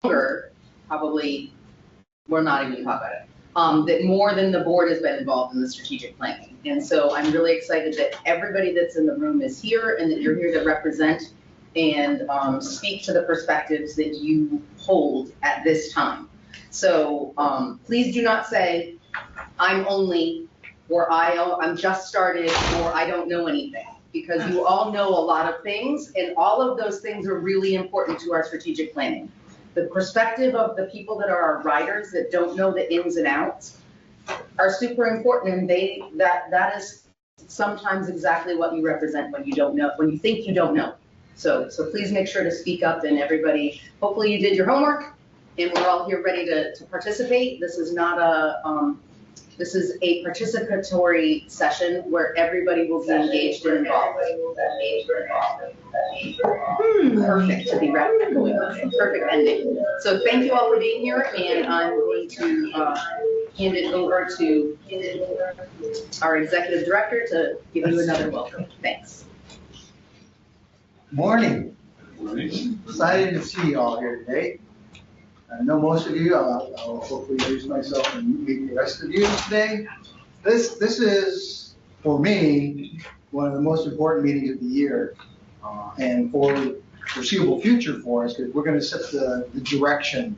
longer, probably we're not even talking about it, that more than the board has been involved in the strategic planning. And so I'm really excited that everybody that's in the room is here and that you're here to represent and speak to the perspectives that you hold at this time. So please do not say, I'm only, or I'm just started, or I don't know anything, because you all know a lot of things, and all of those things are really important to our strategic planning. The perspective of the people that are our riders that don't know the ins and outs are super important, and that is sometimes exactly what you represent when you don't know, when you think you don't know. So please make sure to speak up, and everybody, hopefully you did your homework, and we're all here ready to participate. This is not a, this is a participatory session where everybody will be engaged and involved. Perfect to be wrapped up going on. Perfect ending. So thank you all for being here, and I'm going to hand it over to our executive director to give you another welcome. Thanks. Morning. Excited to see you all here today. I know most of you. I'll hopefully introduce myself and meet the rest of you today. This is, for me, one of the most important meetings of the year, and for the foreseeable future for us, because we're going to set the direction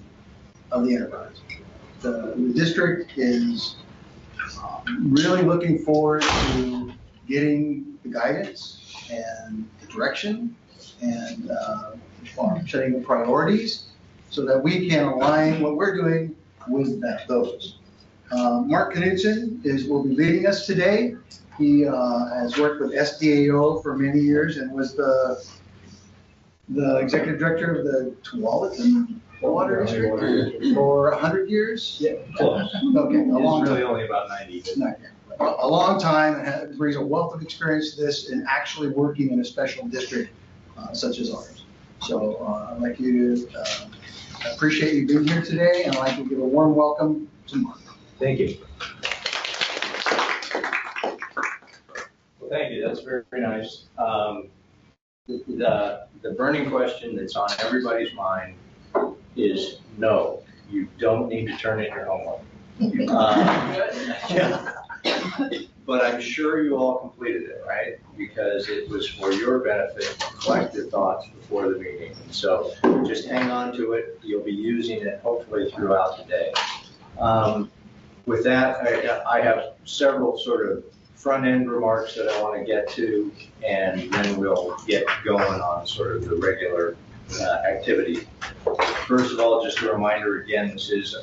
of the enterprise. The district is really looking forward to getting the guidance and the direction and setting the priorities, so that we can align what we're doing with those. Mark Knudsen will be leading us today. He has worked with SDAO for many years and was the executive director of the Tualatin Water District for 100 years. Yeah, close. Okay, a long time. Really only about 90. A long time, and brings a wealth of experience to this and actually working in a special district such as ours. So I'd like you to I appreciate you being here today, and I'd like to give a warm welcome to Mark. Thank you. Well, thank you. That's very, very nice. The burning question that's on everybody's mind is no, you don't need to turn in your homework. Yeah. But I'm sure you all completed it, right? Because it was for your benefit to collect your thoughts before the meeting. And so just hang on to it. You'll be using it hopefully throughout the day. With that, I have several sort of front-end remarks that I want to get to, and then we'll get going on sort of the regular activity. First of all, just a reminder again, this is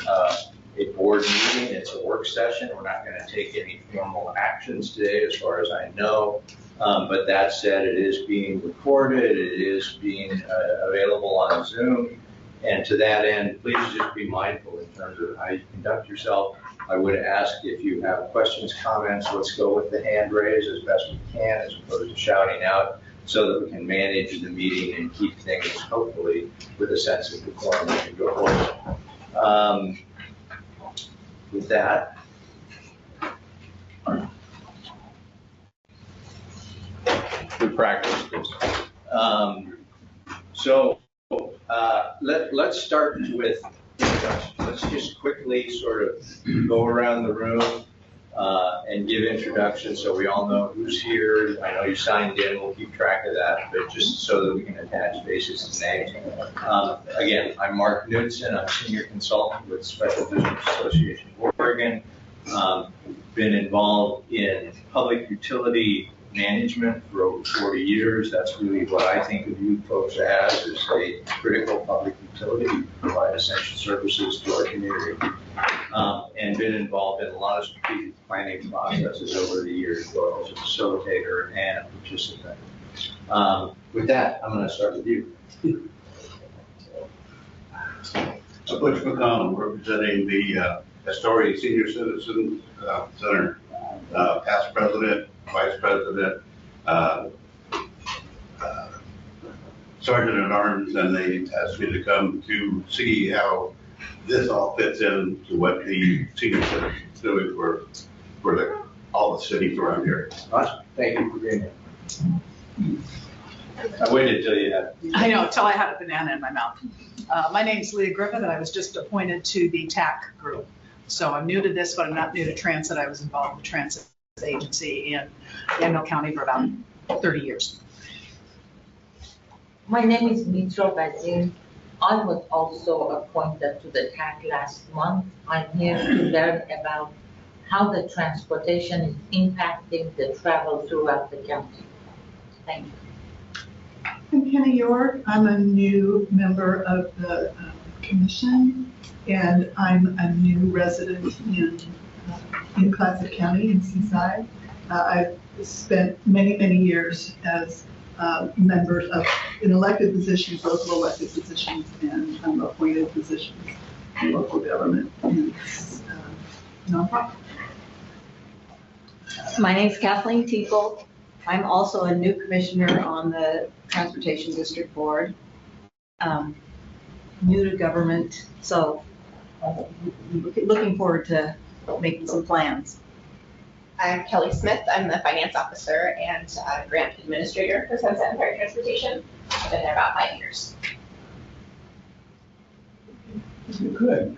a board meeting. It's a work session. We're not going to take any formal actions today as far as I know. But that said, it is being recorded. It is being available on Zoom. And to that end, please just be mindful in terms of how you conduct yourself. I would ask if you have questions, comments, let's go with the hand raise as best we can as opposed to shouting out, so that we can manage the meeting and keep things hopefully with a sense of decorum as we go forward. With that, we practiced this. Let's start with introduction. Let's just quickly sort of go around the room and give introductions so we all know who's here. I know you signed in, we'll keep track of that, but just so that we can attach faces to names. Again, I'm Mark Knudsen. I'm Senior Consultant with Special Districts Association of Oregon. Been involved in public utility management for over 40 years. That's really what I think of you folks as, is a critical public utility to provide essential services to our community. And been involved in a lot of strategic planning processes over the years, both as a facilitator and a participant. With that, I'm going to start with you. Butch McConnell, representing the Astoria Senior Citizens Center, past president, vice president, sergeant at arms, and they asked me to come to see how this all fits in to what the senior citizens is doing for all the cities around here. Awesome. Thank you for being here. I waited till you had. I know, till I had a banana in my mouth. My name's Leah Griffith, and I was just appointed to the TAC group. So I'm new to this, but I'm not new to transit. I was involved with the transit agency in Danville County for about 30 years. My name is Mitra Bazin. I was also appointed to the TAC last month. I'm here to learn about how the transportation is impacting the travel throughout the county. Thank you. I'm Kenny York. I'm a new member of the commission, and I'm a new resident in Clatsop County in Seaside. I've spent many, many years as members in elected positions, local elected positions, and appointed positions in local government and nonprofit. My name is Kathleen Tiefel. I'm also a new commissioner on the Transportation District Board. New to government, so looking forward to making some plans. I'm Kelly Smith. I'm the finance officer and grant administrator for Sunset and Fair Transportation. I've been there about 5 years. Good.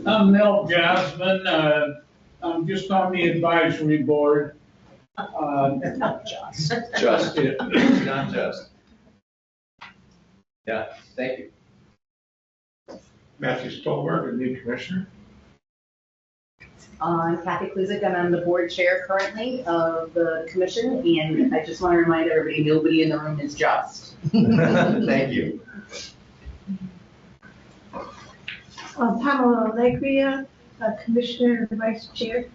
I'm Mel Jasmine. I'm just on the advisory board. Not just. Just, not just. Yeah, thank you. Matthew Stolberg, a new commissioner. I'm Kathy Kluzik, and I'm the board chair currently of the commission, and I just want to remind everybody, nobody in the room is just. Thank you. Pamela Alegria, Commissioner and Vice Chair.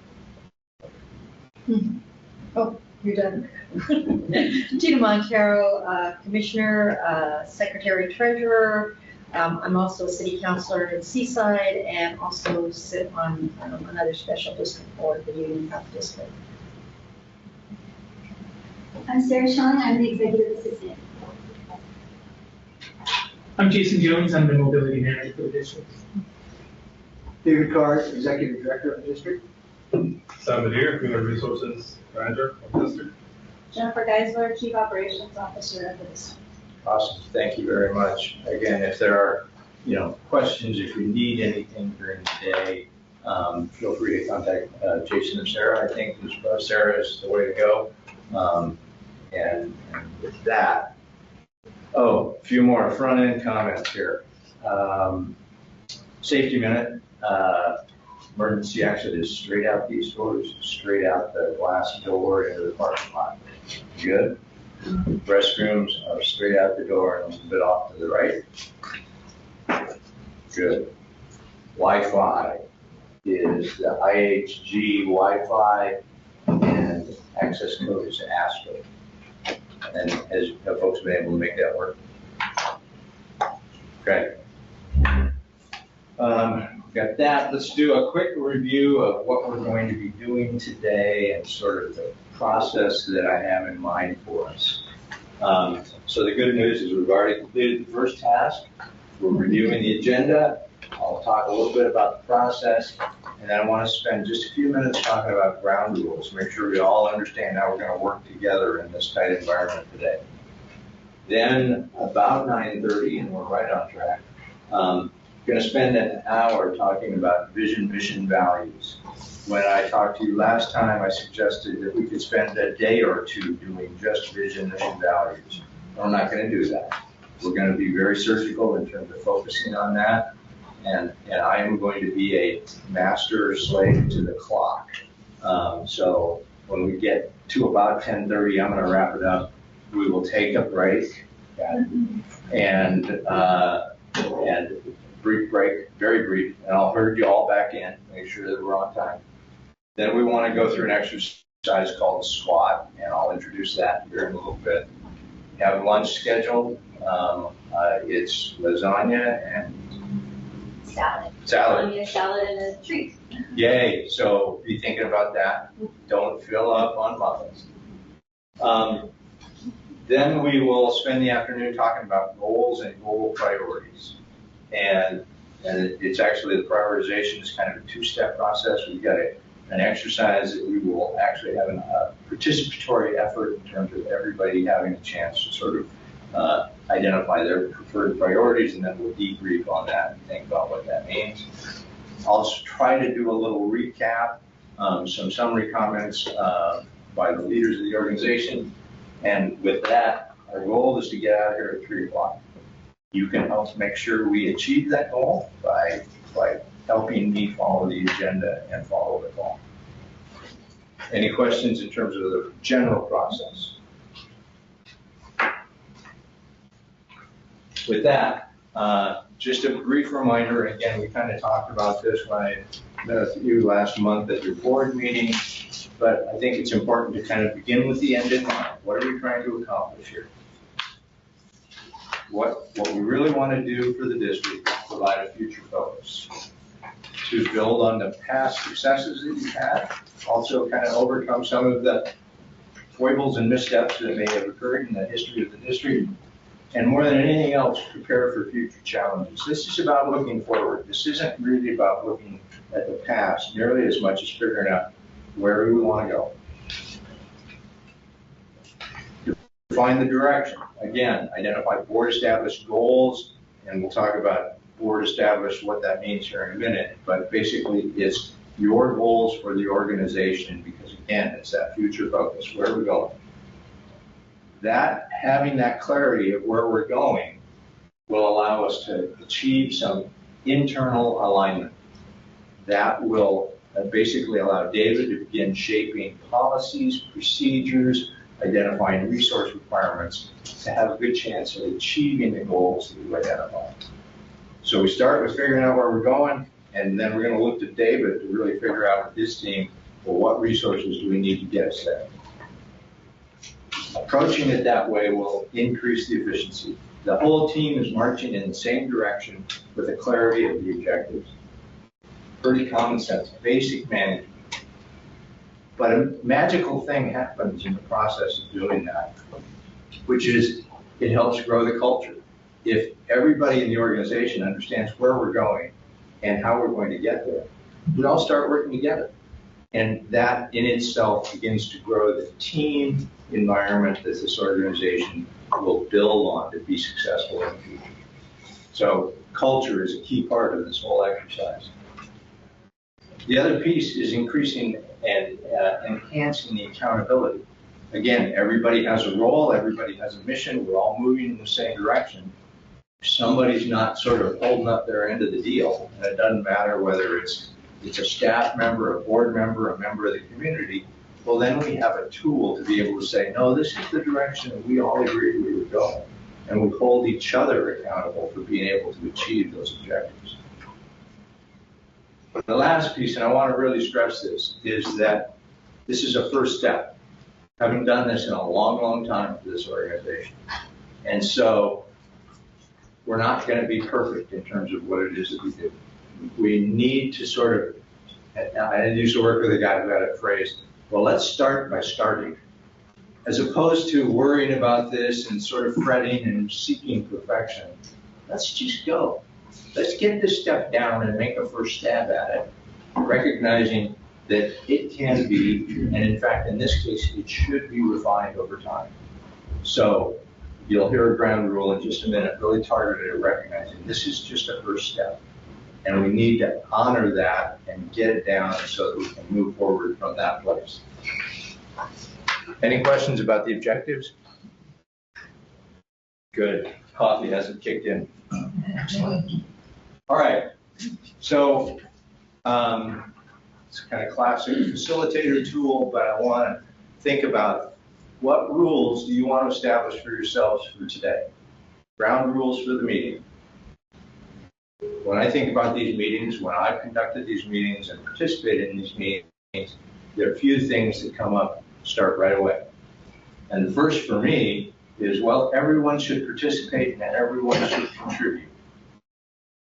Oh, you're done. Gina Montero, Commissioner, Secretary Treasurer. I'm also a city councilor in Seaside and also sit on another special district board, the Union Health District. I'm Sarah Sean. I'm the Executive Assistant. I'm Jason Jones. I'm the Mobility Manager for the district. David Carr, Executive Director of the district. Sam Badir, Human Resources Manager of the district. Jennifer Geisler, Chief Operations Officer of the district. Awesome, thank you very much. Again, if there are, questions, if you need anything during the day, feel free to contact Jason or Sarah. I think Sarah is the way to go. And with that, a few more front-end comments here. Safety minute. Emergency exit is straight out these doors, straight out the glass door into the parking lot. Good. Restrooms are straight out the door and a little bit off to the right. Good. Wi-Fi is the IHG Wi-Fi and access code is ASCII. And as folks have been able to make that work. Okay. Got that. Let's do a quick review of what we're going to be doing today and sort of the process that I have in mind for us. So the good news is we've already completed the first task. We're reviewing the agenda. I'll talk a little bit about the process, and then I want to spend just a few minutes talking about ground rules, make sure we all understand how we're going to work together in this tight environment today. Then about 9:30, and we're right on track, going to spend an hour talking about vision, mission, values. When I talked to you last time, I suggested that we could spend a day or two doing just vision, mission, values. We're not going to do that. We're going to be very surgical in terms of focusing on that. And I am going to be a master slave to the clock. So when we get to about 10:30, I'm going to wrap it up. We will take a break and brief break, very brief, and I'll herd you all back in, make sure that we're on time. Then we want to go through an exercise called the squat, and I'll introduce that here in a little bit. We have lunch scheduled. It's lasagna and Salad. Salad. Salad and a treat. Yay, so be thinking about that. Don't fill up on muffins. Then we will spend the afternoon talking about goals and goal priorities. And it's actually, the prioritization is kind of a two-step process. We've got an exercise that we will actually have a participatory effort in terms of everybody having a chance to sort of identify their preferred priorities, and then we'll debrief on that and think about what that means. I'll just try to do a little recap, some summary comments by the leaders of the organization. And with that, our goal is to get out of here at 3 o'clock. You can help make sure we achieve that goal by helping me follow the agenda and follow the call. Any questions in terms of the general process? With that, just a brief reminder, again, we kind of talked about this when I met with you last month at your board meeting, but I think it's important to kind of begin with the end in mind. What are we trying to accomplish here? What we really want to do for the district is provide a future focus, to build on the past successes that you've had, also kind of overcome some of the foibles and missteps that may have occurred in the history of the district, and more than anything else, prepare for future challenges. This is about looking forward. This isn't really about looking at the past nearly as much as figuring out where we want to go. Define the direction. Again, identify board-established goals, and we'll talk about board-established, what that means here in a minute, but basically it's your goals for the organization, because again, it's that future focus, where we're going. That, having that clarity of where we're going, will allow us to achieve some internal alignment. That will basically allow David to begin shaping policies, procedures, identifying resource requirements to have a good chance of achieving the goals that we've identified. So we start with figuring out where we're going, and then we're going to look to David to really figure out with his team, well, what resources do we need to get us there? Approaching it that way will increase the efficiency. The whole team is marching in the same direction with the clarity of the objectives. Pretty common sense, basic management. But a magical thing happens in the process of doing that, which is it helps grow the culture. If everybody in the organization understands where we're going and how we're going to get there, we all start working together. And that in itself begins to grow the team environment that this organization will build on to be successful in the future. So culture is a key part of this whole exercise. The other piece is increasing and enhancing the accountability. Again, everybody has a role, everybody has a mission, we're all moving in the same direction. If somebody's not sort of holding up their end of the deal, and it doesn't matter whether it's a staff member, a board member, a member of the community, well, then we have a tool to be able to say, no, this is the direction that we all agreed we would go. And we hold each other accountable for being able to achieve those objectives. The last piece, and I want to really stress this, is that this is a first step. Having done this in a long, long time for this organization. And so we're not going to be perfect in terms of what it is that we do. We need to sort of, I used to work with a guy who had a phrase, well, let's start by starting. As opposed to worrying about this and sort of fretting and seeking perfection, let's just go. Let's get this stuff down and make a first stab at it, recognizing that it can be, and in fact, in this case, it should be refined over time. So you'll hear a ground rule in just a minute, really targeted at recognizing this is just a first step. And we need to honor that and get it down so that we can move forward from that place. Any questions about the objectives? Good. Coffee hasn't kicked in. Excellent. All right. So it's kind of classic facilitator tool, but I want to think about what rules do you want to establish for yourselves for today? Ground rules for the meeting. When I think about these meetings, when I've conducted these meetings and participated in these meetings, there are a few things that come up, start right away. And the first for me is, well, everyone should participate and everyone should contribute.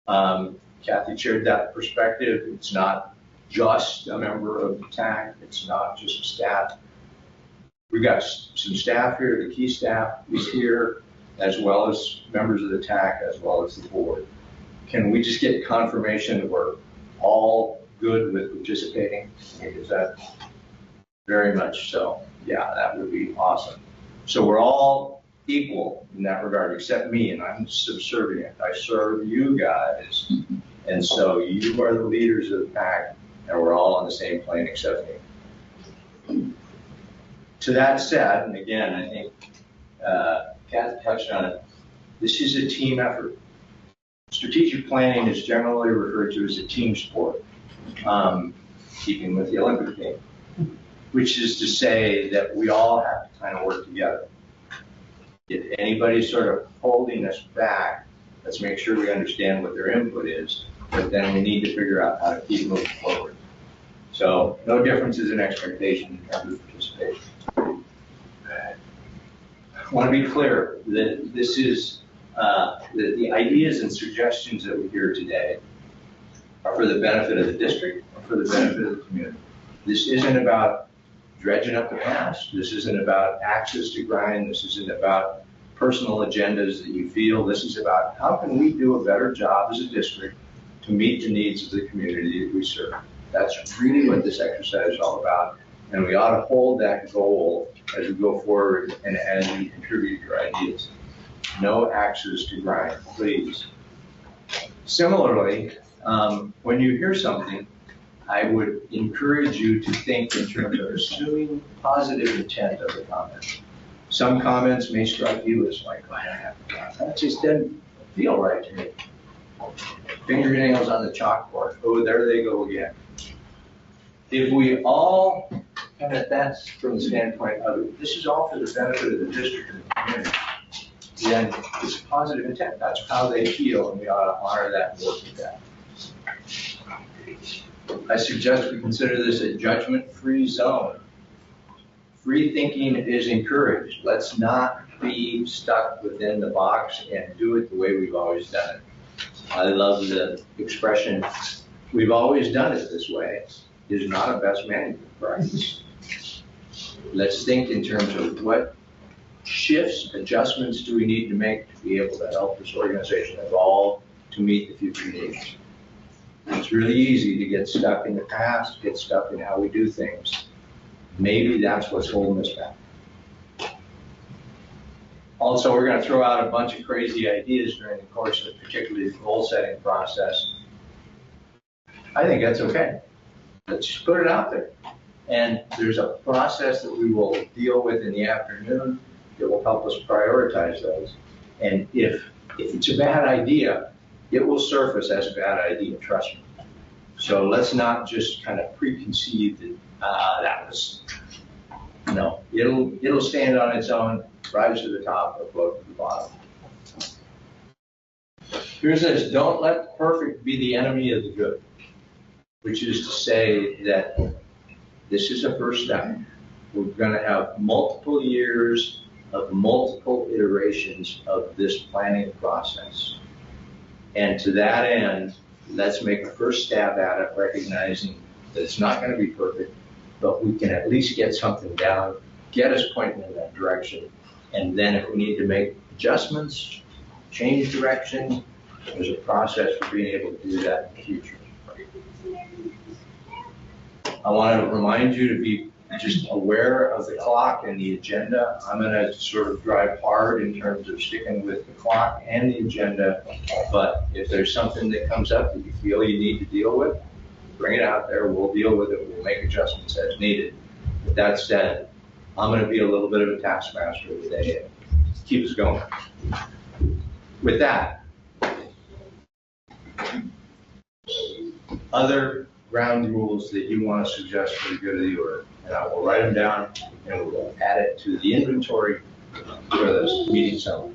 Kathy shared that perspective. It's not just a member of the TAC. It's not just staff. We've got some staff here. The key staff is here, as well as members of the TAC, as well as the board. Can we just get confirmation that we're all good with participating? Is that very much so? Yeah, that would be awesome. So we're all equal in that regard, except me, and I'm subservient. I serve you guys. And so you are the leaders of the pack, and we're all on the same plane except me. To that said, and again, I think Kath touched on it, this is a team effort. Strategic planning is generally referred to as a team sport, keeping with the Olympic game, which is to say that we all have to kind of work together. If anybody's sort of holding us back, let's make sure we understand what their input is, but then we need to figure out how to keep moving forward. So no differences in expectation in terms of participation. I want to be clear that this is, the ideas and suggestions that we hear today are for the benefit of the district or for the benefit of the community. This isn't about dredging up the past. This isn't about access to grind. This isn't about personal agendas that you feel. This is about how can we do a better job as a district to meet the needs of the community that we serve. That's really what this exercise is all about. And we ought to hold that goal as we go forward and as you contribute your ideas. No access to grind, please. Similarly, when you hear something, I would encourage you to think in terms of assuming positive intent of the comment. Some comments may strike you as like, that just doesn't feel right to me. Fingernails on the chalkboard. Oh, there they go again. If we all, and that's from the standpoint of, this is all for the benefit of the district and the community, then it's positive intent. That's how they feel, and we ought to honor that and work with that. I suggest we consider this a judgment-free zone. Free thinking is encouraged. Let's not be stuck within the box and do it the way we've always done it. I love the expression, we've always done it this way, is not a best management practice. Let's think in terms of what shifts, adjustments do we need to make to be able to help this organization evolve to meet the future needs. It's really easy to get stuck in the past, get stuck in how we do things. Maybe that's what's holding us back. Also, we're going to throw out a bunch of crazy ideas during the course of particularly the goal setting process. I think that's okay. Let's just put it out there. And there's a process that we will deal with in the afternoon that will help us prioritize those. And if it's a bad idea, it will surface as a bad idea, trust me. So let's not just kind of preconceive that that was, no, it'll stand on its own, rise to the top or float to the bottom. Here's this, don't let perfect be the enemy of the good, which is to say that this is a first step. We're going to have multiple years of multiple iterations of this planning process. And to that end, let's make a first stab at it, recognizing that it's not going to be perfect, but we can at least get something down, get us pointing in that direction. And then if we need to make adjustments, change direction, there's a process for being able to do that in the future. I want to remind you to be just aware of the clock and the agenda. I'm going to sort of drive hard in terms of sticking with the clock and the agenda, but if there's something that comes up that you feel you need to deal with, bring it out there, we'll deal with it, we'll make adjustments as needed. With that said, I'm going to be a little bit of a taskmaster today and keep us going. With that, other ground rules that you want to suggest for the good of the order, and I will write them down and we'll add it to the inventory for this meeting summary.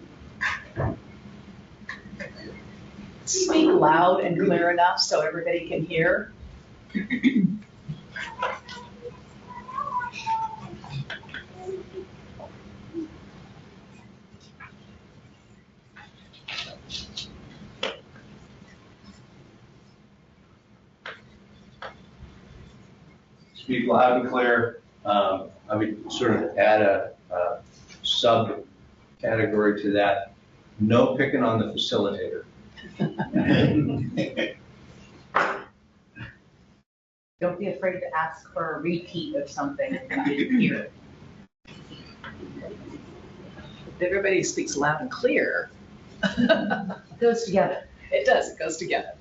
Speak loud and clear enough so everybody can hear. Speak loud and clear. I would sort of add a sub-category to that. No picking on the facilitator. Don't be afraid to ask for a repeat of something if you didn't hear it. if everybody speaks loud and clear, It goes together. it does, it goes together.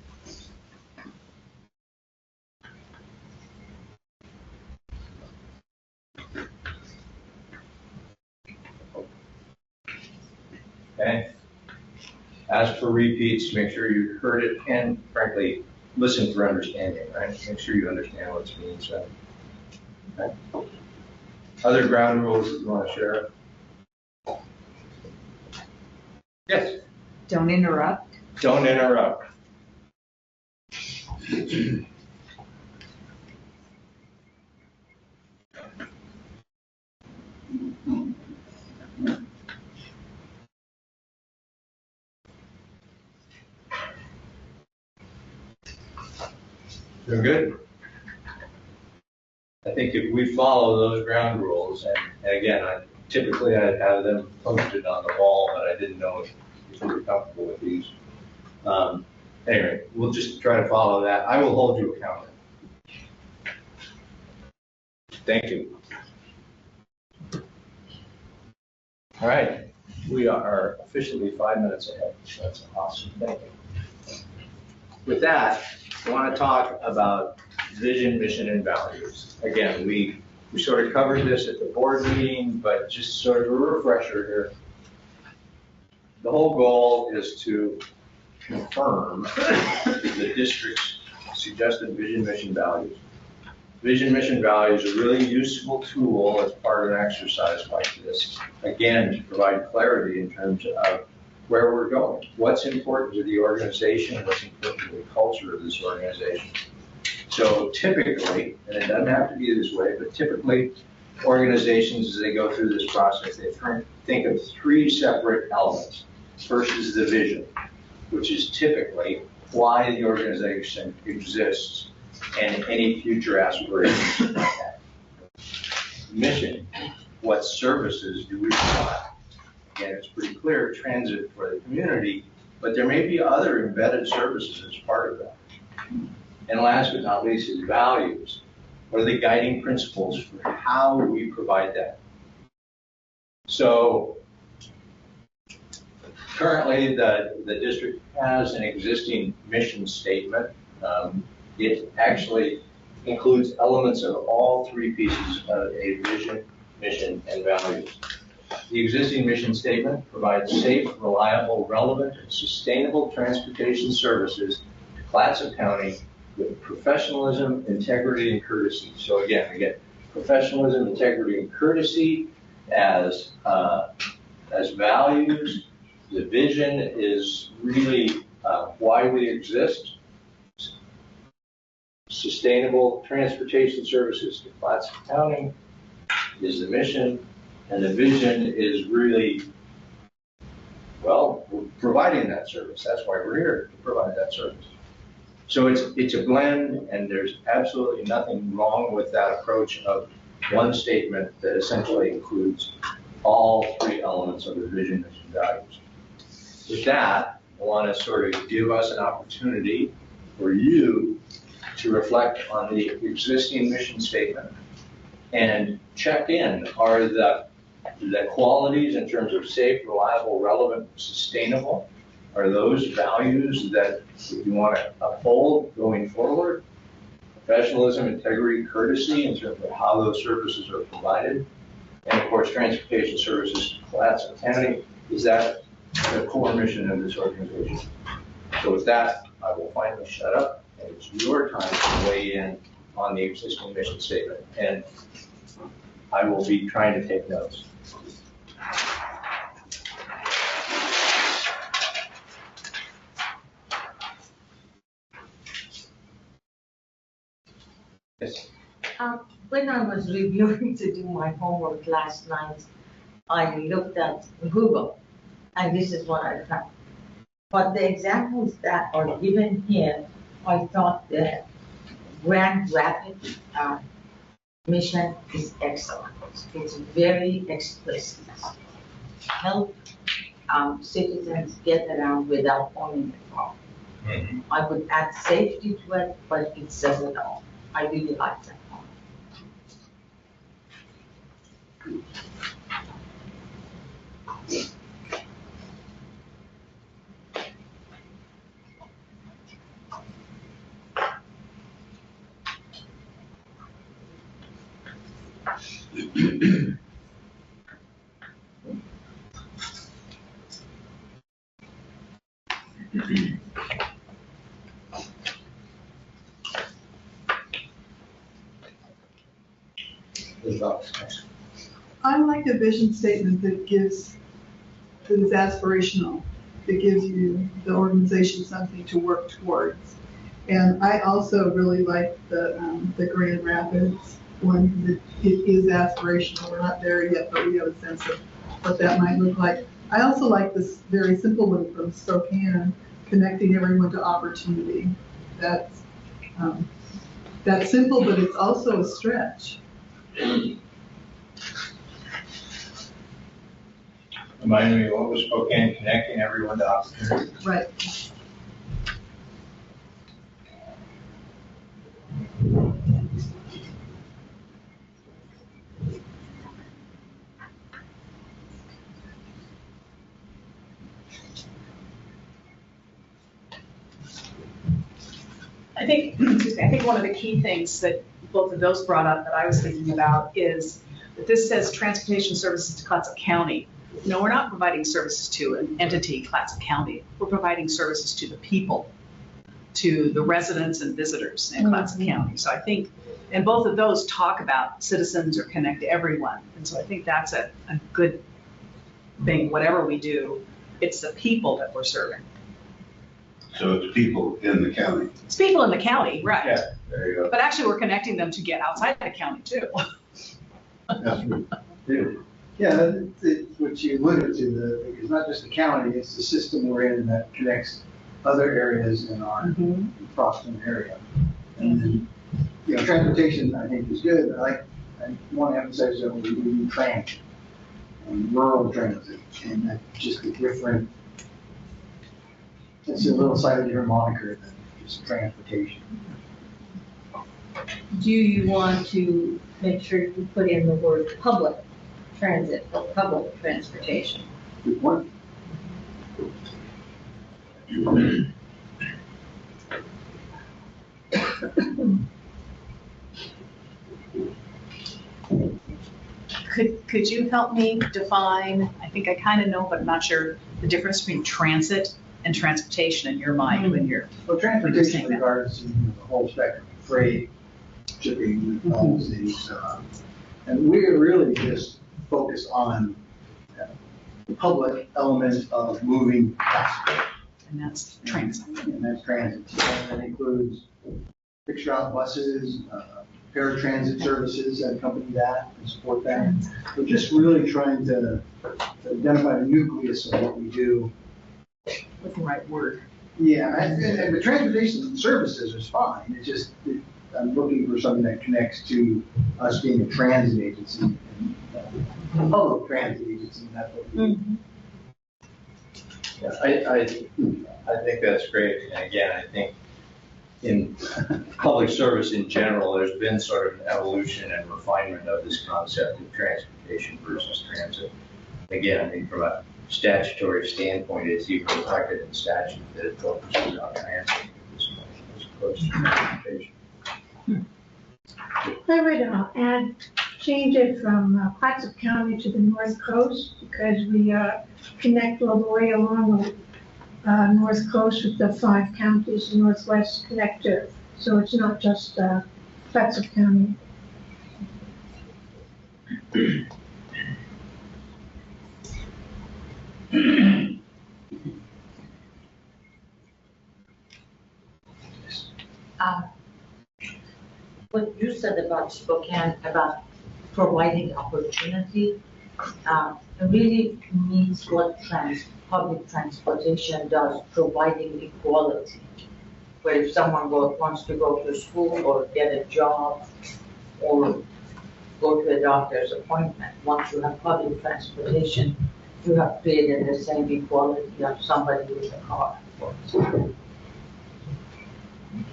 Okay? Ask for repeats, make sure you heard it, and frankly, listen for understanding, right? Make sure you understand what's being said. Okay? Other ground rules that you want to share? Yes? Don't interrupt. Don't interrupt. Doing good? I think if we follow those ground rules, and again, typically I'd have them posted on the wall, but I didn't know if you were comfortable with these. Anyway, we'll just try to follow that. I will hold you accountable. Thank you. All right, we are officially 5 minutes ahead. That's awesome. Thank you. With that, I want to talk about vision, mission, and values. Again, we sort of covered this at the board meeting, but just sort of a refresher here. The whole goal is to confirm the district's suggested vision, mission, values. Vision, mission, values are a really useful tool as part of an exercise like this. Again, to provide clarity in terms of where we're going, what's important to the organization, what's important to the culture of this organization. So typically, and it doesn't have to be this way, but typically organizations, as they go through this process, they think of three separate elements. First is the vision, which is typically why the organization exists and any future aspirations it might have. Mission, what services do we provide? Again, it's pretty clear, transit for the community, but there may be other embedded services as part of that. And last but not least is values. What are the guiding principles for how we provide that? So currently the district has an existing mission statement. It actually includes elements of all three pieces of a vision, mission, and values. The existing mission statement provides safe, reliable, relevant, and sustainable transportation services to Clatsop County with professionalism, integrity, and courtesy. So again, we get professionalism, integrity, and courtesy as values. The vision is really why we exist. Sustainable transportation services to Clatsop County is the mission, and the vision is really, well, we're providing that service. That's why we're here, to provide that service. So it's a blend, and there's absolutely nothing wrong with that approach of one statement that essentially includes all three elements of the vision, mission, values. With that, I want to sort of give us an opportunity for you to reflect on the existing mission statement and check in. Are the qualities in terms of safe, reliable, relevant, sustainable, are those values that you want to uphold going forward? Professionalism, integrity, courtesy in terms of how those services are provided. And of course, transportation services to Clatsop County. Is that the core mission of this organization? So with that, I will finally shut up. And it's your time to weigh in on the existing mission statement. And I will be trying to take notes. Yes. When I was reviewing to do my homework last night, I looked at Google, and this is what I found. But the examples that are given here, I thought the Grand Rapids mission is excellent. It's very explicit. Help citizens get around without owning a car. Mm-hmm. I would add safety to it, but it says it all. I really like that one. I like a vision statement that is aspirational, that gives you, the organization, something to work towards. And I also really like the Grand Rapids one, that it is aspirational. We're not there yet, but we have a sense of what that might look like. I also like this very simple one from Spokane, connecting everyone to opportunity. That's simple, but it's also a stretch. Remind me, what was Spokane, connecting everyone to opportunity? Right. I think, excuse me, I think one of the key things that both of those brought up that I was thinking about is that this says transportation services to Clatsop County. No, we're not providing services to an entity, Clatsop County. We're providing services to the people, to the residents and visitors in Clatsop County. So I think, and both of those talk about citizens or connect to everyone. And so I think that's a good thing, whatever we do, it's the people that we're serving. So it's people in the county. It's people in the county, right? Yeah, there you go. But actually, we're connecting them to get outside the county too. That's what Yeah, it's what you alluded to, it's not just the county, it's the system we're in that connects other areas in our Boston area. And then, transportation, I think, is good. I want to emphasize that we do transit and rural transit, and that's just a different, it's a little slightly different moniker than just transportation. Do you want to make sure you put in the word public transit or public transportation? Good point. Could you help me define, I think I kind of know, but I'm not sure, the difference between transit and transportation in your mind when you're. Well, transportation regards the whole spectrum, freight, shipping, policies, and we're really just focused on the public element of moving passengers. And that's transit. And that's transit. So that includes fixed route buses, paratransit services that accompany that and support that. We're just really trying to identify the nucleus of what we do. With the right word. Yeah, and the transportation services is fine. It's just, I'm looking for something that connects to us being a transit agency, and public transit agency, and that's what we do. Yeah, I think that's great. And again, I think in public service in general, there's been sort of an evolution and refinement of this concept of transportation versus transit. Again, I think from a statutory standpoint, it's even reflected in statute that it focuses on transit at this point as opposed to transportation. I would change it from Clatsop County to the North Coast, because we connect all the way along the North Coast with the 5 counties, Northwest connector. So it's not just Clatsop County. What you said about Spokane, about providing opportunity, really means what public transportation does, providing equality. Where if someone wants to go to school or get a job or go to a doctor's appointment, once you have public transportation, you have created the same equality of somebody with a car, for example.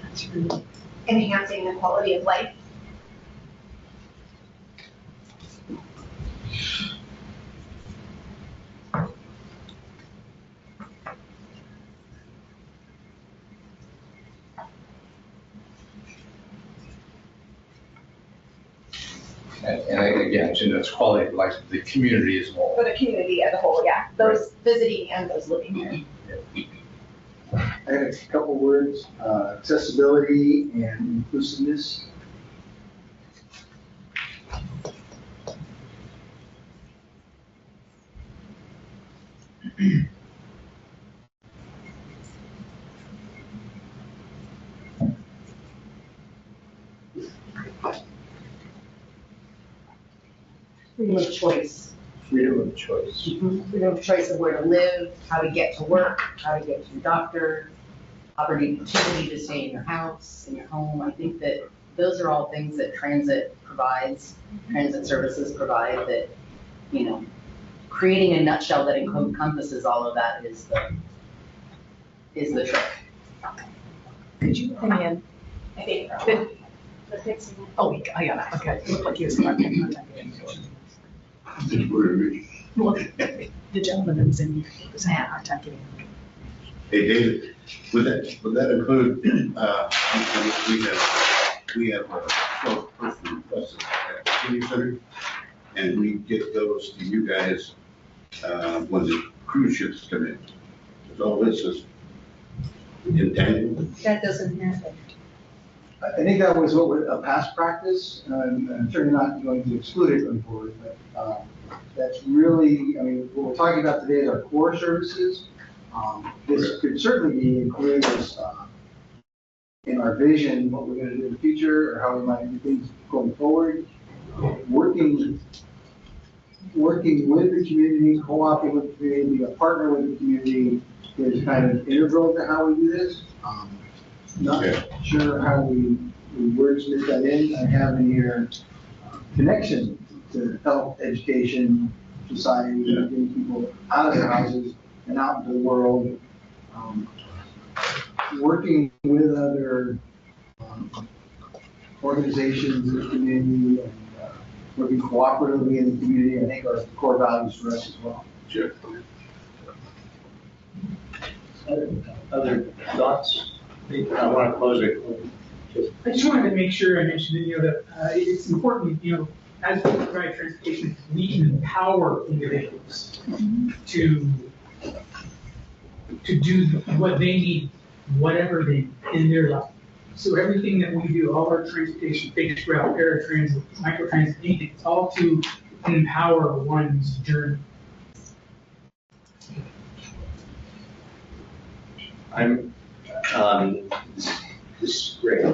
That's really enhancing the quality of life. And again, it's quality of life, the community as a whole. For the community as a whole, yeah, those visiting and those living here. I had a couple words, accessibility and inclusiveness. Freedom of choice. Freedom of choice. Freedom of choice of where to live, how to get to work, how to get to your doctor, opportunity to stay in your house, in your home. I think that those are all things that transit provides, transit services provide that, you know, creating a nutshell that encompasses all of that is the trick. Could you come in? I think The fixing it. Oh, yeah, okay. Looked like he was contacting. Well, the gentleman that was in, was a hard time getting him. Hey, David, would that include, we have a 12-person bus at the senior center, and we get those to you guys, when the cruise ships come in. So all this is intangible. That doesn't happen. I think that was a past practice, and I'm certainly not going to exclude it going forward, but that's really, I mean, what we're talking about today is our core services. This could certainly be included as, in our vision, what we're going to do in the future, or how we might do things going forward. Working with the community, co-oping with the community, being a partner with the community is kind of integral to how we do this. Not sure how we wordsmith that in. I have in here connection to health, education, society, getting people out of their houses and out into the world. Working with other organizations in the community and working cooperatively in the community, I think are core values for us as well. Sure. Other thoughts? I want to close it. I just wanted to make sure I mentioned, that it's important, as we provide transportation, we can empower individuals to do what they need, whatever they in their life. So everything that we do, all our transportation, fixed route, paratransit, microtransit, anything, it's all to empower one's journey. This is great,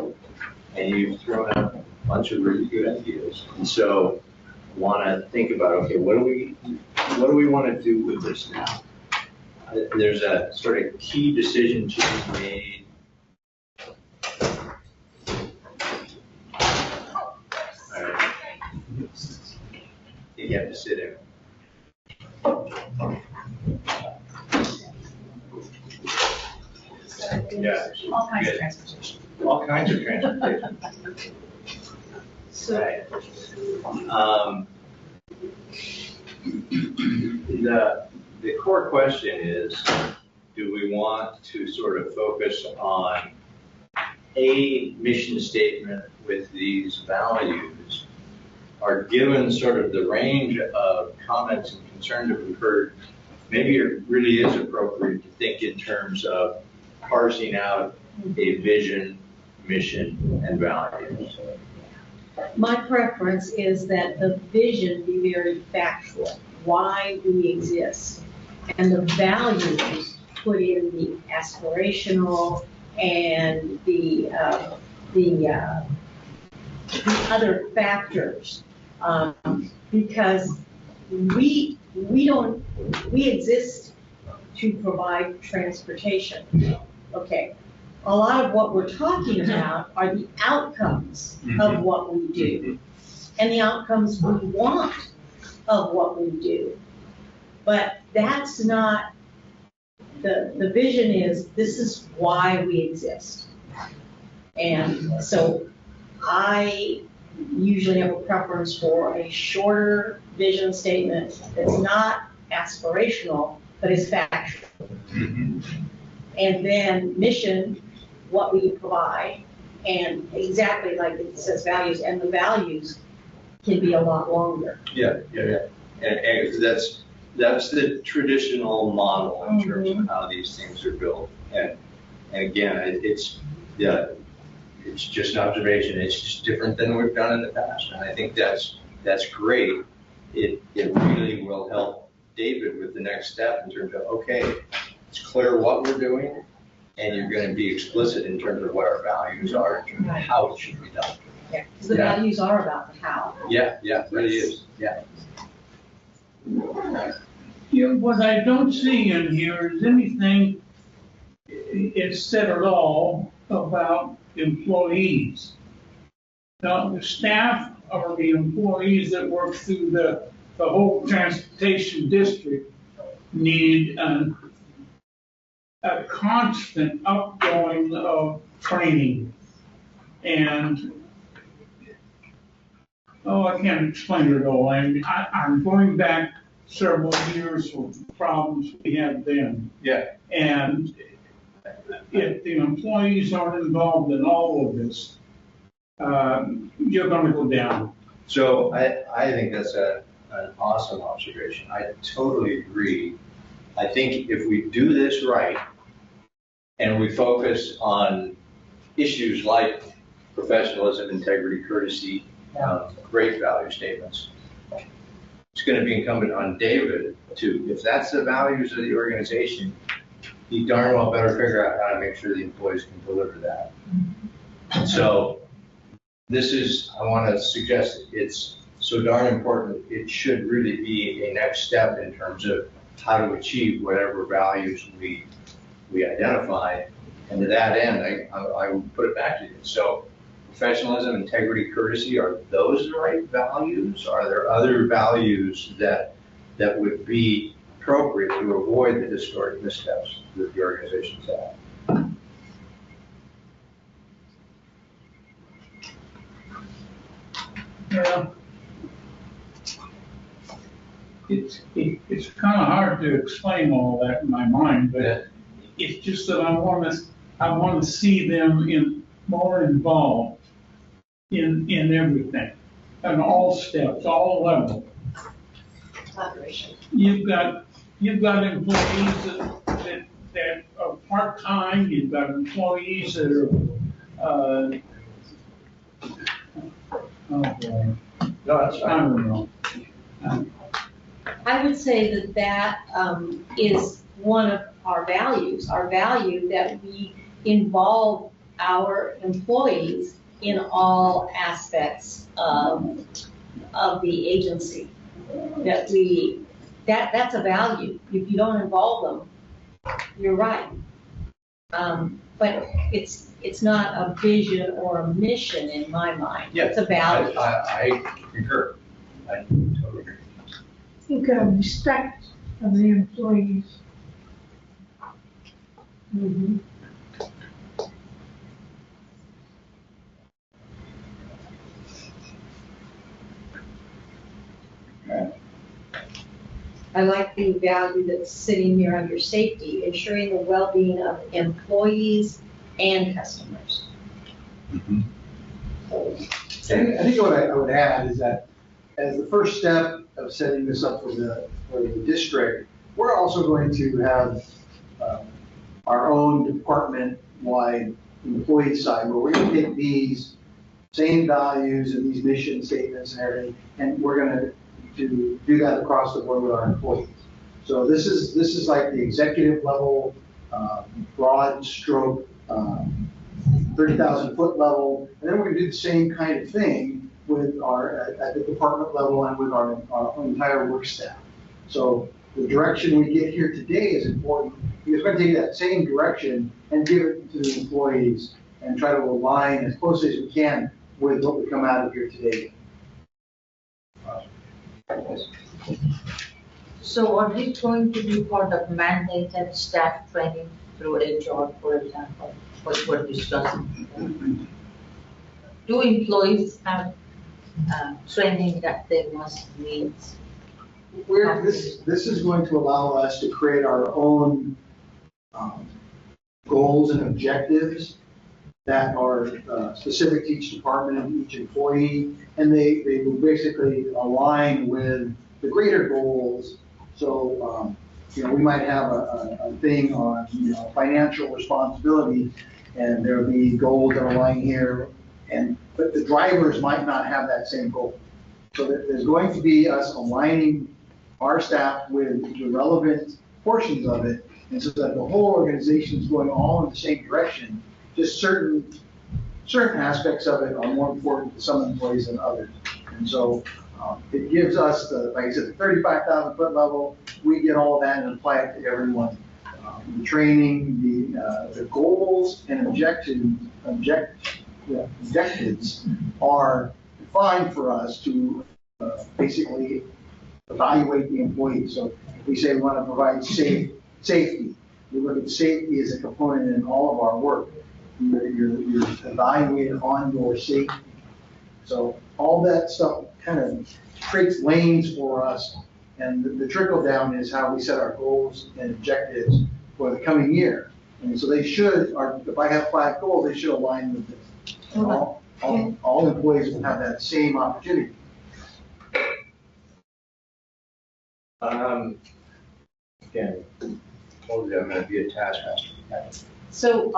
and you've thrown out a bunch of really good ideas. And so, want to think about, okay, what do we want to do with this now? There's a sort of key decision to be made. All right. You have to sit in. Yeah. All kinds of transportation. All kinds of transportation. So, Right. The core question is, do we want to sort of focus on a mission statement with these values, or given sort of the range of comments and concerns that we've heard, maybe it really is appropriate to think in terms of parsing out a vision, mission, and values. My preference is that the vision be very factual, why we exist, and the values put in the aspirational and the other factors, because we exist to provide transportation. Okay. A lot of what we're talking about are the outcomes of what we do and the outcomes we want of what we do. But that's not, the vision is, this is why we exist. And so I usually have a preference for a shorter vision statement that's not aspirational, but is factual. And then mission what we provide, and exactly like it says values, and the values can be a lot longer. Yeah. And that's the traditional model in terms of how these things are built. And again, it's just an observation. It's just different than we've done in the past. And I think that's great. It really will help David with the next step in terms of, okay, it's clear what we're doing, and you're going to be explicit in terms of what our values are, in terms of how it should be done. Yeah, because the values are about the how. Yeah, it really is. Yeah. What I don't see in here is anything, it's said at all about employees. Now, the staff or the employees that work through the whole transportation district need a constant upgoing of training. And, I can't explain it all. I'm going back several years for problems we had then. Yeah. And if the employees aren't involved in all of this, you're going to go down. So I think that's an awesome observation. I totally agree. I think if we do this right and we focus on issues like professionalism, integrity, courtesy, great value statements, it's going to be incumbent on David to, if that's the values of the organization, he darn well better figure out how to make sure the employees can deliver that. So I want to suggest it's so darn important, it should really be a next step in terms of how to achieve whatever values we identify. And to that end, I would put it back to you. So professionalism, integrity, courtesy, are those the right values? Are there other values that would be appropriate to avoid the historic missteps that the organization's had? Yeah. It's kind of hard to explain all that in my mind, but it's just that I want to see them more involved in everything, on all steps, all levels. Collaboration. You've got employees that are part-time. You've got employees that are oh boy. No, that's fine. I don't know. I would say that is one of our values, our value that we involve our employees in all aspects of the agency. That's a value. If you don't involve them, you're right. But it's not a vision or a mission in my mind. Yeah, it's a value. I concur. I totally agree. I think respect of the employees. Mm-hmm. I like the value that's sitting here under safety, ensuring the well-being of employees and customers. Mm-hmm. I think what I would add is that as the first step of setting this up for the district, we're also going to have our own department-wide employee side where we're going to take these same values and these mission statements and everything, and we're going to do that across the board with our employees. So this is like the executive level, broad stroke, 30,000 foot level, and then we're going to do the same kind of thing with at the department level and with our entire work staff. So the direction we get here today is important because we're going to take that same direction and give it to the employees and try to align as closely as we can with what we come out of here today. So are we going to be part of mandated staff training through HR, for example, what we're discussing? Do employees have training that they must meet? This is going to allow us to create our own goals and objectives that are specific to each department and each employee, and they will basically align with the greater goals. So, we might have a thing on, financial responsibility, and there'll be goals that align here, but the drivers might not have that same goal. So there's going to be us aligning our staff with the relevant portions of it, and so that the whole organization is going all in the same direction. Just certain aspects of it are more important to some employees than others. And so it gives us like I said, the 35,000 foot level, we get all that and apply it to everyone. The training, the goals and objectives are defined for us to basically evaluate the employees. So if we say we want to provide safety, we look at safety as a component in all of our work. You're evaluated on your safety. So all that stuff kind of creates lanes for us, and the trickle down is how we set our goals and objectives for the coming year. And so they should, if I have 5 goals, they should align with this. And all employees will have that same opportunity. Again, I'm going to be a taskmaster. So,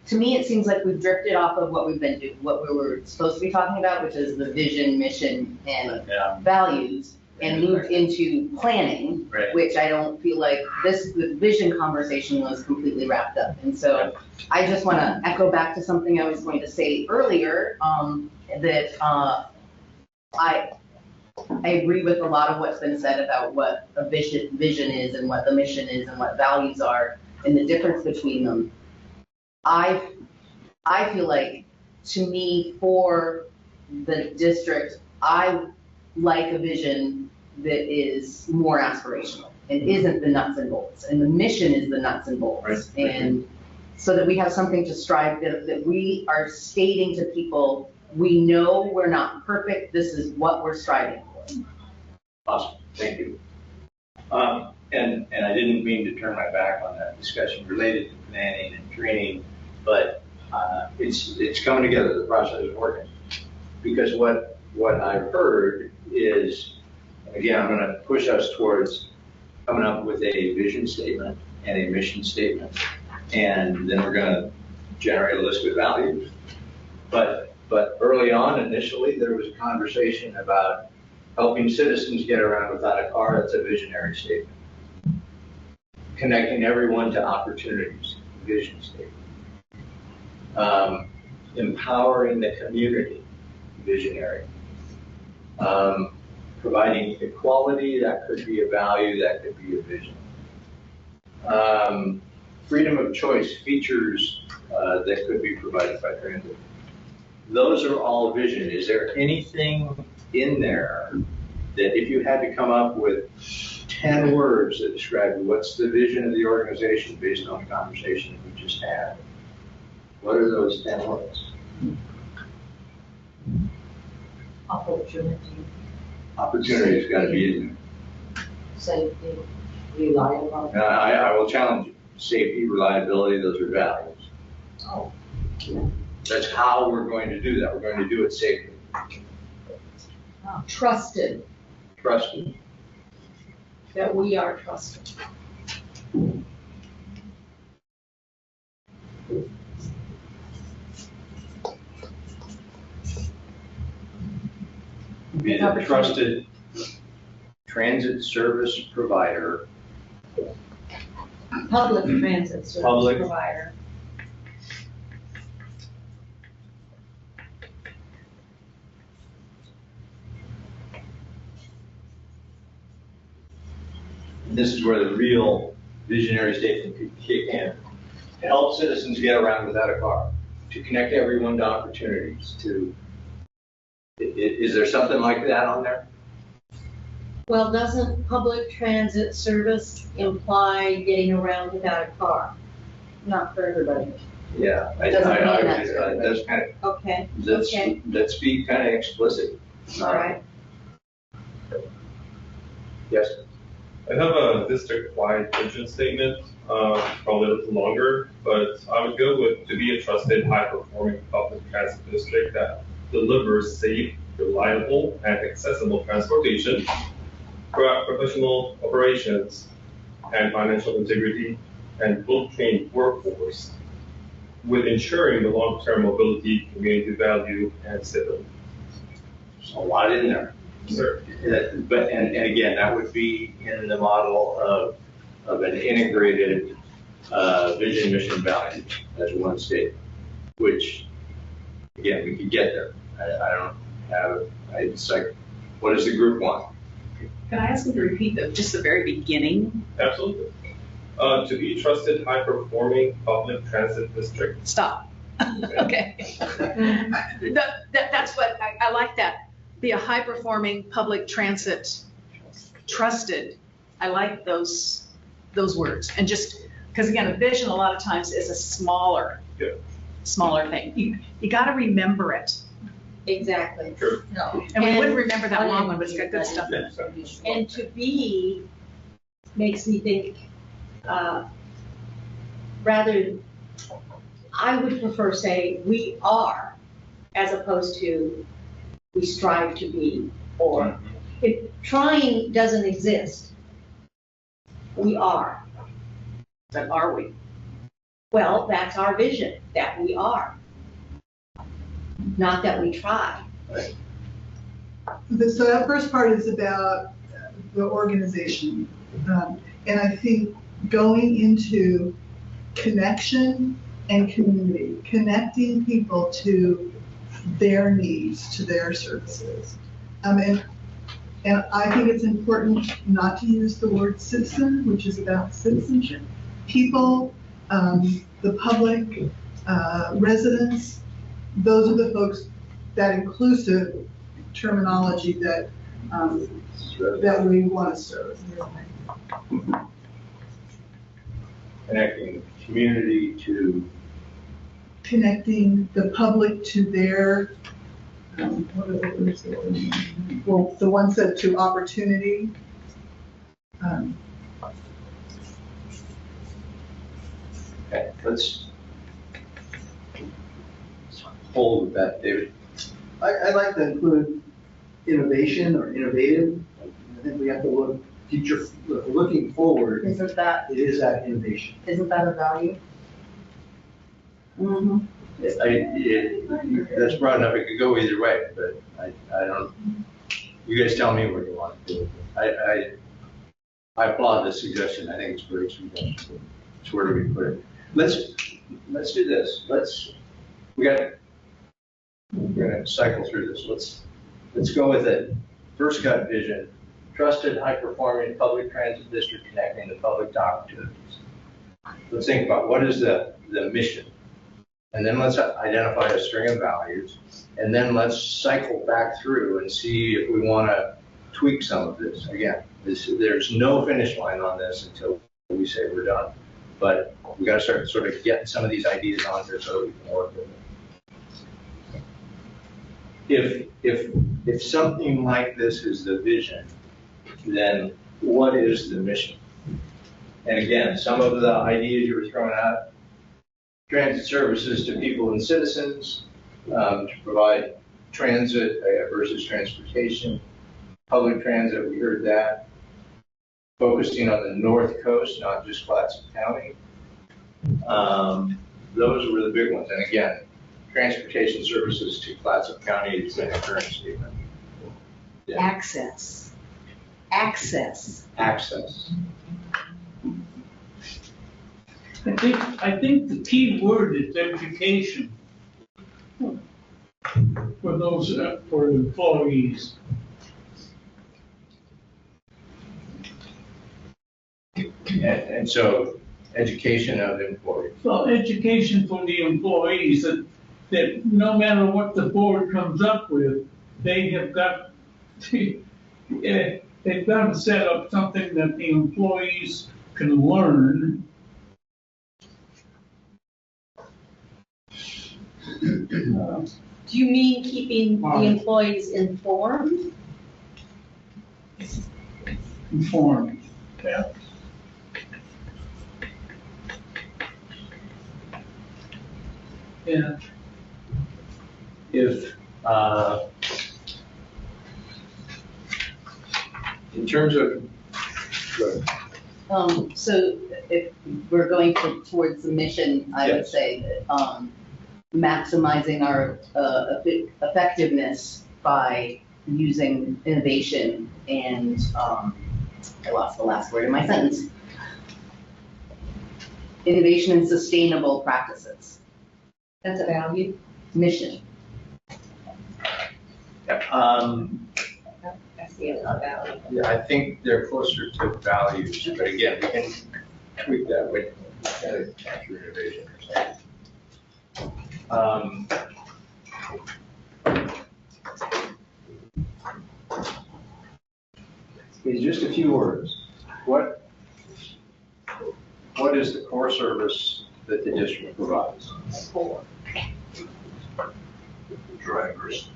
to me, it seems like we've drifted off of what we've been doing, what we were supposed to be talking about, which is the vision, mission, and values, and moved into planning, which I don't feel like the vision conversation was completely wrapped up. And so I just want to echo back to something I was going to say earlier, that I agree with a lot of what's been said about what a vision is and what the mission is and what values are and the difference between them. I feel like, to me, for the district, I like a vision that is more aspirational and isn't the nuts and bolts. And the mission is the nuts and bolts. Right. And so that we have something to strive, that we are stating to people, we know we're not perfect, this is what we're striving for. Awesome, thank you. And I didn't mean to turn my back on that discussion related to planning and training, but it's coming together, the process is working. Because what I've heard is, again, I'm gonna push us towards coming up with a vision statement and a mission statement, and then we're gonna generate a list of values. But early on, initially, there was a conversation about helping citizens get around without a car. That's a visionary statement. Connecting everyone to opportunities, vision statement. Empowering the community, visionary. Providing equality, that could be a value, that could be a vision. Freedom of choice, features that could be provided by transit. Those are all vision. Is there anything in there that if you had to come up with 10 words that describe what's the vision of the organization based on the conversation we just had, what are those 10 words? Opportunity. Opportunity's got to be in there. Safety, reliability. Now, I will challenge you. Safety, reliability, those are values. Oh. That's how we're going to do that. We're going to do it safely. Oh. Trusted, Trusted. that we are trusted. Be a trusted transit service provider. Public transit service Public. provider. And this is where the real visionary statement could kick in. To help citizens get around without a car. To connect everyone to opportunities. Is there something like that on there? Well, doesn't public transit service imply getting around without a car? Not for everybody. Yeah. That's kind of. Okay, Let's be kind of explicit. all right. Yes. I have a district-wide vision statement probably a little longer, but I would go with to be a trusted, high-performing public transit district that delivers safe, reliable, and accessible transportation, professional operations, and financial integrity, and well-trained workforce, with ensuring the long-term mobility, community value, and stability. There's a lot in there. Sir. But, and again, that would be in the model of an integrated vision, mission, value as one statement, which, again, we could get there. I don't have, it's like, what does the group want? Can I ask him to repeat just the very beginning? Absolutely. To be trusted, high-performing public transit district. Stop. Okay. That's what, I like that. Be a high-performing public transit, trusted. I like those words. And just, because again, a vision a lot of times is a smaller thing. You got to remember it. Exactly. Sure. No. And we wouldn't remember that long one, but it's got good stuff in it. And to be makes me think, rather, I would prefer say we are, as opposed to we strive to be, or if trying doesn't exist, we are. But are we? Well, that's our vision, that we are. Not that we try. So that first part is about the organization. And I think going into connection and community, connecting people to their needs, to their services. And I think it's important not to use the word citizen, which is about citizenship. People, the public, residents, those are the folks, that inclusive terminology that we want to serve. Connecting community to. Connecting the public to their, well, the one said to opportunity. Okay, let's hold with that, David. I'd like to include innovation or innovative. I think we have to look future, looking forward. Isn't that innovation. a value? Mm-hmm. That's broad enough, it could go either way, but I don't, you guys tell me what you want to do. I applaud this suggestion, I think it's a great suggestion. So where do we put it? Let's do this, we're gonna cycle through this. Let's go with it. First cut vision, trusted, high-performing public transit district connecting the public to opportunities. Let's think about what is the mission. And then let's identify a string of values, and then let's cycle back through and see if we want to tweak some of this. Again, there's no finish line on this until we say we're done. But we got to start sort of getting some of these ideas on here so we can work with it. If something like this is the vision, then what is the mission? And again, some of the ideas you were throwing out, transit services to people and citizens, to provide transit versus transportation, public transit, we heard that. Focusing on the North Coast, not just Clatsop County. Those were the big ones. And again, transportation services to Clatsop County is in a current statement. Yeah. Access. I think the key word is education for those, for employees. And so education of employees. Well, education for the employees that no matter what the board comes up with, they have got to, they've got to set up something that the employees can learn. Do you mean keeping the employees informed? Informed, yeah. Yeah. If, in terms of, So if we're going towards the mission, I would Yes. say that maximizing our effectiveness by using innovation and, I lost the last word in my sentence. Innovation and sustainable practices. That's a value. Mission. That's the other value. yeah, I think they're closer to values, but again, we can tweak that with capture innovation or something. In just a few words, what is the core service that the district provides? Drivers.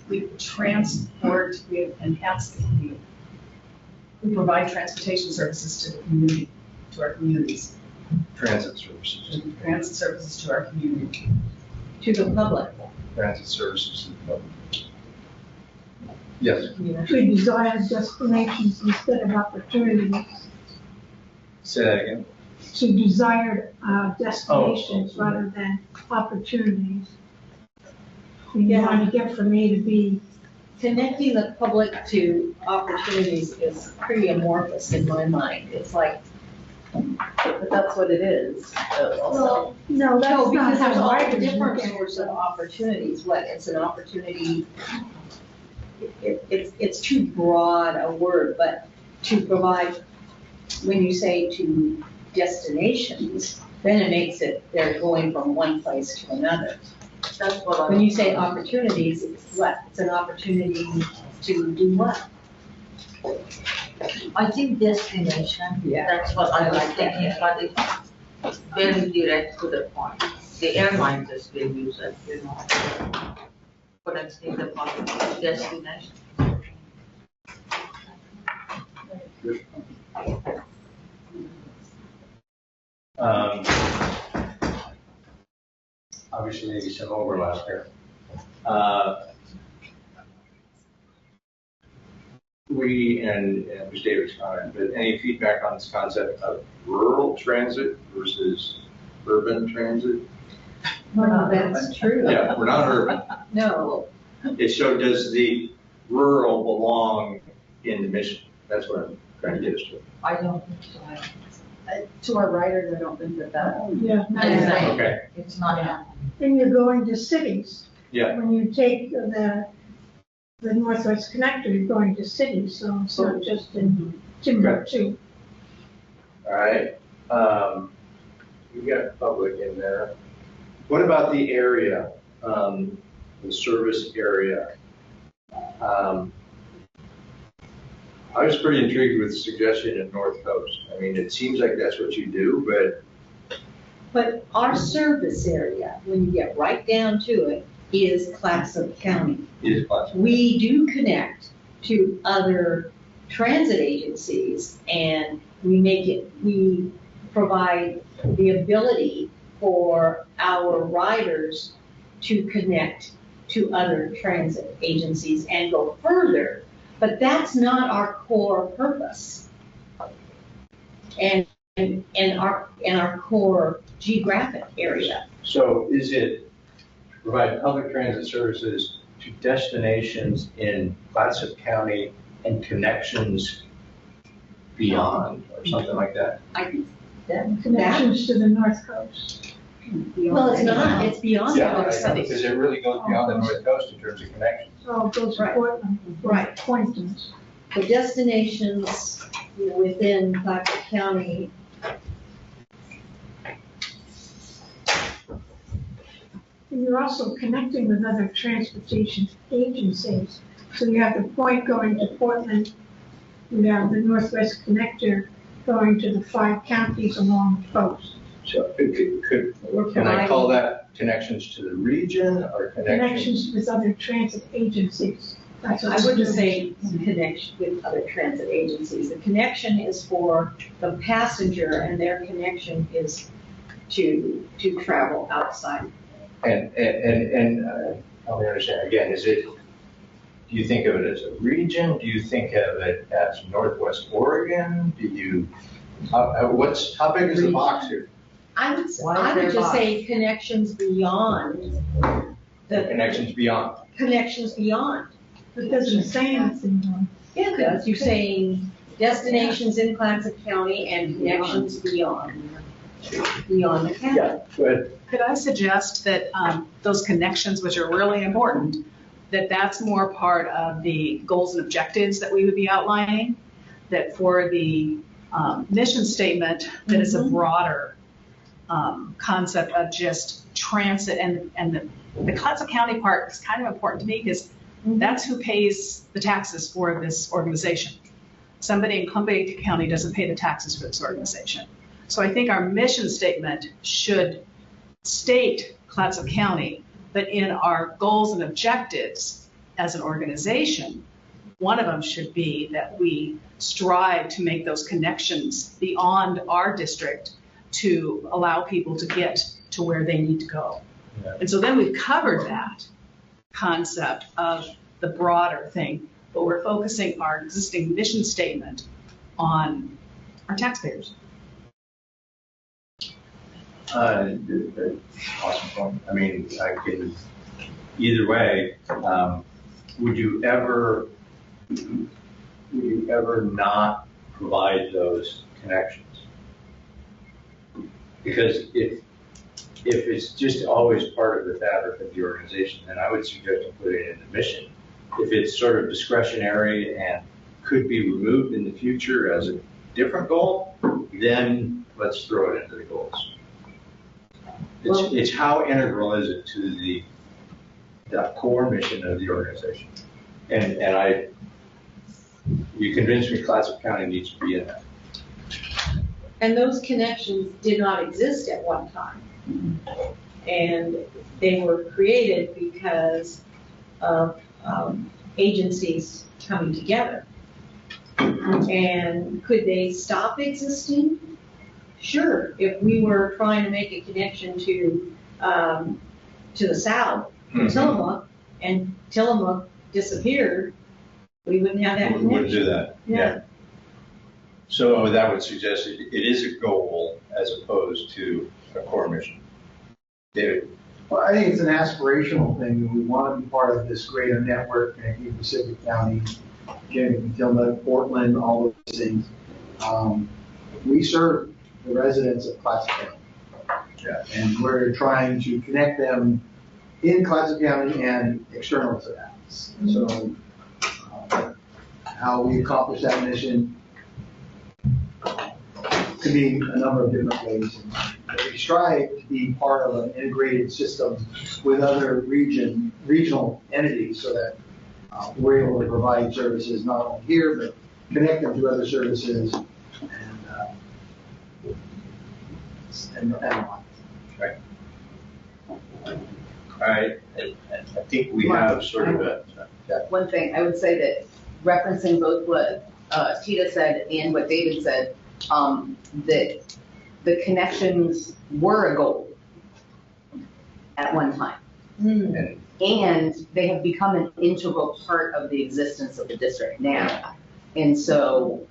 We transport, we enhance the community. We provide transportation services to the community, to our communities. Transit services. Transit services to our community. To the public. Transit services to the public. Yes. We desire destinations instead of opportunities, Say that again. to desired destinations rather than opportunities. We want to get from A to B. Connecting the public to opportunities is pretty amorphous in my mind. It's like, But that's what it is. Well, no, no, that's not because there's how all I different look at sorts of opportunities. What, it's an opportunity, it's too broad a word, but to provide, when you say to destinations, then it makes it, they're going from one place to another. That's what When you say opportunities, it's what? It's an opportunity to do what? I think destination, Yeah. that's what I was thinking, but it's very direct to the point. The airlines just will use it, you know. Connecting the public to destination. Obviously, maybe some overlap here. And it was David's comment, but any feedback on this concept of rural transit versus urban transit? Well, that's true. Yeah, we're not urban. No. So does the rural belong in the mission? That's what I'm trying to get us to. I don't think so. To our writers, I don't think that. Yeah. Okay. It's not happening. Then you're going to cities. Yeah. When you take the Northwest Connector, you're going to cities, so it's not just in Timbuktu. All right. We got public in there. What about the area, the service area? I was pretty intrigued with the suggestion of North Coast. I mean, it seems like that's what you do, But our service area, when you get right down to it, is Clatsop County. it is classified. We do connect to other transit agencies, and we provide the ability for our riders to connect to other transit agencies and go further, but that's not our core purpose. And our core geographic area. So is it provide public transit services to destinations in Clatsop County and connections beyond or something like that? I think that, Connections to the North Coast. well, it's not, it's beyond Yeah, other I know, cities. because it really goes beyond the North Coast in terms of connections. So it goes to Right. Portland, Right. Pointons. The destinations within Clatsop County. And you're also connecting with other transportation agencies. So you have the point going to Portland, you have the Northwest Connector going to the 5 counties along the coast. So We're can I call providing that connections to the region or connections? Connections with other transit agencies. That's what I it's wouldn't doing. say connection with other transit agencies. The connection is for the passenger, and their connection is to travel outside help me understand, again, do you think of it as a region? Do you think of it as Northwest Oregon? How big is the box here? I would just say connections beyond. The Connections beyond. connections beyond. It doesn't say anything on. Yeah, it does. You're saying destinations in Clatsop County and connections beyond the county. Yeah, go ahead. Could I suggest that those connections, which are really important, that's more part of the goals and objectives that we would be outlining? That for the mission statement, that is a broader concept of just transit, and the Clatsop County part is kind of important to me because that's who pays the taxes for this organization. Somebody in Columbia County doesn't pay the taxes for this organization. So I think our mission statement should state Clatsop County, but in our goals and objectives as an organization, one of them should be that we strive to make those connections beyond our district to allow people to get to where they need to go. Yeah. And so then we've covered that concept of the broader thing, but we're focusing our existing mission statement on our taxpayers. Awesome point. I mean, I can, either way, would you ever not provide those connections? Because if it's just always part of the fabric of the organization, then I would suggest to put it in the mission. If it's sort of discretionary and could be removed in the future as a different goal, then let's throw it into the goals. It's how integral is it to the core mission of the organization? And you convinced me Clatsop County needs to be in that. And those connections did not exist at one time. And they were created because of agencies coming together. And could they stop existing? Sure. If we were trying to make a connection to the south, Tillamook, and Tillamook disappeared, we wouldn't have that connection. We wouldn't do that. Yeah. So that would suggest it is a goal as opposed to a core mission. David? Well, I think it's an aspirational thing. We want to be part of this greater network connecting Pacific County, getting Tillamook, Portland, all those things. We serve the residents of Clatsop County. Yeah. And we're trying to connect them in Clatsop County and external to that. So how we accomplish that mission could be a number of different ways. We strive to be part of an integrated system with other regional entities so that we're able to provide services not only here, but connect them to other services and Right. All right. I think we have sort of a. One thing, I would say that referencing both what Tita said and what David said, that the connections were a goal at one time. And they have become an integral part of the existence of the district now. And so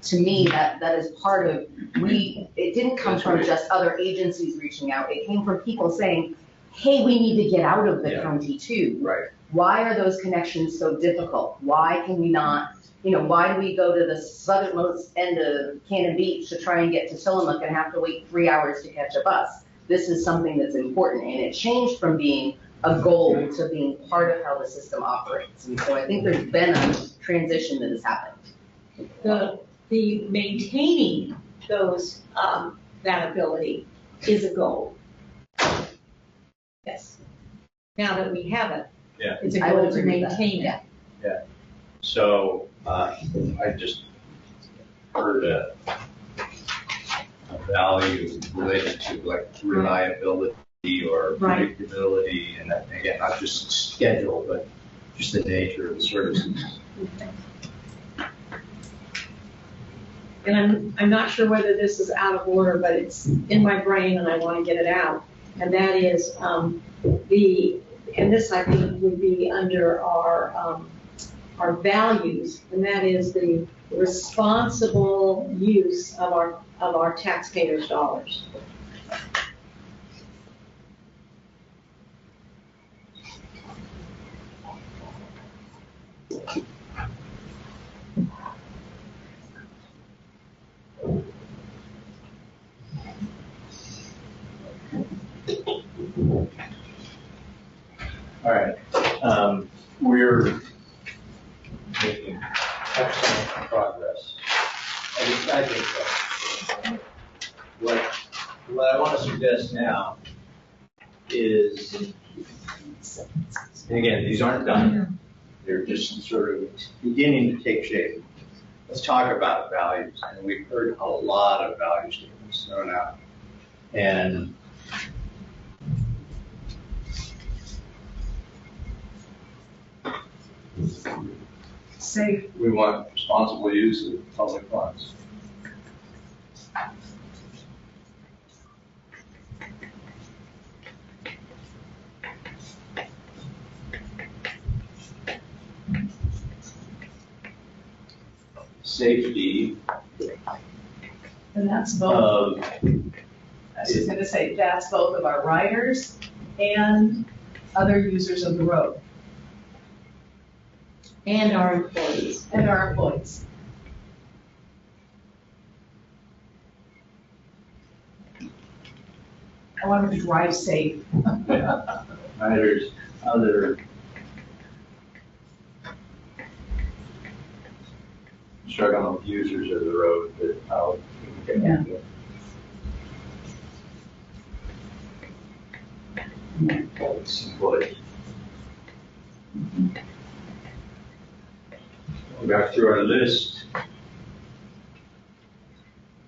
to me, that is part of, it didn't come from just other agencies reaching out. It came from people saying, hey, we need to get out of the county too. Right. Why are those connections so difficult? Why can we not, why do we go to the southernmost end of Cannon Beach to try and get to Tillamook and have to wait 3 hours to catch a bus? This is something that's important, and it changed from being a goal to being part of how the system operates. And so I think there's been a transition that has happened. The maintaining those, that ability is a goal. Yes. Now that we have it, it's a goal to maintain it. Yeah. So I just heard a value related to like reliability or predictability, and again, not just schedule, but just the nature of the services. And I'm not sure whether this is out of order, but it's in my brain and I want to get it out. And that is and this I think would be under our values, and that is the responsible use of our taxpayers' dollars. All right, we're making excellent progress. I think so. What I want to suggest now is, and again, these aren't done. They're just sort of beginning to take shape. Let's talk about values. And we've heard a lot of value statements thrown out. And Safe. we want responsible use of public funds. Safety And that's both, of, I was just gonna say, that's both of our riders and other users of the road. And our employees. And our employees. I want them to drive safe. riders, other struggling users of the road that how we can get that. Employees. We got through our list.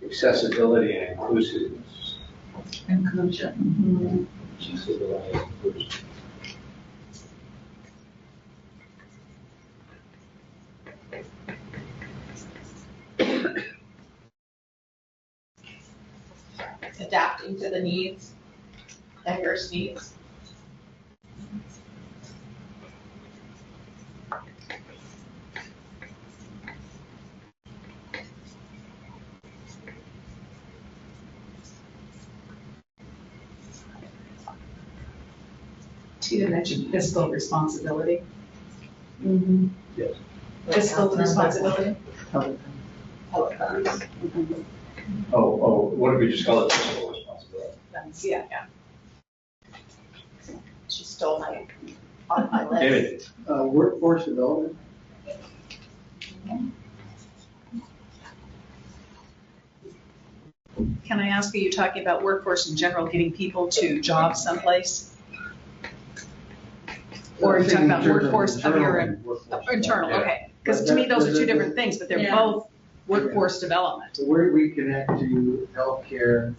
Accessibility and inclusiveness. Inclusion. Accessibility and inclusion. Adapting to the needs, diverse needs. Tina mentioned fiscal responsibility. Yes. Fiscal responsibility. Public funds. Oh, what did we just call it? Fiscal responsibility. Yeah. She stole my list. David. Workforce development. Can I ask, are you talking about workforce in general, getting people to jobs someplace? Or are you talking about workforce of your internal? Yeah. Okay, because to me, those are two different things, but they're Yeah. both workforce development. So we connect to healthcare,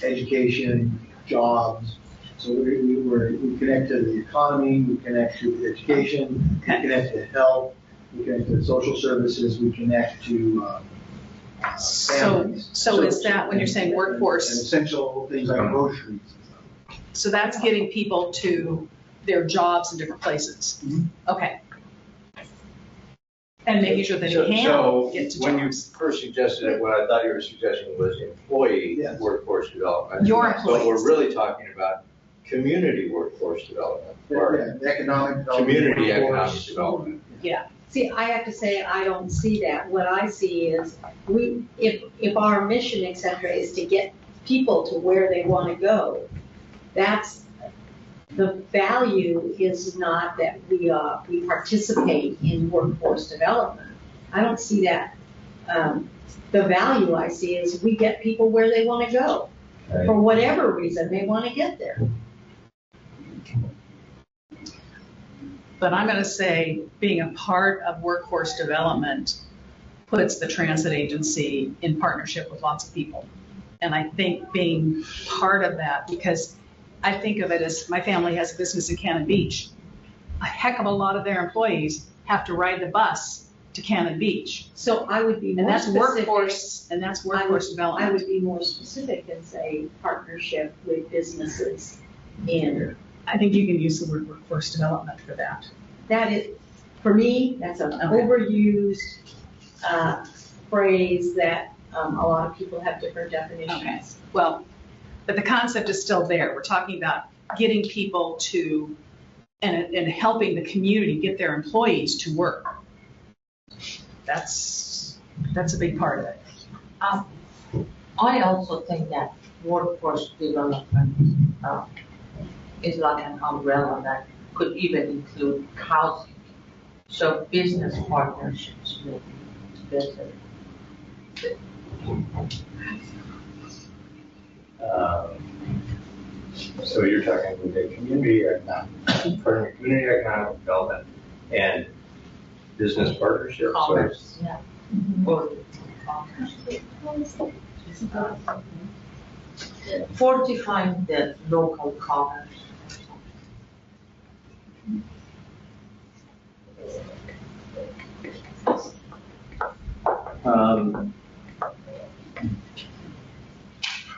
education, jobs. So we connect to the economy, we connect to education, we connect to health, we connect to social services, we connect to families. So is that when you're saying And workforce, essential things like groceries. so that's getting people to their jobs in different places? Okay. And making sure that they can get to When you jobs. first suggested it, what I thought you were suggesting was employee Yes. workforce development. Your But we're employees. really talking about community workforce development, or Yeah, economic development. community economic workforce. development. See, I have to say, I don't see that. What I see is, if our mission, et cetera, is to get people to where they want to go, that's, the value is not that we participate in workforce development. I don't see that. The value I see is we get people where they want to go. For whatever reason, they want to get there. But I'm going to say, being a part of workforce development puts the transit agency in partnership with lots of people. And I think being part of that, because I think of it as, my family has a business in Cannon Beach. A heck of a lot of their employees have to ride the bus to Cannon Beach. So I would be And more that's specific. workforce, and that's workforce I development. would be more specific and say partnership with businesses in, I think you can use the word workforce development for that. that is, for me, that's an overused phrase that a lot of people have different definitions. Okay, well, but the concept is still there. We're talking about getting people to, and helping the community get their employees to work. That's a big part of it. I also think that workforce development is like an umbrella that could even include housing. So business partnerships with business. So you're talking with the community economic development and business partnerships? Commerce, yeah. Or fortifying the local commerce.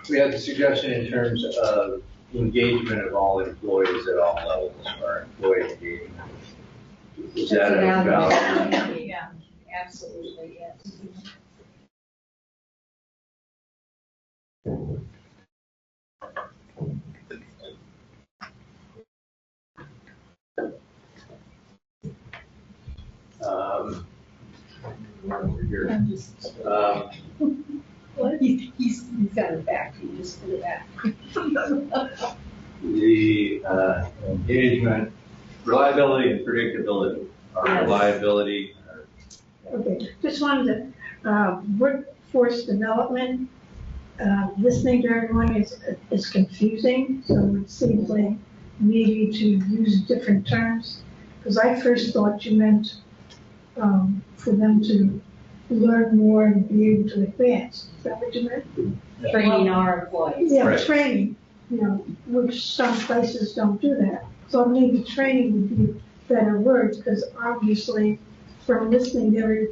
We had the suggestion in terms of engagement of all employees at all levels, or employee engagement. Is that a value? Yeah, absolutely, yes. Here. He's got it back, he just put it back. The engagement, reliability and predictability, or Yes. reliability. Okay, just wanted to, workforce development, listening to everyone is confusing, so it seems like maybe to use different terms, because I first thought you meant, for them to learn more and be able to advance. Is that what you meant? Training our employees. Yeah, Right. training, which some places don't do that. So maybe training would be a better word, because obviously from listening to every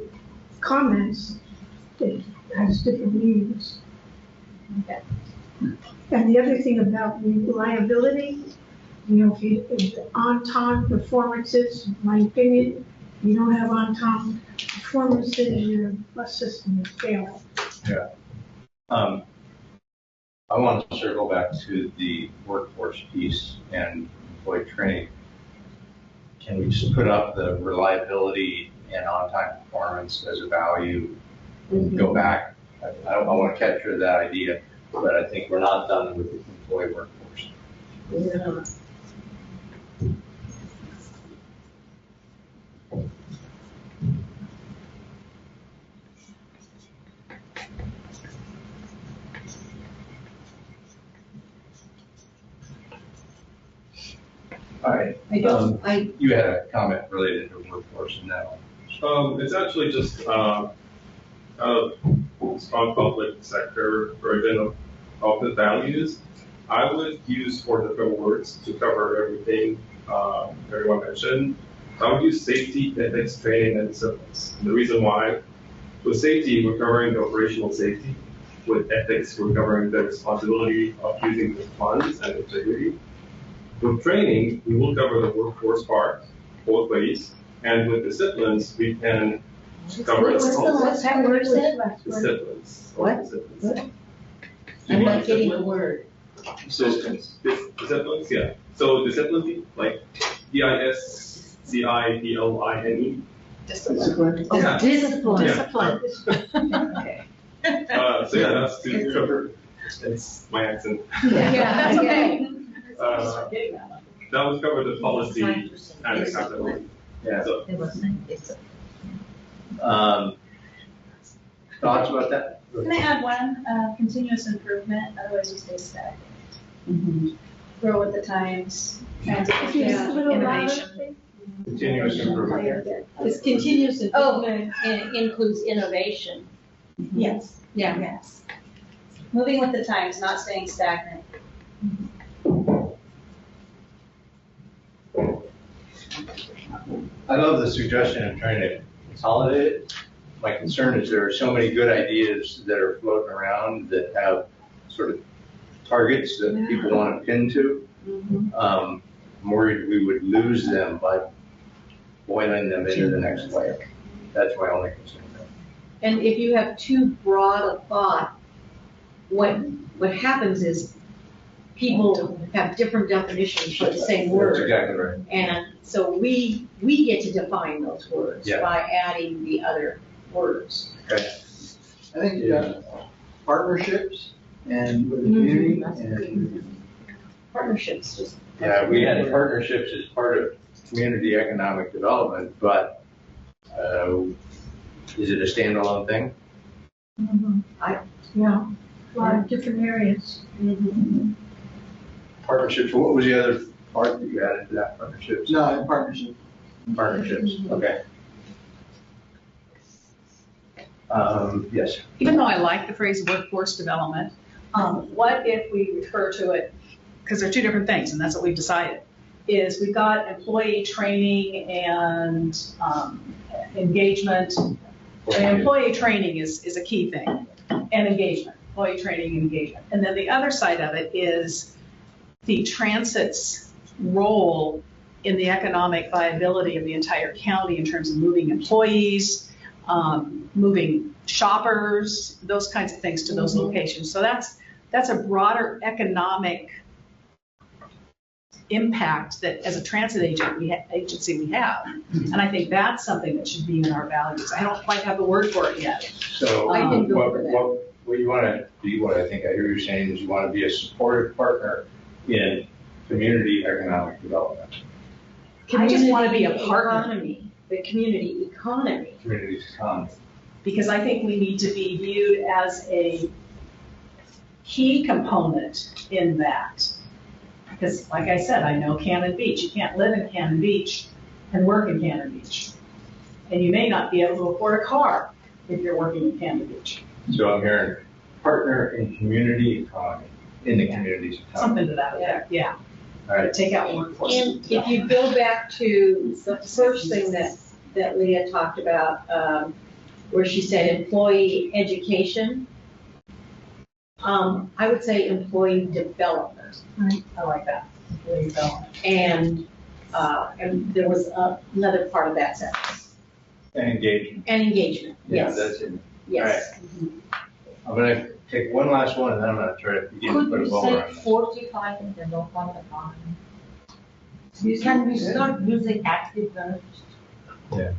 comments, it has different meanings. Okay. And the other thing about reliability, if on-time performances, in my opinion, you don't have on-time performances, your bus system is failing. Yeah. I want to circle back to the workforce piece and employee training. Can we just put up the reliability and on-time performance as a value and go back? I want to capture that idea, but I think we're not done with the employee workforce. Yeah. All right. You had a comment related to workforce now. It's actually just strong public sector version of the values. I would use 4 different words to cover everything everyone mentioned. I would use safety, ethics, training, and disciplines. And the reason why, with safety, we're covering the operational safety. With ethics, we're covering the responsibility of using the funds and integrity. With training, we will cover the workforce part, both ways. And with disciplines, we can cover What's the last word said? disciplines. What? Disciplines. I'm not getting the word. Disciplines, yeah. So discipline, like DISCIPLINE. Discipline. Yeah. Discipline. Yeah. Discipline. Okay. So yeah, that's to cover. It's my accent. Yeah, that's okay. That would cover the policy and accountability. Yeah. So, They were saying discipline. Thoughts about that? Can I add one? Continuous improvement, otherwise you stay stagnant. Grow with the times, transition, Yeah. innovation. Continuous improvement. It's continuous improvement and includes innovation. Yes, Yeah. yes. Moving with the times, not staying stagnant. I love the suggestion of trying to consolidate it. My concern is there are so many good ideas that are floating around that have sort of targets that people want to pin to. I'm worried we would lose them by boiling them into the next layer. That's my only concern. And if you have too broad a thought, what happens is people have different definitions for the same That's word. exactly right. And so we get to define those words Yeah. by adding the other words. Okay. I think partnerships and with the community and Partnerships, just. Yeah, we had partnerships as part of community economic development, but is it a standalone thing? Yeah, a lot of different areas. Partnerships, what was the other part that you added to that, partnerships? no, in partnership. Partnerships, okay. Yes. Even though I like the phrase workforce development, what if we refer to it, because they're two different things, and that's what we've decided, is we've got employee training and engagement. I mean, employee training is a key thing, and engagement, employee training and engagement. And then the other side of it is the transit's role in the economic viability of the entire county in terms of moving employees, moving shoppers, those kinds of things to those locations. So that's a broader economic impact that as a transit agency we have. And I think that's something that should be in our values. I don't quite have the word for it yet. So I can go for that. what you want to do, what I think I hear you saying is you want to be a supportive partner in community economic development. I just want to be a Community partner. economy, the community economy. Community economy. Because I think we need to be viewed as a key component in that. Because like I said, I know Cannon Beach. You can't live in Cannon Beach and work in Cannon Beach. And you may not be able to afford a car if you're working in Cannon Beach. So I'm hearing partner in community economy, in the community's economy. Something to that effect, yeah. All right. Take out workforce. And if you go back to the first thing that Leah talked about, where she said employee education, I would say employee development. I like that. Employee development. And there was another part of that sentence. And engagement. And engagement, Yeah, yes. that's it. Yes. I'm going to take one last one and then I'm going to try to begin to Could put a we bow say around it. fortify in the local economy? Can we start using active verbs? Yeah.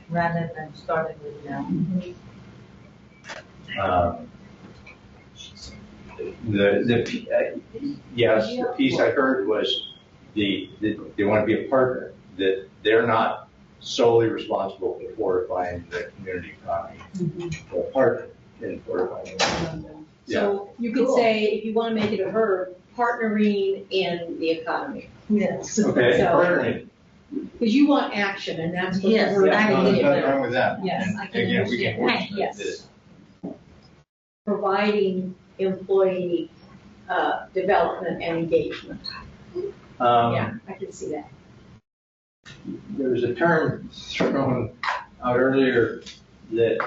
Rather than starting with noun? Yes, the piece I heard was they want to be a partner, that they're not solely responsible for fortifying the community economy. They're a partner in fortifying the economy. Yeah, So you could say, if you want to make it a verb, partnering in the economy. Yes. okay, So- partnering. Because you want action, and that's what the Yes, verb I No, is. there's nothing wrong with that. Yes, And I can again, we can understand. work Yes. this. Providing employee development and engagement. Yeah, I can see that. There was a term thrown out earlier that,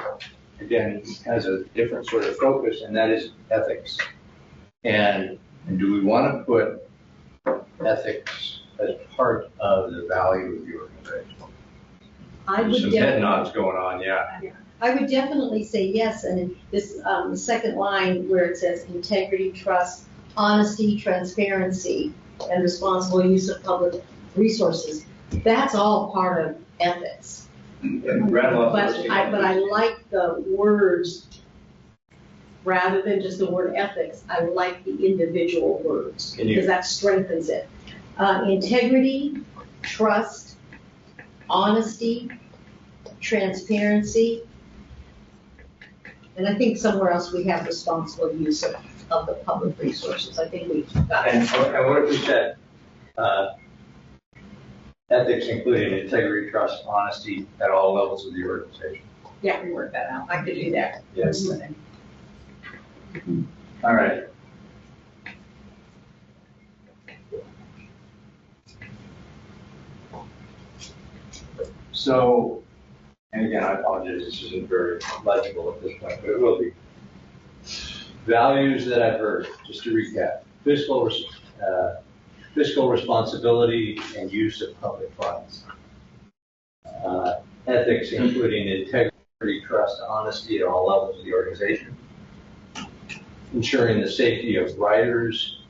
again, has a different sort of focus, and that is ethics. And do we want to put ethics as part of the value of the organization? I would Some head definitely, nods going on, yeah. I would definitely say yes, and this, the second line where it says integrity, trust, honesty, transparency, and responsible use of public resources, that's all part of ethics. Rattle off But those I like the words, rather than just the word ethics, I like the individual words, Can you- because that strengthens it. Integrity, trust, honesty, transparency, and I think somewhere else we have responsible use of the public resources. I think we've got And it. what if we said, ethics including integrity, trust, honesty at all levels of the organization? Yeah, we work that out. I could do that. Yes. All right. So again, I apologize, this isn't very legible at this point, but it will be. Values that I've heard, just to recap, fiscal responsibility and use of public funds. Ethics, including integrity, trust, honesty at all levels of the organization. Ensuring the safety of riders,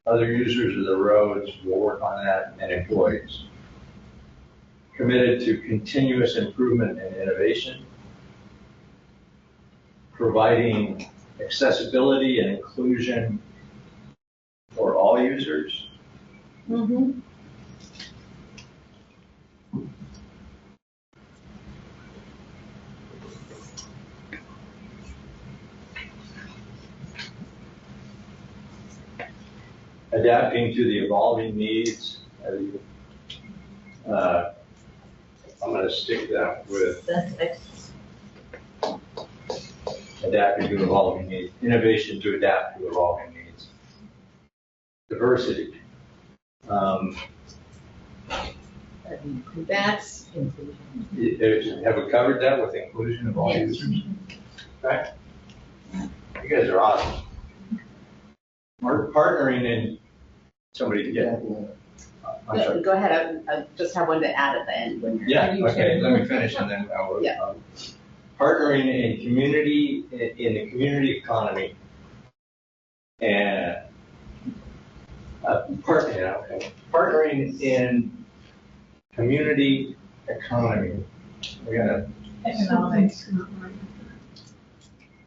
other users of the roads, we'll work on that, and employees. Committed to continuous improvement and innovation. Providing accessibility and inclusion for all users. Mm-hmm. Adapting to the evolving needs. I'm going to stick that with adapting to evolving needs. Innovation to adapt to evolving needs. Diversity. That's Have we covered that with inclusion of all users? Okay. You guys are awesome. We're partnering in somebody. Yeah. I'm sorry. Go ahead, I just have one to add at the end when you're. Yeah, okay, let me finish and then I'll. Yeah. Partnering in the community economy and partnering in community economy. We're gonna, Economics.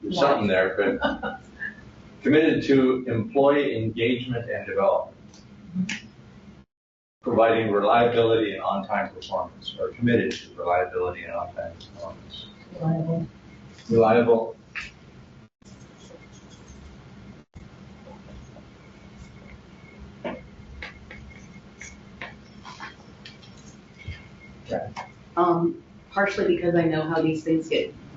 there's something there, but committed to employee engagement and development. Providing reliability and on-time performance, or committed to reliability and on-time performance. Reliable. Partially because I know how these things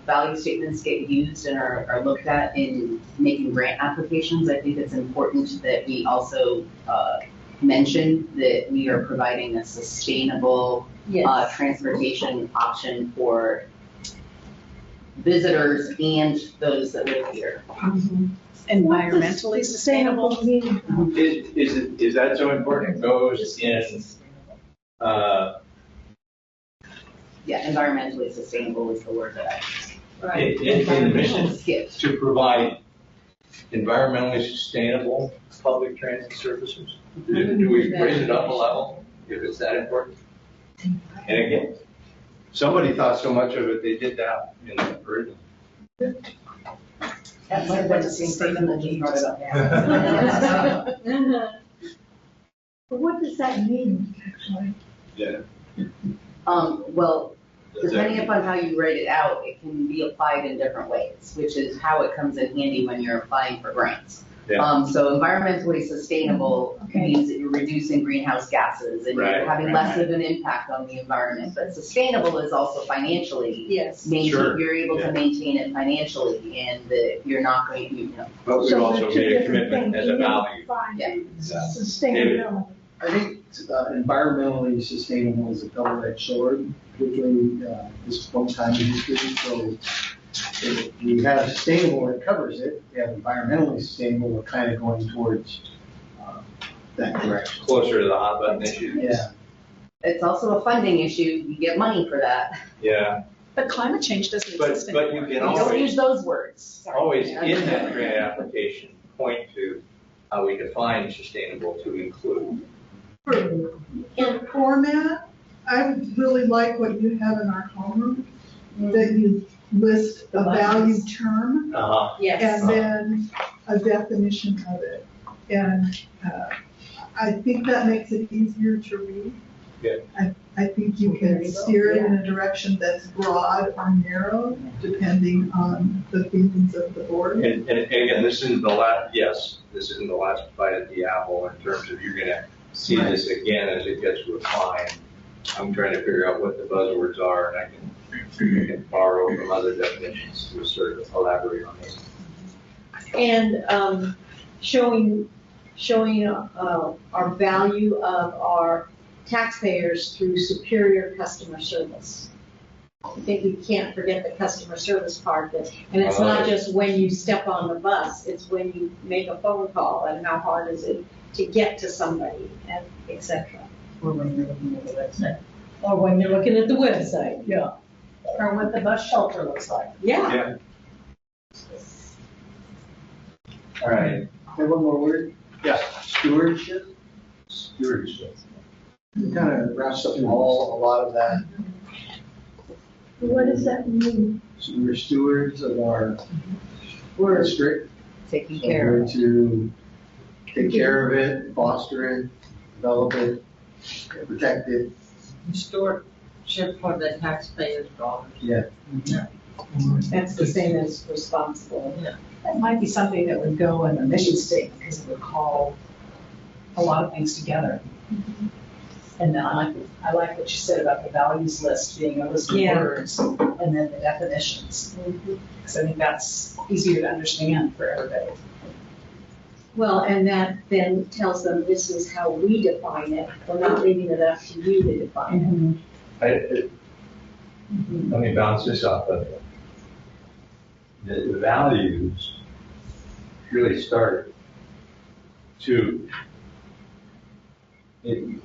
value statements get used and are looked at in making grant applications. I think it's important that we also mention that we are providing a sustainable transportation option for visitors and those that live here. Mm-hmm. Environmentally sustainable. Is that so important? It goes in, Yeah, environmentally sustainable is the word that I. in the mission to provide environmentally sustainable public transit services? Do we raise it up a level if it's that important? And again, somebody thought so much of it, they did that in the original. That might have been the same person that just brought it up. But what does that mean, actually? Yeah. Well, depending upon how you write it out, it can be applied in different ways, which is how it comes in handy when you're applying for grants. Yeah. So environmentally sustainable means that you're reducing greenhouse gases and you're having less of an impact on the environment. But sustainable is also financially. Yes. Sure. You're able to maintain it financially and that you're not going to, But we've So also they're two made a different commitment things. as a value. Yeah. Sustainability. I think environmentally sustainable is a double-edged sword, particularly this one time in history. So if we have sustainable that covers it, we have environmentally sustainable, we're kind of going towards that direction. Closer to the hot button issue. Yeah. It's also a funding issue. You get money for that. Yeah. But climate change doesn't exist But anymore. you can Don't always, use those words. always in that grant application, point to how we define sustainable to include. For format, I really like what you have in our homeroom, that you list a value term Uh-huh. Yes. and then a definition of it. And I think that makes it easier to read. Yeah. I think you can steer it in a direction that's broad or narrow, depending on the feelings of the board. And again, this isn't the last, this isn't the last bite at the apple in terms of you're gonna see this again as it gets refined. I'm trying to figure out what the buzzwords are and I can borrow from other definitions to sort of elaborate on these. And showing our value of our taxpayers through superior customer service. I think we can't forget the customer service part, and it's not just when you step on the bus, it's when you make a phone call and how hard is it to get to somebody, and et cetera. Or when you're looking at the website. Or when you're looking at the website, yeah. Or what the bus shelter looks like. Yeah. All right. Have one more word? Yeah. Stewardship. Stewardship. It kind of wraps up a lot of that. What does that mean? So we're stewards of our We're district. taking So care we're of. to take care of it, foster it, develop it, protect it. Stewardship for the taxpayers' dollars. Yeah. That's the same as responsible. That might be something that would go in the mission statement, because it would call a lot of things together. And then I like what you said about the values list being a list of words, and then the definitions. Because I think that's easier to understand for everybody. Well, and that then tells them this is how we define it. We're not leaving it up to you to define it. Let me bounce this off of you. The values really start to, a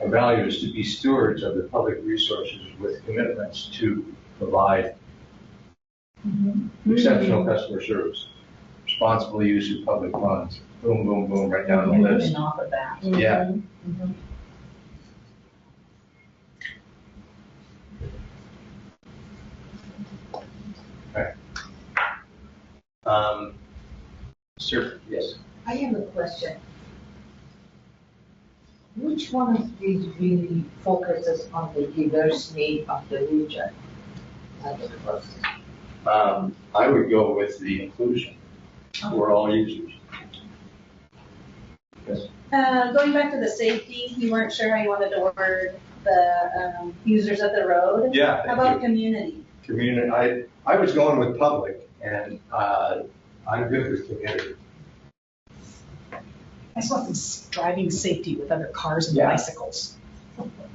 value is to be stewards of the public resources with commitments to provide exceptional customer service, responsible use of public funds, boom, boom, boom, right down the list. Moving off of that. Yeah. Sir, yes. I have a question. Which one of these really focuses on the diverse need of the region? I would go with the inclusion. We're all users. Yes. Going back to the safety, you weren't sure how you wanted to word the users of the road. Yeah. How about community? Community, I was going with public, and I'm good with community. I just want them driving safety with other cars and bicycles.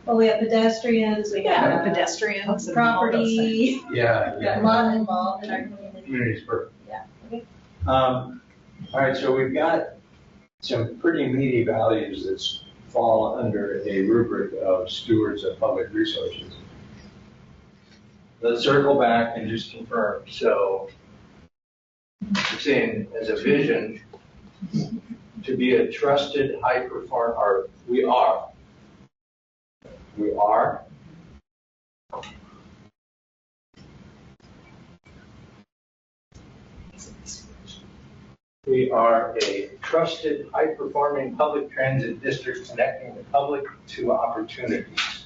Well, we have pedestrians, we have pedestrians, and all those property. Yeah. A lot involved in our community. Community's perfect. Yeah. Okay. All right, so we've got some pretty meaty values that fall under a rubric of stewards of public resources. Let's circle back and just confirm. So, we're saying as a vision, to be a trusted high performer, or we are. We are a trusted, high-performing public transit district connecting the public to opportunities.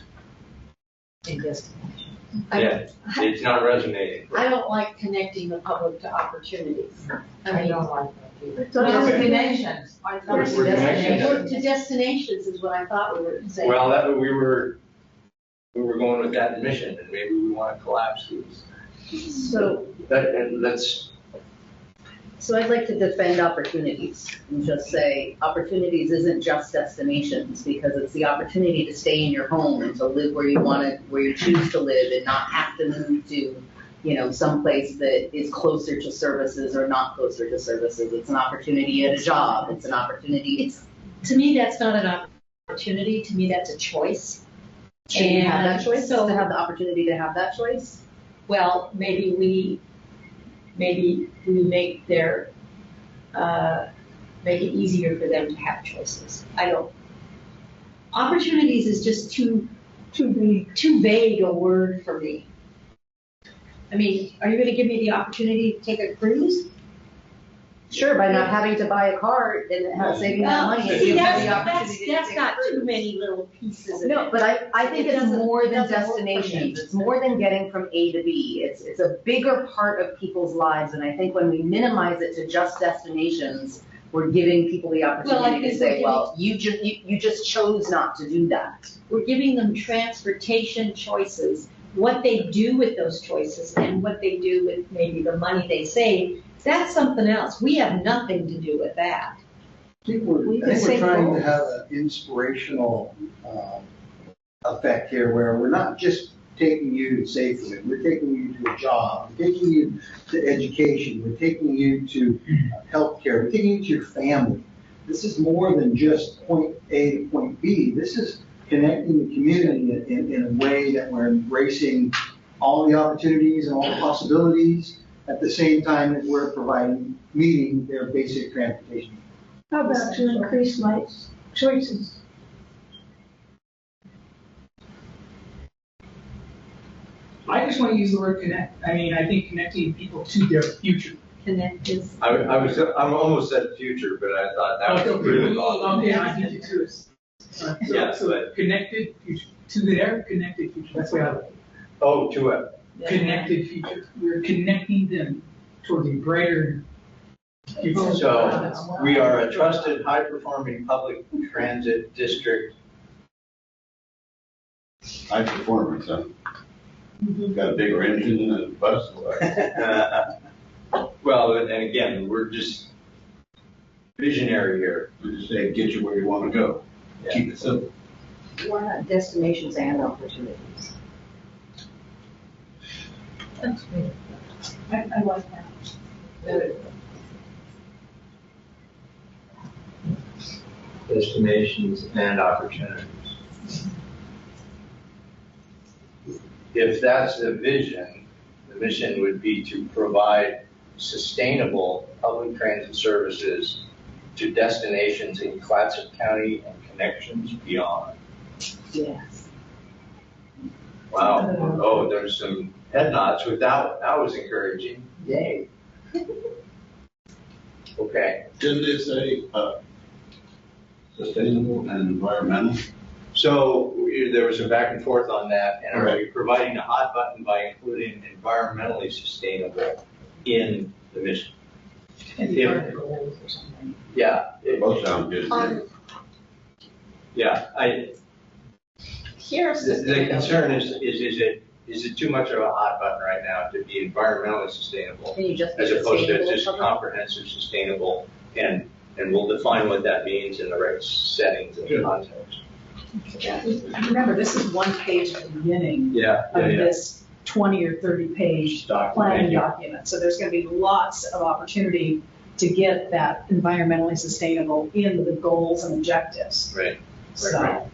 Yeah, it's not resonating. I don't like connecting the public to opportunities. I don't like that either. Destinations. We're connecting. To destinations is what I thought we were saying. Well, we were going with that mission, and maybe we want to collapse these. So So I'd like to defend opportunities and just say opportunities isn't just destinations, because it's the opportunity to stay in your home and to live where you choose to live and not have to move to, someplace that is closer to services or not closer to services. It's an opportunity at a job. It's an opportunity. To me, that's not an opportunity. To me, that's a choice. Should you have that choice? To have the opportunity to have that choice? Well, maybe we make make it easier for them to have choices. Opportunities is just too vague a word for me. I mean, are you going to give me the opportunity to take a cruise? Sure, by not having to buy a car and saving that money. That's not too many little pieces. No, but I think it's more than destinations. It's more than getting from A to B. It's a bigger part of people's lives, and I think when we minimize it to just destinations, we're giving people the opportunity to say, well, you just chose not to do that. We're giving them transportation choices. What they do with those choices and what they do with maybe the money they save, that's something else. We have nothing to do with that. I think we're trying to have an inspirational effect here, where we're not just taking you to Safeway, we're taking you to a job, we're taking you to education, we're taking you to healthcare, we're taking you to your family. This is more than just point A to point B. This is connecting the community in a way that we're embracing all the opportunities and all the possibilities at the same time that we're meeting their basic transportation. How about to increase life choices? I just want to use the word connect. I mean, I think connecting people to their future. Connect is. I almost said future, but I thought that was really long. Okay, I think it too. Yeah. So connected future, to their connected future. That's the way I look at it. Oh, to it. Connected future. We're connecting them towards a brighter future. So we are a trusted, high-performing public transit district. High performance, huh? Got a bigger engine than a bus. Well, and again, we're just visionary here. We just say, get you where you want to go. Yeah. Keep it simple. Why not destinations and opportunities? That's great. I like that. Destinations and opportunities. If that's the vision, the mission would be to provide sustainable public transit services to destinations in Clatsop County and connections beyond. Yes. Wow. Oh, there's some head nods with that one. That was encouraging. Yay. Okay. Didn't it say, sustainable and environmental? So there was some back and forth on that, and are we providing a hot button by including environmentally sustainable in the mission? Yeah. Both sound good. Yeah, Here's the concern is it too much of a hot button right now to be environmentally sustainable? Can you just be As opposed to sustainable just public? comprehensive, sustainable, and we'll define what that means in the right settings and context. Remember, this is one page at the beginning Yeah, of this 20 or 30 page planning document. So there's going to be lots of opportunity to get that environmentally sustainable into the goals and objectives. Right. So,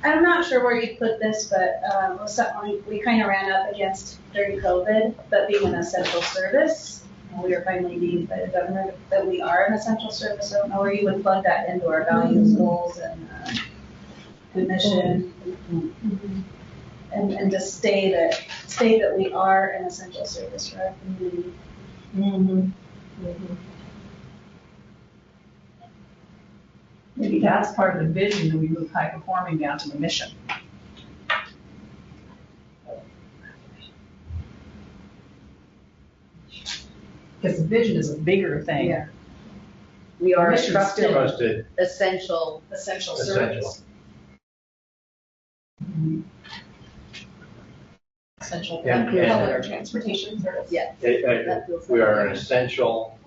I'm not sure where you put this, but it was something we kind of ran up against during COVID, but being an essential service, we were finally deemed by the governor that we are an essential service. I don't know where you would plug that into our values, goals, and the mission, and just state that we are an essential service for our community. maybe that's part of the vision, and we move high performing down to the mission. Because the vision is a bigger thing. Yeah. We are a Mission's trusted, still Trusted, essential. essential essential. service. Essential. And- transportation service. Yeah. We are an essential,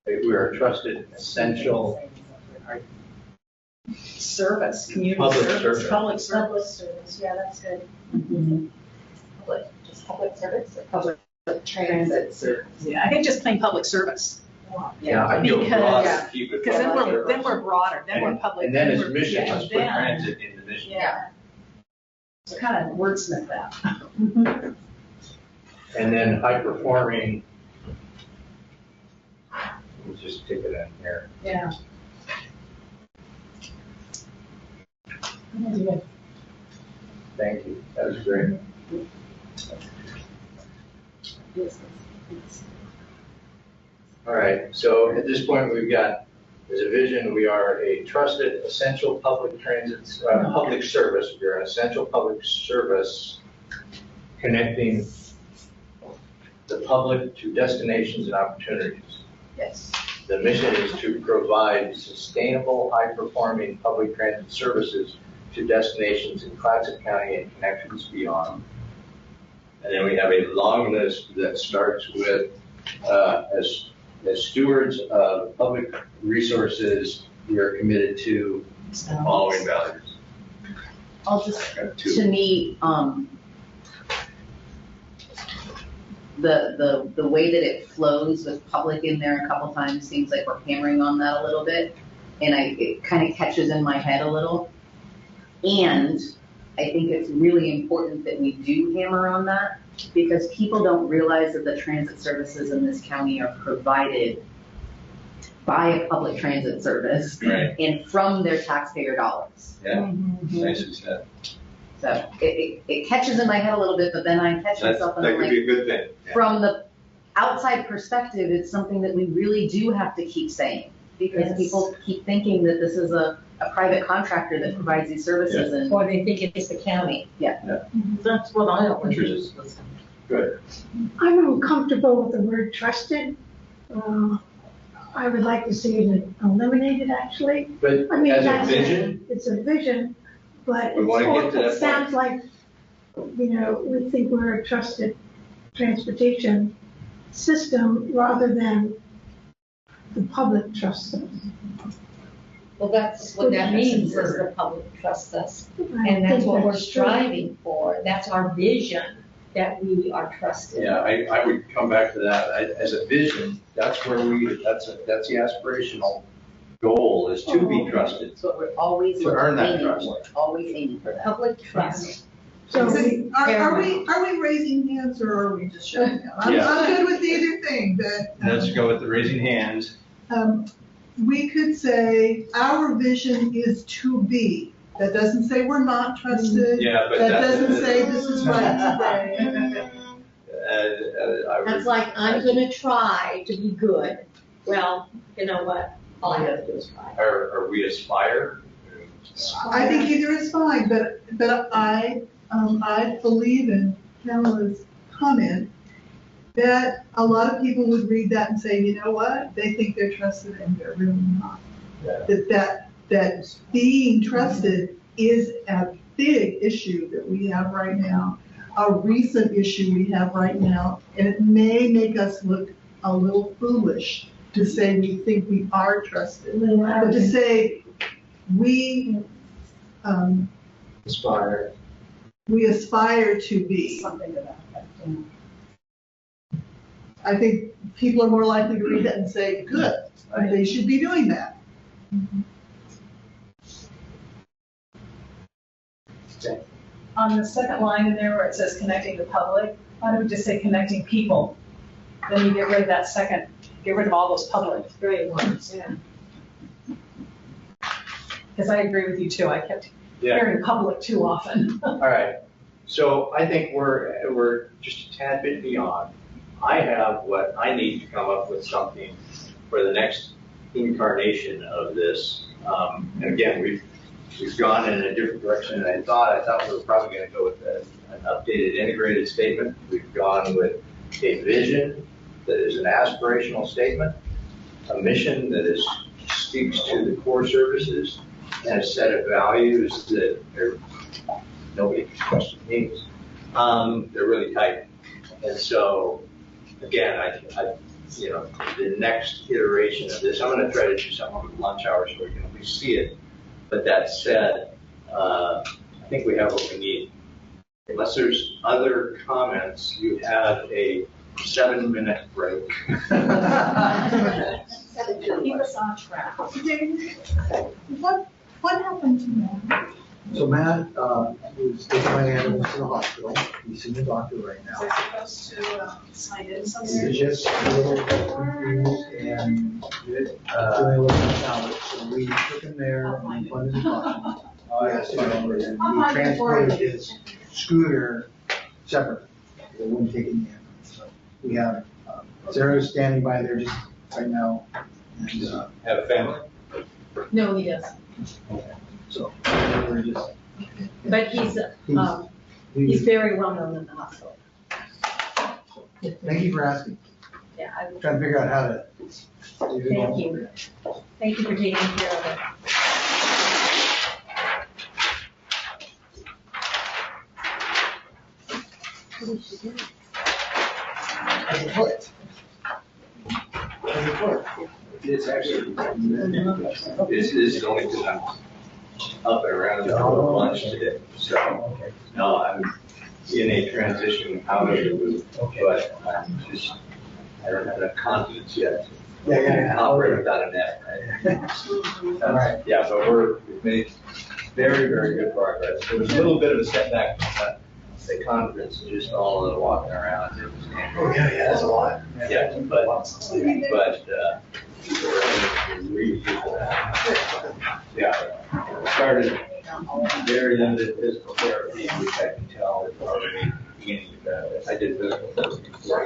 we are a trusted, essential Service, community Public service, service. public Public service. service, yeah, that's good. Just public service or Public transit service. Yeah, I think just plain public service. Yeah, I feel Because- broad to keep it. Because then public we're service. broader, then we're public. And then then it's we're- mission, yeah, let's put then- transit in the mission. Yeah. So kind of wordsmith that. And then high performing, we'll just stick it in here. Yeah. Thank you, that was great. All right, so at this point, we've got, as a vision, we are a trusted, essential public transit, public service. We are an essential public service connecting the public to destinations and opportunities. Yes. The mission is to provide sustainable, high-performing public transit services to destinations in Clatsop County and connections beyond. And then we have a long list that starts with, as stewards of public resources, we are committed to the following values. I'll just, to me, the way that it flows with public in there a couple times seems like we're hammering on that a little bit. And it kind of catches in my head a little. And I think it's really important that we do hammer on that because people don't realize that the transit services in this county are provided by a public transit service and from their taxpayer dollars. Yeah, nicely said. So it catches in my head a little bit, but then I catch myself and That I'm could like, be a good thing. Yeah. from the outside perspective, it's something that we really do have to keep saying because people keep thinking that this is a private contractor that provides these services and. Or they think it's the county. Yeah. That's what I always listen. Good. I'm uncomfortable with the word trusted. I would like to see it eliminated, actually. But I mean, as a that's vision, it's a vision, but We wanna get to that it sounds like, we think we're a trusted transportation system rather than the public trusts us. Well, that's what that means, is the public trusts us. And that's what we're striving for. That's our vision, that we are trusted. yeah, I would come back to that. As a vision, that's where that's the aspirational goal is to be trusted. That's what we're always To earn that aiming trust. for, always aiming for that. Public trust. So is are we raising hands or are we just shutting down? I'm good with either thing, but. Let's go with the raising hands. We could say our vision is to be. That doesn't say we're not trusted. Yeah, but That doesn't say this is right today. That's like, I'm gonna try to be good. Well, you know what? All I have to do is try. Or we aspire. I think either is fine, but I believe in Pamela's comment that a lot of people would read that and say, you know what? They think they're trusted and they're really not. Yeah. That being trusted is a big issue that we have right now, a recent issue we have right now, and it may make us look a little foolish to say we think we are trusted, but to say we Aspire. We aspire to be. Something about that. I think people are more likely to read that and say, good, they should be doing that. Okay. On the second line in there where it says connecting the public, why don't we just say connecting people? Then you get rid of that second, get rid of all those public. Great ones. Yeah. Because I agree with you too. I kept hearing public too often. All right. So I think we're just a tad bit beyond. I have what I need to come up with something for the next incarnation of this. And again, we've gone in a different direction than I thought. I thought we were probably going to go with an updated integrated statement. We've gone with a vision that is an aspirational statement, a mission that speaks to the core services, and a set of values that nobody can question these. They're really tight. And so, again, I the next iteration of this, I'm going to try to do something with lunch hour so we can at least see it. But that said, I think we have what we need. Unless there's other comments, you have a 7-minute break. Keep us on track. What happened to Matt? So Matt, was taking my animals to the hospital. He's seeing the doctor right Is now. I supposed to sign in somewhere? He's just a little confused and doing a little salad. So we took him there and funded the caution. And we transported his scooter separately. They wouldn't take it in the ambulance. So we have Sarah's standing by there just right now. And, Have a family? No, he doesn't. okay. So we're just. But he's very well known in the hospital. Thank you for asking. Yeah, I'm trying to figure out how to. Thank you. Thank you for taking care of it. What did she do? As a foot. As a foot. It's actually, this is only 2 times. up and around for lunch today. So, no, I'm in a transition out of the loop, but I don't have enough confidence yet. Operate without a net, right? All right. Yeah, but we've made very, very good progress. There was a little bit of a setback from that, say, conference, just all of the walking around. Oh, yeah, that's a lot. Yeah, but we're really good for that. Yeah, started very limited physical therapy, which I can tell is already beginning to benefit. I did physical therapy for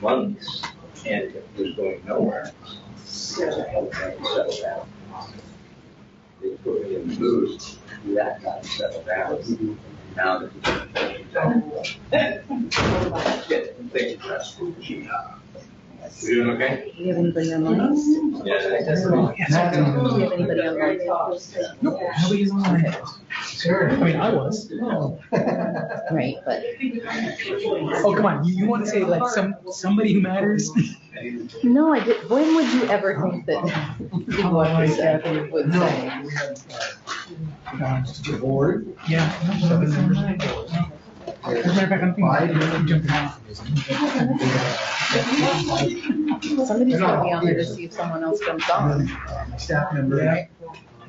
months, and it was going nowhere. So I helped them settle down. They put me in the mood, that got to settle down. Now that we doing okay? Do you have anybody online? Yes. Do you have anybody online? Nope, nobody's online. Sure, I mean, I was. Right, but. Oh, come on, you want to say like somebody who matters? No, I did, when would you ever think that what would say? Just the board. Yeah. As a matter of fact, I'm thinking jumping off. Somebody's gonna be on there to see if someone else jumps on. Staff member.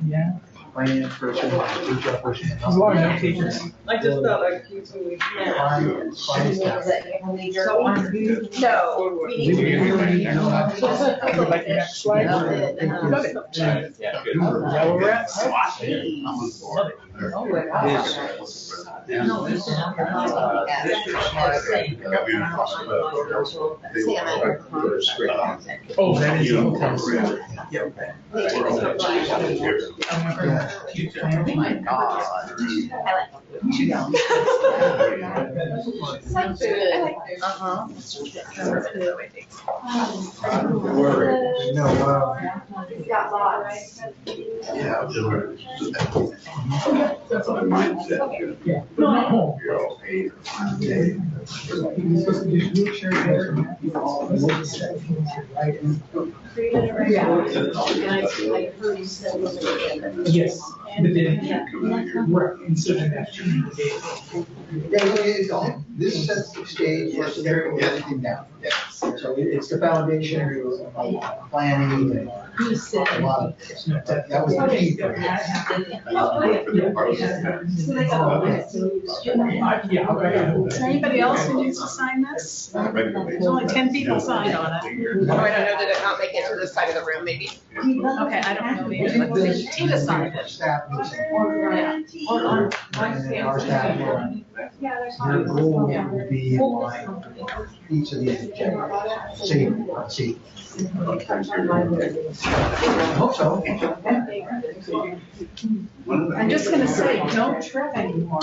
Yeah. Finance person, HR person. There's a lot of note takers. I just felt like you two weeks. So, we need to. Go back to the next slide. Love it. Yeah, good. Yeah, we're at. Oh, that is. Oh my God. Sounds good. Uh-huh. Sounds good. He's got lots. Yeah, that's my mindset. No. You're all paid. Yes, but then, right, and so then that's true. This sets the stage for tearing everything down. So it's the foundation of planning and a lot of, that was the key. Yeah, okay. Is there anybody else who needs to sign this? There's only 10 people signed on it. Oh, I don't know, did it not make it to this side of the room, maybe? Okay, I don't know either, but Tina signed it. Staff meeting. And then our staff will, their goal will be in line with each of these objectives. See. I hope so. I'm just gonna say, don't trip anymore.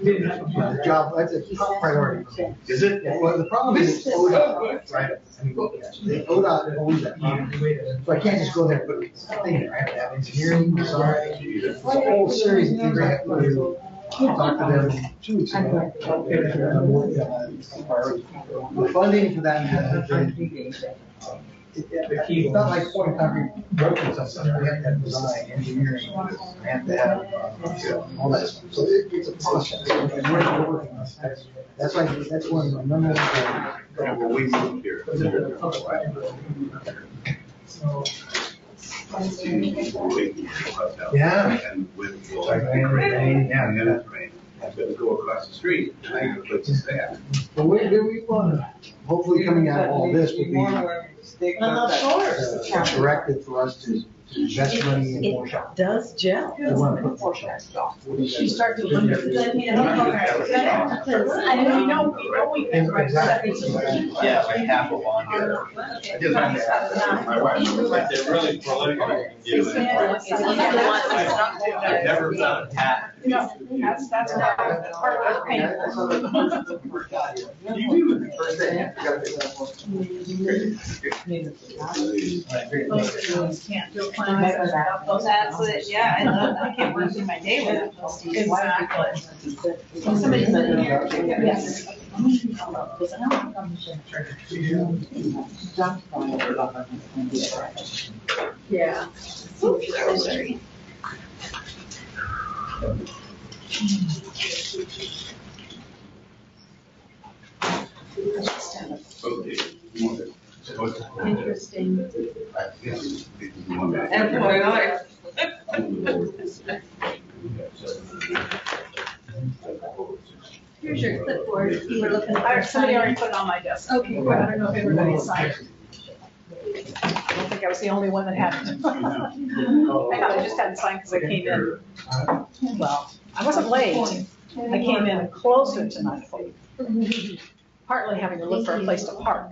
The job, that's a top priority. Is it? Well, the problem is ODOT, right? I mean, the ODOT owns that property. So I can't just go there and put a thing there. I have to have engineering, design, it's a whole series of things I have to do. Talk to them 2 weeks ago. The funding for that has been, it's not like pouring concrete broken something. We have to have design, engineering, we have to have all that stuff. So it's a process. And we're working on that. That's one of the number one. Well, we moved here. Yeah. And with the rain, and then it's rain. I'm gonna go across the street, and I'm gonna put the staff. But we want to, hopefully coming out of all this will be directed for us to invest money in more shops. Does gel. We want to put more shops. You start to wonder. I don't know, Yeah, like half a lawn here. I just had to ask my wife, they're really prolific. I've never found a hat That's part of the pain. Can't do a plan without those. That's it, yeah, I can't work through my day without those. Exactly. Yes. Yeah. Sorry. Interesting. Here's your clipboard, if you were looking at. Somebody already put it on my desk. Okay. I don't know if everybody signed it. I don't think I was the only one that hadn't. I just hadn't signed because I came in. Well, I wasn't late. I came in closer to 9:40. Partly having to look for a place to park.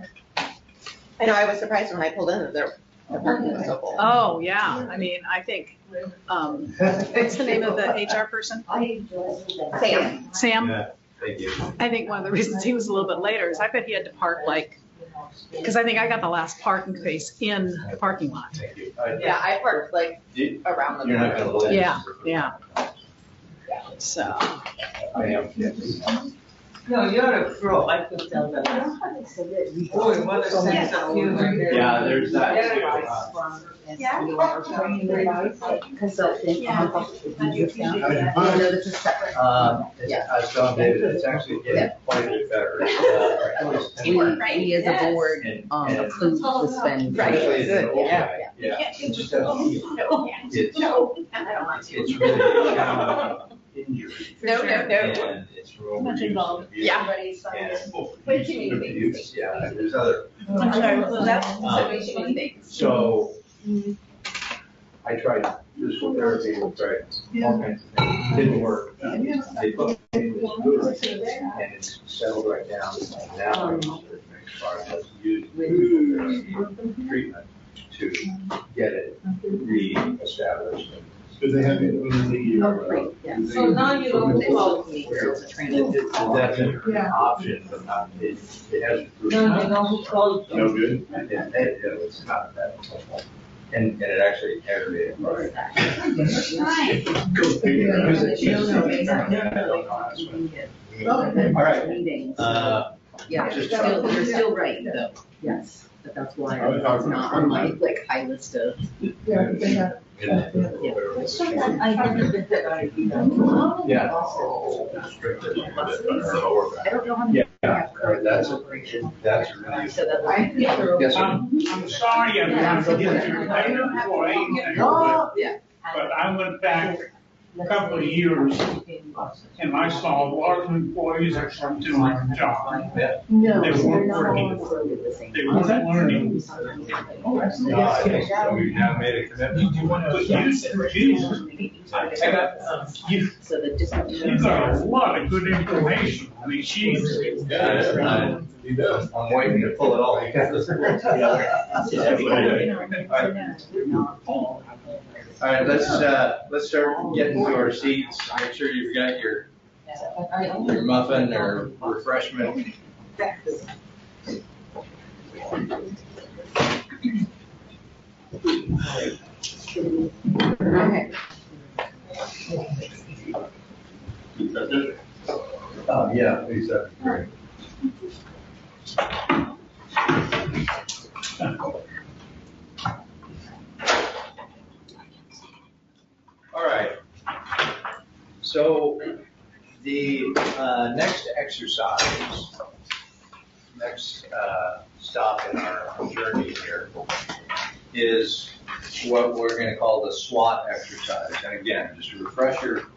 I know, I was surprised when I pulled in that the parking was so full. Oh, yeah. I mean, I think, what's the name of the HR person? Sam. Sam? Yeah, thank you. I think one of the reasons he was a little bit later is I bet he had to park because I think I got the last parking space in the parking lot. Thank you. Yeah, I parked like around the. You're not gonna let. Yeah, yeah. So. I am, yes. No, you're a pro, I could tell that. Boy, what a sense of humor. Yeah, there's that. Consultant. This is separate. I was telling David, it's actually getting quite a bit better. We as a board, approved the spend. Right. Especially as an old Yeah. guy, yeah. It just doesn't feel. It's, No, and I don't want to. it's really injury. No. And it's real Much involved. Yeah. And Way too many things. abuse, yeah, there's other. I'm sorry, what was that? So way too many things. So I tried physical therapy, tried all kinds of things, didn't work. They put me in this group and it's settled right down. And now I'm sort of next progress, use physical therapy treatment to get it re-established. Do they have it in the? Yeah. So now you don't. It's a training. That's an option, but not, it hasn't. No, you don't call. No good? It's not that. And it actually aggravated. All right. Meetings. Yeah, You're still right, though, yes, but that's why it's not on my, high list of. Yeah. I didn't get that idea. Yeah. I don't know how many. Yeah, that's really. So that. Yes, sir. I'm sorry, I'm not to get your, I don't know anything, but I went back a couple of years and I saw a lot of employees that weren't doing their job. No. They weren't working. They weren't learning. We've now made a commitment. I got, you got a lot of good information. I mean, she's. I'm waiting to pull it all together. All right, let's start getting to our seats. Make sure you've got your muffin or refreshment. Okay. Yeah, please, that'd be great. All right. So the next exercise, next stop in our journey here is what we're going to call the SWOT exercise. And again, just a refresher,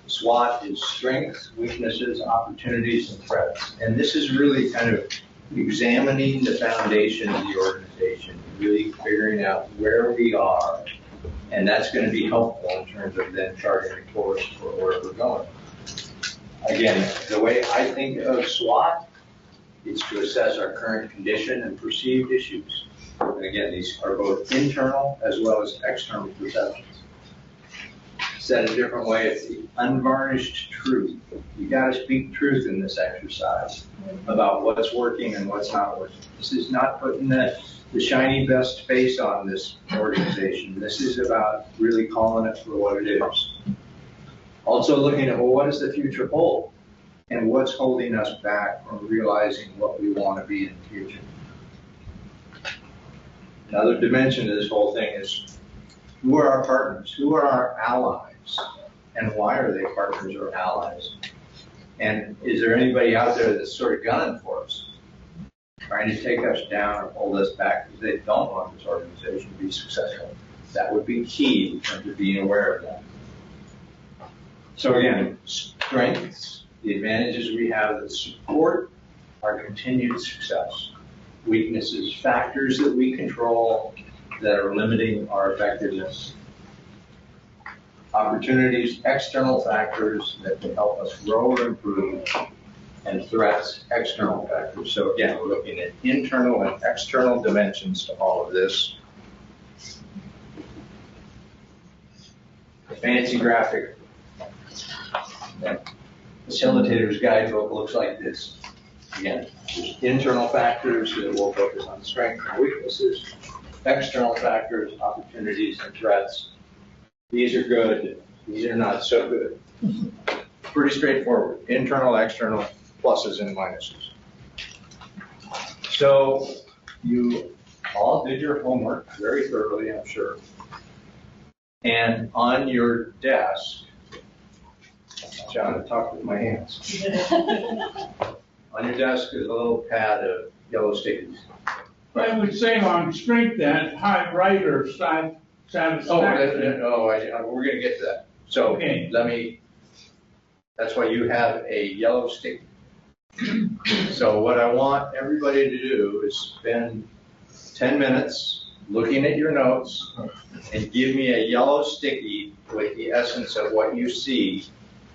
SWOT is strengths, weaknesses, opportunities, and threats. And this is really kind of examining the foundation of the organization, really figuring out where we are. And that's going to be helpful in terms of then charting a course for where we're going. Again, the way I think of SWOT is to assess our current condition and perceived issues. And again, these are both internal as well as external perceptions. Said a different way, it's the unvarnished truth. You gotta speak truth in this exercise about what's working and what's not working. This is not putting the shiny best face on this organization. This is about really calling it for what it is. Also looking at, well, what does the future hold? And what's holding us back from realizing what we want to be in the future? Another dimension of this whole thing is, who are our partners? Who are our allies? And why are they partners or allies? And is there anybody out there that's sort of gunning for us, trying to take us down or hold us back because they don't want this organization to be successful? That would be key in terms of being aware of that. So again, strengths, the advantages we have that support our continued success. Weaknesses, factors that we control that are limiting our effectiveness. Opportunities, external factors that can help us grow or improve. And threats, external factors. So again, we're looking at internal and external dimensions to all of this. The fancy graphic, that facilitator's guidebook looks like this. Again, there's internal factors that will focus on strengths and weaknesses. External factors, opportunities and threats. These are good. These are not so good. Pretty straightforward. Internal, external, pluses and minuses. So you all did your homework very thoroughly, I'm sure. And on your desk, John, I talk with my hands. On your desk is a little pad of yellow stickies. I would say on strength that high right or side satisfaction. We're gonna get to that. So Okay. That's why you have a yellow sticky. So what I want everybody to do is spend 10 minutes looking at your notes and give me a yellow sticky with the essence of what you see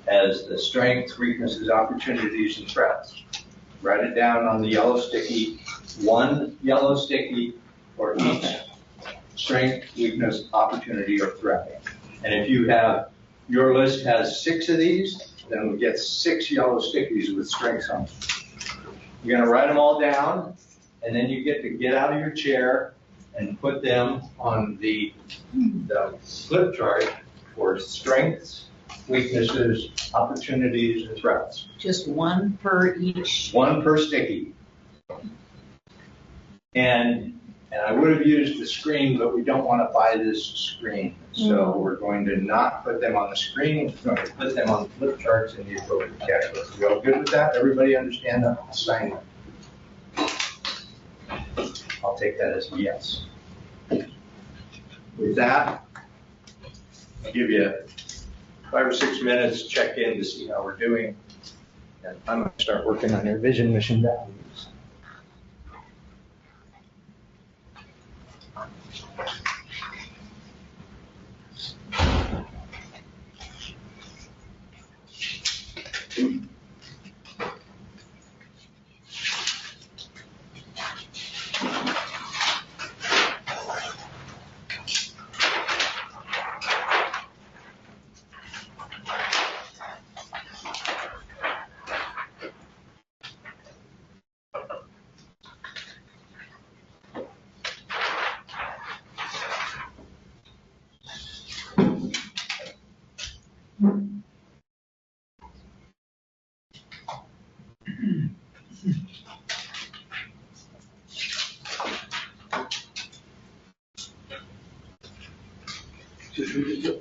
as the strengths, weaknesses, opportunities, and threats. Write it down on the yellow sticky, one yellow sticky for each strength, weakness, opportunity, or threat. And if you have, your list has 6 of these, then we get 6 yellow stickies with strengths on them. You're gonna write them all down, and then you get to get out of your chair and put them on the flip chart for strengths, weaknesses, opportunities, and threats. Just one per each. One per sticky. And I would have used the screen, but we don't want to buy this screen. So we're going to not put them on the screen. We're going to put them on the flip charts in the appropriate categories. You all good with that? Everybody understand that assignment? I'll take that as a yes. With that, I'll give you 5 or 6 minutes, check in to see how we're doing. And I'm going to start working on your vision, mission, values.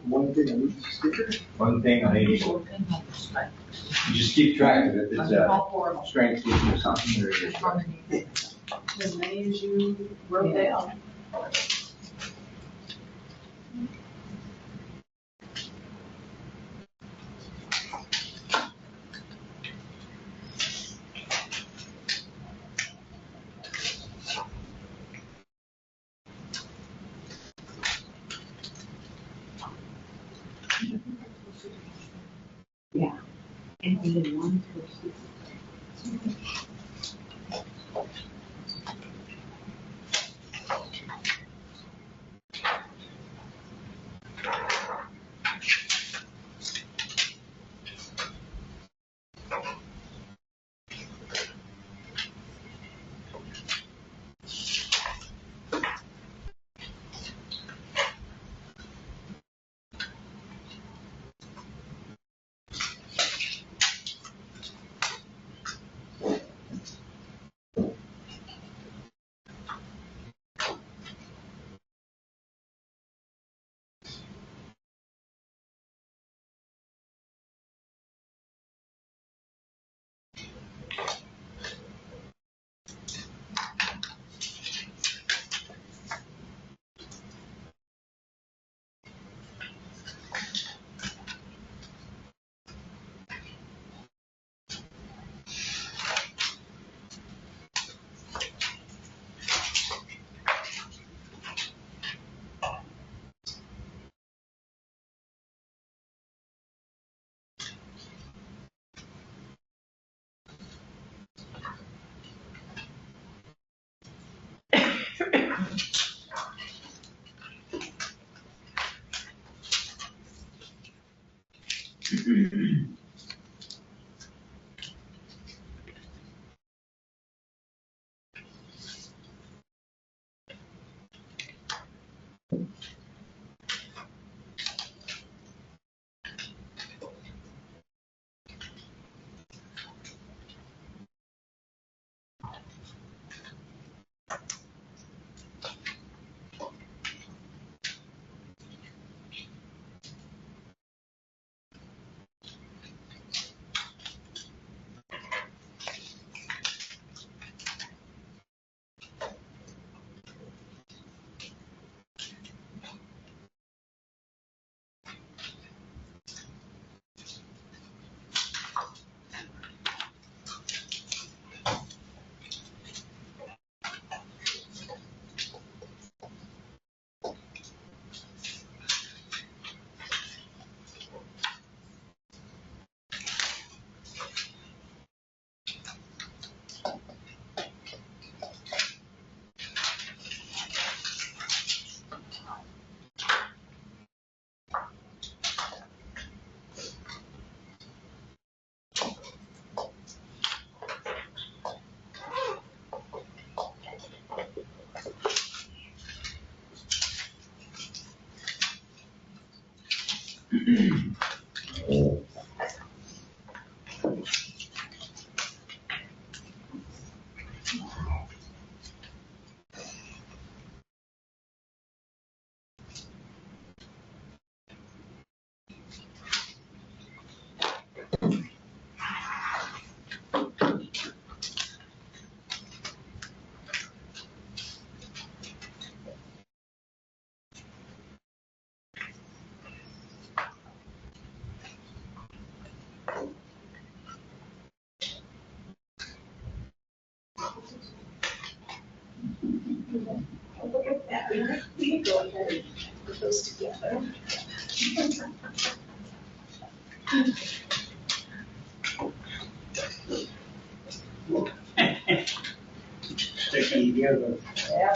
One thing on each sticker? One thing on each. You just keep track of it. It's strength, weakness, opportunity. As many as you wrote down. Yeah. And then one person. Look at that. We can go ahead and put those together. Sticking together. Yeah.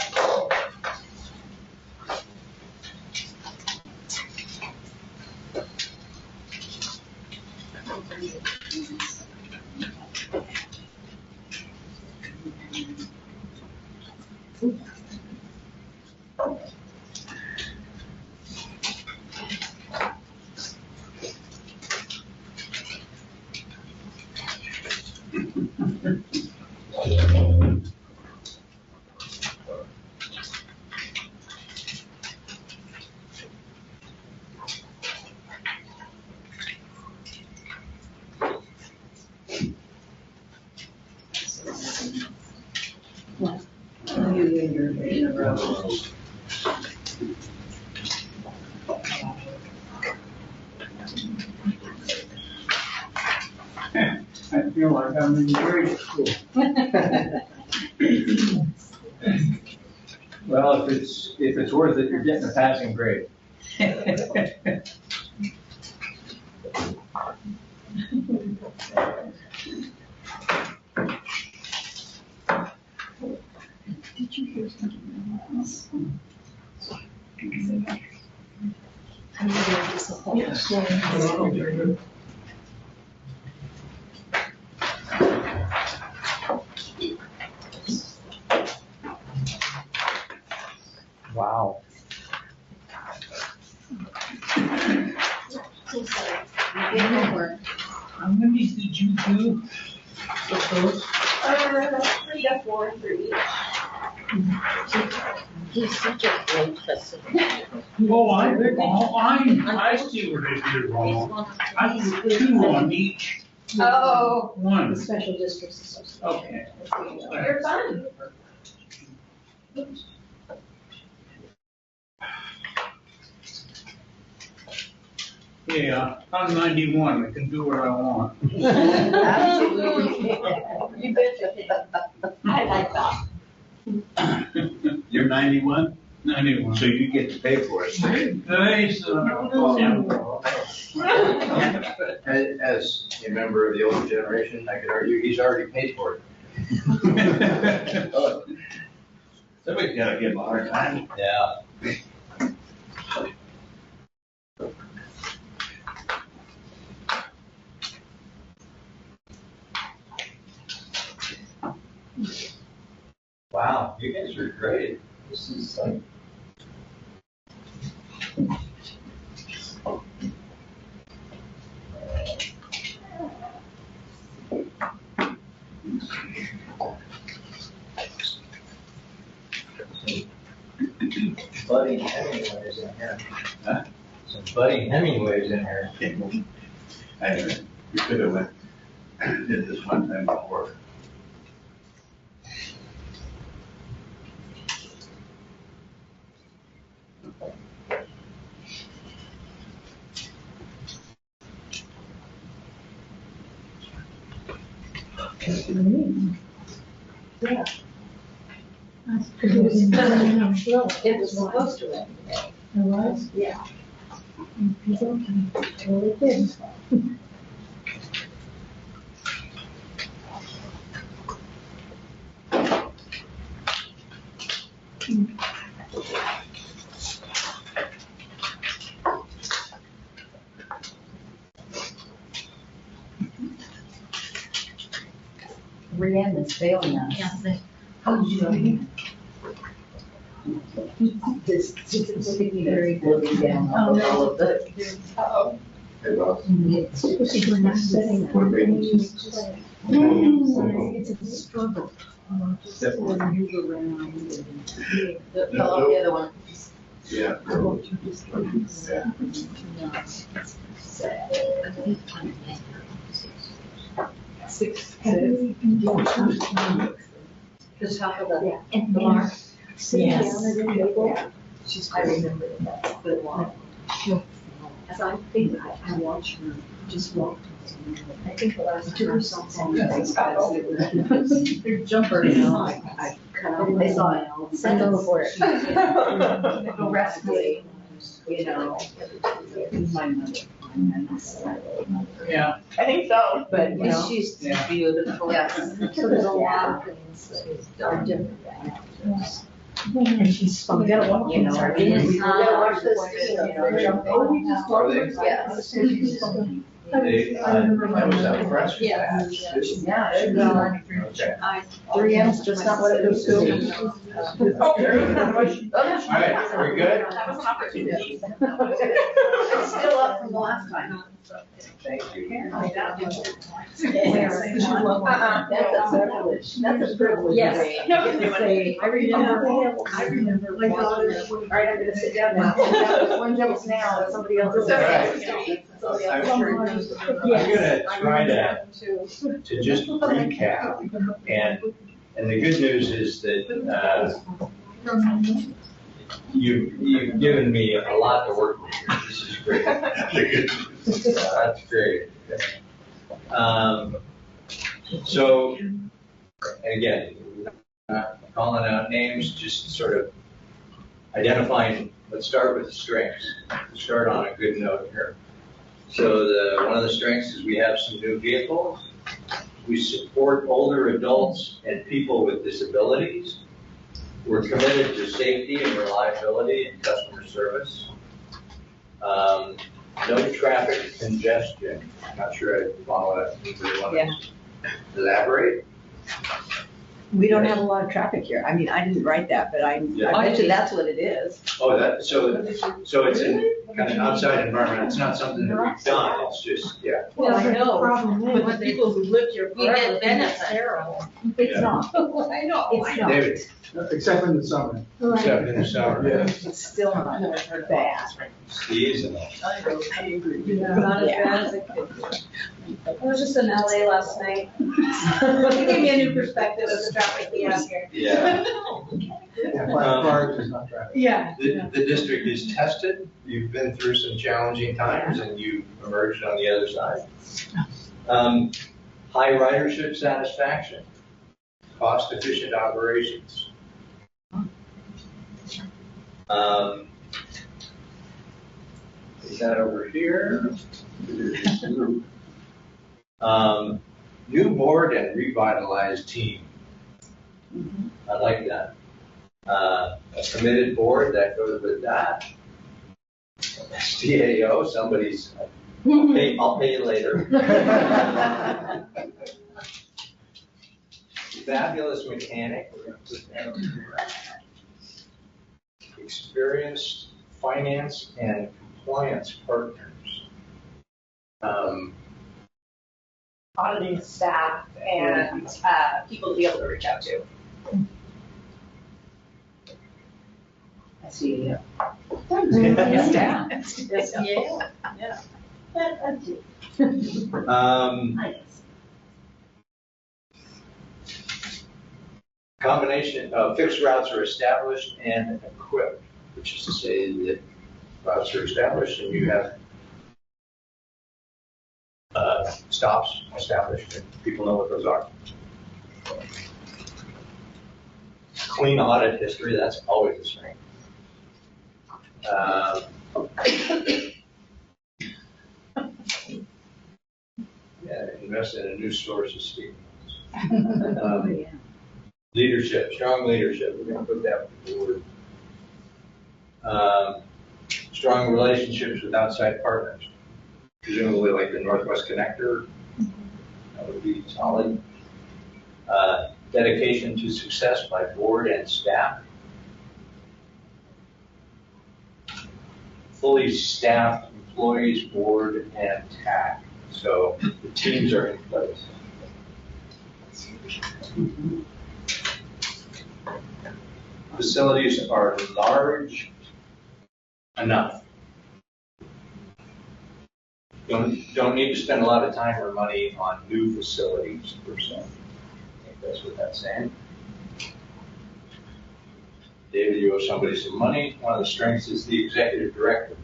I feel like I'm in grade school. Well, if it's worth it, you're getting a passing grade. Did you hear something else? Wow. How many did you do? Suppose? 3 to 4 for each. He's such a great facilitator. Oh, I see where they did wrong. I put 2 on each. Oh. One. The Special Districts Association. Okay. You're fun. Yeah, I'm 91, I can do what I want. Absolutely. You betcha. I like that. You're 91, 91. so you get to pay for it. Nice. As a member of the older generation, I could argue he's already paid for it. Somebody's gotta give him a hard time. Yeah. Wow, you guys are great. This is like. Budding Hemingways in here. Huh? Some budding Hemingways in here. We could have went, did this one time before. Yeah. It was supposed to rain today. It was? Yeah. Well, it did. Brienne is failing us. This sticky very floating down all of the. Oh. It was. We're not setting that. It's a struggle. Just move around and. The other one. Yeah. Six. Just talk about Yeah. the mark. Sit down at a table. I remember that, but as I think, I watch her just walk. I think the last To time. herself on their jumper, you know, I cut off my nail. Send them for it. Go rest me, you know. My mother. Yeah. I think so. But, you know. She's Yeah. beautiful. Yes. So there's a lot of things that are different. And she's fun, you know. Yes. You gotta watch this, you know, jump on. Are they? Yes. They, that was a press. Yeah. Yeah. Okay. 3M's just not what it used to be. All right, we're good? That was an opportunity. It's still up from the last time. Thank you. That's a privilege. That's a privilege. Yes. I remember My watching daughter. her. All right, I'm gonna sit down now. One jumps now, and somebody else is. All right. I'm gonna try to just recap, and the good news is that, you've given me a lot to work with here. This is great. That's great. So, again, not calling out names, just sort of identifying, let's start with the strengths. Start on a good note here. So one of the strengths is we have some new vehicles. We support older adults and people with disabilities. We're committed to safety and reliability and customer service. No traffic congestion. I'm not sure I follow that. Anybody want to elaborate? We don't have a lot of traffic here. I mean, I didn't write that, but I bet you that's what it is. Oh, so it's in kind of outside environment. It's not something that we've done. It's just, yeah. Well, I know, Problem is, but the people who lived here we forever, get think benefits. it's terrible. It's not. I know. It's not. David, Except in the summer. except in the summer. Yeah. It's still not bad. Seasonal. Not as bad as it could be. I was just in LA last night. It gave me a new perspective of the traffic we have here. Yeah. Yeah, Clark is not traffic. Yeah. The district is tested. You've been through some challenging times and you've emerged on the other side. High ridership satisfaction, cost efficient operations. Is that over here? New board and revitalized team. I like that. A committed board that goes with that. SDAO, somebody's, I'll pay you later. Fabulous mechanic. Experienced finance and compliance partners. Auditing staff and people to be able to reach out to. I see, yeah. Combination of fixed routes are established and equipped, which is to say that routes are established and you have stops established and people know what those are. Clean audit history, that's always a strength. Invest in a new source of steam. Leadership, strong leadership, we're going to put that forward. Strong relationships with outside partners, presumably like the Northwest Connector, that would be solid. Dedication to success by board and staff. Fully staffed employees, board, and TAC. So the teams are in place. Facilities are large enough. Don't need to spend a lot of time or money on new facilities per se. I think that's what that's saying. David, you owe somebody some money. One of the strengths is the executive director.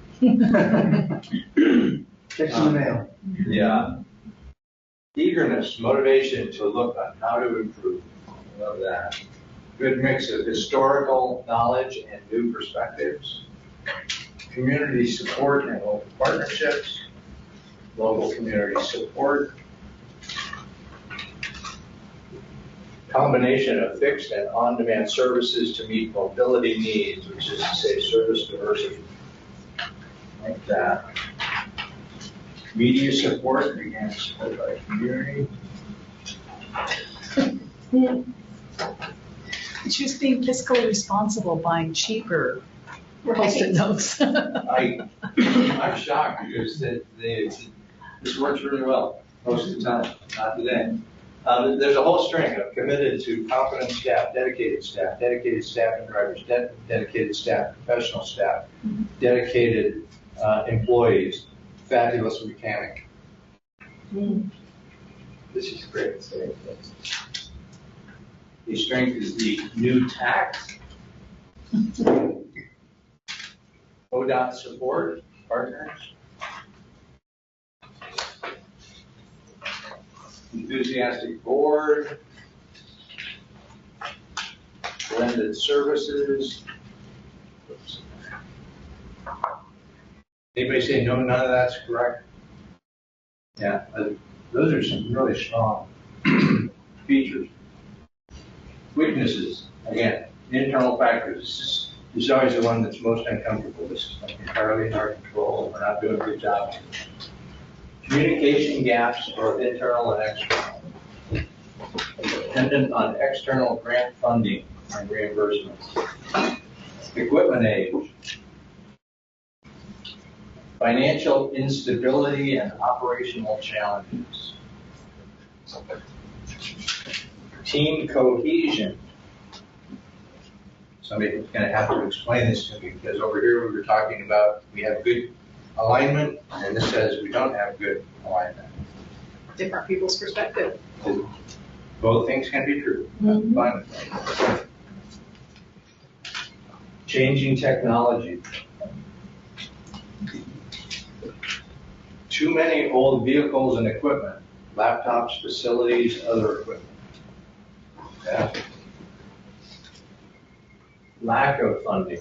Checks in the mail. Yeah. Eagerness, motivation to look on how to improve. Love that. Good mix of historical knowledge and new perspectives. Community support and local partnerships. Local community support. Combination of fixed and on-demand services to meet mobility needs, which is to say service diversity. Like that. Media support, again, support by community. Just being fiscally responsible, buying cheaper Post-it notes. I'm shocked because this works really well most of the time, not today. There's a whole string of committed to competent staff, dedicated staff and drivers, dedicated staff, professional staff, dedicated employees, fabulous mechanic. This is great. The strength is the new tax. ODOT support, partners. Enthusiastic board. Blended services. Oops. Anybody say no, none of that's correct? Yeah, those are some really strong features. Weaknesses, again, internal factors. This is always the one that's most uncomfortable. This is like entirely in our control. We're not doing a good job. Communication gaps, both internal and external. Dependent on external grant funding and reimbursements. Equipment age. Financial instability and operational challenges. Team cohesion. Somebody's going to have to explain this to me because over here we were talking about we have good alignment and this says we don't have good alignment. Different people's perspective. Both things can be true. I'm fine with that. Changing technology. Too many old vehicles and equipment, laptops, facilities, other equipment. Yeah. Lack of funding.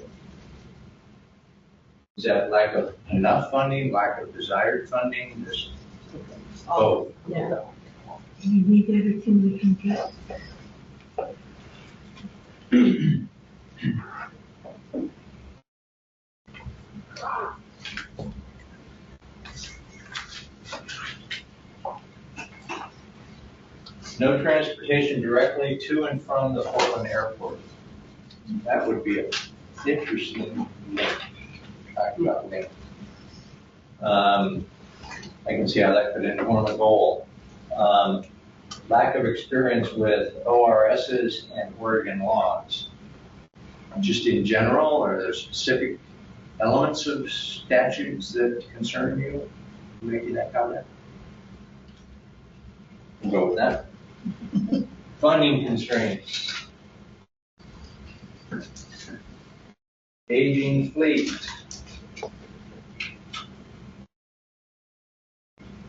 Is that lack of enough funding, lack of desired funding? There's both. Yeah. We need everything we can get. No transportation directly to and from the Portland airport. That would be an interesting fact about me. I can see how that could inform a goal. Lack of experience with ORSs and Oregon laws. Just in general, are there specific elements of statutes that concern you making that comment? We'll go with that. Funding constraints. Aging fleet.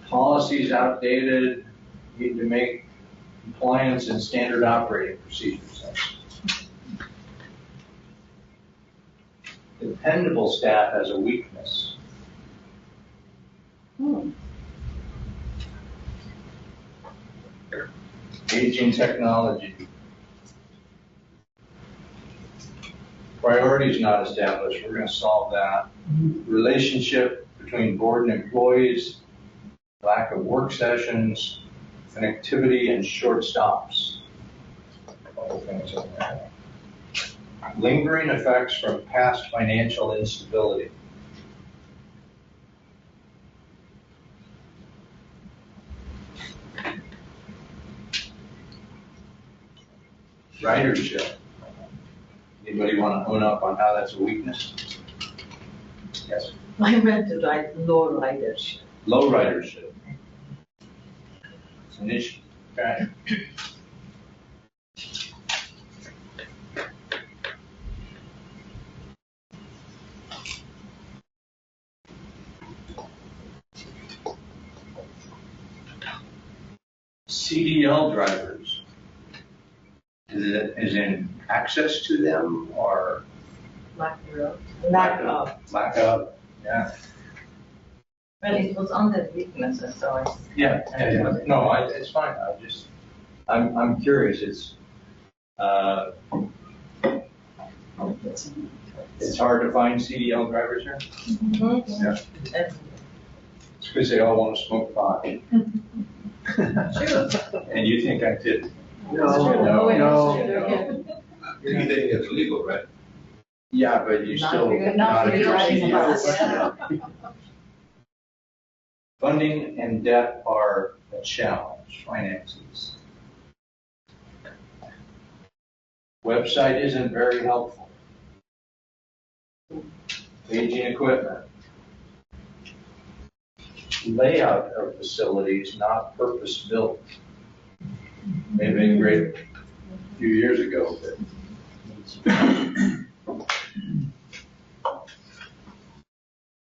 Policies outdated, need to make compliance and standard operating procedures. Dependable staff has a weakness. Aging technology. Priorities not established, we're going to solve that. Relationship between board and employees, lack of work sessions, connectivity and short stops. All things in there. Lingering effects from past financial instability. Ridership. Anybody want to own up on how that's a weakness? Yes. I meant to write low ridership. Low ridership. It's an issue. Okay. CDL drivers. Is in access to them or Lack of. Lack of. Yeah. Well, it was under weaknesses, so I. Yeah. No, it's fine. I'm curious. It's hard to find CDL drivers here. Mm-hmm. Yeah. It's because they all want to smoke pot. And you think I did? No. You're saying it's legal, right? Yeah, but you still. Not for your driving a CDL. Funding and debt are a challenge, finances. Website isn't very helpful. Aging equipment. Layout of facilities not purpose-built. May have been great a few years ago, but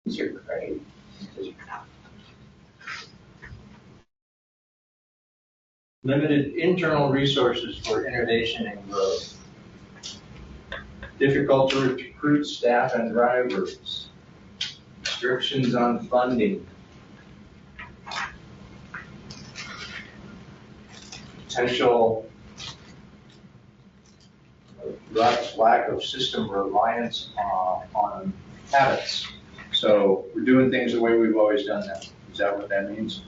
these are great. Limited internal resources for innovation and growth. Difficult to recruit staff and drivers. Restrictions on funding. Potential lack of system reliance on habits. So we're doing things the way we've always done them. Is that what that means?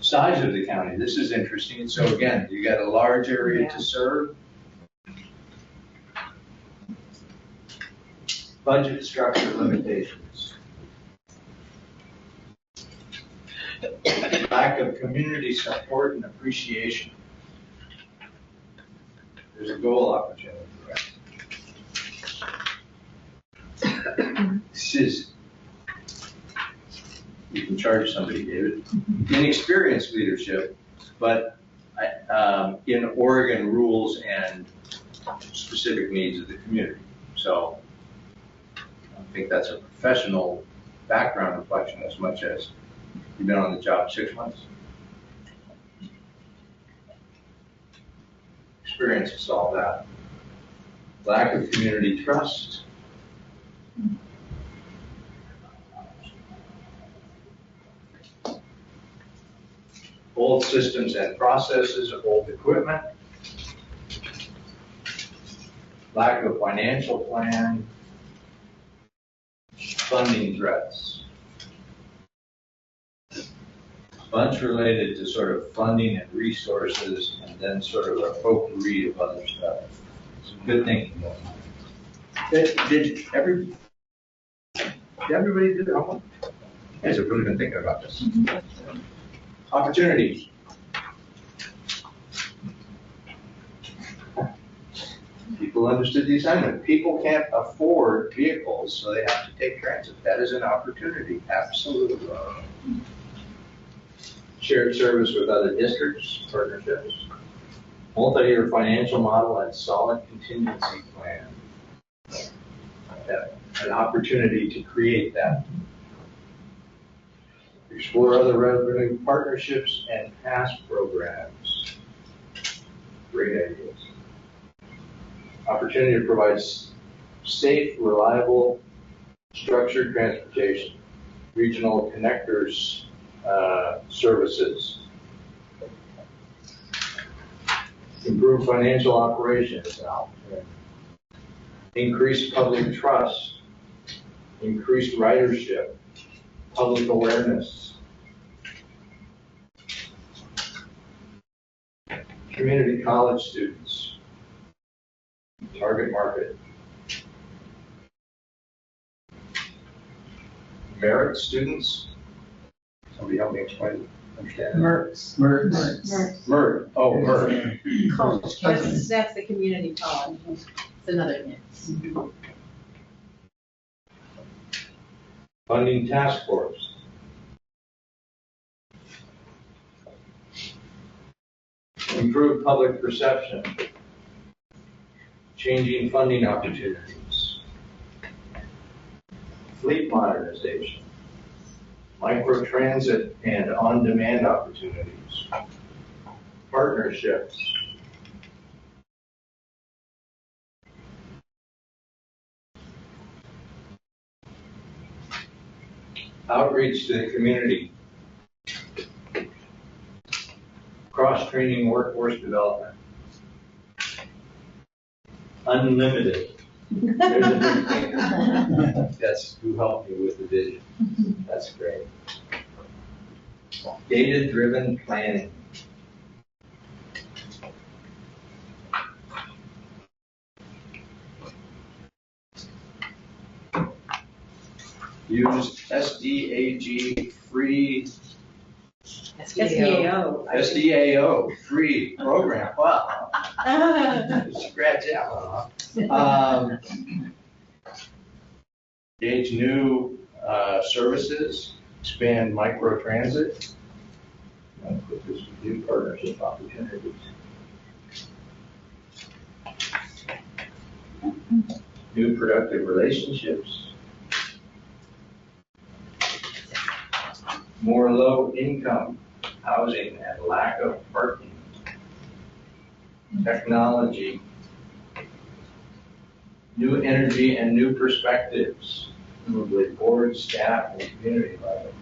Size of the county. This is interesting. So again, you got a large area to serve. Budget structure limitations. Lack of community support and appreciation. There's a goal opportunity, right? This is, you can charge somebody, David. Inexperienced leadership, but in Oregon rules and specific needs of the community. So I think that's a professional background reflection as much as you've been on the job 6 months. Experience to solve that. Lack of community trust. Old systems and processes, old equipment. lack of financial plan, funding threats. Bunch related to sort of funding and resources, and then sort of a potpourri of other stuff. Some good thinking going on. Did everybody do that one? You guys have really been thinking about this. Opportunities. People understood the assignment. People can't afford vehicles, so they have to take transit. That is an opportunity, absolutely. Shared service with other districts, partnerships, multi-year financial model, and solid contingency plan. An opportunity to create that. Explore other revenue partnerships and past programs. Great ideas. Opportunity to provide safe, reliable, structured transportation, regional connectors services, improve financial operations now, increase public trust, increased ridership, public awareness, community college students, target market, merit students. Somebody help me explain, understand. MERTs. MERT. Oh, MERT. College. That's the community college. It's another mix. Funding task force. Improve public perception. Changing funding opportunities. Fleet modernization. Microtransit and on-demand opportunities. Partnerships. Outreach to the community. Cross-training workforce development. Unlimited. There's a big thing. That's who helped me with the vision. That's great. Data-driven planning. Use SDAG free. SDAO free program. Wow. Scratch that one off. Engage new services, expand microtransit, and put this new partnership opportunities. New productive relationships. More low income housing and lack of parking. Technology. New energy and new perspectives, with board, staff, and community level.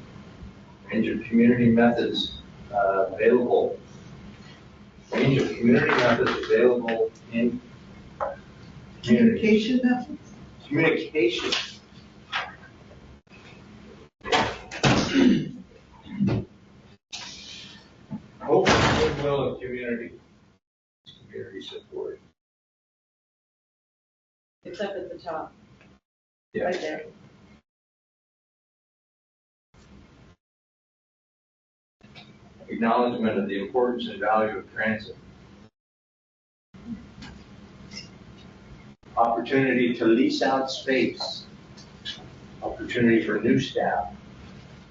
Range of community methods available. Range of community methods available in Communication methods? Communication. Hope and goodwill of community. Community support. It's up at the top. Yeah. Right there. Acknowledgement of the importance and value of transit. Opportunity to lease out space. Opportunity for new staff.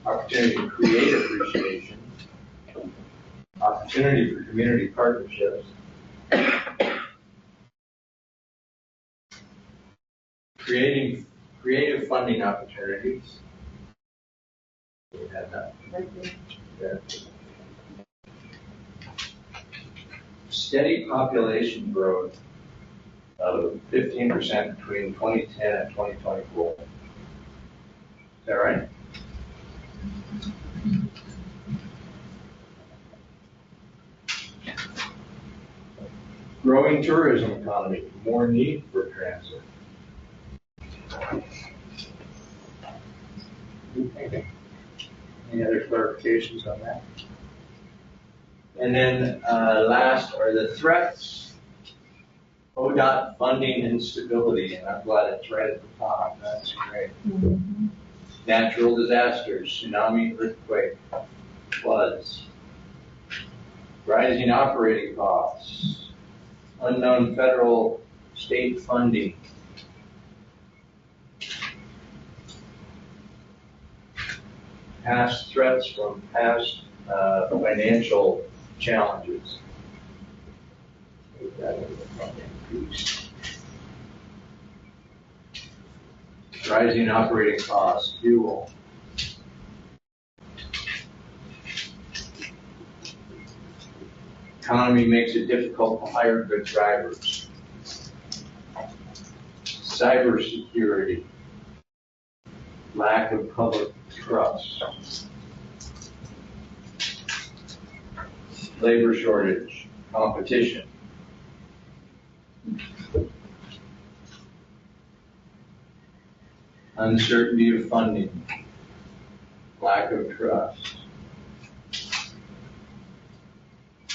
Opportunity to create appreciation. Opportunity for community partnerships. Creating creative funding opportunities. We had that. Yeah. Steady population growth of 15% between 2010 and 2024. Is that right? Growing tourism economy, more need for transit. Any other clarifications on that? And then last are the threats. ODOT funding instability, and I'm glad it's right at the top. That's great. Mm-hmm. Natural disasters, tsunami, earthquake, floods. Rising operating costs. Unknown federal state funding. Past threats from past financial challenges. Rising operating costs, fuel. Economy makes it difficult to hire good drivers. Cybersecurity. Lack of public trust. Labor shortage, competition. Uncertainty of funding, lack of trust.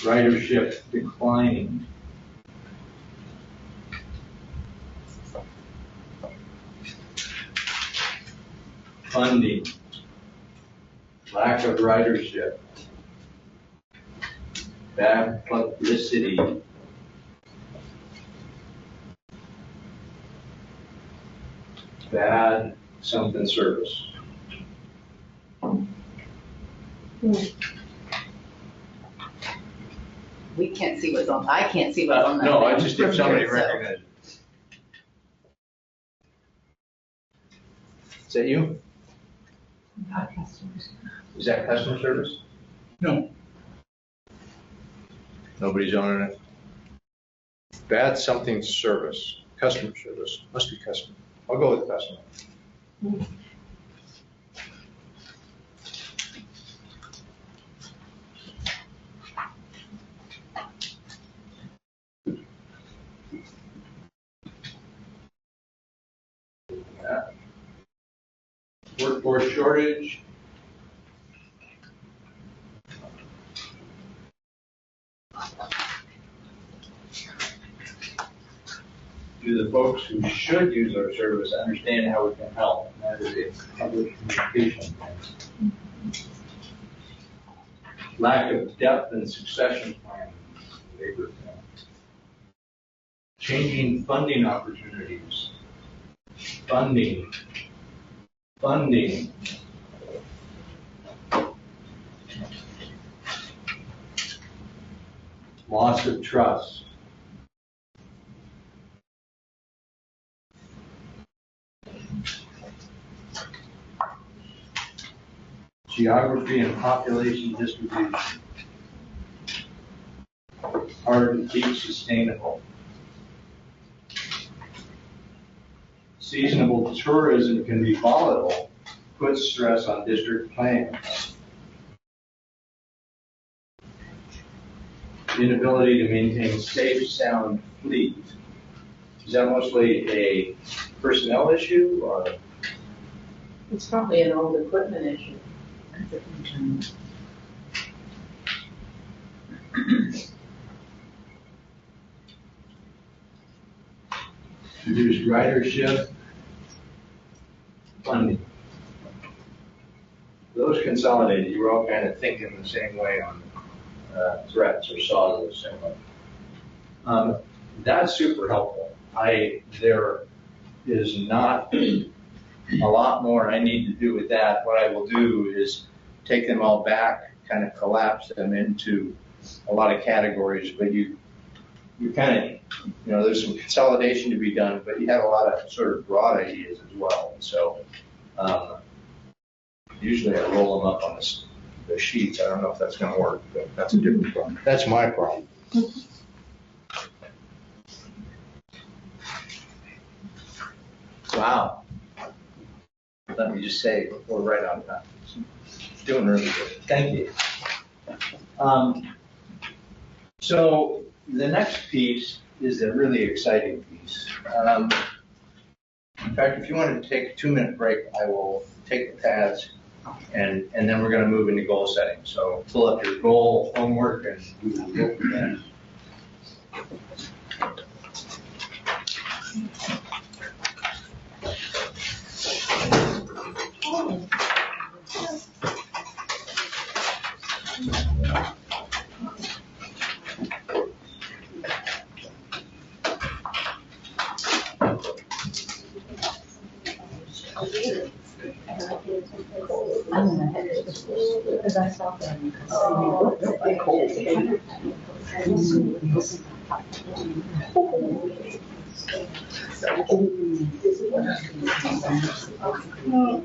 Ridership declining. Funding, lack of ridership. Bad publicity. Bad something service. We can't see what's on, I can't see what's on that. No, I thing just from did somebody here, so. recognize it. Is that you? Is that customer service? No. Nobody's on it. Bad something service, customer service, must be customer. I'll go with customer. Yeah. Workforce shortage. Do the folks who should use our service understand how we can help? That is a public communication thing. Lack of depth and succession planning. Labor thing. Changing funding opportunities. Funding. Loss of trust. Geography and population distribution. Hard to keep sustainable. Seasonal tourism can be volatile, puts stress on district plans. Inability to maintain safe, sound fleet. Is that mostly a personnel issue or? It's probably an old equipment issue. Reduced ridership, funding. Those consolidated, you were all kind of thinking the same way on threats or saw the same way. That's super helpful. There is not a lot more I need to do with that. What I will do is take them all back, kind of collapse them into a lot of categories, but you kind of, there's some consolidation to be done, but you have a lot of sort of broad ideas as well. And so usually I roll them up on the sheets. I don't know if that's going to work, but that's a different problem. That's my problem. Wow. Let me just say, we're right on time. Doing really good. Thank you. So the next piece is a really exciting piece. In fact, if you want to take a 2-minute break, I will take the pads and then we're going to move into goal setting. So pull up your goal homework and we will go from there. Because I saw them. Well,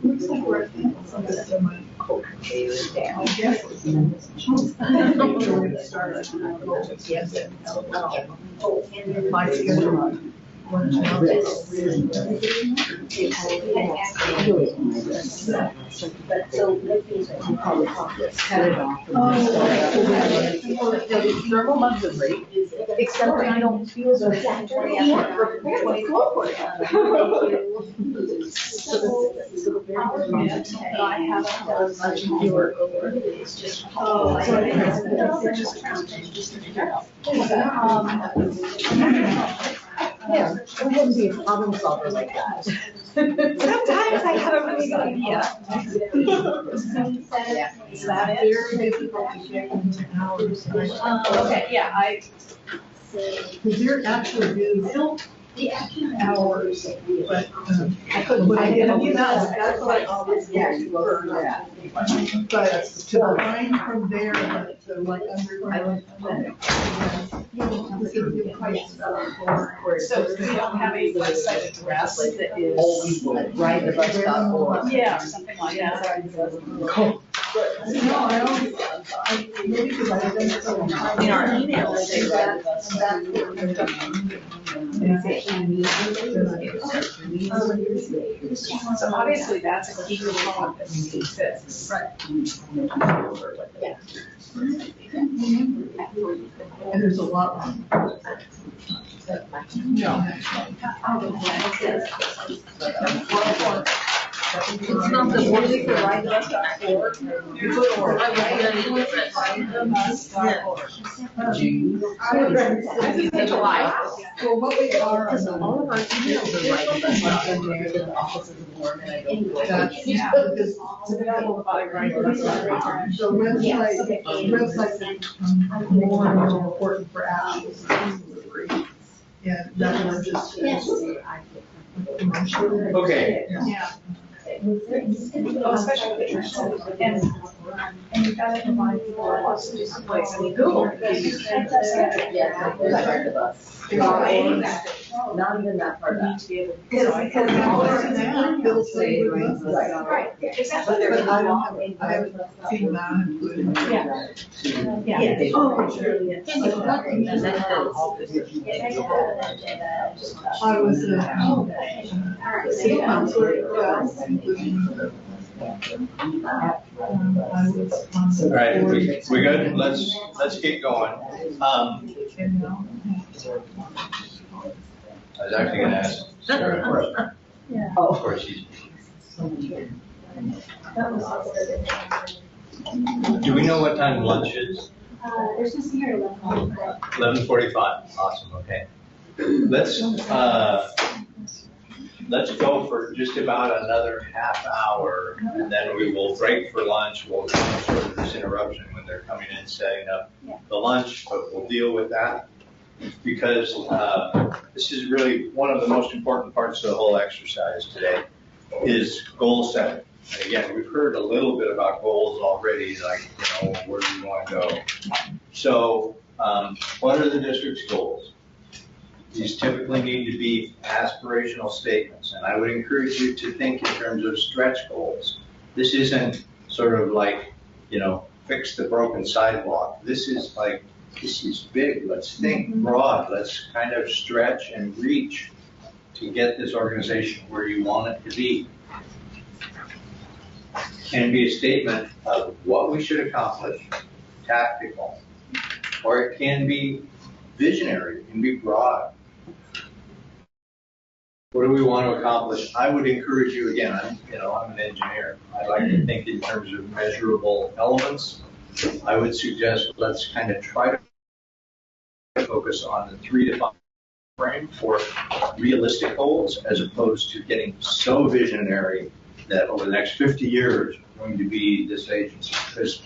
looks like we're in some of them. I guess it's my schedule. Thermal months of rate, except that I don't feel as though it's actually for 24. I haven't done much work over it. It's just. Yeah, I wouldn't be a problem solver like that. Sometimes I have a really good idea. Yeah. Is that it? Very difficult to get into hours. Okay, yeah, Because you're actually doing hours, but I couldn't find it. That's what I always do. But to find from there, to like underground. So we don't have a website address that is. Right, the bus.org. Yeah, or something like that. No, I always, maybe because I've done it so many times. In our emails, say that. So obviously that's a key component that needs to exist. Right. Yeah. And there's a lot. No. It's not the one you can write bus.org. Well, what we are. All of our emails are right bus.org. There to the offices of Warren and I don't go. Because the website becomes more and more important for actions. Yeah, that was just. Okay. Yeah. Oh, especially with the and you've got to provide for lots of different places. I mean, Google. Yeah, right the bus. Not even that far back. Need to be able to. Bill say Right. Exactly. But I haven't seen that included. Yeah. Yeah. Oh, I was a city councilor, including I was on the All right, board. we good? Let's get going. I was actually going to ask Sarah a question. Yeah. Of course, she's. Do we know what time lunch is? They're supposed to be here at 11:45. 11:45. Awesome. Okay. Let's go for just about another half hour, and then we will break for lunch. We'll have sort of this interruption when they're coming in, setting up the lunch, but we'll deal with that because this is really one of the most important parts of the whole exercise today is goal setting. And again, we've heard a little bit about goals already, like, where do we want to go? So what are the district's goals? These typically need to be aspirational statements, and I would encourage you to think in terms of stretch goals. This isn't sort of like, fix the broken sidewalk. This is like, this is big. Let's think broad. Let's kind of stretch and reach to get this organization where you want it to be. Can be a statement of what we should accomplish, tactical, or it can be visionary, it can be broad. What do we want to accomplish? I would encourage you, again, I'm an engineer. I like to think in terms of measurable elements. I would suggest let's kind of try to focus on the 3 to 5 frame for realistic goals, as opposed to getting so visionary that over the next 50 years we're going to be this agency. Because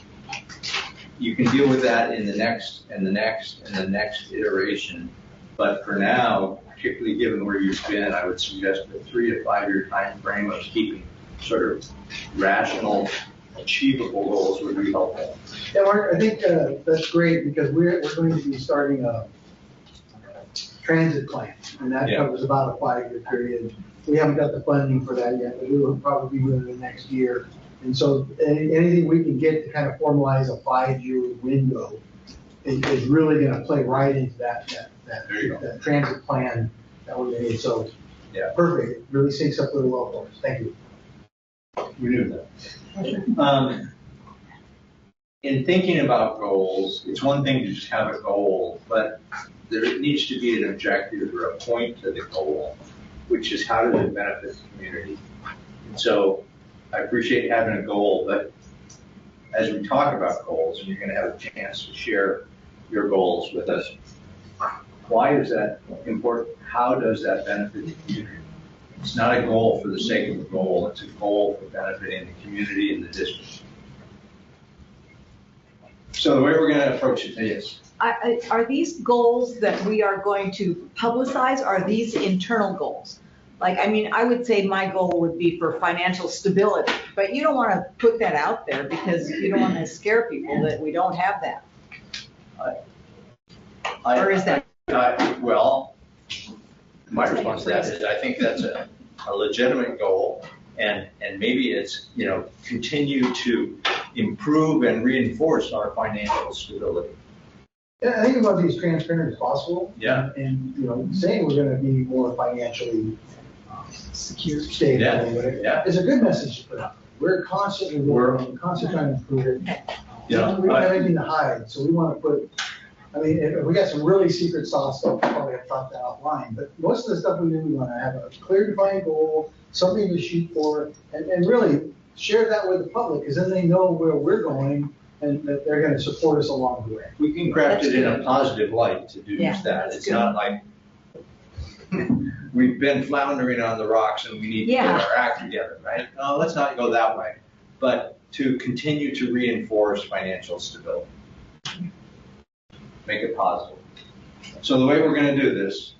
you can deal with that in the next and the next and the next iteration. But for now, particularly given where you've been, I would suggest a 3 to 5 year time frame of keeping sort of rational, achievable goals would be helpful. Yeah, Mark, I think that's great, because we're going to be starting a transit plan, and that covers about a 5-year period. We haven't got the funding for that yet, but we will probably be within the next year. And so anything we can get to kind of formalize a 5-year window is really going to play right into that transit plan that we made. So, perfect. It really syncs up really well for us. Thank you. We knew that. In thinking about goals, it's one thing to just have a goal, but there needs to be an objective or a point to the goal, which is how does it benefit the community. And so I appreciate having a goal, but as we talk about goals, and you're going to have a chance to share your goals with us, why is that important? How does that benefit the community? It's not a goal for the sake of a goal. It's a goal for benefiting the community and the district. So the way we're going to approach it is, Are these goals that we are going to publicize, are these internal goals? Like, I mean, I would say my goal would be for financial stability, but you don't want to put that out there because you don't want to scare people that we don't have that. Or is that? Well, my response to that is I think that's a legitimate goal, and maybe it's, continue to improve and reinforce our financial stability. Yeah, I think about being as transparent as possible. Yeah. And, saying we're going to be more financially secure, stable. Yeah. It's a good message to put out. We're constantly trying to improve it. We don't have anything to hide, so we want to put. I mean, we got some really secret sauce stuff. We probably have to talk that offline. But most of the stuff we do, we want to have a clear, defined goal, something to shoot for, and really share that with the public, because then they know where we're going and that they're going to support us along the way. We can craft it in a positive light to do just that. It's not like we've been floundering on the rocks and we need to get our act together, right? No, let's not go that way. But to continue to reinforce financial stability. Make it positive. So the way we're going to do this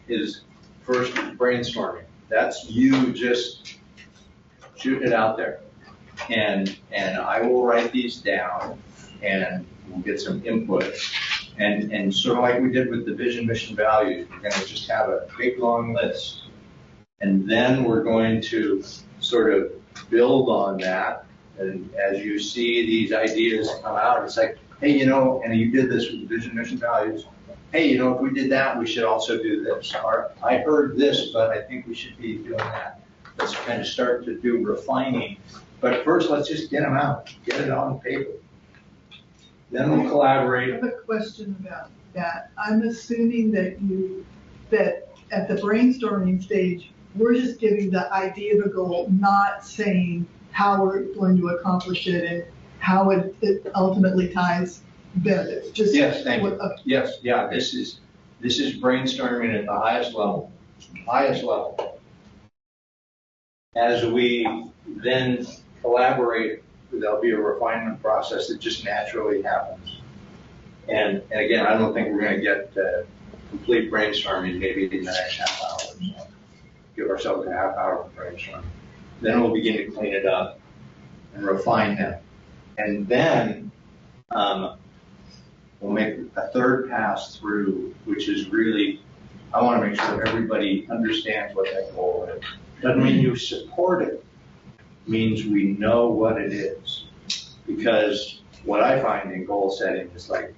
is first brainstorming. That's you just shooting it out there. And I will write these down and we'll get some input. And sort of like we did with the vision, mission, values, we're going to just have a big long list. And then we're going to sort of build on that. And as you see these ideas come out, it's like, hey, and you did this with the vision, mission, values. Hey, if we did that, we should also do this. Or I heard this, but I think we should be doing that. Let's kind of start to do refining. But first, let's just get them out, get it on paper. Then we'll collaborate. I have a question about that. I'm assuming that at the brainstorming stage, we're just giving the idea of a goal, not saying how we're going to accomplish it and how it ultimately ties benefits. Just yes, thank you. Yes, yeah. This is brainstorming at the highest level. As we then collaborate, there'll be a refinement process that just naturally happens. And again, I don't think we're going to get complete brainstorming maybe in the next half hour. So give ourselves a half hour for brainstorming. Then we'll begin to clean it up and refine them. And then we'll make a third pass through, which is really, I want to make sure everybody understands what that goal is. Doesn't mean you support it. It means we know what it is. Because what I find in goal setting is like,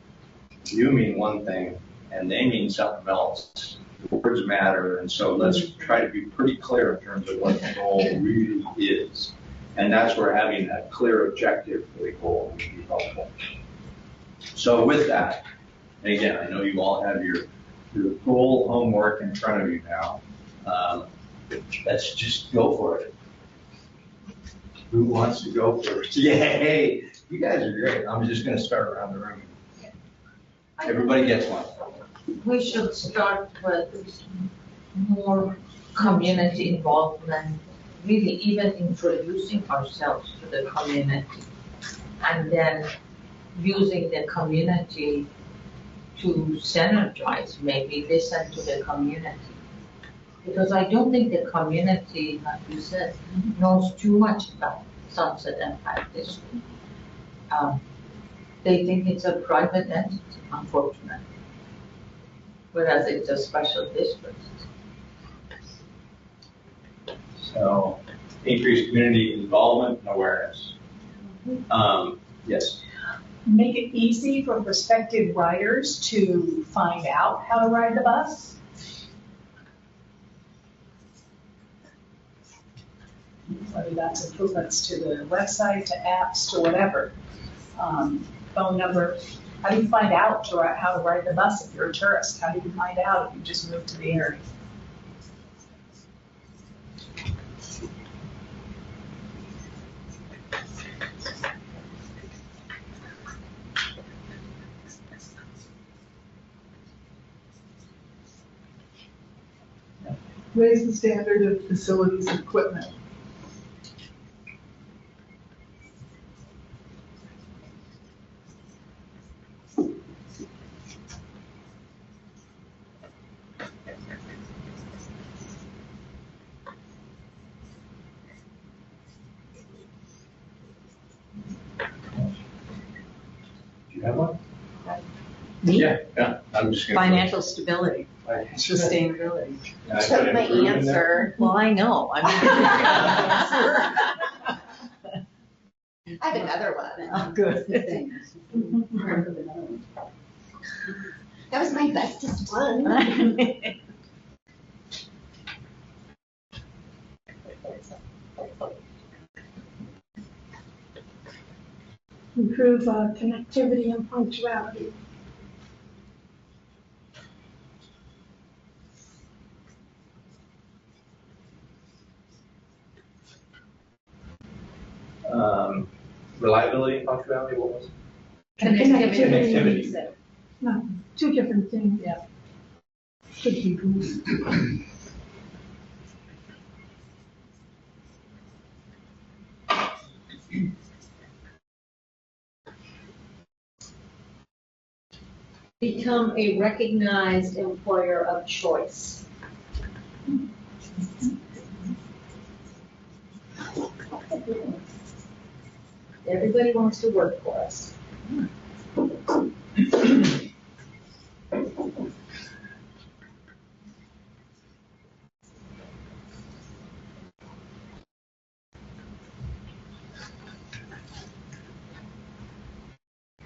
you mean one thing and they mean something else. Words matter, and so let's try to be pretty clear in terms of what the goal really is. And that's where having a clear objective for the goal would be helpful. So with that, And again, I know you all have your full homework in front of you now. Let's just go for it. Who wants to go first? Yay! You guys are great. I'm just gonna start around the room. Everybody gets one. We should start with more community involvement, really even introducing ourselves to the community. And then using the community to synergize, maybe listen to the community. Because I don't think the community, like you said, knows too much about Sunset and Park District. They think it's a private entity, unfortunately, whereas it's a special district. So, increased community involvement and awareness. Yes. Make it easy for prospective riders to find out how to ride the bus. Whether that's improvements to the website, to apps, to whatever. Phone number. How do you find out how to ride the bus if you're a tourist? How do you find out if you just moved to the area? Raise the standard of facilities and equipment. Do you have one? Me? Yeah, I'm just gonna. Financial stability, sustainability. Yeah, I Took put my improvement in there. answer. Well, I know, I mean. I have another one. Oh, good. That was my bestest one. Improve connectivity and punctuality. Reliability and punctuality, what was it? Connectivity. Connectivity. No, two different things. Yeah. Should be good. Become a recognized employer of choice. Everybody wants to work for us.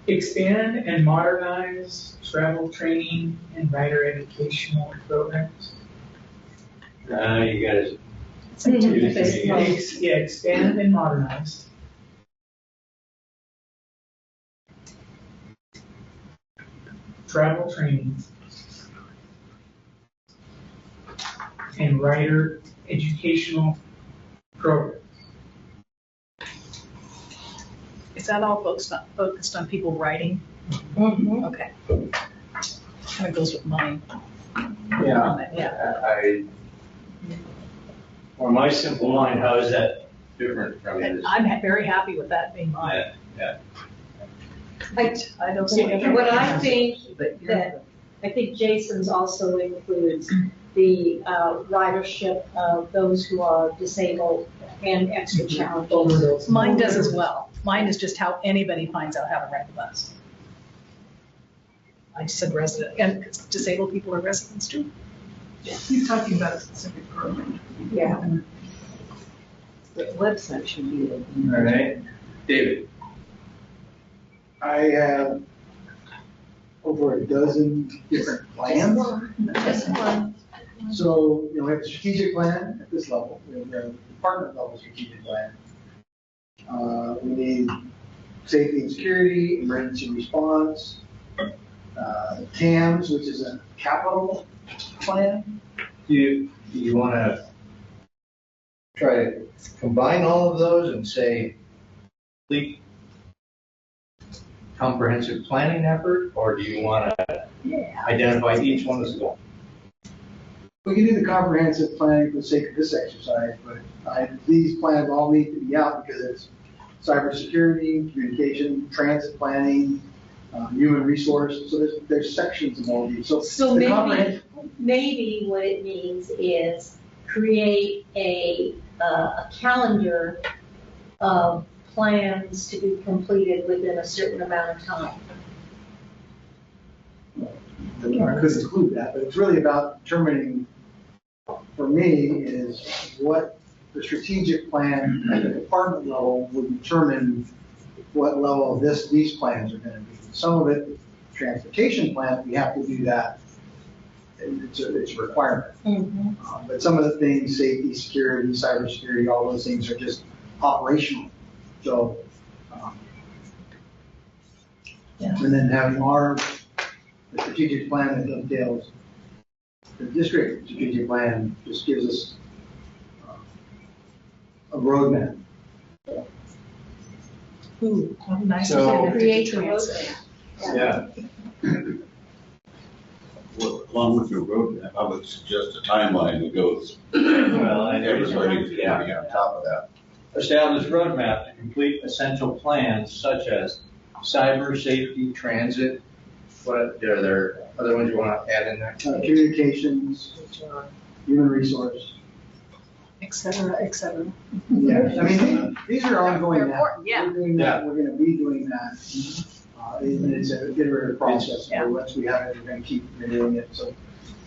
Expand and modernize travel training and rider educational programs. You guys. Yeah, expand and modernize. Travel training and rider educational programs. Is that all focused on people riding? Mm-hmm. Okay. Kind of goes with mine. Yeah. Or my simple mind, how is that different from this? I'm very happy with that being mine. Yeah. I don't see any. What I think I think Jason's also includes the ridership of those who are disabled and extra challenges. Mine does as well. Mine is just how anybody finds out how to ride the bus. I just said resident, and disabled people are residents too. He's talking about a specific program. Yeah. The website should be it. All right. David. I have over a dozen different plans. Just one. So, we have a strategic plan at this level, we have a department level strategic plan. We need safety and security, emergency response, TAMS, which is a capital plan. Do you want to try to combine all of those and say complete comprehensive planning effort, or do you want to identify each one as a goal? We can do the comprehensive planning for the sake of this exercise, but these plans all need to be out because it's cybersecurity, communication, transit planning, human resource. So there's sections of all of these. So the maybe what it means is create a calendar of plans to be completed within a certain amount of time. I could include that, but it's really about determining, for me, is what the strategic plan at the department level would determine what level of these plans are going to be. Some of it, transportation plan, we have to do that. It's a requirement. Mm-hmm. But some of the things, safety, security, cybersecurity, all those things are just operational. So, and then having the strategic plan that dovetails the district strategic plan just gives us a roadmap. Ooh, nice. So- Create a Transit. Yeah. Well, along with your roadmap, I would suggest a timeline that goes, Well, and everybody's going to be on top of that. Establish roadmap to complete essential plans such as cyber, safety, transit. What are there other ones you want to add in there? Communications, human resource. Et cetera, et cetera. Yeah, I mean, these are ongoing They're now. important, yeah. We're doing that, we're going to be doing that. And it's a iterative process. Yeah. So once we have it, we're going to keep renewing it. So,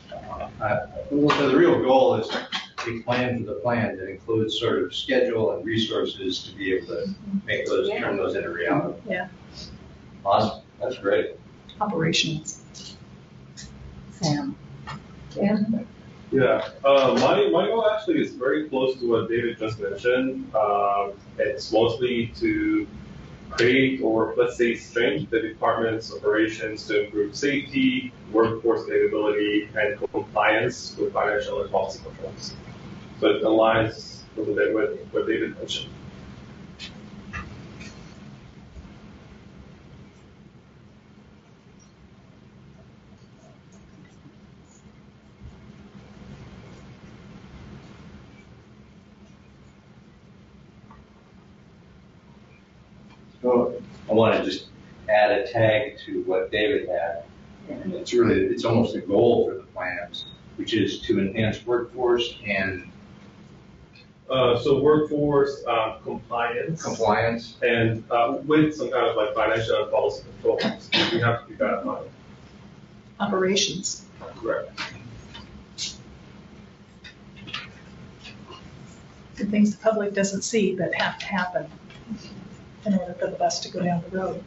So the real goal is a plan for the plan that includes sort of schedule and resources to be able to make those, turn those into reality. Yeah. Awesome, that's great. Operations. Sam. Yeah, my goal actually is very close to what David just mentioned. It's mostly to create, or let's say strengthen the department's operations to improve safety, workforce capability, and compliance with financial and policy controls. So it aligns a little bit with what David mentioned. So I want to just add a tag to what David had. And it's almost a goal for the plans, which is to enhance workforce and So workforce compliance, and with some kind of like financial and policy controls. We have to keep that in mind. Operations. Correct. The things the public doesn't see but have to happen in order for the bus to go down the road.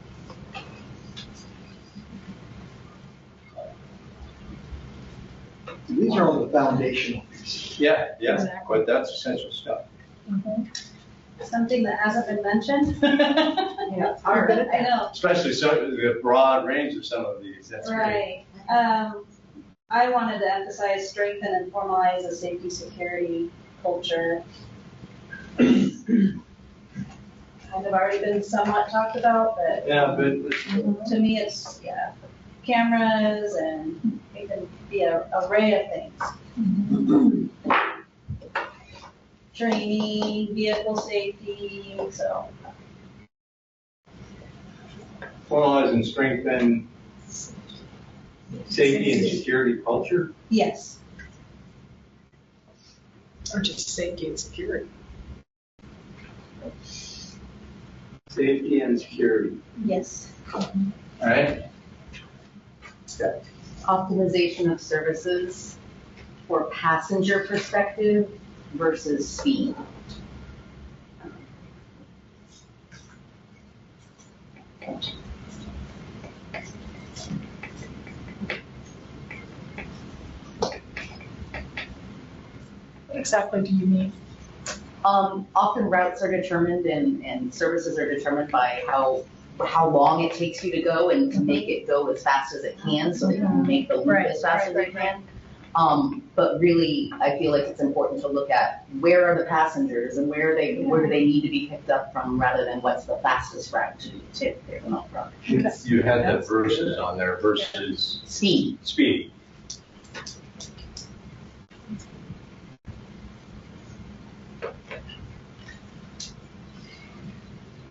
these are all the foundational pieces. yeah, Exactly. but that's essential stuff. Something that hasn't been mentioned. Yeah, it's hard. I know. Especially the broad range of some of these, that's great. Right. I wanted to emphasize strengthen and formalize a safety security culture. Kind of already been somewhat talked about, but Yeah, but to me, it's, cameras and it can be an array of things. Training, vehicle safety, so. formalize and strengthen safety and security culture. Yes. Or just safety and security. Safety and security. Yes. All right. Optimization of services for passenger perspective versus speed. What exactly do you mean? Often routes are determined and services are determined by how how long it takes you to go and to make it go as fast as it can, so that you can make the loop Right, as fast as right, you can. But really, I feel like it's important to look at where are the passengers and where do they need to be picked up from, rather than what's the fastest route to pick them up from. You had the verses on there, versus Speed. speed.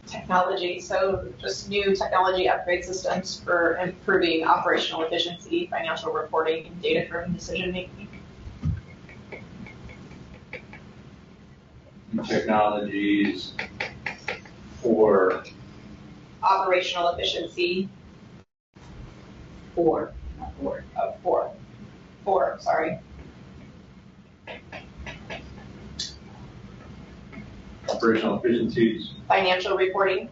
Technology, so just new technology upgrade systems for improving operational efficiency, financial reporting, and data-driven decision-making. Technologies for Operational efficiency. Four, sorry. operational efficiencies. Financial reporting.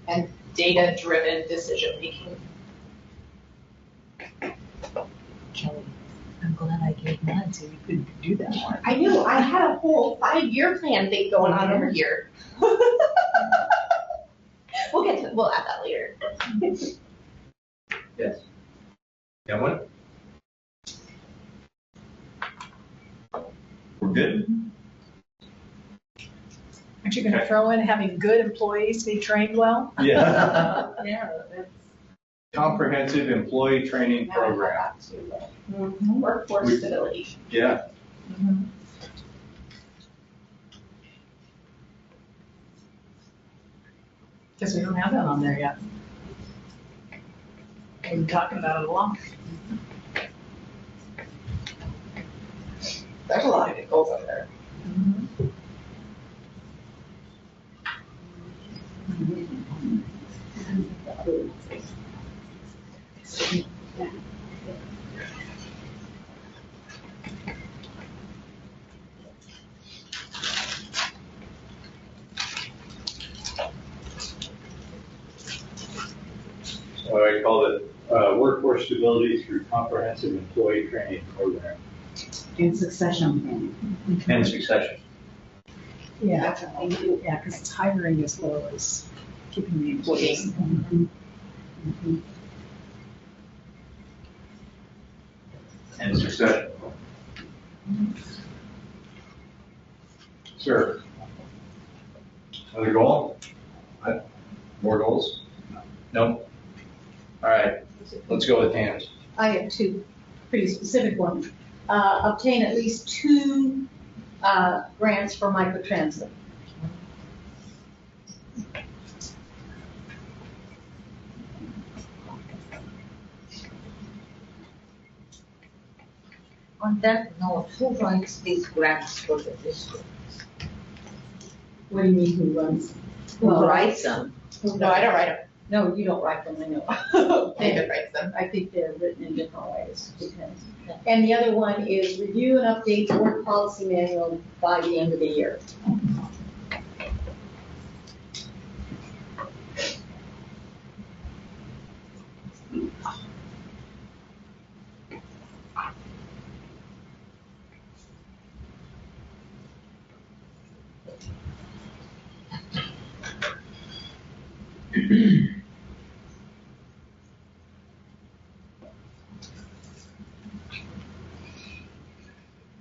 And data-driven decision-making. Kelly, I'm glad I gave mine so you could do that one. I knew, I had a whole 5-year plan thing going on over here. We'll add that later. Yes. Got one? We're good? Aren't you gonna throw in having good employees be trained well? Yeah. Yeah, that's. Comprehensive employee training program. Workforce stability. Yeah. Guess we don't have that on there yet. We've been talking about it a lot. There's a lot of good goals up there. So I call it workforce stability through comprehensive employee training program. And succession planning. And succession. Yeah, yeah, because it's hiring as well as keeping the employees. And succession. Sir, Other goal? More goals? No? All right, let's go with Tam's. I have two pretty specific ones. Obtain at least 2 grants for microtransit. On that note, who writes these grants for the district? What do you mean who runs? Who writes them? No, I don't write them. No, you don't write them, I know. David writes them. I think they're written in different ways, depends. And the other one is review and update board policy manual by the end of the year.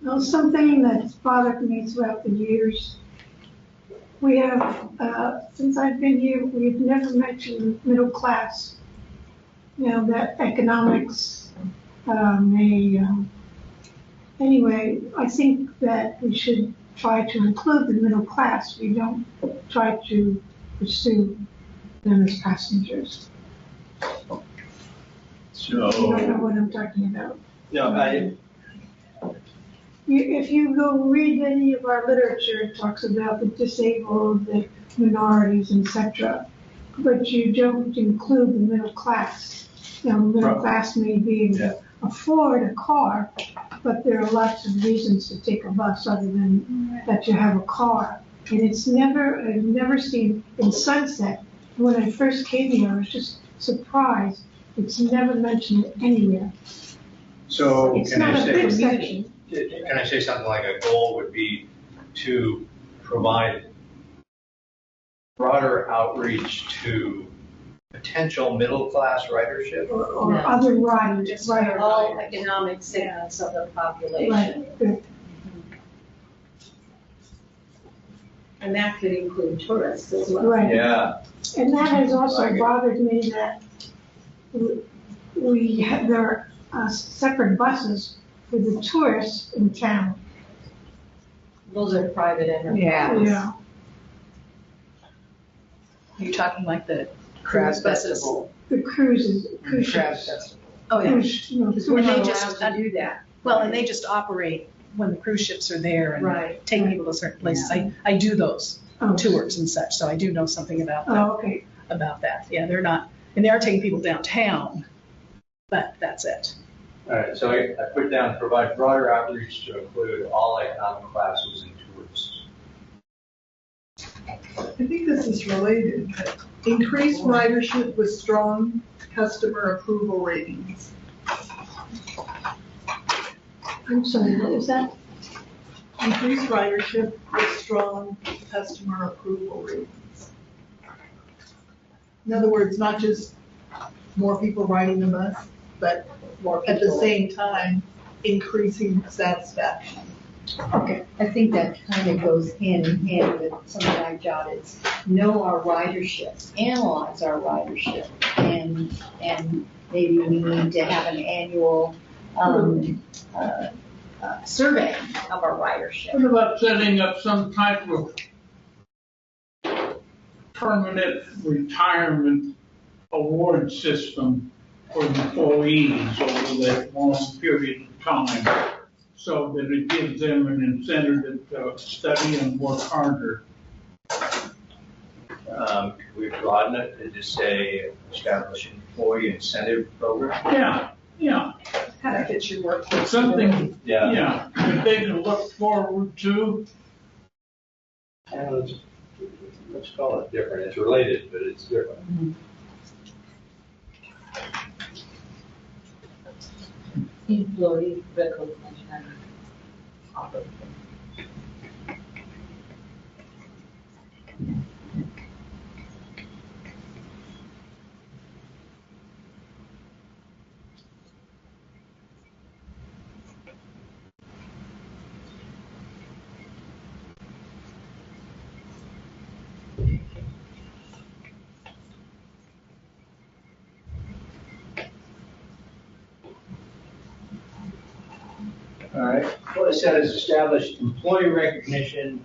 Well, something that's bothered me throughout the years, we have, since I've been here, we've never mentioned middle class. You know, that economics anyway, I think that we should try to include the middle class. We don't try to pursue them as passengers. You don't know what I'm talking about. No, If you go read any of our literature, it talks about the disabled, the minorities, etc. But you don't include the middle class. You know, middle class may be able to afford a car, but there are lots of reasons to take a bus other than that you have a car. And I've never seen in Sunset, when I first came here, I was just surprised. It's never mentioned anywhere. so It's can not I a big say, section. can I say something like a goal would be to provide broader outreach to potential middle-class ridership? Or other riders, Just right? all economic segments of the population. Right. And that could include tourists as well. Right. Yeah. And that has also Like it. bothered me that there are separate buses for the tourists in town. Those are private enterprises. Yeah. You're talking like the Crab cruise buses? festival. The cruises, cruise Crab ships. festival. Oh, yeah. Cruise, you know, Because we're And they not just- allowed to do that. Well, and they just operate when the cruise ships are there and Right. take people to certain places. I do those Oh. tours and such, so I do know something about that. Oh, okay. About that. Yeah, they're not, and they are taking people downtown, but that's it. All right, so I put down, provide broader outreach to include all economic classes and tourists. I think this is related. Increased ridership with strong customer approval ratings. I'm sorry, what was that? Increased ridership with strong customer approval ratings. In other words, not just more people riding the bus, but More at the people. same time, increasing satisfaction. Okay, I think that kind of goes hand in hand with something I jotted. Know our ridership, analyze our ridership, and maybe we need to have an annual, survey of our ridership. What about setting up some type of permanent retirement award system for employees over that long period of time, so that it gives them an incentive to study and work harder? Could we broaden it and just say establish an employee incentive program? Yeah, Kind of fits your work. something, Yeah. that they can look forward to. Let's call it different. It's related, but it's different. Employee recognition. Opportunity. All right. What I said is establish employee recognition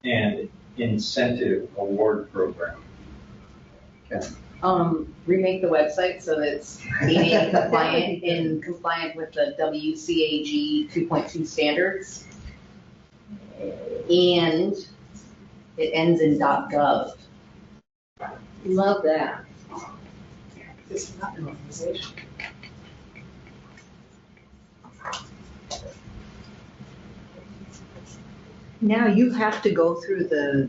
and incentive award program. Remake the website so that it's ADA compliant with the WCAG 2.2 standards. And it ends in .gov. Love that. This is not an organization. Now you have to go through the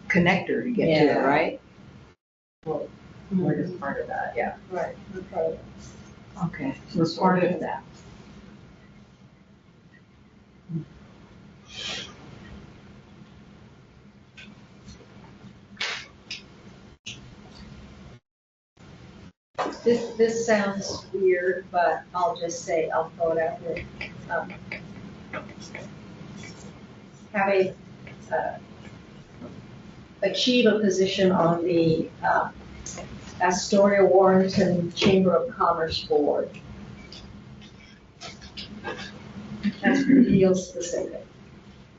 connector to get to it, Yeah. right? We're just part of that, yeah. Right, okay. Okay, so we're part of that. This sounds weird, but I'll just say, I'll throw it out there. Have achieve a position on the Astoria Warrenton Chamber of Commerce Board. That's real specific.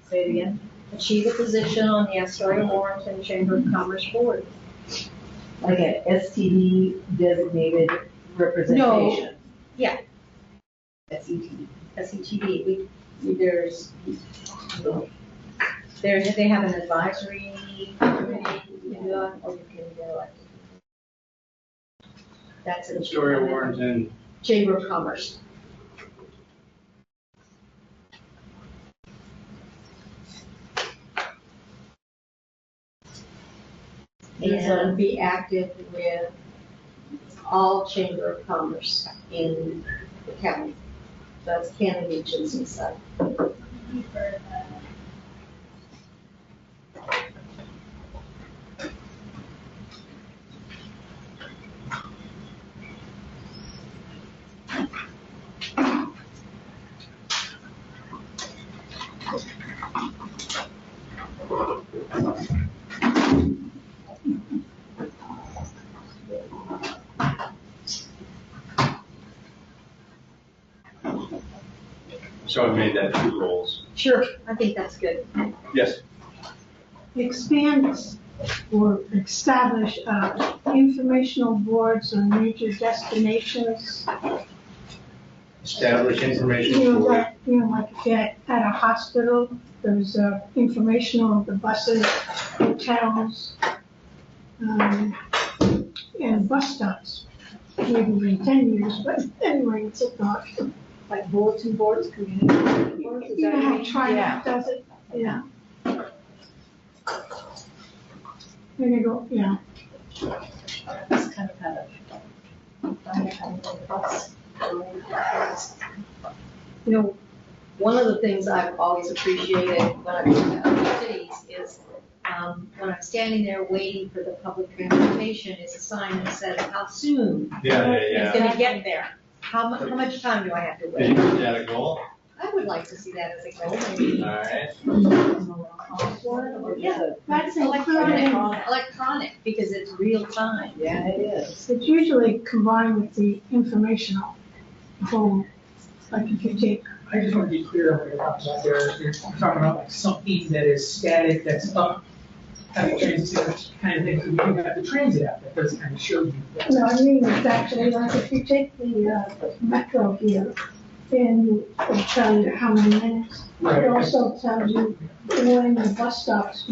Say it again. Achieve a position on the Astoria Warrenton Chamber of Commerce Board. Like an STD designated representation. Yeah. SETD. SETD, they have an advisory committee, you can do that, or you can get elected. That's it. Astoria Warrenton. Chamber of Commerce. And be active with all Chamber of Commerce in the county. That's candidates and stuff. So I made that 2 goals. Sure, I think that's good. Yes. Expand or establish informational boards on major destinations. Establish information You know, for, like, if you're at a hospital, there's informational of the buses, hotels, and bus stops. Maybe in 10 years, but anyway, it's a thought. Like bulletin boards, community bulletin boards, is You that know how what you TriNet does it? Yeah. There you go, yeah. That's kind of You know, one of the things I've always appreciated when I've been to other cities is when I'm standing there waiting for the public transportation, is a sign that says how soon it's gonna get there. How much time do I have to did wait? you put that a goal? I would like to see that as a goal, maybe. All right. Yeah, That's electronic, because it's real time. Yeah, it is. It's usually combined with the informational whole, like if you take, I just want to be clear on what you're talking about there. You're talking about like something that is static, that's up, having transit kind of thing. So you got the transit app that does kind of show you that. no, I mean, it's actually like if you take the metro here, then it'll tell you how many minutes. Right. It also tells you when the bus stops,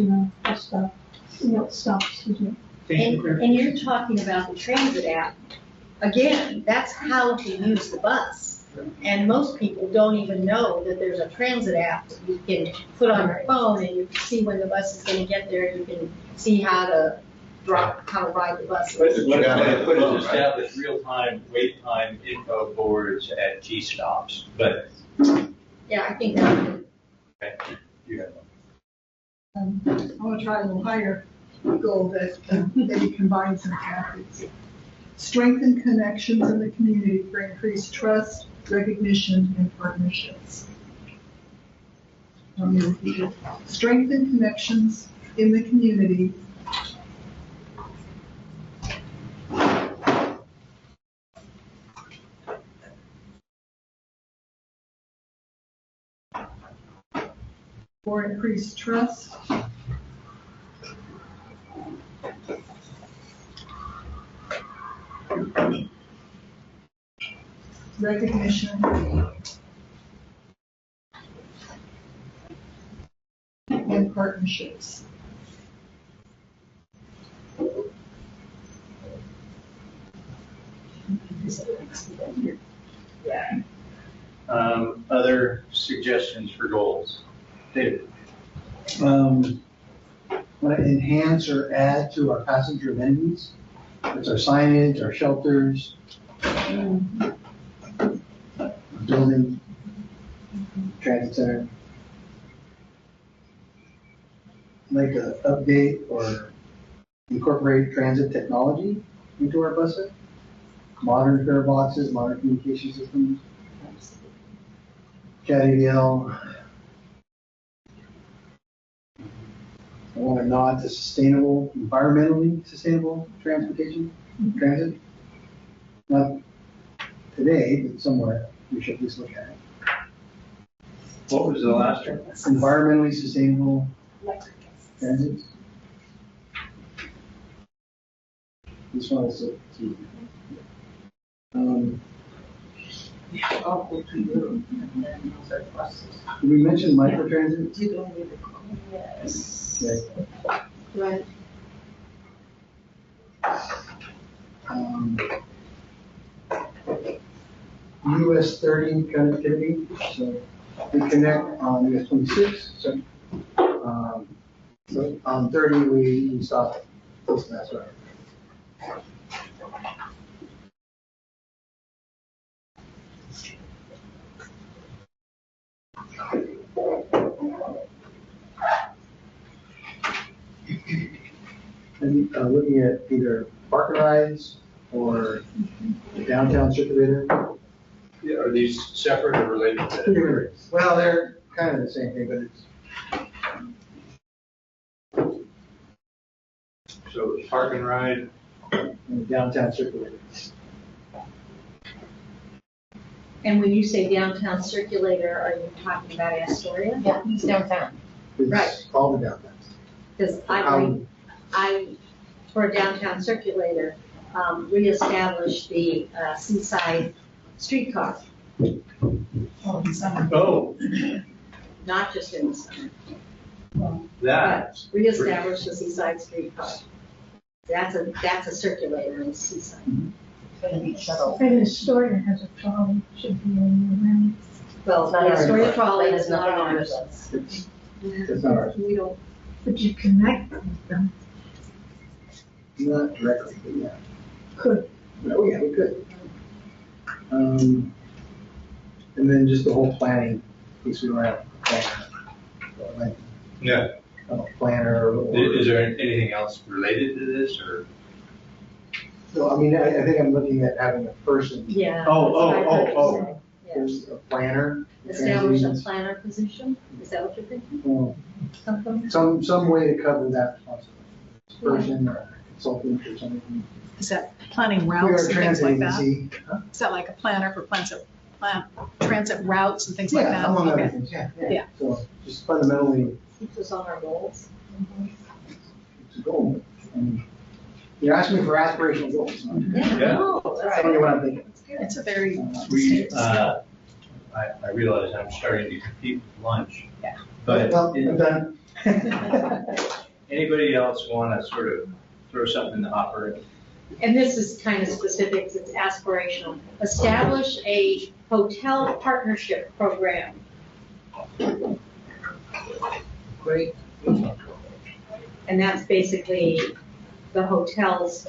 stops, excuse me. And you're talking about the transit app. Again, that's how to use the bus. And most people don't even know that there's a transit app that you can put on your phone and you can see when the bus is gonna get there. You can see how to ride the bus. What I put is Right. establish real-time, wait time info boards at T stops, but. Yeah, I think that. Okay, you have I want to try a little higher goal that maybe combines some tactics. Strengthen connections in the community for increased trust, recognition, and partnerships. Let me repeat it. Strengthen connections in the community for increased trust, recognition, and partnerships. Yeah. Other suggestions for goals? David? Want to enhance or add to our passenger amenities. It's our signage, our shelters, building, transit center. Like to update or incorporate transit technology into our buses. Modern fare boxes, modern communication systems. CAT-ADL. I want to nod to sustainable, environmentally sustainable transportation, transit. Not today, but somewhere we should at least look at it. What was the last one? Environmentally sustainable transit. This one is did we mention microtransit? Yes. Okay. Right. US 30 connectivity, so we connect on US 26, so on 30 we stop close to that, sorry. And looking at either park and rides or the downtown circulator. Yeah, are these separate or related to? Well, they're kind of the same thing, but it's So it's park and ride. And downtown circulator. And when you say downtown circulator, are you talking about Astoria? Yeah, he's downtown. Right. It's all the downtown. Because I, for a downtown circulator, reestablished the seaside streetcar, Oh, in summer. Oh, not just in the summer. that. But reestablished the seaside streetcar. That's a circulator in seaside. And Astoria has a trolley, should be in Well, not the ours. Astoria trolley That is not ours. It's not ours. We don't, the, but you connect with them. Not directly, but yeah. Could. Oh, yeah, we could. And then just the whole planning, piece we don't have a planner. So, like, Yeah. a planner or. Is there anything else related to this or? So, I mean, I think I'm looking at having a person. yeah. Oh, that's what I thought you said. Yeah. There's a planner. Establish a transitions. planner position, is that what you're thinking? Well, Something? some way to cover that responsibility. Person or consultant or something. Is that planning We routes are and a things transit like that? agency. Huh? Is that like a planner for transit routes and things like Yeah, that? among other Okay. things, yeah. Yeah. So just fundamentally, Keeps us on our goals. it's a goal. And you're asking me for aspirational goals. Huh? Yeah. Oh, That's that's telling you what I'm thinking. It's a very. I realize I'm starting to compete with lunch. Yeah. But Well, I'm done. anybody else want to sort of throw something in the hopper? And this is kind of specific, it's aspirational. Establish a hotel partnership program. Great. And that's basically the hotels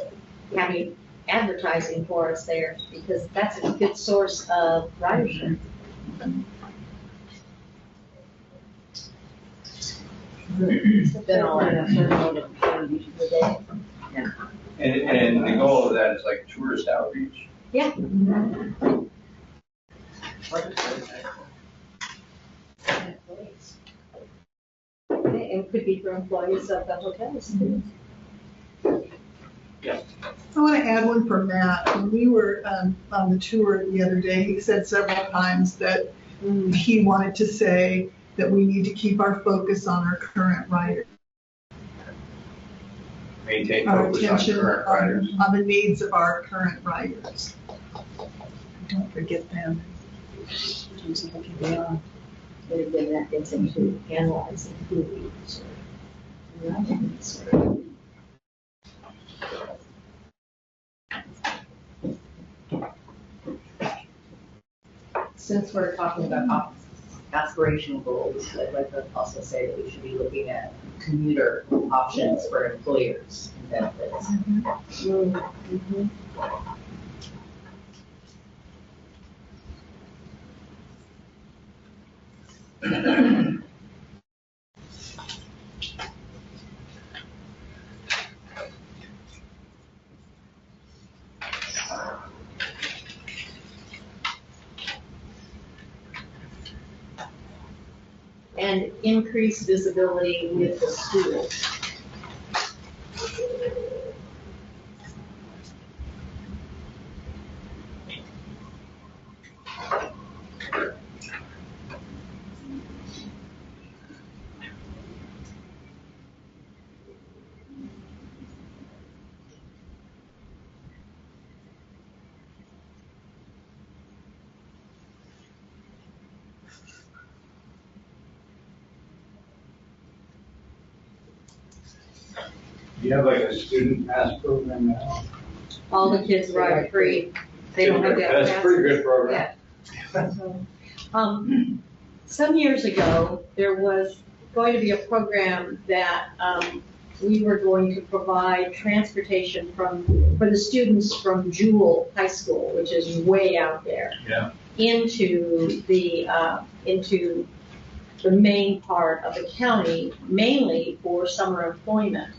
having advertising for us there, because that's a good source of ridership. Then all I have And the goal of that is like tourist outreach. Yeah. And it could be for employees of the hotels too. I want to add one for Matt. When we were on the tour the other day, he said several times that he wanted to say that we need to keep our focus on our current riders. Maintain Our focus on attention current riders. on the needs of our current riders. Don't forget them. Choosing the people on. And then that gets into analyzing who we serve. Since we're talking about aspirational goals, I'd like to also say that we should be looking at commuter options for employers and benefits. And increase visibility with the schools. Do you have like a student pass program now? All the kids ride free. They don't have that. That's a pretty good program. Yeah. Some years ago, there was going to be a program that we were going to provide transportation for the students from Jewell High School, which is way out there. Yeah. Into the main part of the county, mainly for summer employment.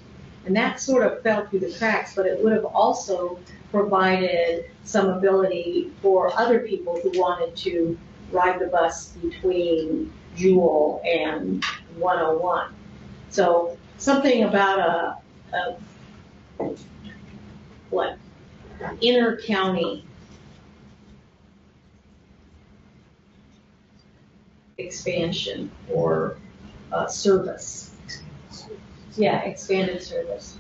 And that sort of fell through the cracks, but it would have also provided some ability for other people who wanted to ride the bus between Jewell and 101. So something about what, inter-county expansion or service. Yeah, expanded service.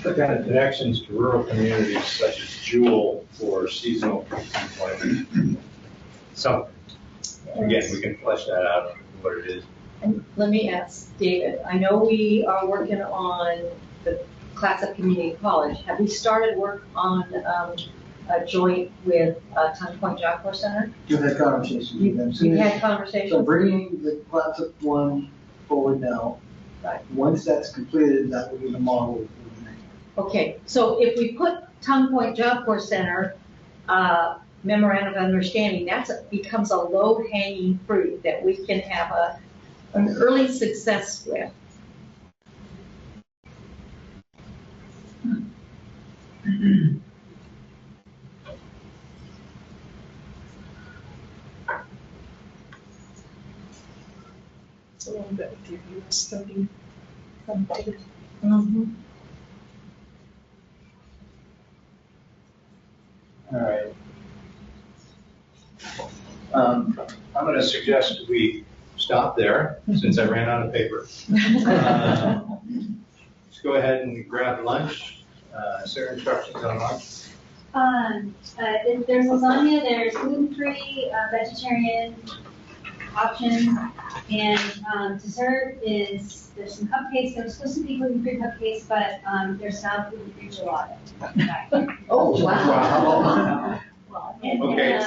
What kind of connections to rural communities such as Jewel for seasonal employment? So, again, we can flesh that out, what it is. And let me ask David, I know we are working on the Clatsop Community College. Have we started work on a joint with Tongue Point Job Corps Center? We've had conversations with them. You've had conversations? So bringing the Clatsop one forward now. Right. Once that's completed, that will be the model. Okay, so if we put Tongue Point Job Corps Center memorandum of understanding, becomes a low-hanging fruit that we can have an early success with. It's a little bit of your study. All right. I'm going to suggest we stop there since I ran out of paper. Let's go ahead and grab lunch. Is there instructions on lunch? There's lasagna, there's gluten-free, vegetarian options, and dessert there's some cupcakes. They're supposed to be gluten-free cupcakes, but there's now gluten-free gelato. Oh, wow. Okay,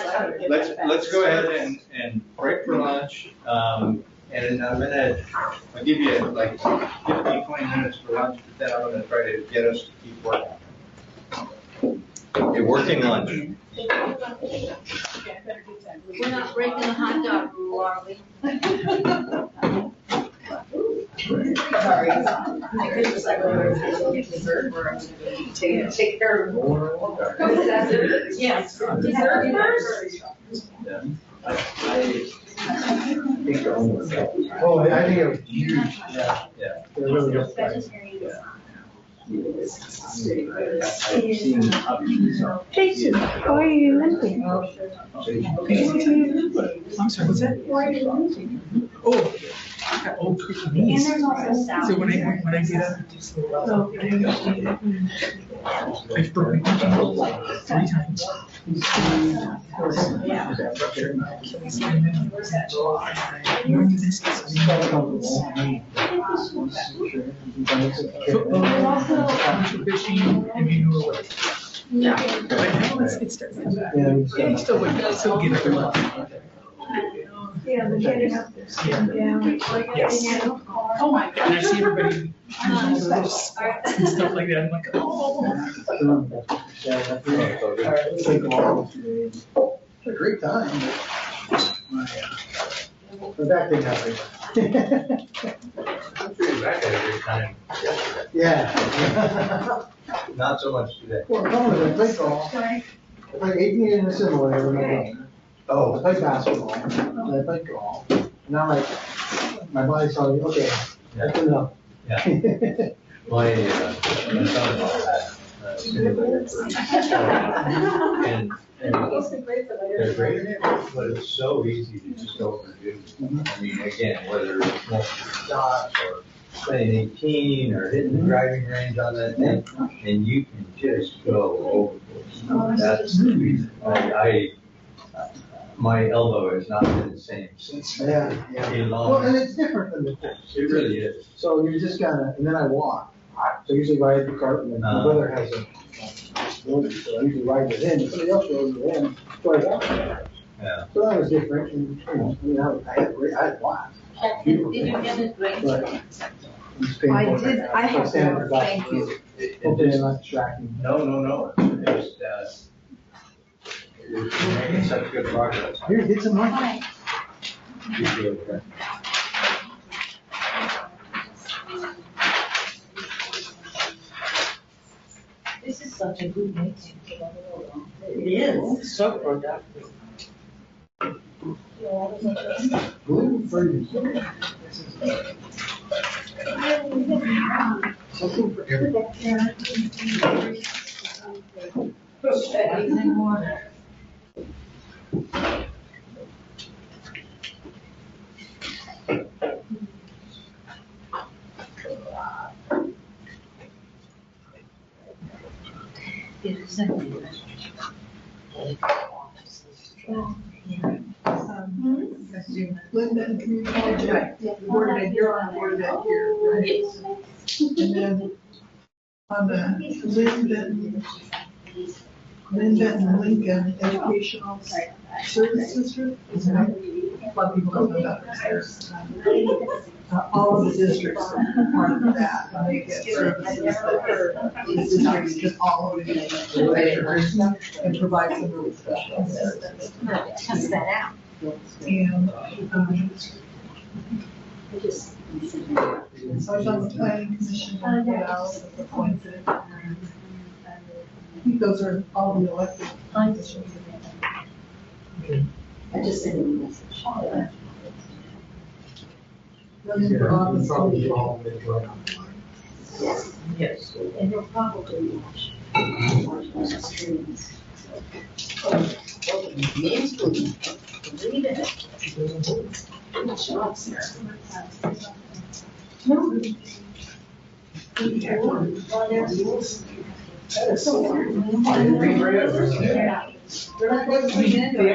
let's go ahead and break for lunch. And I'll give you like 15, 20 minutes for lunch, but then I'm going to try to get us to keep working. Okay, working lunch. We're not breaking the hot dog rule, are we? Sorry. I could just like go over to dessert where I'm going to take care of. Yes. Dessert first? Oh, I think it was huge. Yeah. They're really good. Jason, why are you limping? I'm sorry, what's that? Why are you limping? Oh, I got old creaky knees. And there's also salad. So when I get up, just I've broken my ankle like 3 times. Football, fishing, and you know what? Yeah. But now it's starting. Yeah, you still wake up, still get up a lot. Yeah, the getting up there, sitting down. Yes. Oh my God. And I see everybody and stuff like that. I'm like, oh. It's a great time. But my back didn't have I'm sure you're back at a great time. Yeah. Not so much today. Well, no, I played golf. I played 18 in a simulator when I was. Oh, I played basketball, and I played golf. Now my body's telling me, okay, that's enough. Yeah. My son-in-law had and they're great, but it's so easy to just overdo. I mean, again, whether it's multiple shots or playing 18 or hitting the driving range on that thing, and you can just go overboard. That's the reason. My elbow has not been the same since. Yeah. Well, and it's different than the course. It really is. So you're just kind of, and then I walk. So I usually ride the cart, and then my brother has a disability, so I usually ride with him. Somebody else rode with him, so I walk. Yeah. So that was different, and I had a blast. Did you get it right? But it's painful. I did, I have, Hopefully I'm not distracting. No. It's just, You're making such good progress. Here, get some money. This is such a good meeting. It is. So productive. Something for everyone. It is a Linda and Community College, Board of Ed, you're on Board of Ed here, right? Yes. And then on the Linda and Lincoln Educational Services Group, is that, a lot of people don't know about this. All of the districts are part of that, and they get services that the districts can all of it and provide some really special services. Test that out. And, so I was on the planning commission when I was appointed. I think those are all the elected positions. I just sent him a message. Running for office. Yes. Yes. And they'll probably watch streams. Believe it. Good job, sir. No. Well, there's. We're not going to put it into it.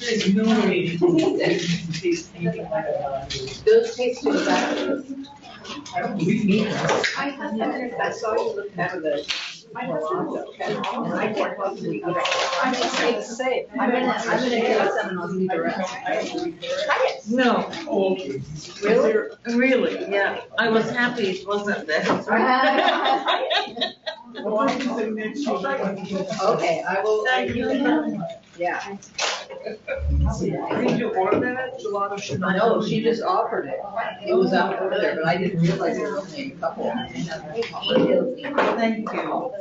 There's no way you can taste anything like that. Those taste exactly. I saw you looking for the. I can't possibly. I just hate to say it. I'm gonna get some and I'll give you the rest. No, Okay. really, yeah. I was happy it wasn't that. Okay, I will. Thank you. Yeah. Did you order it? Gelato should not. No, she just offered it. It was out over there, but I didn't realize there were only a couple. Thank you.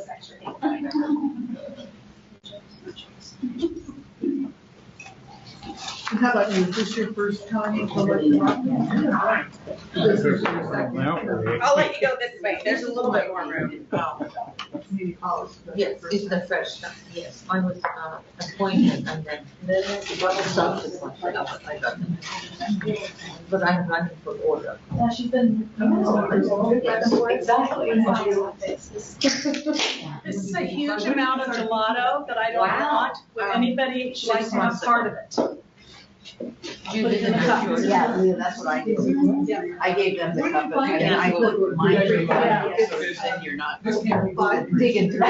And how about you, is this your first time in public comment? This is your second. I'll let you go this way. There's a little bit more room. Community college. Yes, it's the first time, yes. I was appointed and then subsequently I got them. But I'm running for order. Yeah, she's been. Exactly. This is a huge amount of gelato that I don't Wow. want. Would anybody like to have part of it? You did in yours. Yeah, that's what I did. I gave them the cup, but then I put mine in my, so then you're not digging through there.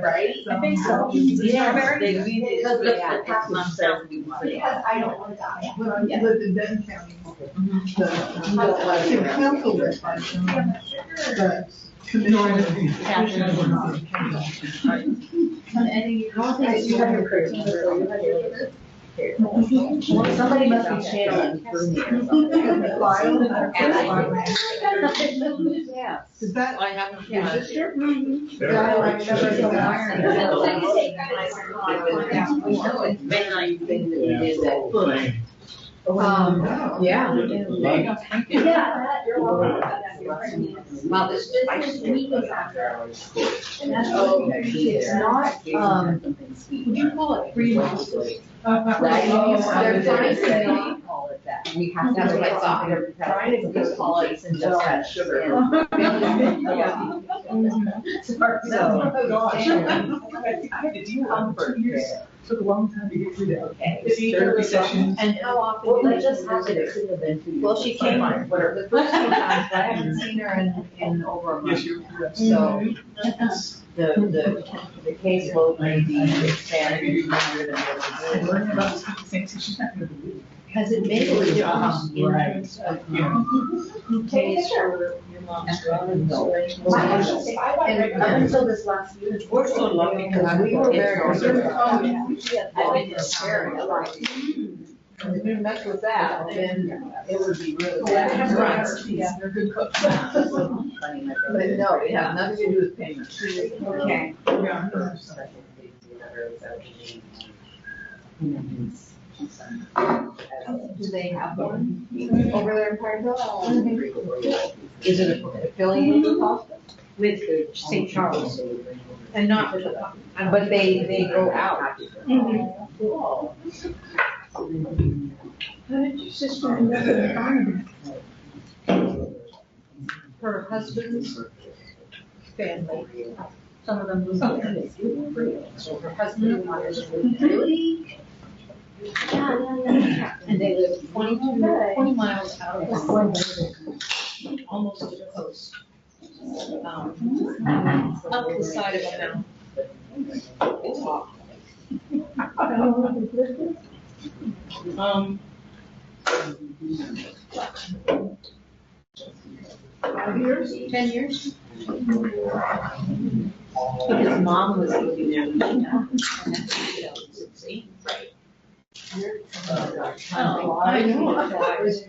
Right? I think so. Yes, they really Because did. the It's myself. Because I don't want to die. When I lived in Benton County, the city council was partial, but commission were not. You have your protein before you have your. Somebody must be channeling through me. Yeah. Is that? I haven't. Your tried. sister? Yeah, I remember the iron. We know it's very thing that we did that. Yeah. Wow, this is. It's not, would you call it free monster? Right? They're trying to not call it that. We have to. That's what I thought. They're trying to just call it and just add sugar. Did you comfort? Took a long time to get through that. Okay. Therapy sessions. And how often? Well, that just happened, it couldn't have been 2 years. Well, she came the first 2 times, I haven't seen her in over a month. Yes, you're correct. So, the caseload may be expanded. Learning about these things, she's not gonna believe Has it made a difference in Right. terms of who pays for your mom's drugs? No. And up until this last year. We're so lucky because We were very concerned. Oh, yeah. I've been sharing a lot. If you mess with that, then it would be really Yeah, bad. right. Yeah, they're good cooks. But no, it has nothing to do with payment. Okay. Do they have one Over there in Pineville? Is it affiliated with hospital? With St. Charles. And not with the. But they go out. Mhm. How did your sister end up in the environment? Her husband's family, some of them moved there. So her husband was really. Yeah. And they live 20 miles out of the almost to the coast. Up the side of a mountain. It's hot. How long have you lived there? 5 years, 10 years. His mom was living there when she died. And that's 2016. Right. Oh, I know. Because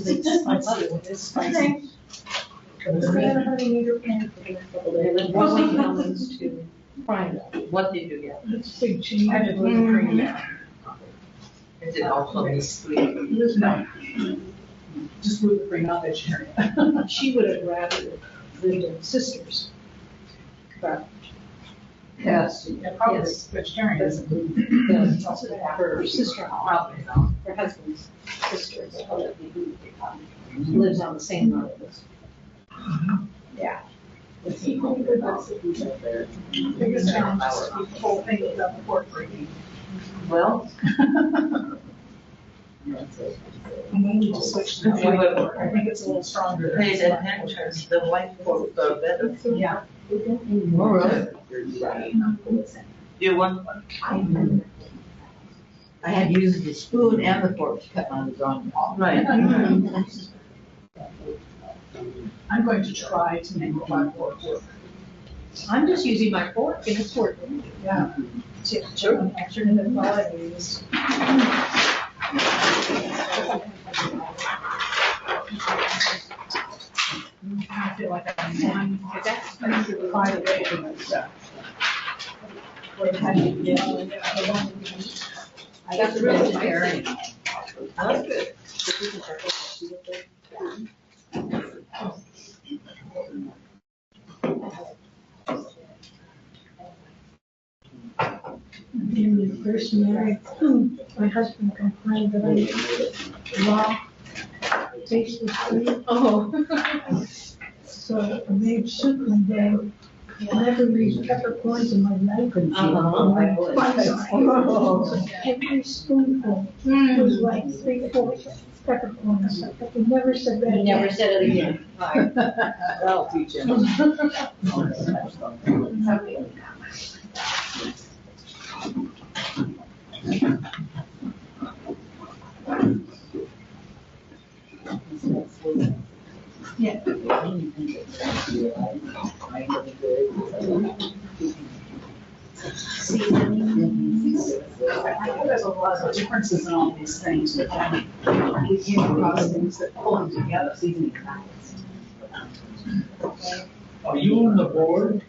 they just want to see what this spicy. What did you get? It's a big change. I just wasn't bringing it. Is it also this week? No. Just gluten-free, not vegetarian. She would have rather lived in sisters. But Yes. Probably Yes. vegetarian. her sister-in-law, her husband's sister, lives on the same road as us. Yeah. Biggest challenge is the whole thing about the pork breaking. Well, We need to switch to the If you white would- pork. I think it's a little stronger. pay attention, the white folks are better. Yeah. Oh, really? You want one? I had used the spoon and the fork to cut my lasagna. Right. I'm going to try to make the black pork work. I'm just using my fork and it's working. Yeah. Sure. Alternative qualities. I feel like I'm quite away from that stuff. What have you done? I got the real vegetarian. That's good. When we first married, my husband complained that I raw tasted food. Oh. So I made soup one day, never used peppercorns in my life. Every spoonful was like 3/4 peppercorns. He never said that. He never said it again. That'll teach him. Yeah. I know there's a lot of differences in all these things, but then we came across things that pull them together. Are you on the board?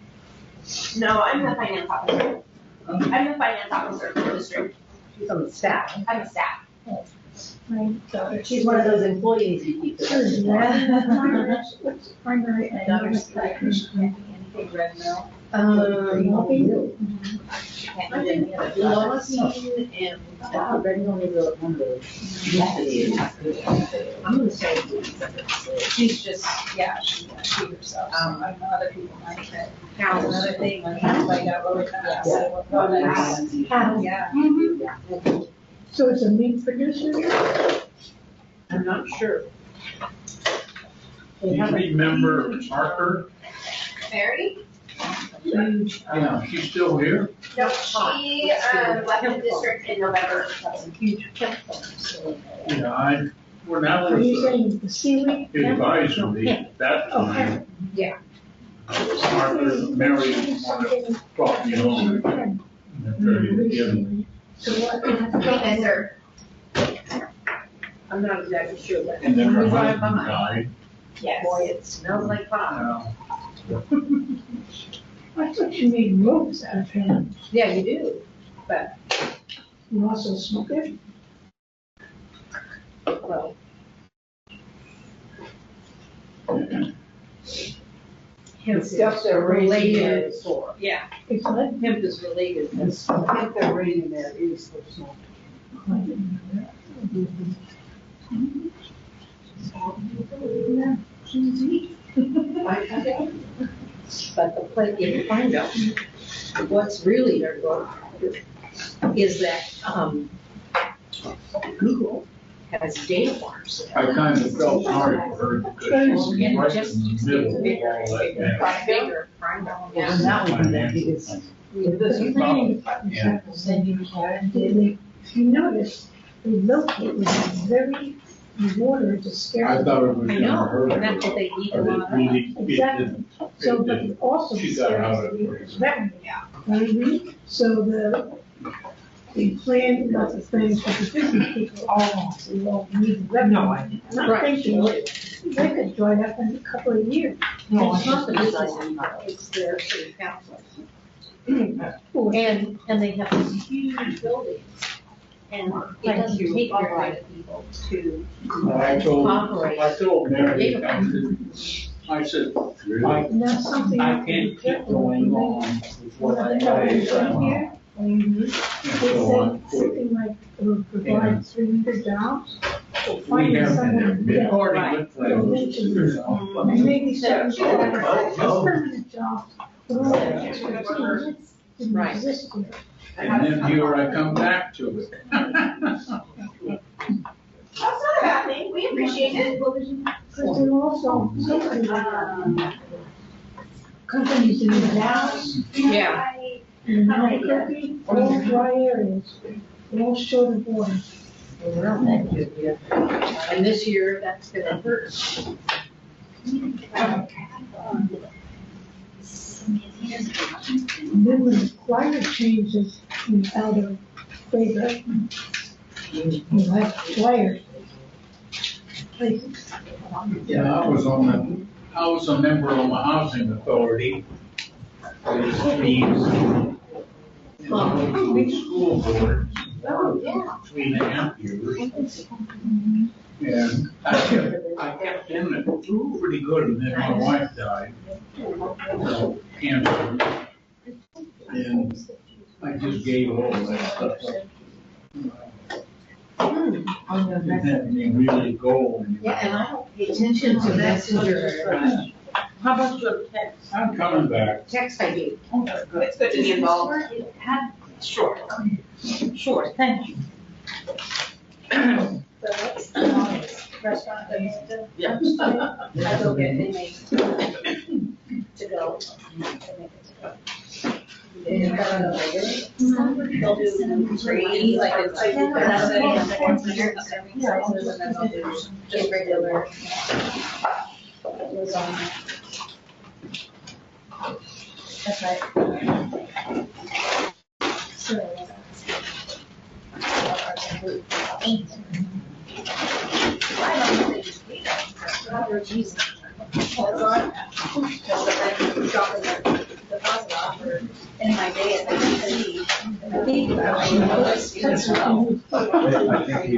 No, I'm the finance officer. I'm the finance officer for the district. She's on the staff. I'm a staff. Right. She's one of those employees you keep. Primary. Anything red now? Lois and red only wrote one of those. I'm gonna say. She's just, yeah, she herself. I know other people might have. Cows. Another thing, like, I got really fast. Yeah. So it's a meat producer? I'm not sure. Do you remember Parker? Mary? huge. Yeah, she's still here? No, she left the district in November. Some huge hemp farms. Yeah, we're now Are you with saying the seaweed? the hemp? advisory, that's Oh, the hemp, yeah. Martha, Mary, want to talk me home. So what? Hey, mister. I'm not exactly sure what. And then her husband died. Yes. Boy, it smells like fire. Uh, I thought you made ropes out of hemp. Yeah, you do. But you also smoke it? Well, Hemp stuff they're related for. Yeah. It's what? Hemp is related. That's hemp they're raising there is for smoke. I didn't know that. Yeah, she's neat. But the place you find out what's really their goal is that, Google has data farms. I kind of felt sorry for her because she's right in the middle of all that. Bigger. Yeah. And that would be the biggest. The planning department have to send you care. If you notice, they locate within very water to scare. I thought it was I gonna know, hurt and her. that's what they eat a But lot it really, it Exactly. didn't. So, It but didn't. it also She got out of it. scares the veterinary. So the plan, not the plans for the business people, we all need the revenue. I'm not thinking they could join up in a couple of years. No, it's not the business anymore, it's their city council. And they have these huge buildings. And it doesn't take very many people to I told operate. Mary, I said, And that's something. I can't keep going on with what I Here, have. they So said something like, it would provide 300 jobs. we Finding have someone. been Yeah. already with friends. And maybe some Oh. permanent jobs. With all that expertise that didn't Right. exist here. And then here I come back to it. That's not a bad thing. We appreciate it. Because there are also some companies in the Dallas. Yeah. In Albuquerque, all dry areas, all short of water. And this year, that's gonna hurt. And then when the climate changes out of favor, you have fires. Places. Yeah, I was a member of the housing authority. We've school board Oh, yeah. 3.5 years. And I kept in it pretty good, and then my wife died of cancer. And I just gave all that stuff up. Didn't have any really goal. Yeah, and I don't pay attention to that. How about your text? I'm coming back. Text I do. It's good to be involved. Sure. Sure, thank you. So that's the restaurant that you said. Yeah. I go get, they make to go. They'll do free, like it's like, that's it, and then once a year, serving sizes, and then they'll do just regular. Lasagna. That's right. So. Jesus. Deposit off for ending my day at the I think we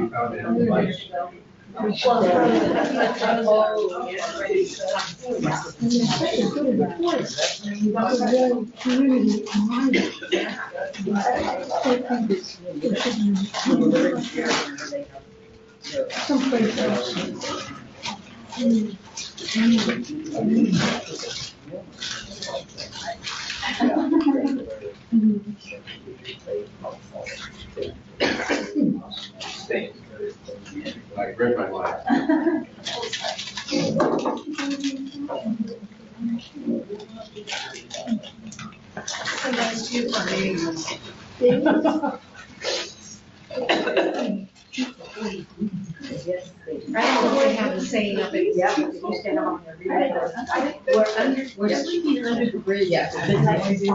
found it in life. Someplace else. I read my mind. missed you for meetings. I don't know if they have the same up in, yeah. We're sleeping under the bridge. Yeah. I see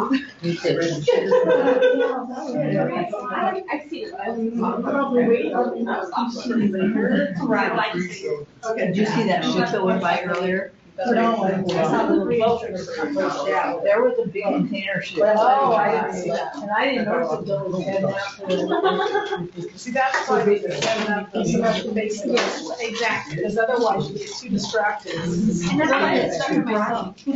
it. Right. Did you see that ship that went by earlier? No, I saw the boat. Yeah, there was a big container ship. Oh, I didn't see that. And I didn't notice it till it was heading out to. See, that's why we set up the face. Exactly, because otherwise you get too distracted. And that's why I started myself. You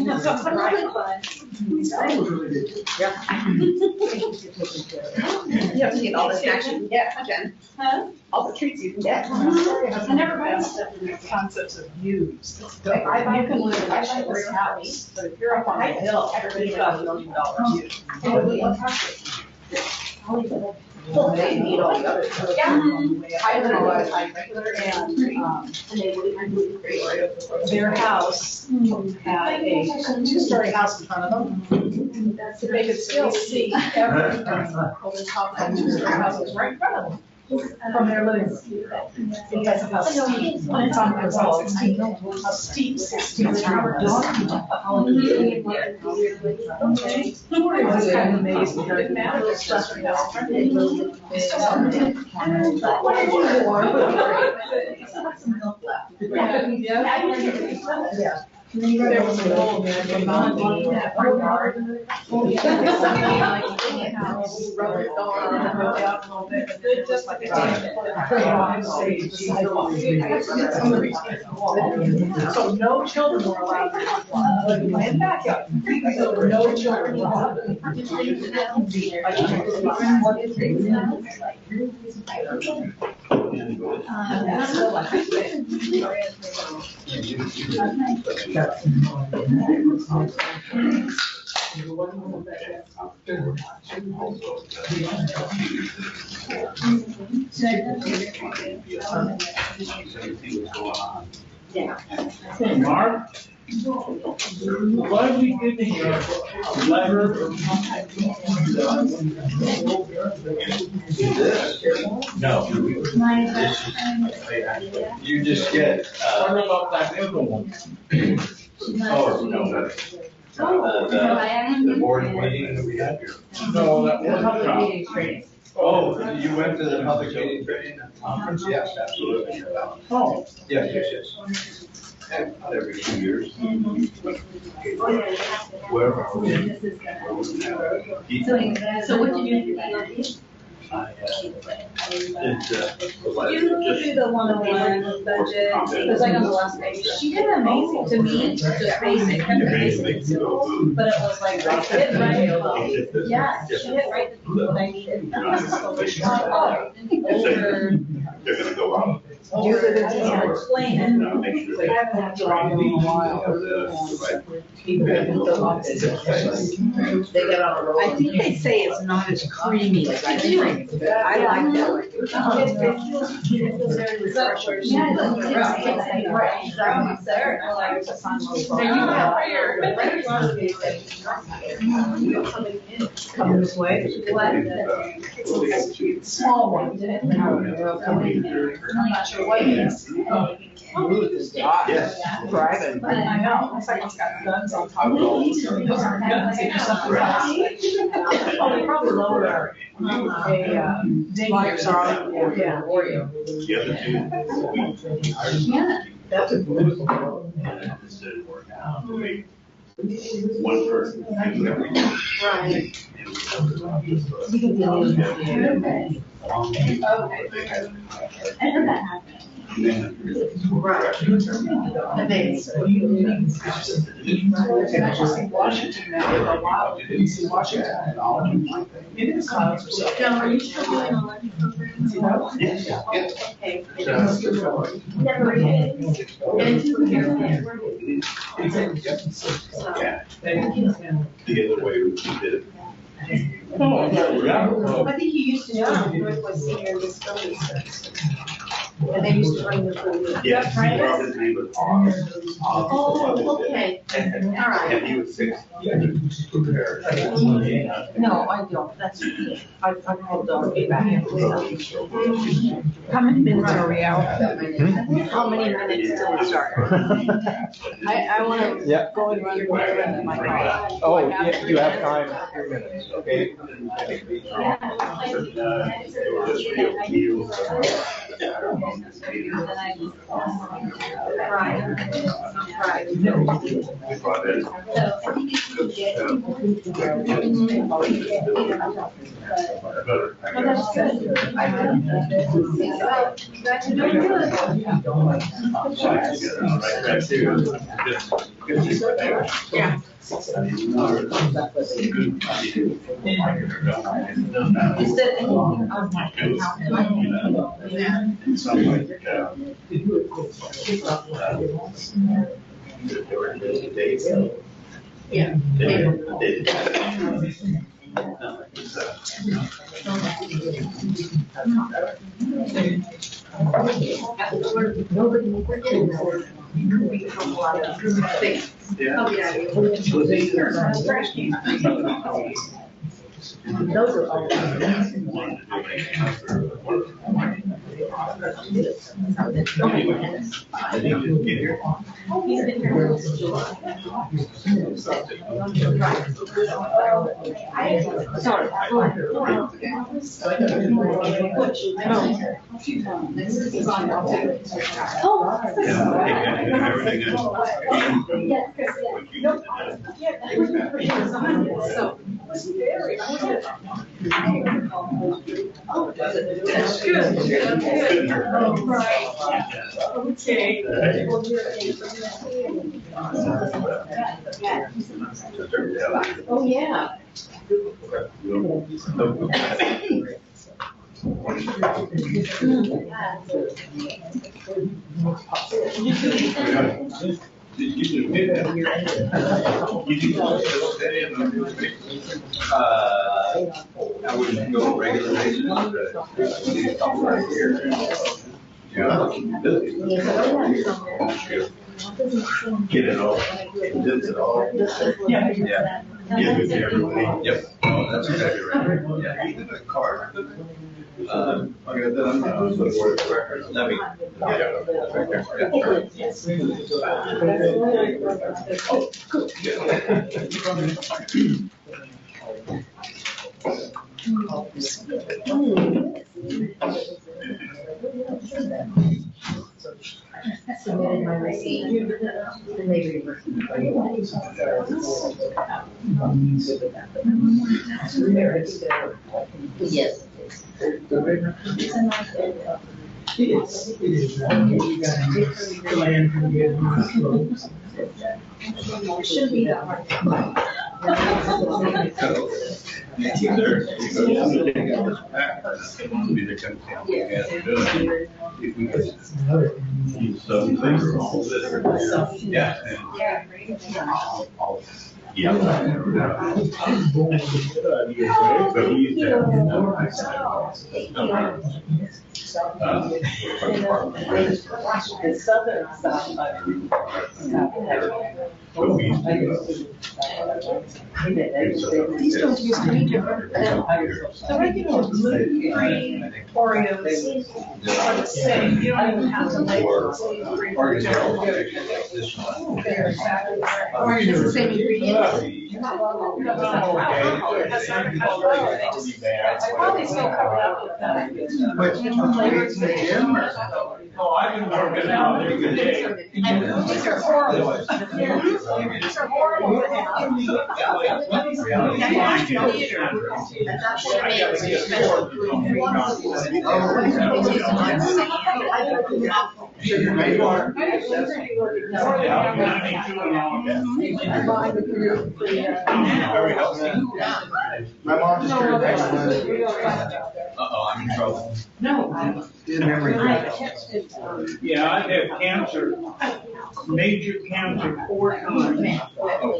have to get all the snacks you can get, Jen. Huh? All the treats you can get. I never read stuff in the concepts of views. You can live, I should this house, but if you're up on a hill, everybody's got $1 million view. Well, they need all the other stuff. Yeah. I live on a regular and their house had a two-story house in front of them. They could still see everything over the top of that two-story house was right in front of them. From their living room. Because of how steep, one time it was all steep, how steep 16 was. It was kind of amazing, it didn't matter, the stuff right now. Yeah. There was a goal there, they found one in that front yard. Somebody like in the house, wrote it on, wrote out a little bit, but then just like a on stage. So no children were allowed to play in the backyard. So no children were allowed. Mark, why are we giving a letter or No. You just get, what about that other one? oh, no, the board meeting that we had here. No, that workshop. Oh, you went to the public meeting training conference? Yes, absolutely. Oh. Yes, yes, yes. Not every 2 years. Where are we? So what did you do? It's, You do the 101 budget, it was like on the last page. She did amazing to me, just basic, kind of basic skills, but it was like, I hit right, yeah, she hit right the people that I needed. They're gonna go out. Use it as an explain it. Make sure I haven't had to log in in a while. They get on a roll. I think they say it's not as creamy as I think. I like that. It feels very refreshing. Come this way. Small one. I'm not sure what it is. Yes. Private. I know, it's like it's got guns on top of it. Those aren't guns, they're something else. Oh, they probably lowered a dingers on, yeah. The other two. That's a beautiful. One person. Right. Washington, now, a while, we didn't see Washington at all. It is clouds or something. John, are you still doing election programs? Okay. Never read The other way we did it. I think you used to know Northwest Senior Disability Services. And they used to bring the food. Yes. Right? His name was Oh, okay. All right. And he was 6. No, I don't, that's, I called them back. How many minutes are we out? How many minutes till we start? I want to Yeah. go and run my car. Oh, yeah, you have time, 3 minutes, okay? Yeah. Is there anything on my account? Yeah. Those are all. Sorry. That's good. Okay. Oh, yeah. I wouldn't go regular basis, but see a couple right here. Get it all. Condense it all. Yeah. Give it to everybody. Yep. Oh, that's exactly right. Yeah. Even a card. Okay, then I'm not looking for the records. Let me. Submitted my receipt. And they reversed it. Yes. It is. The land can get. It shouldn't be that hard. The southern side. These don't use any different than the regular gluten-free Oreos are the same. You don't even have to label gluten-free. This one. They're exactly right. It's the same ingredients. Probably still covered up with that. But it's the gym or something? Oh, I've been working out every day. These are horrible. These are horrible. My mom just turned next one. Uh-oh, I'm in trouble. No. Good memory. I texted, Yeah, I have cancer, major cancer 4 times.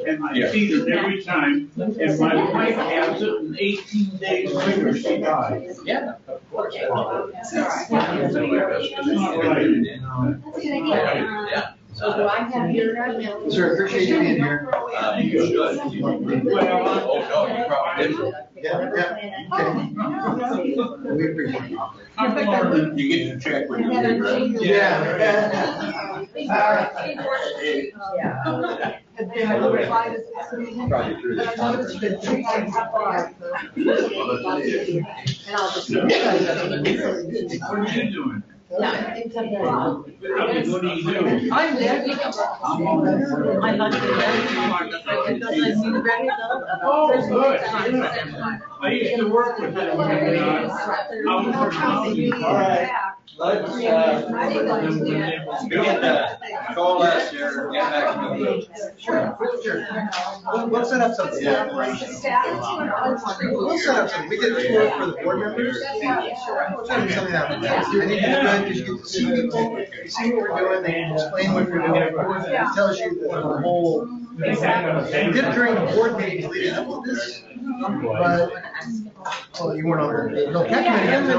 And I see it every time. And my wife has it, and 18 days later, she dies. Yeah, of course. It's not right. Yeah. So do I have your email? Sir, appreciate you being here. You should. Well, Oh, no, you probably didn't. Yeah, okay. We appreciate it. I'm learning. You get to check when you're here, right? Yeah. Probably through the conference. What are you doing? What do you do? I'm there. I thought you were very smart, because I knew very little about. Oh, good. I used to work with them when I was All right. Let's, get that. Call us here, get back to the. Sure. We'll set up something. Yeah. We'll set up something. We get a tour for the board members. Something that would be good, just get to see people, see what we're doing, they explain what we're doing. It tells you the whole. We did during the board meetings leading up to this, but, well, you weren't on there. No, Cat Committee has no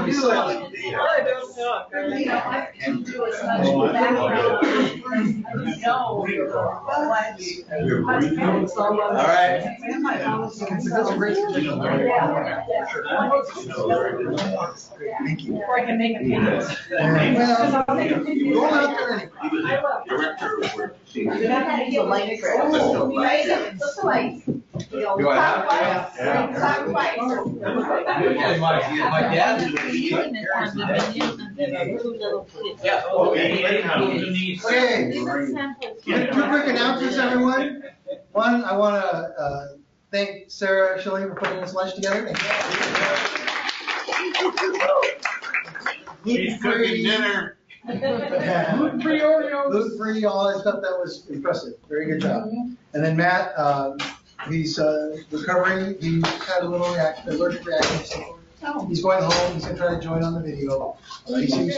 All right. That's a great suggestion. Thank you. Or I can make a payment. Well, go out there anyway. Director of work. You have to feel like it's right? It's just like, you know, Do I have to? clockwise. My dad is. Yeah. Okay, two quick announcements, everyone. One, I want to thank Sarah Schilling for putting this lunch together. She's cooking dinner. Gluten-free Oreos. Gluten-free, all that stuff, that was impressive. Very good job. And then Matt, he's recovering. He had a little allergic reaction. So he's going home. He's gonna try to join on the video. He seems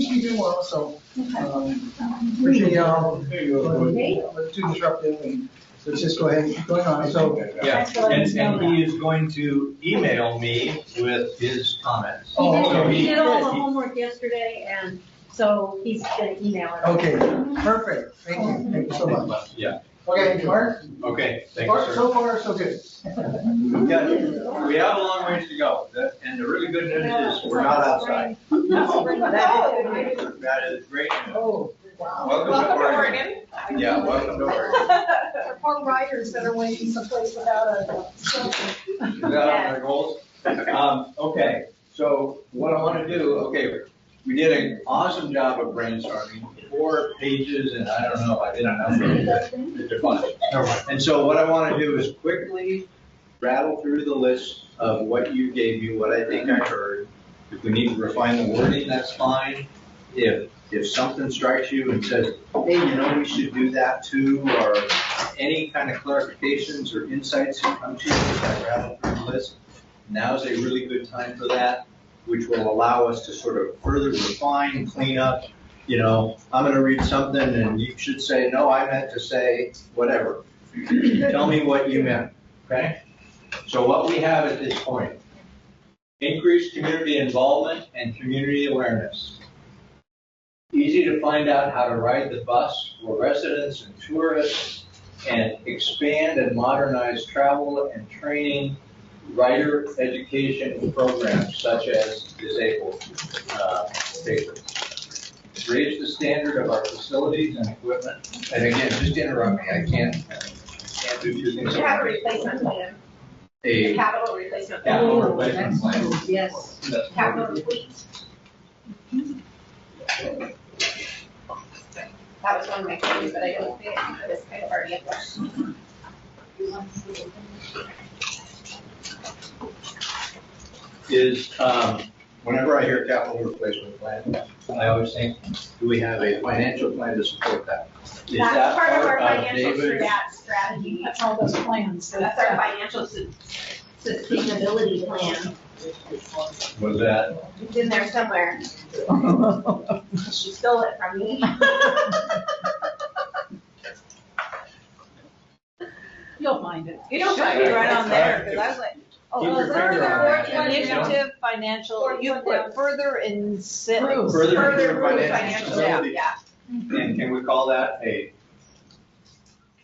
to be doing well. So appreciate y'all. Let's too disruptive, and let's just go ahead and keep going on. So Yeah, and he is going to email me with his comments. He did all the homework yesterday, and so he's gonna email it. Okay, perfect. Thank you. Thank you so much. Yeah. Okay, Mark. Okay, thank you, sir. So far, so good. We have a long ways to go, and the really good news is we're not outside. That is great news. Oh, wow. Welcome to Oregon. Yeah, welcome to Oregon. For poor riders that are waiting someplace without a. Is that on our goals? Okay, so what I want to do, we did an awesome job of brainstorming, 4 pages, and I don't know, I didn't know. It's a bunch. And so what I want to do is quickly rattle through the list of what you gave me, what I think I heard. If we need to refine the wording, that's fine. If something strikes you and says, hey, we should do that too, or any kind of clarifications or insights that come to you as I rattle through the list, now's a really good time for that, which will allow us to sort of further refine, clean up. I'm going to read something and you should say, no, I meant to say whatever. Tell me what you meant, okay? So what we have at this point, increased community involvement and community awareness. Easy to find out how to ride the bus for residents and tourists, and expand and modernize travel and training, rider education programs such as disabled patrons. Raise the standard of our facilities and equipment. And again, just interrupt me, I can't do 2 things. You have a replacement plan. A Capital replacement. capital replacement plan. Yes. Capital fleet. That was one of my questions, but I don't think it's kind of already up there. Is, whenever I hear capital replacement plan, I always think, do we have a financial plan to support that? Is that That's part of our of financial David's? strategy. That's all those plans. That's our financial sustainability plan. Was that? It's in there somewhere. She stole it from me. You'll find it. It should be right on there, because I was like, Keep your finger on further that. initiative financial, you put further in. Further improve financial stability. Yeah. And can we call that a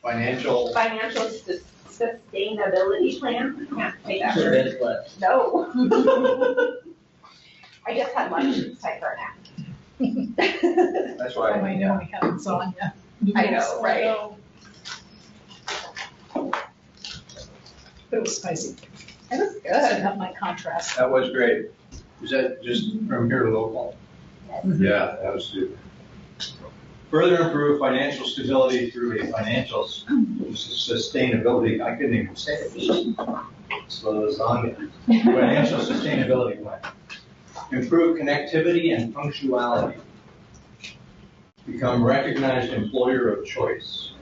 financial? Financial sustainability plan. Can't say that word. No. I just had lunch, it's time for a nap. That's why. Oh, I know, we haven't saw ya. I know, right? But it was spicy. It was So good. that might contrast. That was great. Is that just from here local? Yeah, that was good. Further improve financial stability through a financial sustainability, I couldn't even say it. Slow as on. Financial sustainability plan. Improve connectivity and punctuality. Become recognized employer of choice.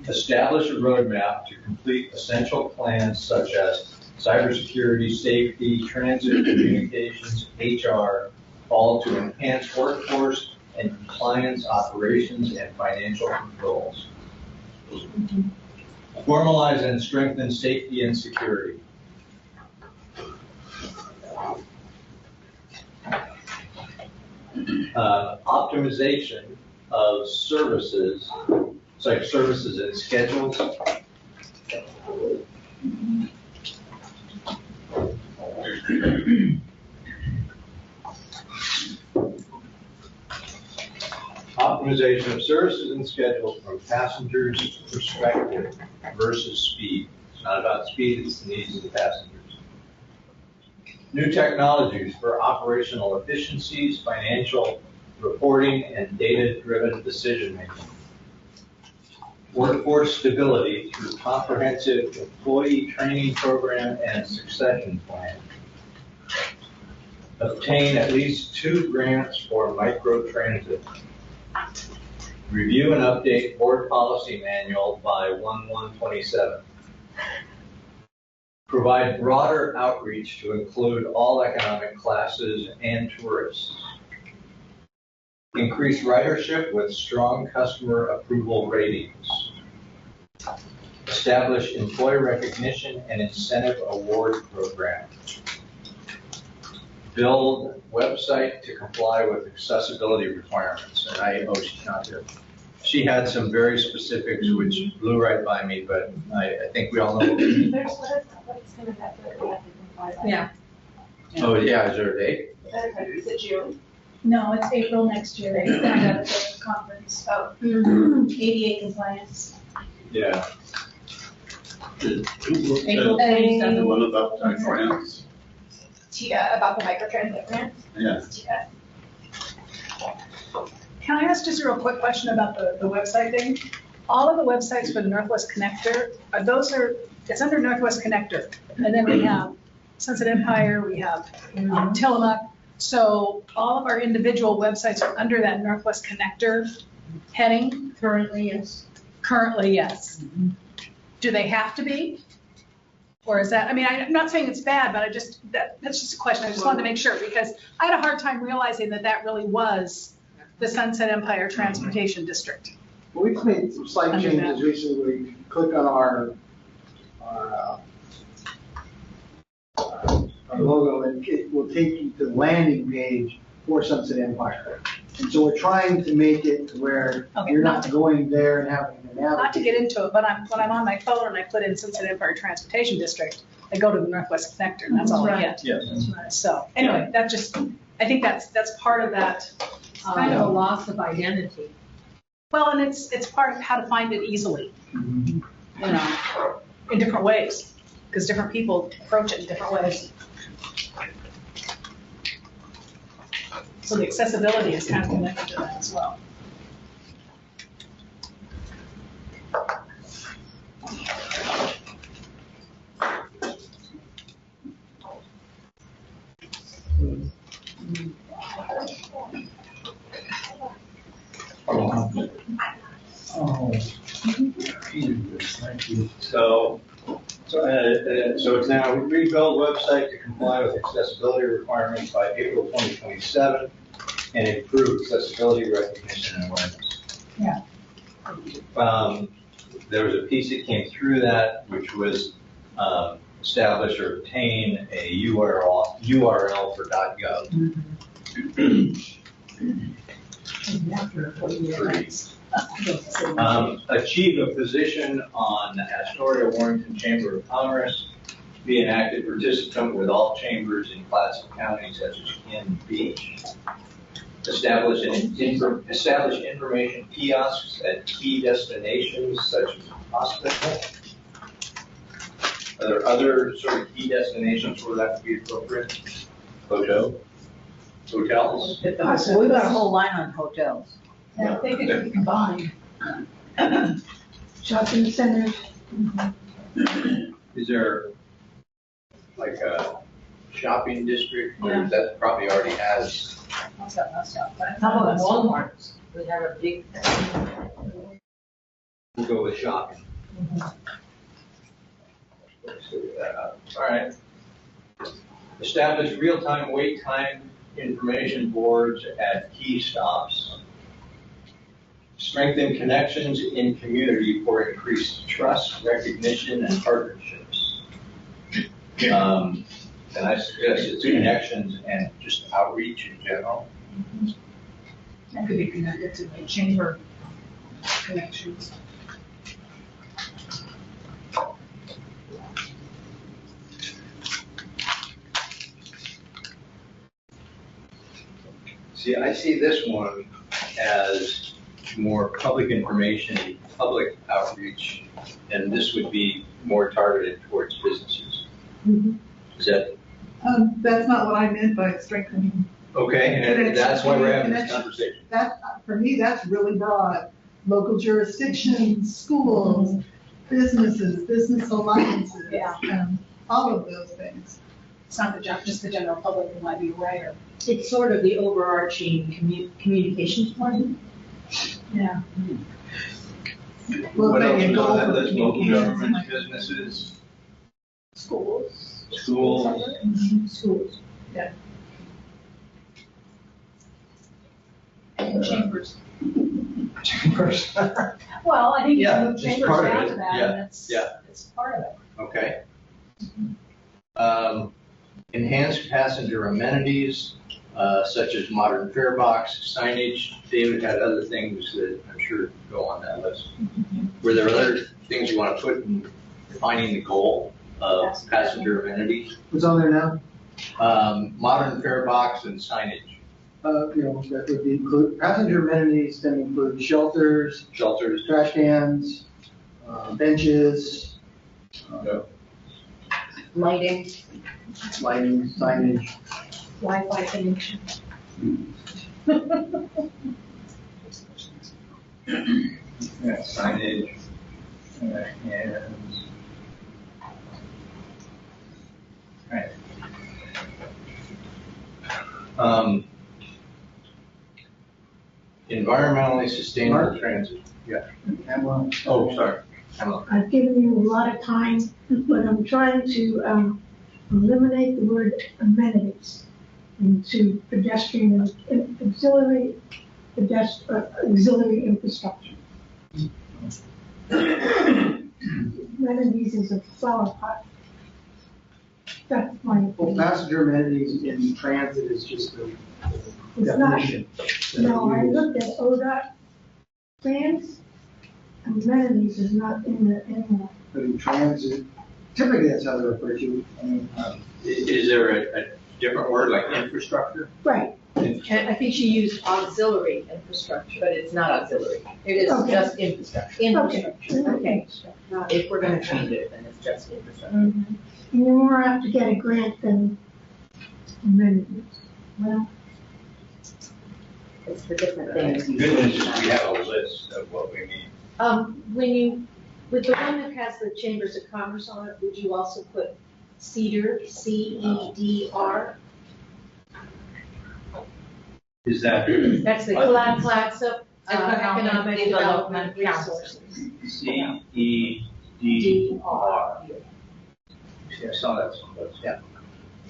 Establish a roadmap to complete essential plans such as cybersecurity, safety, transit, communications, HR, all to enhance workforce and compliance operations and financial controls. Formalize and strengthen safety and security. Optimization of services, like services and schedules. Optimization of services and schedules from passengers' perspective versus speed. It's not about speed, it's the needs of the passengers. New technologies for operational efficiencies, financial reporting, and data-driven decision-making. Workforce stability through comprehensive employee training program and succession plan. Obtain at least 2 grants for microtransit. Review and update board policy manual by 1/1/27. Provide broader outreach to include all economic classes and tourists. Increase ridership with strong customer approval ratings. Establish employee recognition and incentive award program. Build website to comply with accessibility requirements. And she's not here. She had some very specifics which blew right by me, but I think we all know. Yeah. Oh, yeah, is there a date? Is it June? No, it's April next year. They stand up at the conference. Oh. ADA compliance. Yeah. April 27th. The one about the grants? Tia, about the microtransit grant? Yeah. Tia. Can I ask just a real quick question about the website thing? All of the websites for the Northwest Connector, it's under Northwest Connector. And then we have Sunset Empire, we have Tillamook. So all of our individual websites are under that Northwest Connector heading? Currently, yes. Currently, yes. Do they have to be? Or is that, I mean, I'm not saying it's bad, but that's just a question. I just wanted to make sure because I had a hard time realizing that really was the Sunset Empire Transportation District. Well, we've made some slight changes recently where you click on our logo and it will take you to the landing page for Sunset Empire. And so we're trying to make it to where you're not going there and having to navigate. Not to get into it, but when I'm on my phone and I put in Sunset Empire Transportation District, I go to the Northwest Connector and that's all I get. Yes. So anyway, I think that's part of that. It's kind of a loss of identity. Well, and it's part of how to find it easily, you know, in different ways, because different people approach it in different ways. So the accessibility is kind of connected to that as well. So So it's now rebuild website to comply with accessibility requirements by April 2027 and improve accessibility recognition and awareness. Yeah. There was a piece that came through that, which was establish or obtain a URL for .gov. Achieve a position on the Astoria Warrington Chamber of Commerce, be an active participant with all chambers in Clatsop County such as Ken Beach. Establish information kiosks at key destinations such as hospital. Are there other sort of key destinations where that would be appropriate? Hotels? We've got a whole line on hotels. Yeah, they could be combined. Shopping centers. Is there like a shopping district where that probably already has? Some of the Walmarts, we have a big. We'll go with shopping. Let's figure that out. All right. Establish real-time wait time information boards at key stops. Strengthen connections in community for increased trust, recognition, and partnerships. And I suggest it's connections and just outreach in general. That could be connected to the chamber connections. See, I see this one as more public information, public outreach, and this would be more targeted towards businesses. Is that? That's not what I meant by strengthening. Okay, and that's why we're having this conversation. That, for me, that's really broad. Local jurisdictions, schools, businesses, business alliances, all of those things. It's not just the general public who might be aware. It's sort of the overarching communications plan. Yeah. What else is on that list? Local government, businesses, Schools. Schools. Yeah. Chambers. Chambers. Well, I think you Yeah, can move it's chambers part of down it. to that, Yeah, and it's part of it. Okay. Enhanced passenger amenities, such as modern fare box, signage. David had other things that I'm sure go on that list. Were there other things you want to put in defining the goal of passenger amenities? What's on there now? Modern fare box and signage. That would include passenger amenities, then include shelters, trash cans, benches, Lighting. signage. Wi-Fi connection. Yeah, signage. Right. Environmentally sustainable transit. Yeah. Oh, sorry. I've given you a lot of time, but I'm trying to eliminate the word amenities into pedestrian and auxiliary infrastructure. Amenities is a flower pot. That's my Well, opinion. passenger amenities in transit is just a It's not. definition. No, I looked at ODOT plans, amenities is not in there anymore. But in transit, typically that's how they're referred to. Is there a different word like infrastructure? Right. And I think she used auxiliary infrastructure. But it's not auxiliary. It is Okay. just infrastructure. Infrastructure, okay. If we're gonna change it, then it's just infrastructure. And you're more apt to get a grant than amenities. Well, It's for different The things. good news is we have a list of what we need. with the one that has the Chambers of Commerce on it, would you also put CEDR, CEDR? Is that That's the Clatsop Economic Development Council. Resources. CEDR? I saw that somewhere. Yeah.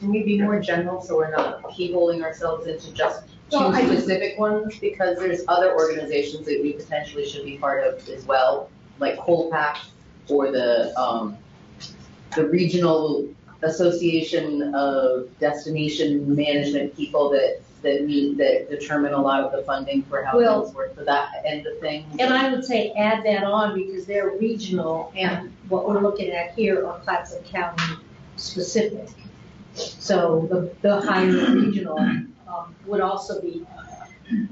Can we be more general so we're not keyholing ourselves into just Two two specific ones, because there's other organizations that we potentially should be part of as well, like Colpac or the regional association of destination management people that determine a lot of the funding for how Well- things work for that end of things. And I would say add that on because they're regional and what we're looking at here are Clatsop County specific. So the higher regional would also be,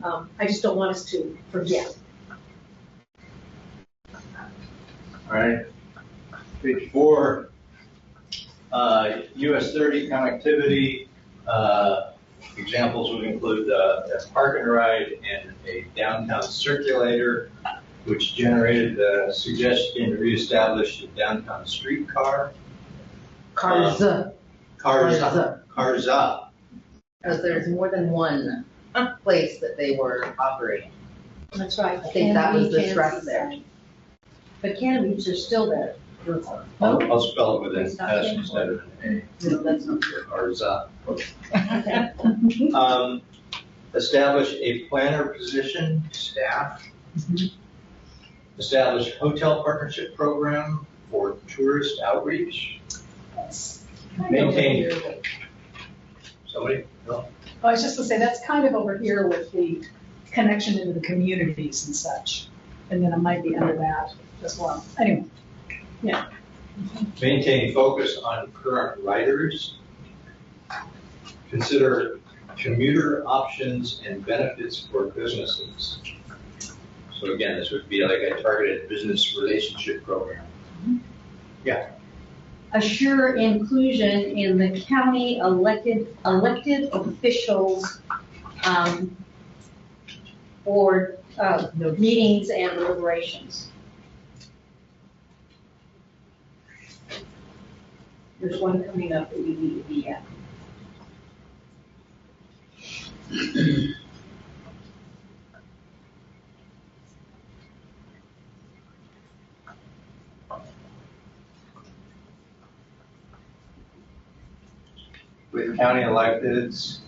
I just don't want us to forget. All right. Page 4, US 30 connectivity. Examples would include a park and ride and a downtown circulator, which generated the suggestion to reestablish a downtown streetcar. Carza. Carza. Because there's more than one place that they were operating. That's right. I think that was the stress there. But cannabis are still there. I'll spell it with an S instead of an A. No, that's not true. Carza. Okay. Establish a planner position, staff. Establish hotel partnership program for tourist outreach. Maintain. Somebody? No? I was just gonna say, that's kind of over here with the connection into the communities and such. And then it might be under that as well. Anyway, yeah. Maintain focus on current riders. Consider commuter options and benefits for businesses. So again, this would be like a targeted business relationship program. Yeah. Assure inclusion in the county elected officials for meetings and deliberations. There's one coming up that you need to be at. With county electeds.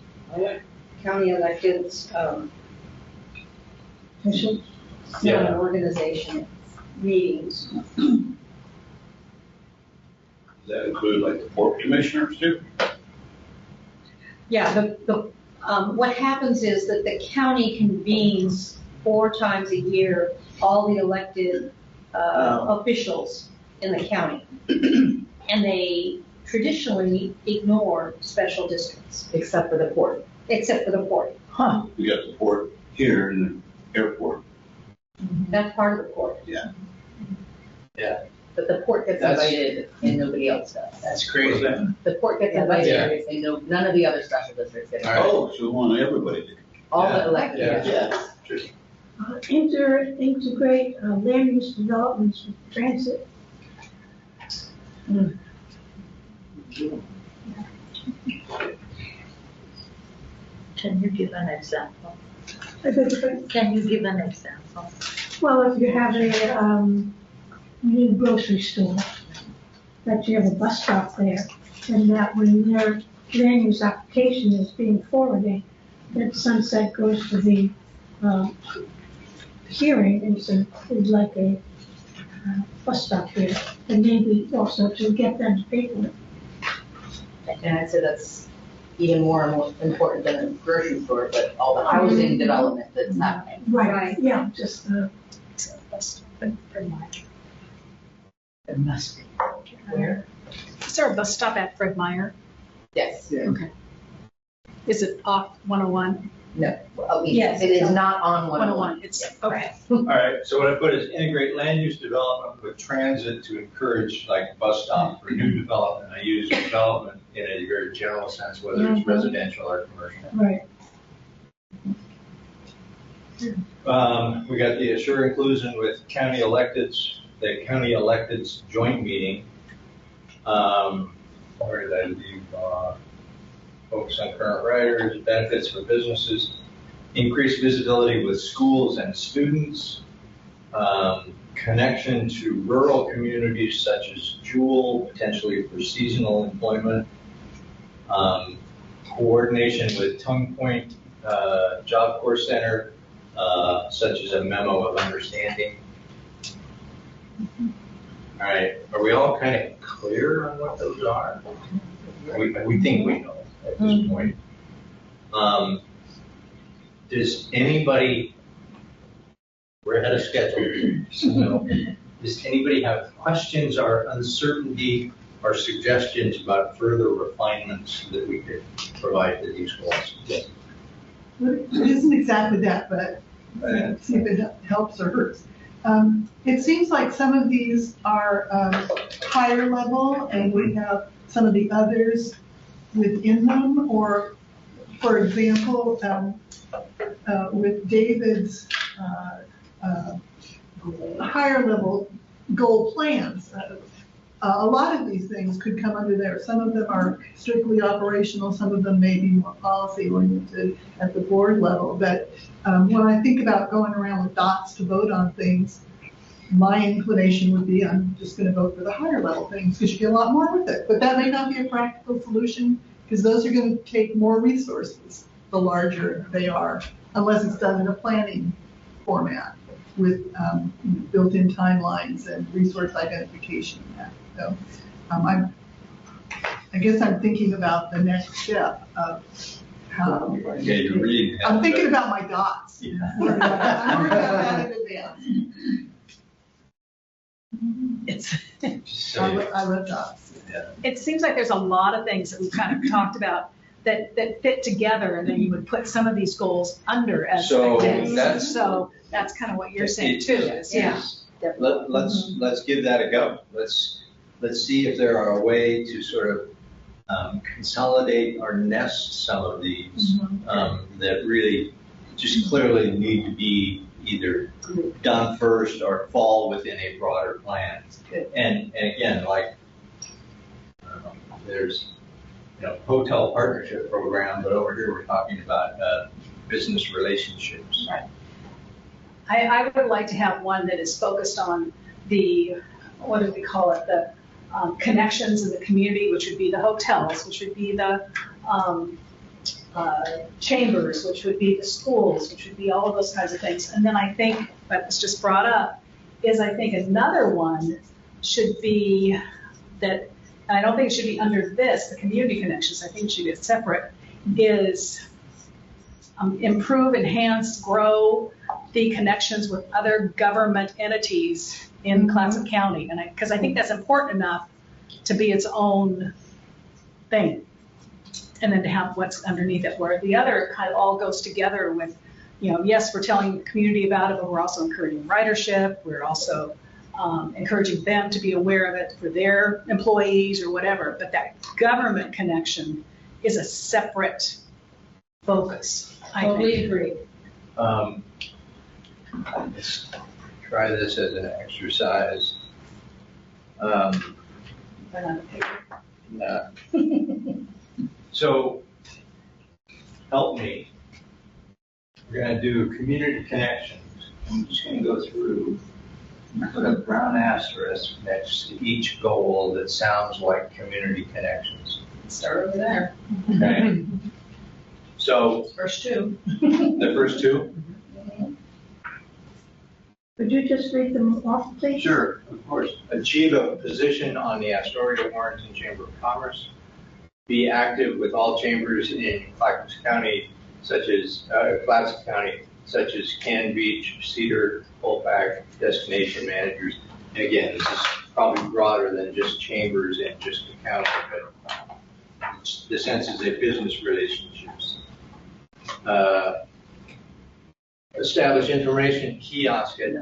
County electeds, Officials. Yeah. Organization meetings. Does that include like the port commissioners too? Yeah, what happens is that the county convenes 4 times a year, all the elected officials in the county. And they traditionally ignore special districts. Except for the port. Except for the port. Huh. We got the port here and the airport. That's part of the port. Yeah. Yeah. But the port gets That's- invited and nobody else does. That's crazy. The port gets invited and they say no, none of the other special districts get invited. Oh, so we want everybody to. All the elected Yeah. officials. Integrate land use developments with transit. Can you give an example? I beg your pardon? Can you give an example? Well, if you have a new grocery store, that you have a bus stop there, and that when their land use application is being forwarded, that Sunset goes to the hearing and says, we'd like a bus stop here, and maybe also to get them to pay for it. And I'd say that's even more important than a grocery store, but all the housing development that's happening. Right, yeah, just, It must be. Where? Is there a bus stop at Fred Meyer? Yes. Okay. Is it off 101? No. Oh, Yes. It is not on 101, it's, okay. All right, so what I put is integrate land use development with transit to encourage like bus stop for new development. I use development in a very general sense, whether it's residential or commercial. right. We got the assure inclusion with county electeds, the county electeds joint meeting. Where did I leave? Focus on current riders, benefits for businesses, increase visibility with schools and students, connection to rural communities such as Jewel, potentially for seasonal employment, coordination with Tongue Point Job Corps Center, such as a memo of understanding. All right, are we all kind of clear on what those are? We think we know at this point. Does anybody, we're ahead of schedule, so does anybody have questions or uncertainty or suggestions about further refinements that we could provide to these goals? Yes. It isn't exactly that, but see if it helps or hurts. It seems like some of these are higher level, and we have some of the others within them, or, for example, with David's higher level goal plans. A lot of these things could come under there. Some of them are strictly operational, some of them may be more policy oriented at the board level. But when I think about going around with dots to vote on things, my inclination would be I'm just going to vote for the higher level things because you get a lot more with it. But that may not be a practical solution because those are going to take more resources the larger they are, unless it's done in a planning format with built-in timelines and resource identification and that. So I guess I'm thinking about the next step of how. Yeah, you read. I'm thinking about my dots. Yeah. I'm working on that in advance. I love dots. Yeah. It seems like there's a lot of things that we've kind of talked about that fit together, and then you would put some of these goals under as So activities. So that's kind of what you're saying too. Let's give that a go. Let's see if there are a way to sort of consolidate or nest some of these that really just clearly need to be either done first or fall within a broader plan. And again, like there's hotel partnership program, but over here we're talking about business relationships. Right. I would like to have one that is focused on the, what do we call it, the connections in the community, which would be the hotels, which would be the chambers, which would be the schools, which would be all of those kinds of things. And then I think, that was just brought up, is I think another one should be that, and I don't think it should be under this, the community connections, I think it should be separate, is improve, enhance, grow the connections with other government entities in Clatsop County. And because I think that's important enough to be its own thing. And then to have what's underneath it, where the other kind of all goes together with, yes, we're telling the community about it, but we're also encouraging ridership. We're also encouraging them to be aware of it for their employees or whatever. But that government connection is a separate focus. Totally agree. Let's try this as an exercise. So help me. We're going to do community connections. I'm just going to go through, put a brown asterisk next to each goal that sounds like community connections. Start over there. Okay. So First two. the first two? Could you just read them off, please? Sure, of course. Achieve a position on the Astoria-Warrenton Chamber of Commerce. Be active with all chambers in Clatsop County, such as Cannon Beach, Cedar, Colfax, destination managers. And again, this is probably broader than just chambers and just the county, but the sense is a business relationships. Establish information kiosk at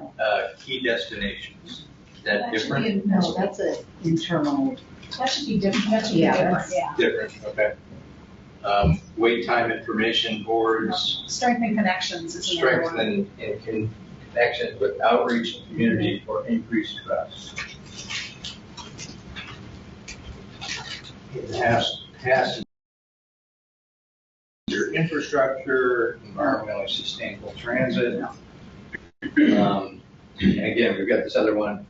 key destinations. Is that different? No, that's an internal. That should be different. That should be different. Yeah. Different, okay. Wait time information boards. Strengthen connections is another one. Strengthen in connection with outreach and community for increased trust. It has your infrastructure, environmentally sustainable transit, And again, we've got this other one.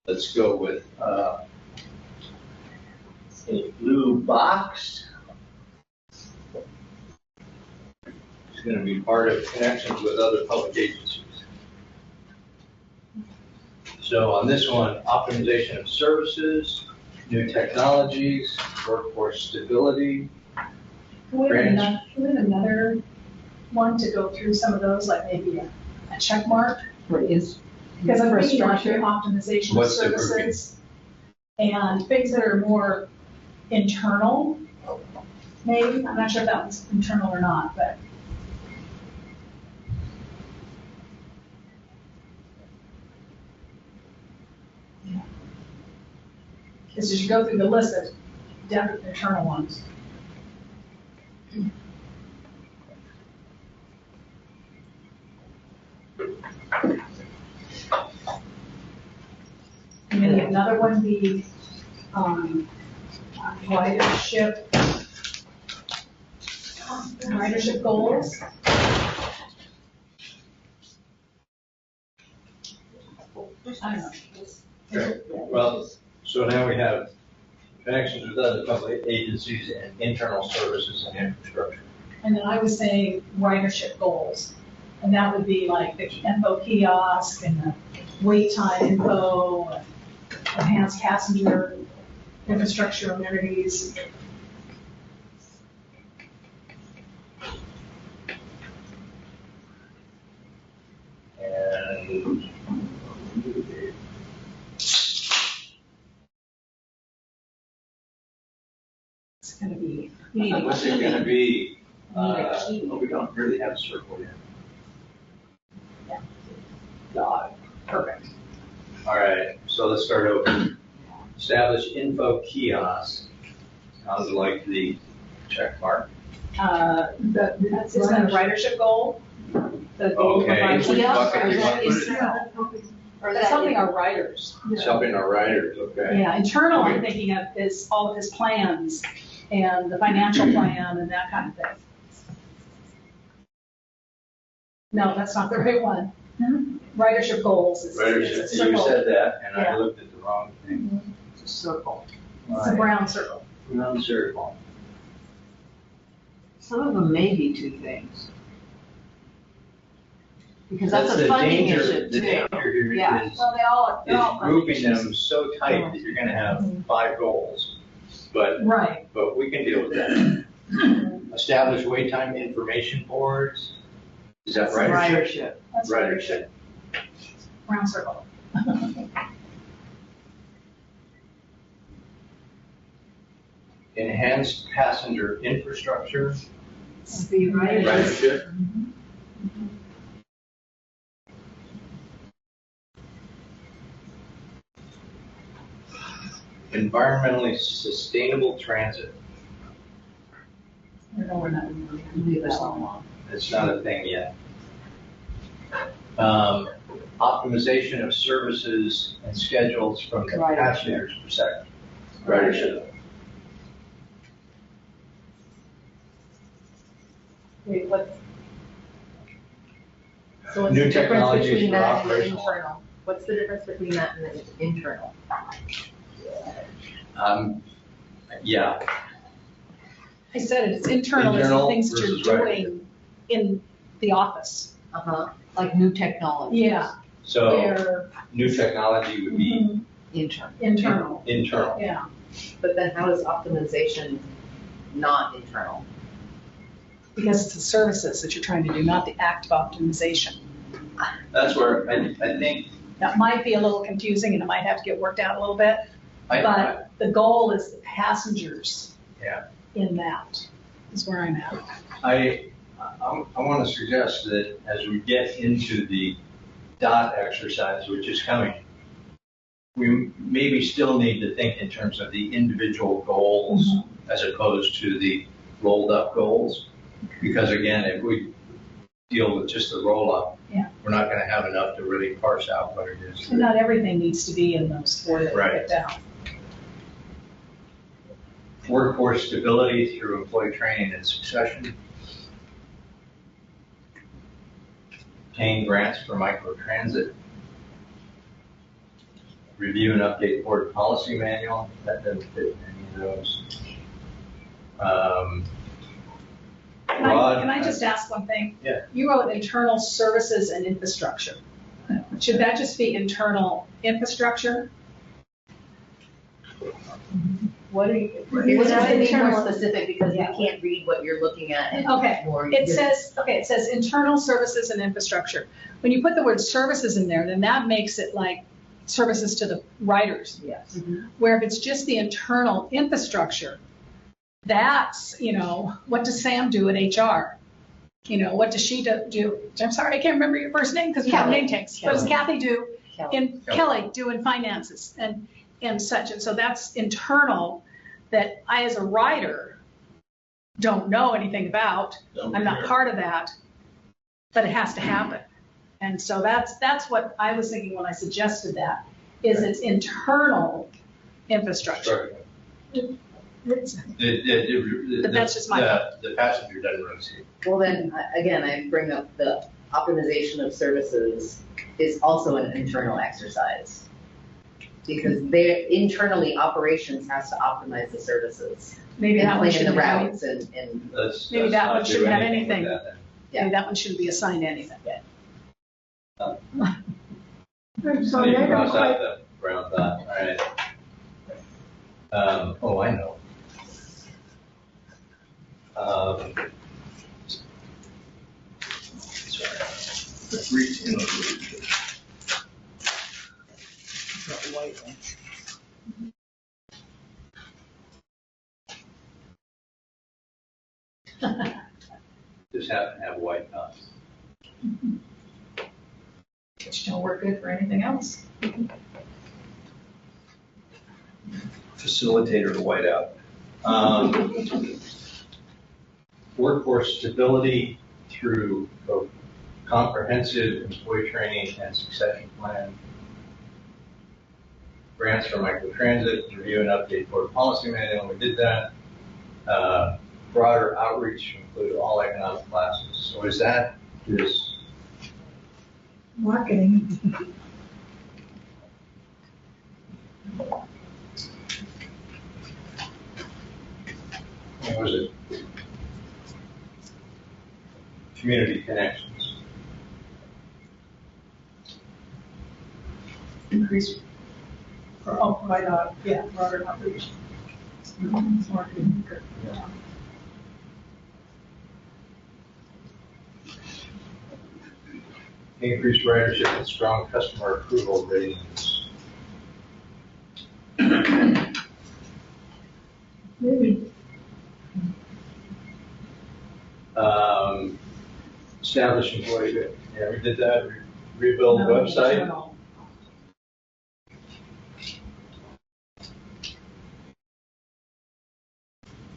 Let's go with a blue box. It's going to be part of connections with other public agencies. So on this one, optimization of services, new technologies, workforce stability. Can we have another one to go through some of those, like maybe a check mark? Is Because I'm thinking like infrastructure. optimization of What's the grouping? services and things that are more internal, maybe. I'm not sure if that was internal or not, but. Because as you go through the list of definite internal ones. And maybe another one be, ridership goals. I don't know. Okay. Well, so now we have connections with other public agencies and internal services and infrastructure. And then I was saying ridership goals. And that would be like the info kiosk and the wait time info, and enhanced passenger infrastructure amenities. And It's gonna be. what's it gonna be? Well, we don't really have a circle yet. Dot. Perfect. All right, so let's start over. Establish info kiosk. Sounds like the check mark. Isn't that a ridership goal? Okay, which bucket do you want to put it in? That's helping our riders. It's helping our riders, okay. Yeah, internal, I'm thinking of is all of his plans and the financial plan and that kind of thing. No, that's not the right one. Ridership goals is. Ridership, it's a you circle. said that, and I Yeah. looked at the wrong thing. It's a circle. It's a brown circle. Brown circle. Some of them may be two things. Because that's a the funding danger. issue The too. danger here Yeah. is Well, they're all grouping funding them so tight that you're gonna have 5 goals. But, Right. but we can deal with that. Establish wait time information boards. Is that right? Ridership. That's Ridership. Brown circle. Enhanced passenger infrastructure. The Ridership. Environmentally sustainable transit. No, we're not going to leave that one alone. It's not a thing yet. Optimization of services and schedules from the Ridership. passenger's perspective. Ridership. Wait, what? So what's New the difference technologies between for that and the operational. internal? What's the difference between that and the internal? Yeah, I said it, it's internal, it's the Internal things that you're versus ridership. doing in the office. Like new technology. Yeah, so where, new technology would be internal, internal. yeah. But then how is optimization not internal? Because it's the services that you're trying to do, not the act of optimization. That's where I think, That might be a little confusing and it might have to get worked out a little bit, I but the goal is the passengers yeah. in that, is where I'm at. I want to suggest that as we get into the dot exercise, which is coming, we maybe still need to think in terms of the individual goals as opposed to the rolled up goals. Because again, if we deal with just the roll up, Yeah. we're not going to have enough to really parse out what it is. And not everything needs to be in those four that we Right. get down. Workforce stability through employee training and succession. Obtain grants for microtransit. Review and update board policy manual, that doesn't fit any of those. Can I just ask one thing? Yeah. You wrote internal services and infrastructure. Should that just be internal infrastructure? What are you? We would have to be more specific because we can't read what you're looking at. And Okay, more- it says internal services and infrastructure. When you put the word services in there, then that makes it like services to the writers. Yes. Where if it's just the internal infrastructure, that's, what does Sam do in HR? What does she do? I'm sorry, I can't remember your first name because we have name tags. What does Kathy do? Kelly do in finances and such. And so that's internal that I, as a writer, don't know anything about. I'm not part of that, but it has to happen. And so that's what I was thinking when I suggested that, is it's internal infrastructure. But that's just my thought. The passenger doesn't run seat. Well, then, again, I bring up the optimization of services is also an internal exercise. Because internally, operations has to optimize the services. Maybe and that one plan shouldn't the have routes and. Maybe that one shouldn't have anything. Maybe that one shouldn't be assigned anything. I'm sorry, I don't Cross quite, out the brown dot, all right. Oh, I know. Just happen to have white dots. Which don't work good for anything else. Facilitator to whiteout. Workforce stability through both comprehensive employee training and succession plan. Grants for microtransit, review and update board policy manual, we did that. Broader outreach to include all economic classes. So is that this? marketing. What was it? Community connections. Increase, provide broader outreach. Marketing. Increased ridership and strong customer approval ratings. Maybe. Establish employee, yeah, we did that. Rebuild website.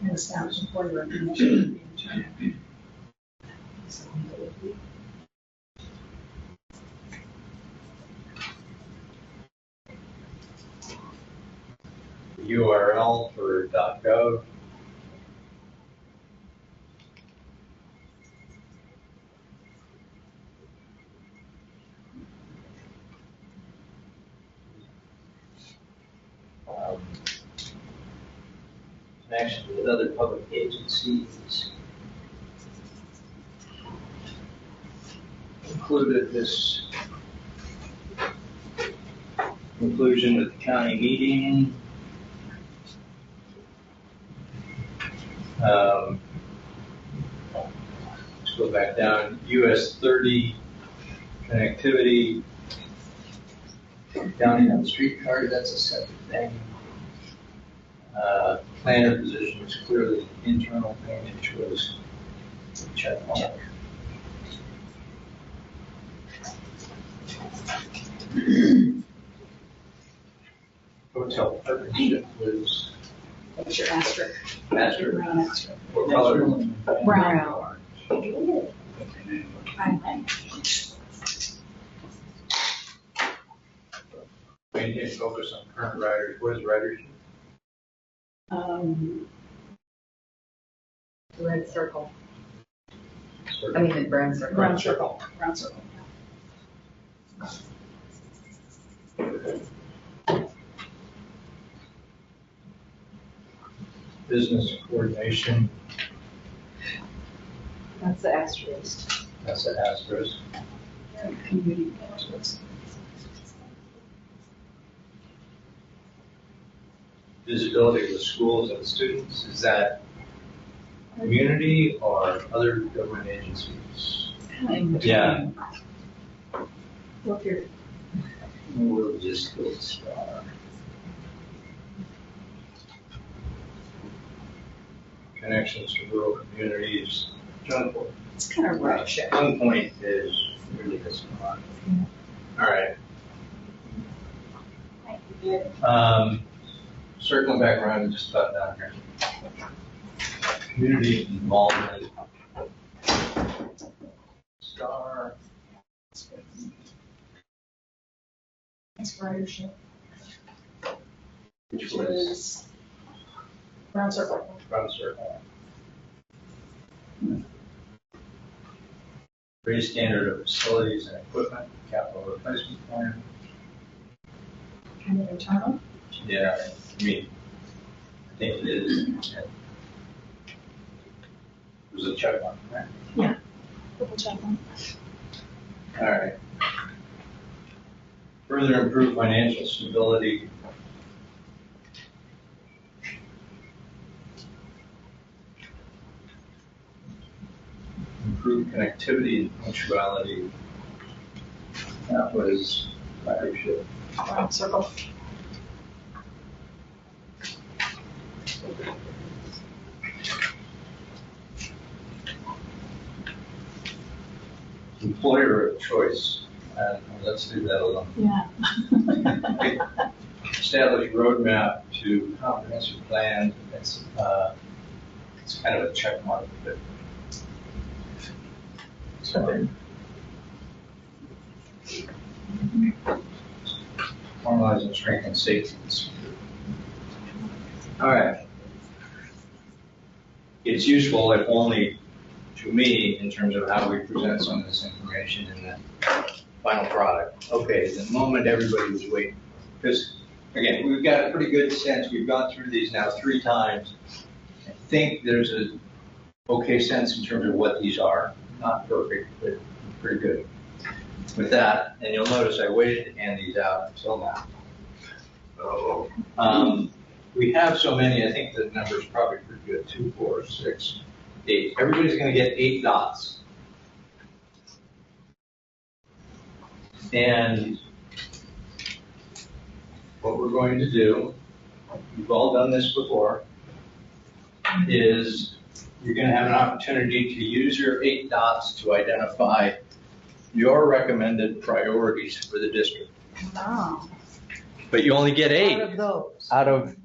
And establish employee recognition. URL for .gov. Connection with other public agencies. Included this conclusion with the county meeting. Let's go back down. US 30 connectivity. County on the streetcar, that's a separate thing. Planner position is clearly an internal thing, which was check mark. Hotel partnership was. What's your asterisk? Asterisk. Brown asterisk. What color? Brown. Maintain focus on current riders. What is ridership? Red circle. I mean, the brown circle. Brown circle. Brown circle. business coordination, That's the asterisk. that's an asterisk. Community. Visibility of the schools and students, is that community or other government agencies? Yeah. Look here. We'll just go star. Connections to rural communities. It's kind of rough. One point is really this one. All right. Circling back around, just about down here. Community involvement. Star. Inspiration. Which was Brown circle. Brown circle. Raise standard of facilities and equipment, capital replacement plan. Kind of internal. Yeah, I mean, I think it is. There's a check on that. Yeah. Double check on. All right. Further improve financial stability. Improve connectivity and punctuality. That was leadership. Brown circle. Employer of choice. Let's do that alone. Yeah. Establish roadmap to comprehensive plan. It's kind of a check mark, but so formalize and strengthen safety and security. All right. It's useful, if only to me, in terms of how we present some of this information in the final product. Okay, the moment everybody was waiting. Because, again, we've got a pretty good sense. We've gone through these now 3 times. I think there's a okay sense in terms of what these are. Not perfect, but pretty good. With that, and you'll notice I waited to hand these out until now. We have so many, I think the number's probably pretty good. 2, 4, 6, 8. Everybody's going to get 8 dots. And what we're going to do, you've all done this before, is you're going to have an opportunity to use your 8 dots to identify your recommended priorities for the district. Wow. But you only get 8. Out of those. Out of,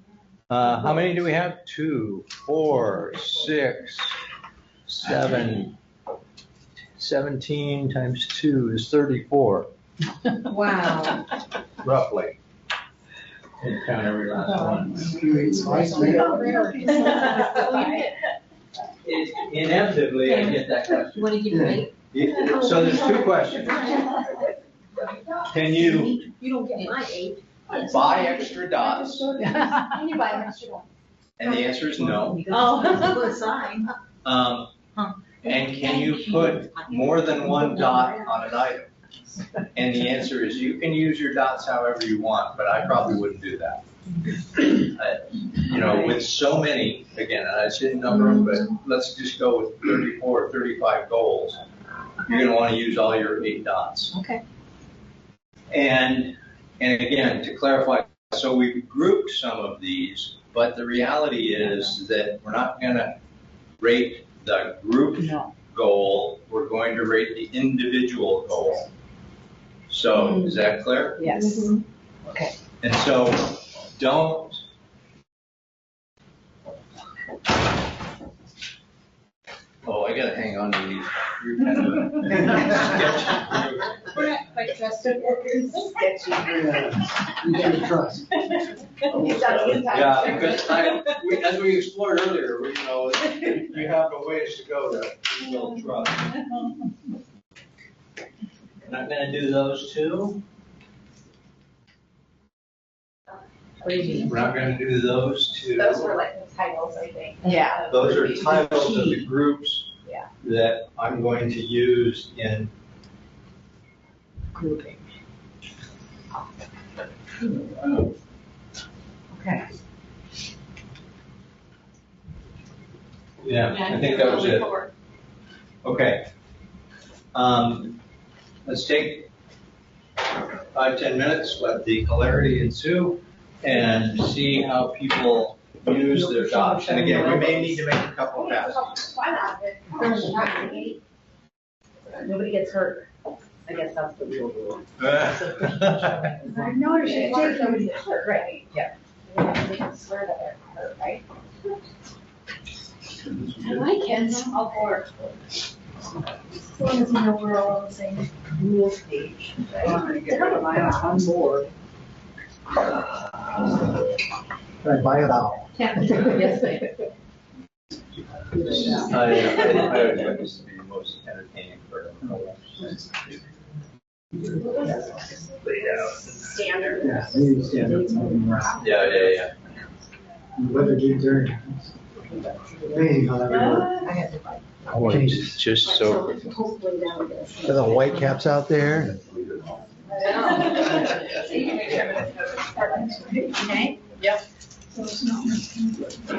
how many do we have? 2, 4, 6, 7, 17 times 2 is 34, Wow. roughly. And count every last one. Inevitably, I get that question. Want to give me? So there's 2 questions. Can you You don't get my 8. buy extra dots? Can you buy an extra one? And the answer is no. Oh. Good sign. And can you put more than 1 dot on an item? And the answer is you can use your dots however you want, but I probably wouldn't do that. You know, with so many, again, I didn't number them, but let's just go with 34 or 35 goals. You're going to want to use all your 8 dots. Okay. And again, to clarify, so we've grouped some of these, but the reality is that we're not going to rate the group goal, we're going to rate the individual goal. So, is that clear? Yes. Okay. And so, don't, oh, I gotta hang on to these. You're kind of sketchy. We're not quite trusted workers. Sketchy. You can trust. Yeah, because as we explored earlier, you know, you have a ways to go to build trust. We're not gonna do those 2. We're not gonna do those two. Those were like the titles, I think. Yeah. Those are titles of the groups Yeah. that I'm going to use in Grouping. Okay. Yeah, I think that was it. Okay. Let's take 5-10 minutes, let the hilarity ensue, and see how people use their docs. And again, we may need to make a couple of passes. Nobody gets hurt. I guess that's the real rule. I've noticed it takes Nobody gets hurt, right? Yeah. They can swear that they're hurt, right? I like it. All for it. As long as you know we're all on the same rules page. I'm gonna get rid of mine on board. Can I buy it out? Yes, ma'am. I would like this to be the most entertaining part of the whole. Standard. Yeah, maybe standards moving around. Yeah. Whether you turn. Amazing how that works. Oh, it's just so. Hopefully now it is. The white caps out there. Okay? Yep. So it's not.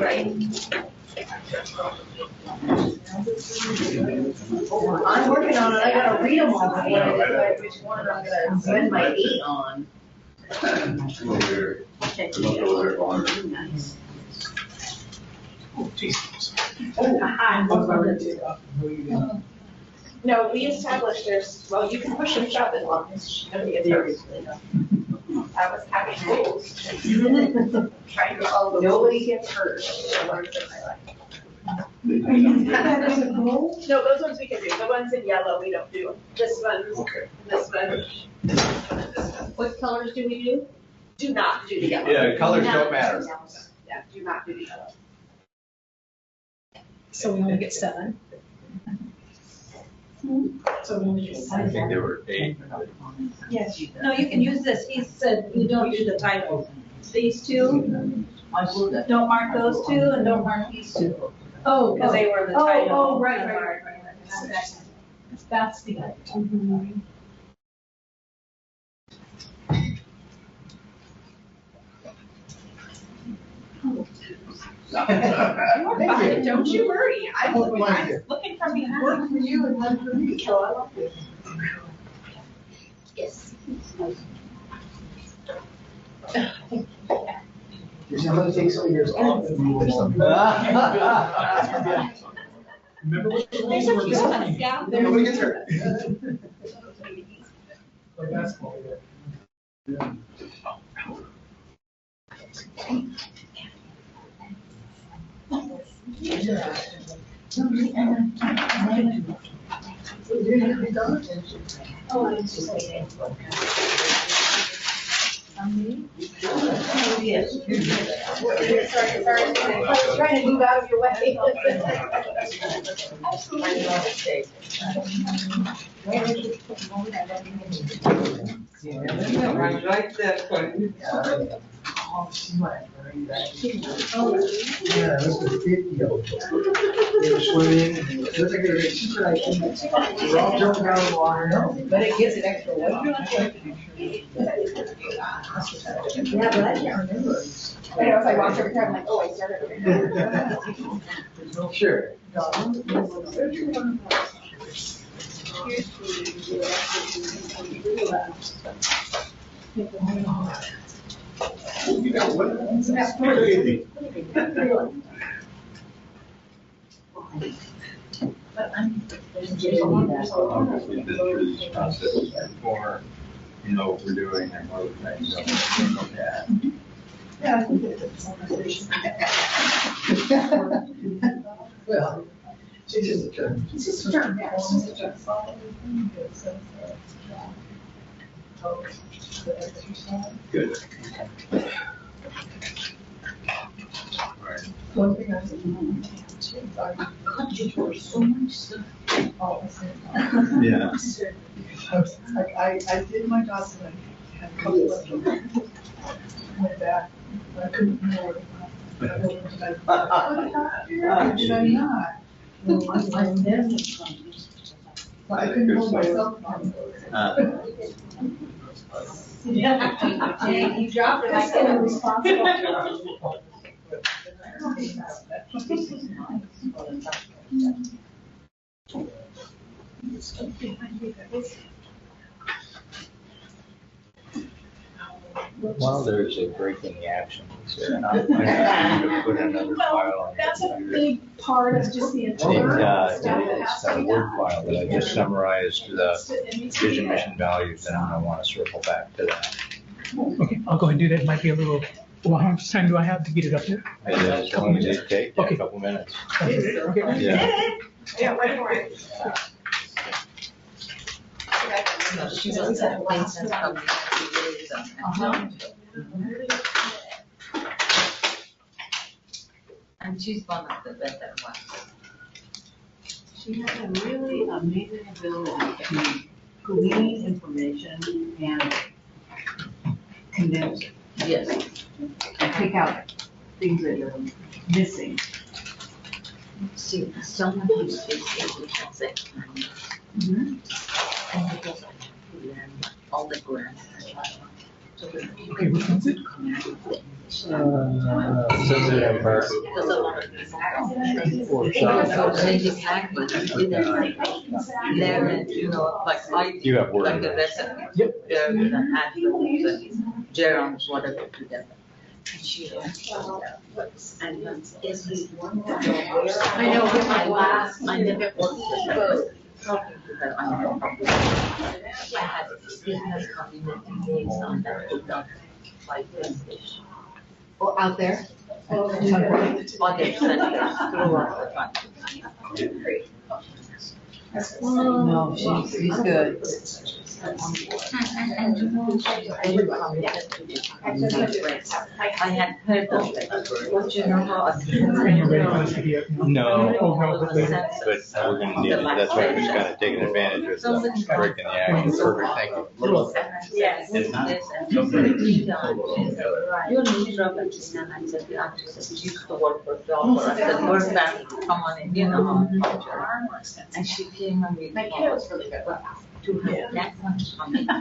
Right. I'm working on it, I gotta read them all before I decide which one I'm gonna spend my 8 on. No, we established there's, well, you can push and shove as long as she's gonna be a third. I was having goals. Trying to follow the. Nobody gets hurt. The ones in my life. That is a goal? No, those ones we can do. The ones in yellow, we don't do. This one, Okay. this one. What colors do we do? Do not do the yellow. Yeah, colors don't matter. Yeah, do not do the yellow. So we only get 7. So we only do I think there were 8. Yes, no, you can use this. He said you don't do the titles. These two, don't mark those two and don't mark these two. Oh, Because they were the title. Oh, right. That's the item. Don't you worry. I'm looking from behind. One for you and one for me. Oh, I love this. Yes. I'm gonna take some of yours off and move some. Remember what the There's rules a were few this of us morning? down there. Nobody gets hurt. Like basketball, yeah. Oh, I'm just waiting. Yes. Sorry. I was trying to move out of your way. Right there, point. Yeah, this was 50 of them. They were swimming, and it was like they were super activities. They were all jumping out of the water. But it gives it extra weight. Yeah, but I can't remember. I know, if I watch every time, I'm like, oh, I started. Sure. Obviously, been through these processes before, you know what we're doing and what we're trying to look at. Yeah, I think it's a conversation. Well, it's just a term. It's just a term, yeah. It's just a term. Good. One thing I said, God, you were so much stuff. Yeah. I did my document, had a couple of them. Went back I couldn't remember. Did I not? I couldn't hold myself on. Yeah, you dropped it. I said I'm responsible. While there's a break in the action, I'm going to put another file on. That's a big part of just the It's internal a stuff. Word file that I just summarized the vision, mission, values, and I'm going to want to circle back to that. Okay, I'll go ahead and do that. It might be a little, well, how much time do I have to get it up there? As long as it takes a couple minutes. Okay. Yeah. Yeah, wait for it. She was at Vincent from and she's one of the better ones. She has a really amazing ability to glean information and condense it. Yes. And pick out things that you're missing. See, someone who speaks English and say, and because I learn all the grammar. Okay, which one's it? Sensitive part. Because a lot of exactly, learn, you know, like I You have word. like the recipe. Yep. Learn the adverbs and gerunds, whatever together. And she and is he one of I know, with my last, I never worked with her. Talking to her, I know. I had business community liaison that would not like English. oh, out there? Other centers throughout the country. No, she's good. And you know, she's very committed to this. I had heard of it, but you know how a No, but we're going to need it. That's why I was kind of taking advantage of the break in the action. Perfect, thank you. yes, yes, and you need trouble, and I said, I just used to work for job, I said, work back, come on in, you know. And she came and we. My kid was really good. To have that much money. To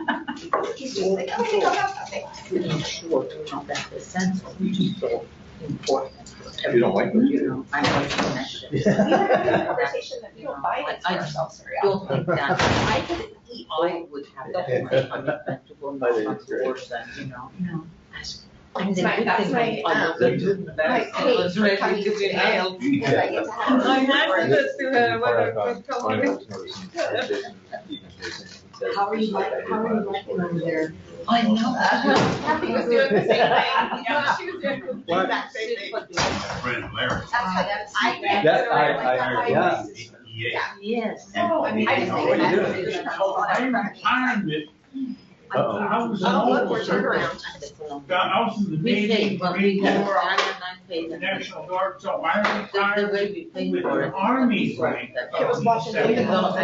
ensure that the census is so important. You don't like it? You know, I know it's connected. We had a conversation that we don't buy it for ourselves very Don't often. think that I could eat, I would have that much commitment to go on course and, you know. No. And the That's good my, thing, I was my ready to be nailed. Because I get to have. I mentioned this to her when I was coming. How are you liking over there? I know. Kathy was doing the same thing, you know, she was doing the exact same thing. Friend Larry. That's how that's, I. Yeah. Yes. So, I mean, I just think What are you that's. I'm retirement. I was Oh, look, we're turned around. I was in the We pay, Navy, but we Marine have, Corps, Anna and I pay them. National Guard, so I The retired way we pay with for an it. Army rank. It was watching Sergeant David all the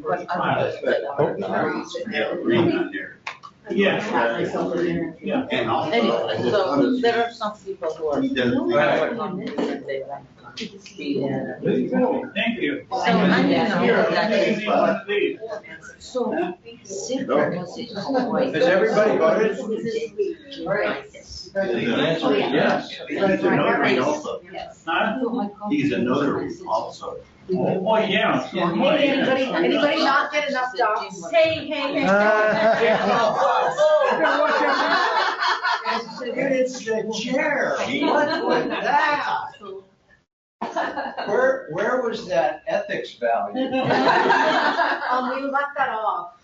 first class. Yeah, green on there. Yeah. Yeah. And also. Anyway, so there are some people who are. He does- who are hungry and they want to be, Thank you. So I know that is, so simple was it always. Has everybody voted? This The answer is yes. He's a notary also. Huh? He's a notary also. Oh, yeah. So am I. Hey, anybody not get enough dogs? Hey. It's the chair. What was that? Where was that ethics value? We left that off.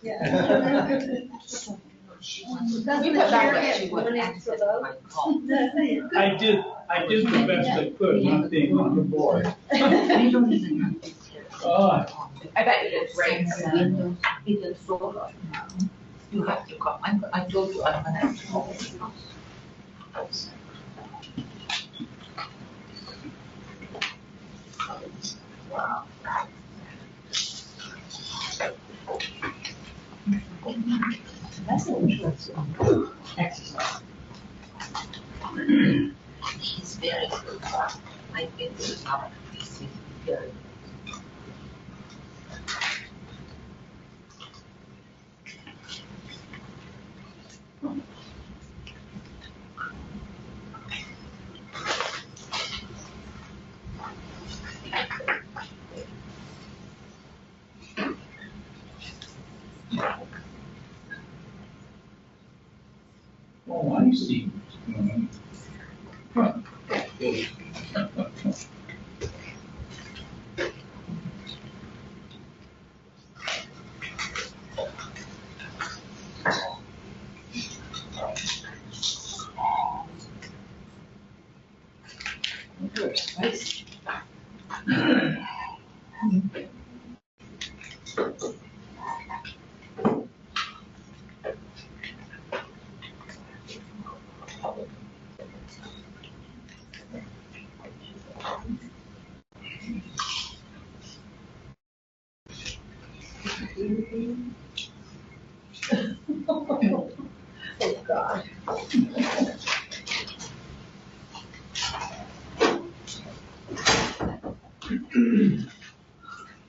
Doesn't the chair get minutes for those? I did the best I could, not being on the board. You don't even have to Oh, I bet you did great. It is so hard. You have to come. I told you I'm gonna have to call. That's an interesting exercise. very good. I think this is very Oh, I see. Oh, God.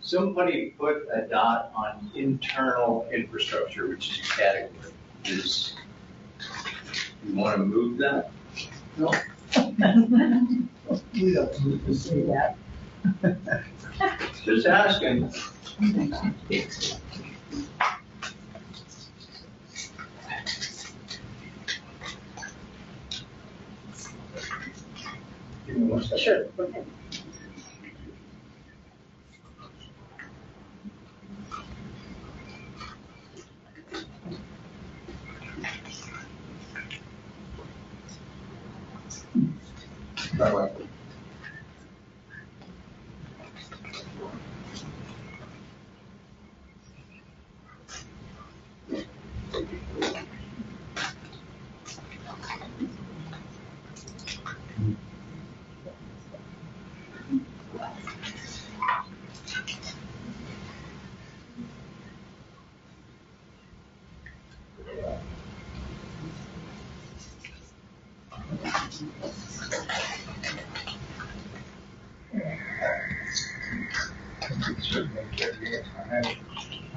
Somebody put a dot on internal infrastructure, which is a category. You want to move that? No. We don't need to say that. Just asking. Sure, go ahead. Bye-bye.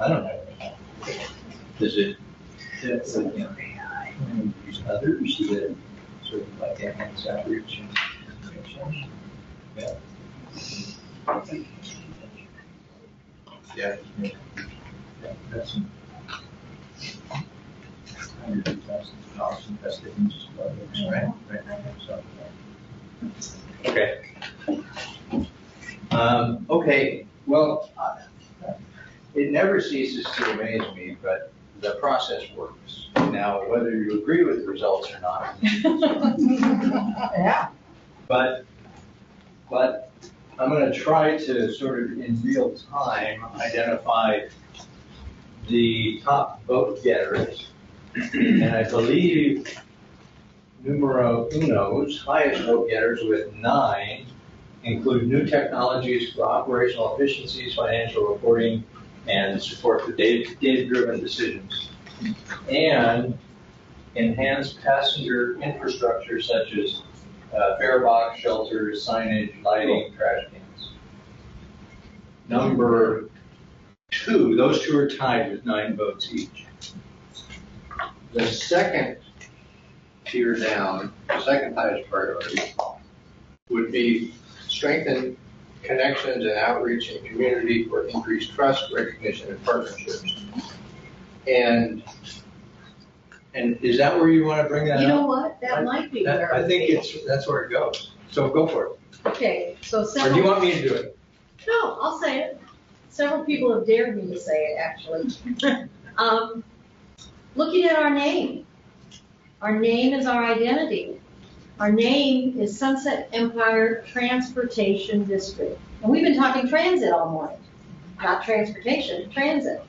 I don't know. Does it? Use others that sort of like enhance outreach and information. Yeah. Yeah. Yeah, that's some hundreds of thousands of dollars invested in just others, right? So, Okay. Okay, well, it never ceases to amaze me, but the process works. Now, whether you agree with the results or not. Yeah. But I'm going to try to sort of in real time identify the top vote getters. And I believe numero uno's highest vote getters with 9 include new technologies for operational efficiencies, financial reporting, and support for data-driven decisions. And enhanced passenger infrastructure such as fare box, shelters, signage, lighting, trash cans. Number 2, those 2 are tied with 9 votes each. The second tier down, the second highest priority, would be strengthen connections and outreach in community for increased trust, recognition, and partnerships. And is that where you want to bring that up? You know what, that might be where. I think that's where it goes. So go for it. Okay, so Or several. do you want me to do it? No, I'll say it. Several people have dared me to say it, actually. Looking at our name. Our name is our identity. Our name is Sunset Empire Transportation District. And we've been talking transit all morning. Not transportation, transit.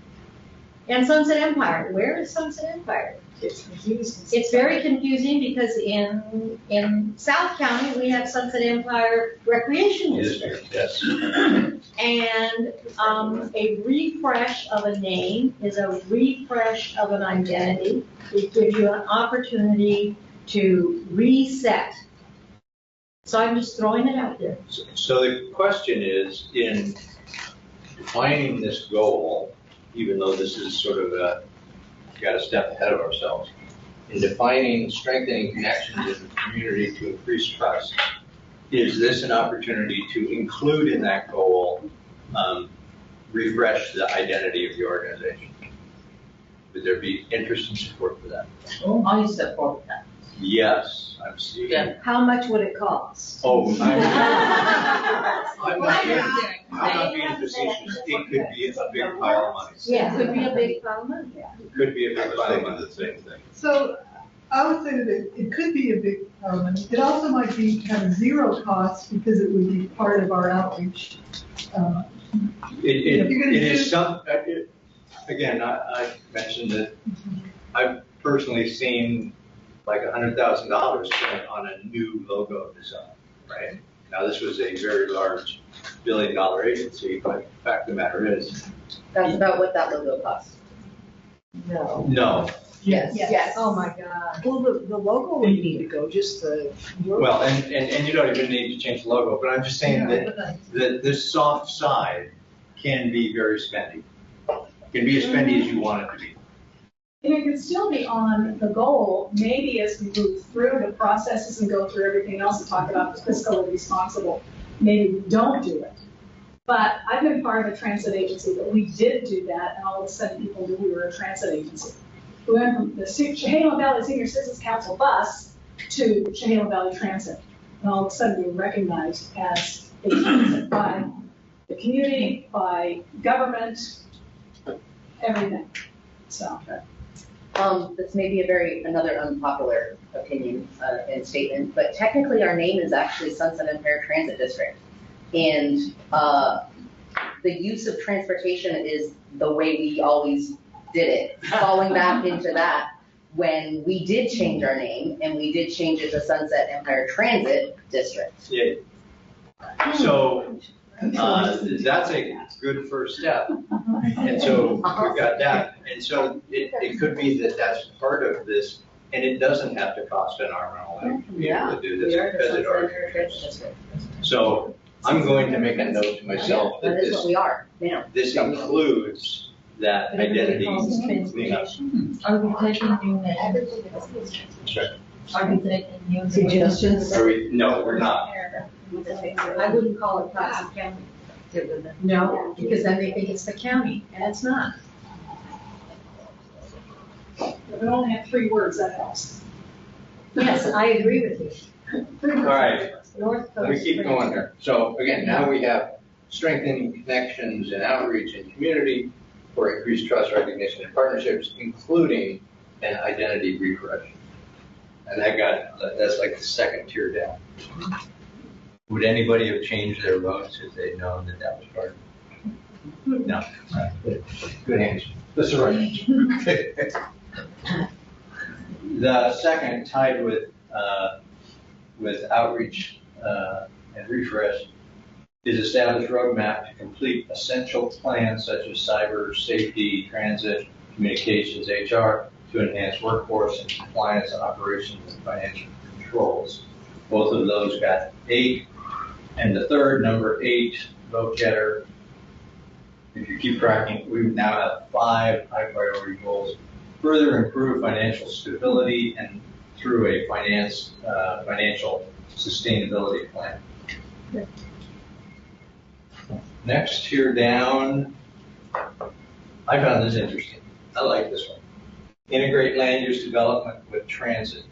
And Sunset Empire, where is Sunset Empire? It's confusing. It's very confusing because in South County, we have Sunset Empire Recreation District. Yes. And a refresh of a name is a refresh of an identity. It gives you an opportunity to reset So I'm just throwing it out there. So the question is, in defining this goal, even though this is sort of got a step ahead of ourselves, in defining strengthening connections in the community to increase trust, is this an opportunity to include in that goal, refresh the identity of the organization? Would there be interest and support for that? I support that. Yes, I'm seeing. Yeah. How much would it cost? Oh, I'm not being facetious. It could be a big pile of money. Yeah, it could be a big pile of money. It could be a big pile of money. The same thing. So I would say that it could be a big element. It also might be kind of zero cost because it would be part of our outreach. It is some, again, I mentioned that I've personally seen like $100,000 spent on a new logo design, right? Now, this was a very large billion-dollar agency, but the fact of the matter is. That's about what that logo costs. No. No. Yes. Yes. Oh, my God. Well, the logo would need to go, just the. Well, and you don't even need to change the logo, but I'm just saying that the soft side can be very spendy. Can be as spendy as you want it to be. And it could still be on the goal, maybe as we move through the processes and go through everything else and talk about the fiscally responsible, maybe we don't do it. But I've been part of a transit agency that we did do that, and all of a sudden people knew we were a transit agency. We went from the Chehalis Valley Senior Citizens Council bus to Chehalis Valley Transit. And all of a sudden we were recognized as a transit by the community, by government, everything. So. This may be another unpopular opinion and statement, but technically our name is actually Sunset Empire Transit District. And the use of transportation is the way we always did it. Falling back into that, when we did change our name and we did change it to Sunset Empire Transit District. Yeah. So that's a good first step. And so we've got that. And so it could be that that's part of this, and it doesn't have to cost an arm and a leg to be able to do this because it already. So I'm going to make a note to myself that That is what we are now. this includes that identity cleanup. Are we taking new names? Sure. Are we taking new names? Suggestions? No, we're not. I wouldn't call it Clatsop County. No, because then they think it's the county, and it's not. If we only have 3 words, that helps. Yes, I agree with you. All right. North Let me Coast. keep going here. So again, now we have strengthening connections and outreach in community for increased trust, recognition, and partnerships, including an identity refresh. And that's like the second tier down. Would anybody have changed their votes if they'd known that that was part of it? No. All right. Good answer. That's the right answer. The second, tied with outreach and refresh, is establish roadmap to complete essential plans such as cyber safety, transit, communications, HR, to enhance workforce and compliance and operations and financial controls. Both of those got 8. And the third, number 8, vote getter. If you keep tracking, we now have 5 high priority goals. Further improve financial stability and through a financial sustainability plan. Next, here down, I found this interesting. I like this one. Integrate land use development with transit,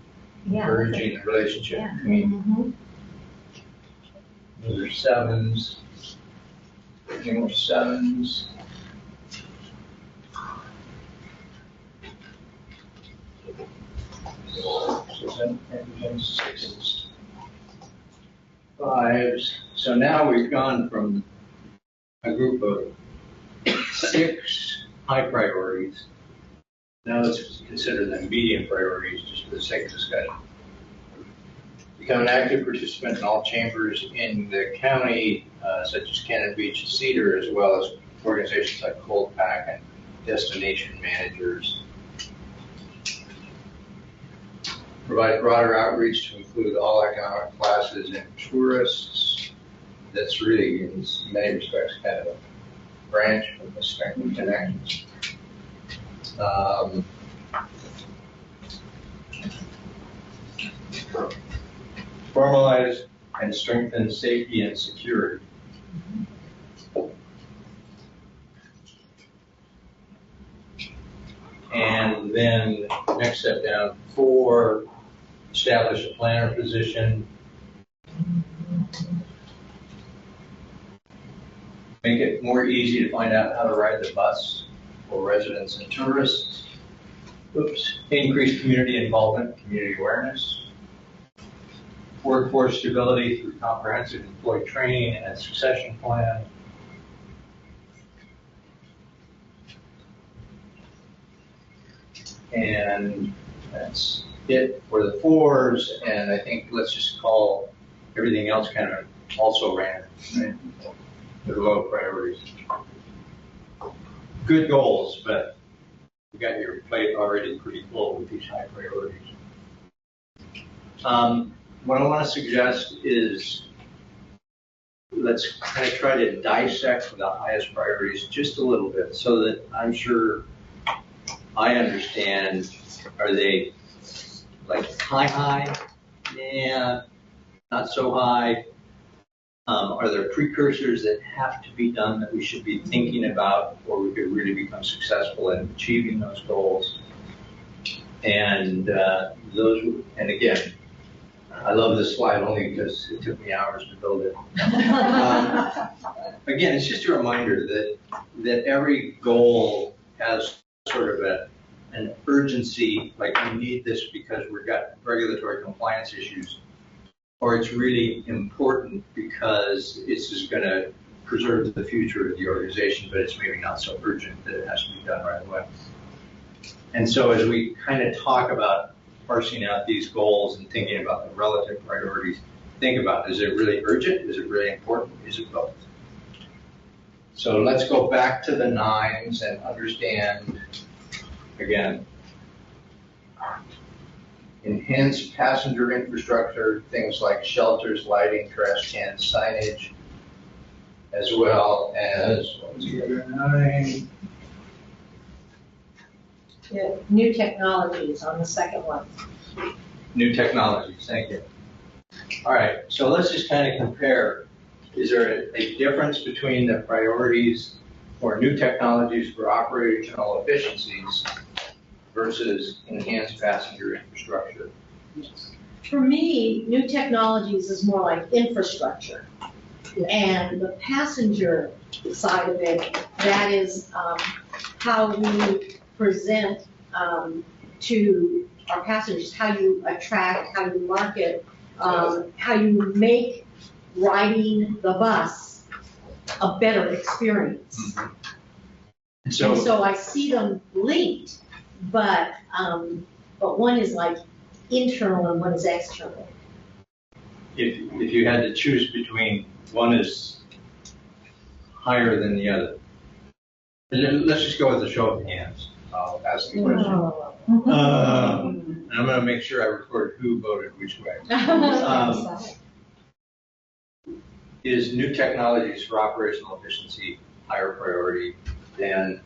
encouraging the relationship between. Those are 7s. Any more 7s? And 6s. 5s. So now we've gone from a group of 6 high priorities. Now let's consider them medium priorities just for the sake of discussion. Become an active participant in all chambers in the county, such as Cannon Beach and Cedar, as well as organizations like Cold Pack and Destination Managers. Provide broader outreach to include include all economic classes and tourists. That's really, in many respects, kind of a branch of the strength and connections. Formalize and strengthen safety and security. And then next step down, 4, establish a planner position. Make it more easy to find out how to ride the bus for residents and tourists. Oops. Increase community involvement, community awareness. Workforce stability through comprehensive employee training and succession plan. And that's it for the 4s, and I think let's just call everything else kind of also random, right? The low priorities. Good goals, but you got your plate already pretty full with these high priorities. What I want to suggest is let's kind of try to dissect the highest priorities just a little bit so that I'm sure I understand. Are they like high? Yeah, not so high. Are there precursors that have to be done that we should be thinking about, or we could really become successful in achieving those goals? And and again, I love this slide only because it took me hours to build it. Again, it's just a reminder that every goal has sort of an urgency, like we need this because we've got regulatory compliance issues, or it's really important because it's just going to preserve the future of the organization, but it's maybe not so urgent that it has to be done right away. And so as we kind of talk about parsing out these goals and thinking about the relative priorities, think about, is it really urgent? Is it really important? Is it both? So let's go back to the 9s and understand, again, enhance passenger infrastructure, things like shelters, lighting, trash cans, signage, as well as, what was the other 9? Yeah, new technologies on the second one. New technologies, thank you. All right, so let's just kind of compare. Is there a difference between the priorities for new technologies for operational efficiencies versus enhanced passenger infrastructure? For me, new technologies is more like infrastructure. And the passenger side of it, that is how we present to our passengers, how you attract, how you market, how you make riding the bus a better experience. Mm-hmm. And so I see them linked, but one is like internal and one is external. If you had to choose between one is higher than the other, let's just go with the show of hands. I'll ask the question. And I'm going to make sure I record who voted which way. Is new technologies for operational efficiency higher priority than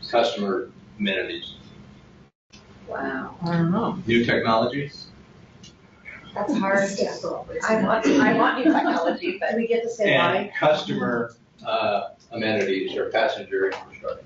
customer amenities? Wow. I don't know. New technologies? That's hard. I want new technology, but we get to say why. And customer amenities or passenger infrastructure.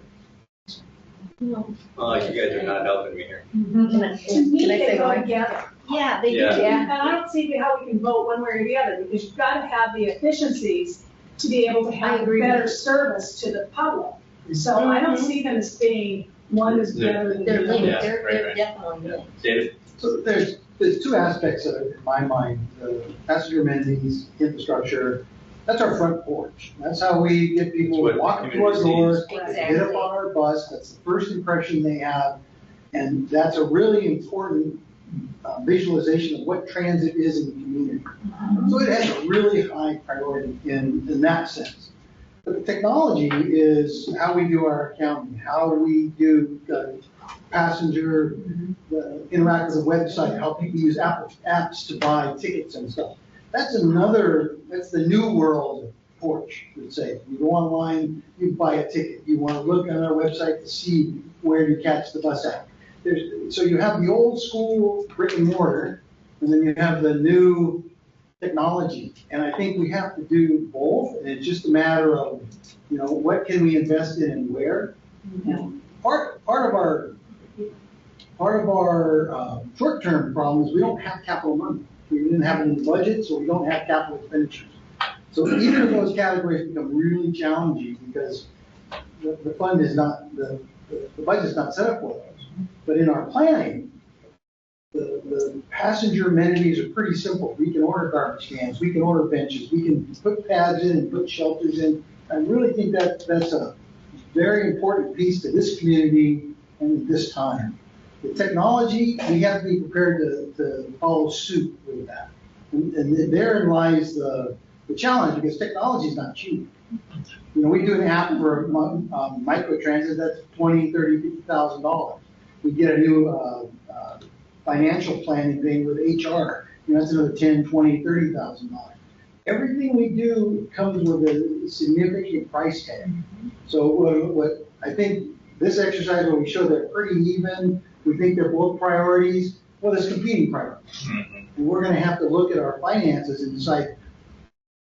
Oh, you guys are not helping me here. To me, they go together. Yeah, they do. Yeah. And I don't see how we can vote one way or the other, because you've got to have the efficiencies to be able to have better service to the public. So I don't see them as being one is better than the other. They're linked, Yeah, they're right. definitely linked. David? So there's 2 aspects of it in my mind, the passenger amenities, infrastructure. That's our front porch. That's how we get people That's what walking to our community doors, sees. Exactly. get up on our bus. That's the first impression they have. And that's a really important visualization of what transit is in the community. So it has a really high priority in that sense. But the technology is how we do our accounting, how we do passenger, interact with the website, how people use apps to buy tickets and stuff. That's the new world of Porch, would say. You go online, you buy a ticket. You want to look on our website to see where to catch the bus at. So you have the old school brick and mortar, and then you have the new technology. And I think we have to do both, and it's just a matter of, what can we invest in and where. Part of our short-term problem is we don't have capital money. We didn't have it in the budget, so we don't have capital expenditures. So either of those categories become really challenging because the fund is not, the budget's not set up for those. But in our planning, the passenger amenities are pretty simple. We can order garbage cans, we can order benches, we can put pads in and put shelters in. I really think that's a very important piece to this community and this time. The technology, we have to be prepared to follow suit with that. And therein lies the challenge, because technology is not cheap. We do an app for microtransit, that's $20,000, $30,000, $50,000. We get a new financial planning thing with HR, that's another $10,000, $20,000, $30,000. Everything we do comes with a significant price tag. So what I think this exercise, where we show they're pretty even, we think they're both priorities, well, there's competing priorities. And we're going to have to look at our finances and decide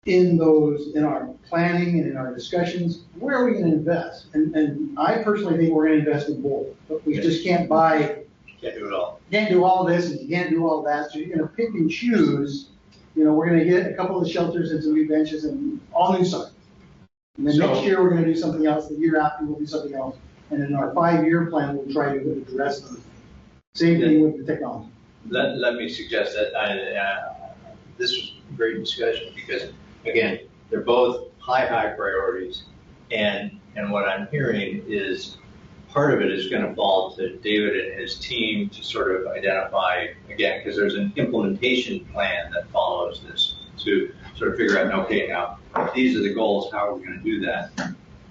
in our planning and in our discussions, where are we going to invest? And I personally think we're going to invest in both, but we just can't buy. Can't do it all. Can't do all this and you can't do all that. So you're going to pick and choose. We're going to get a couple of shelters and some new benches and all new sites. And then next year we're going to do something else. The year after we'll do something else. And in our 5-year plan, we'll try to address those things. Same thing with the technology. Let me suggest that this was a great discussion because, again, they're both high priorities. And what I'm hearing is part of it is going to fall to David and his team to sort of identify, again, because there's an implementation plan that follows this to sort of figure out, okay, now, if these are the goals, how are we going to do that?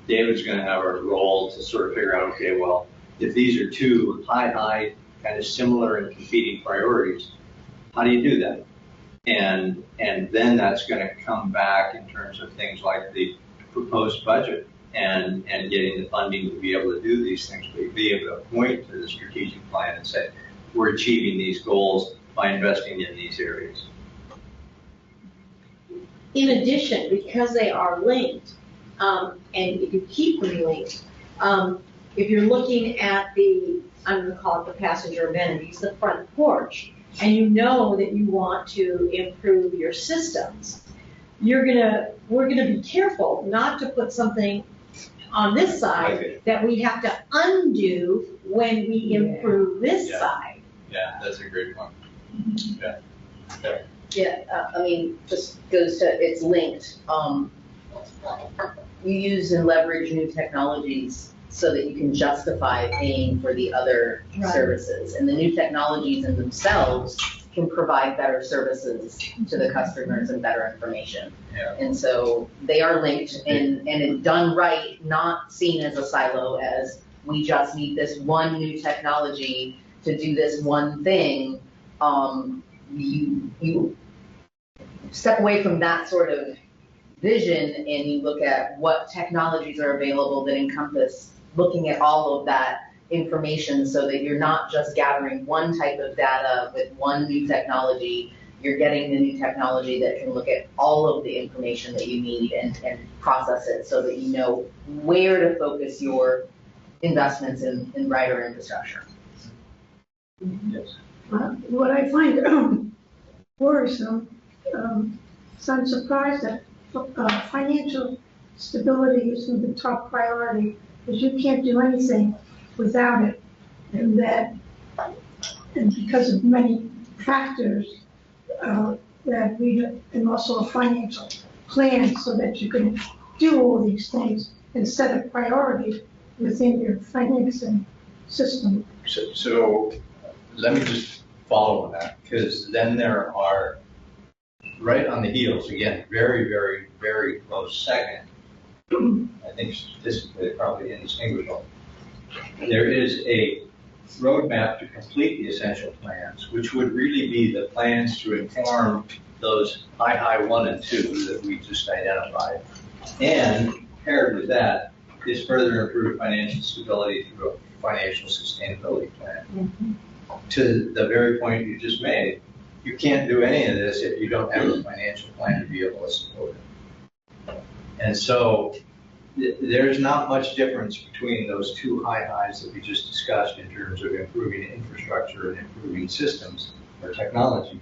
David's going to have a role to sort of figure out, okay, well, if these are two high, kind of similar and competing priorities, how do you do that? And then that's going to come back in terms of things like the proposed budget and getting the funding to be able to do these things, but be able to point to the strategic plan and say, we're achieving these goals by investing in these areas. In addition, because they are linked, and if you keep them linked, if you're looking at I'm going to call it the passenger amenities, the front porch, and you know that you want to improve your systems, we're going to be careful not to put something on this side that we have to undo when we improve this side. Yeah, that's a great point. Yeah. Okay. Yeah, just goes to, it's linked. You use and leverage new technologies so that you can justify paying for the other services. And the new technologies in themselves can provide better services to the customers and better information. Yeah. And so they are linked and it's done right, not seen as a silo, as we just need this one new technology to do this one thing. You step away from that sort of vision and you look at what technologies are available that encompass looking at all of that information so that you're not just gathering one type of data with one new technology. You're getting the new technology that can look at all of the information that you need and process it so that you know where to focus your investments in rider infrastructure. Yes. What I find worrisome, so I'm surprised that financial stability is the top priority, because you can't do anything without it. And because of many factors, that and also a financial plan so that you can do all these things and set a priority within your financing system. So let me just follow on that, because then there are, right on the heels, again, very, very, very close second, I think statistically probably indistinguishable. There is a roadmap to complete the essential plans, which would really be the plans to inform those high 1 and 2 that we just identified. And paired with that is further improved financial stability through a financial sustainability plan. To the very point you just made, you can't do any of this if you don't have a financial plan to be able to support it. And so there's not much difference between those two highs that we just discussed in terms of improving infrastructure and improving systems or technology.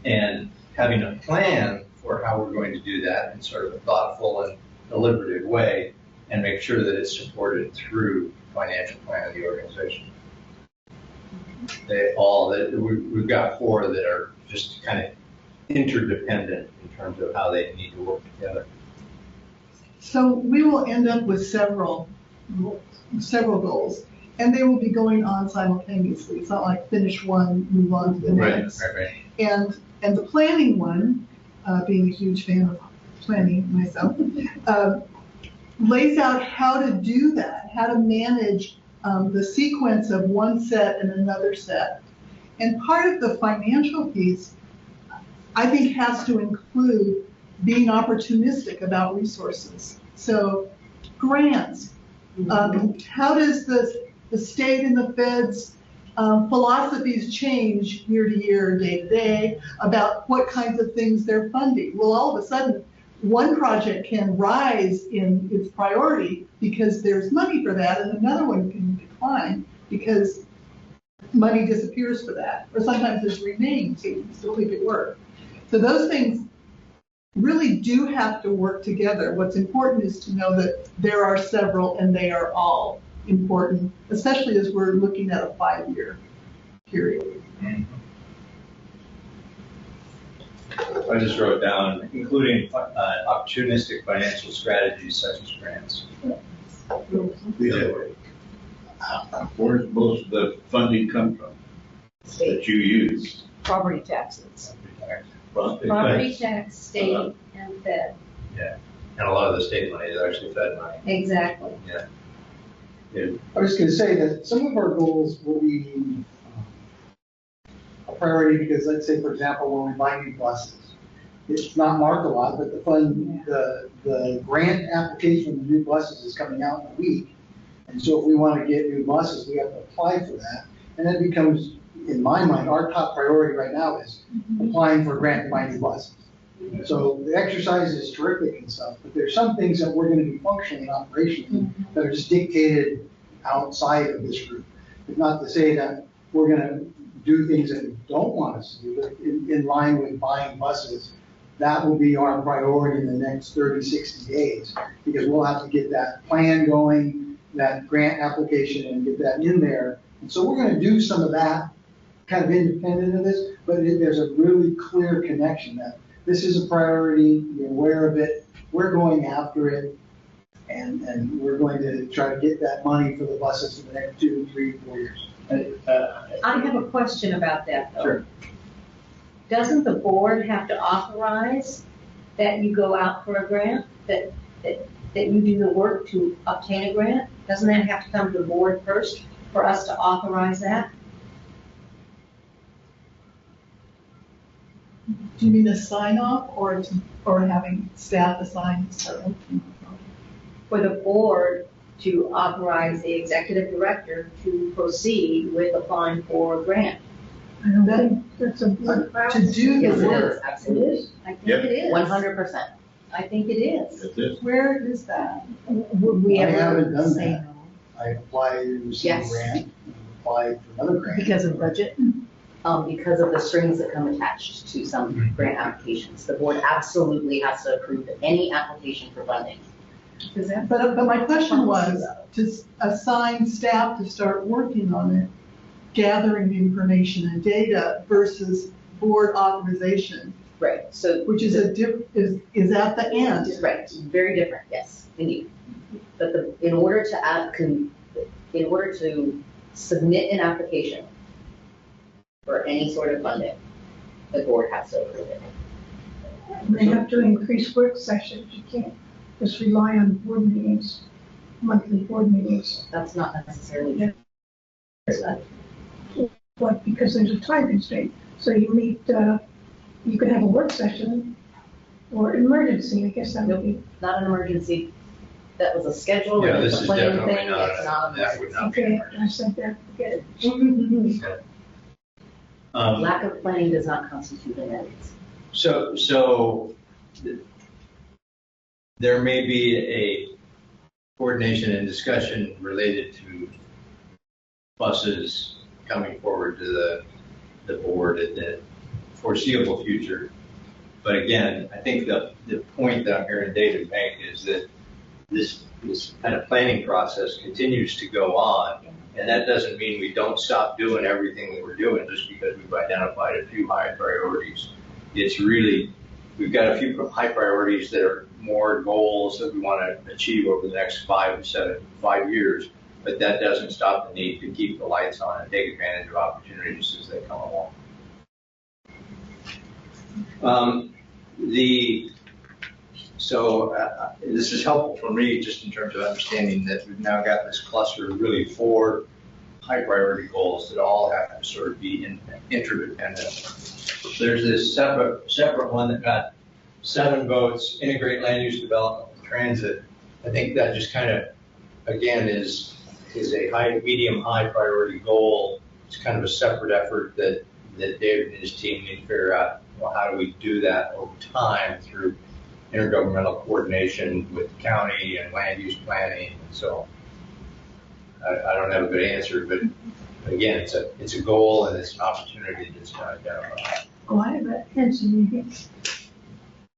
And having a plan for how we're going to do that in sort of a thoughtful and deliberative way, and make sure that it's supported through financial plan of the organization. We've got 4 that are just kind of interdependent in terms of how they need to work together. So we will end up with several goals, and they will be going on simultaneously. It's not like finish one, move on to the next. Right. And the planning one, being a huge fan of planning myself, lays out how to do that, how to manage the sequence of one set and another set. And part of the financial piece, I think, has to include being opportunistic about resources. So grants, how does the state and the feds philosophies change year to year, day to day, about what kinds of things they're funding? Well, all of a sudden, one project can rise in its priority because there's money for that, and another one can decline because money disappears for that. Or sometimes there's remaining, so you can still make it work. So those things really do have to work together. What's important is to know that there are several and they are all important, especially as we're looking at a 5-year period. I just wrote down, including opportunistic financial strategies such as grants. Where's most of the funding come from that you use? Property taxes. Property tax, state, and fed. Yeah, and a lot of the state money is actually fed money. Exactly. Yeah. I was going to say that some of our goals will be a priority because, let's say, for example, when we buy new buses, it's not marked a lot, but the grant application for the new buses is coming out in a week. And so if we want to get new buses, we have to apply for that. And that becomes, in my mind, our top priority right now is applying for a grant to buy new buses. So the exercise is terrific and stuff, but there's some things that we're going to be functioning and operationally that are just dictated outside of this group. It's not to say that we're going to do things that we don't want us to do, but in line with buying buses, that will be our priority in the next 30, 60 days, because we'll have to get that plan going, that grant application, and get that in there. And so we're going to do some of that kind of independent of this, but there's a really clear connection that this is a priority, you're aware of it, we're going after it, and we're going to try to get that money for the buses for the next 2, 3, 4 years. I have a question about that, though. Sure. Doesn't the board have to authorize that you go out for a grant, that you do the work to obtain a grant? Doesn't that have to come to the board first for us to authorize that? Do you mean a sign off or having staff assign certain? For the board to authorize the executive director to proceed with applying for a grant? I don't think that's a board To do Yes, the it work. is, absolutely. I think it is. 100%. I think it is. It is. Where is that? Would we I ever haven't done say that. no? I applied to receive a Yes. grant, and applied for another grant. Because of budget? Because of the strings that come attached to some grant applications. The board absolutely has to approve any application for funding. But my question was to assign staff to start working on it, gathering information and data versus board authorization. Right, so. Which is is at the end. Right, very different, yes, indeed. But in order to submit an application for any sort of funding, the board has to approve it. They have to increase work sessions. You can't just rely on board meetings, monthly board meetings. That's not necessarily true. But because there's a time constraint, so you meet, you could have a work session or emergency, I guess that would be. Not an emergency. That was a schedule, Yeah, it this was a is planning definitely thing, not it's a- not an that would emergency. not be. Okay, I said that, forget it. Lack of planning does not constitute an emergency. So there may be a coordination and discussion related to buses coming forward to the board in the foreseeable future. But again, I think the point that I'm hearing David make is that this kind of planning process continues to go on. And that doesn't mean we don't stop doing everything that we're doing just because we've identified a few high priorities. It's really, we've got a few high priorities that are more goals that we want to achieve over the next 5 years. But that doesn't stop the need to keep the lights on and take advantage of opportunities as they come along. This is helpful for me just in terms of understanding that we've now got this cluster of really 4 high priority goals that all have to sort of be interdependent. There's this separate one that got 7 votes, integrate land use development with transit. I think that just kind of, again, is a medium high priority goal. It's kind of a separate effort that David and his team need to figure out, well, how do we do that over time through intergovernmental coordination with the county and land use planning. And so I don't have a good answer, but again, it's a goal and it's an opportunity that's been identified. Oh, I have an answer maybe.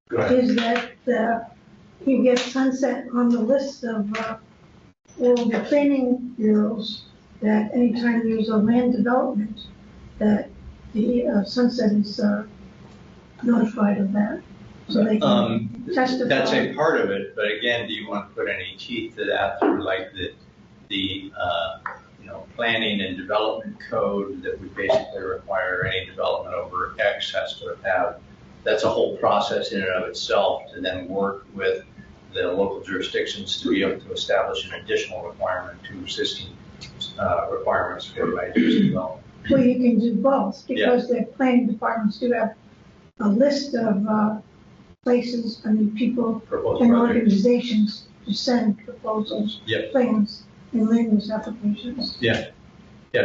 Go ahead. Is that you get Sunset on the list of all the planning bureaus that anytime there's a land development, that the Sunset is notified of that. So they can testify. That's a part of it, but again, do you want to put any teeth to that through like the planning and development code that would basically require any development over X has to have, that's a whole process in and of itself to then work with the local jurisdictions to be able to establish an additional requirement to existing requirements for land use development. Well, you can do both because the planning departments do have a list of places, people Proposed and projects. organizations to send proposals, Yep. plans, and land use applications. Yeah,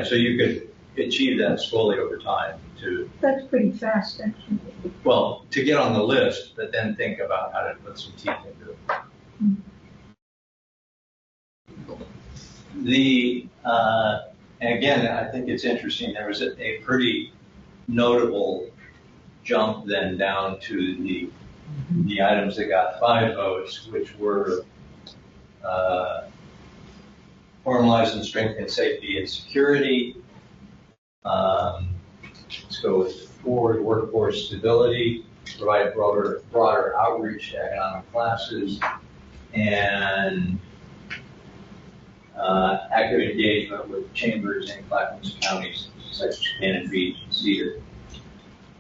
so you could achieve that slowly over time to, That's pretty fast, actually. well, to get on the list, but then think about how to put some teeth into it. And again, I think it's interesting, there was a pretty notable jump then down to the items that got 5 votes, which were formalize and strengthen safety and security. Let's go with forward workforce stability, provide broader outreach to economic classes, and active engagement with chambers in Clatsop counties such as Cannon Beach and Cedar.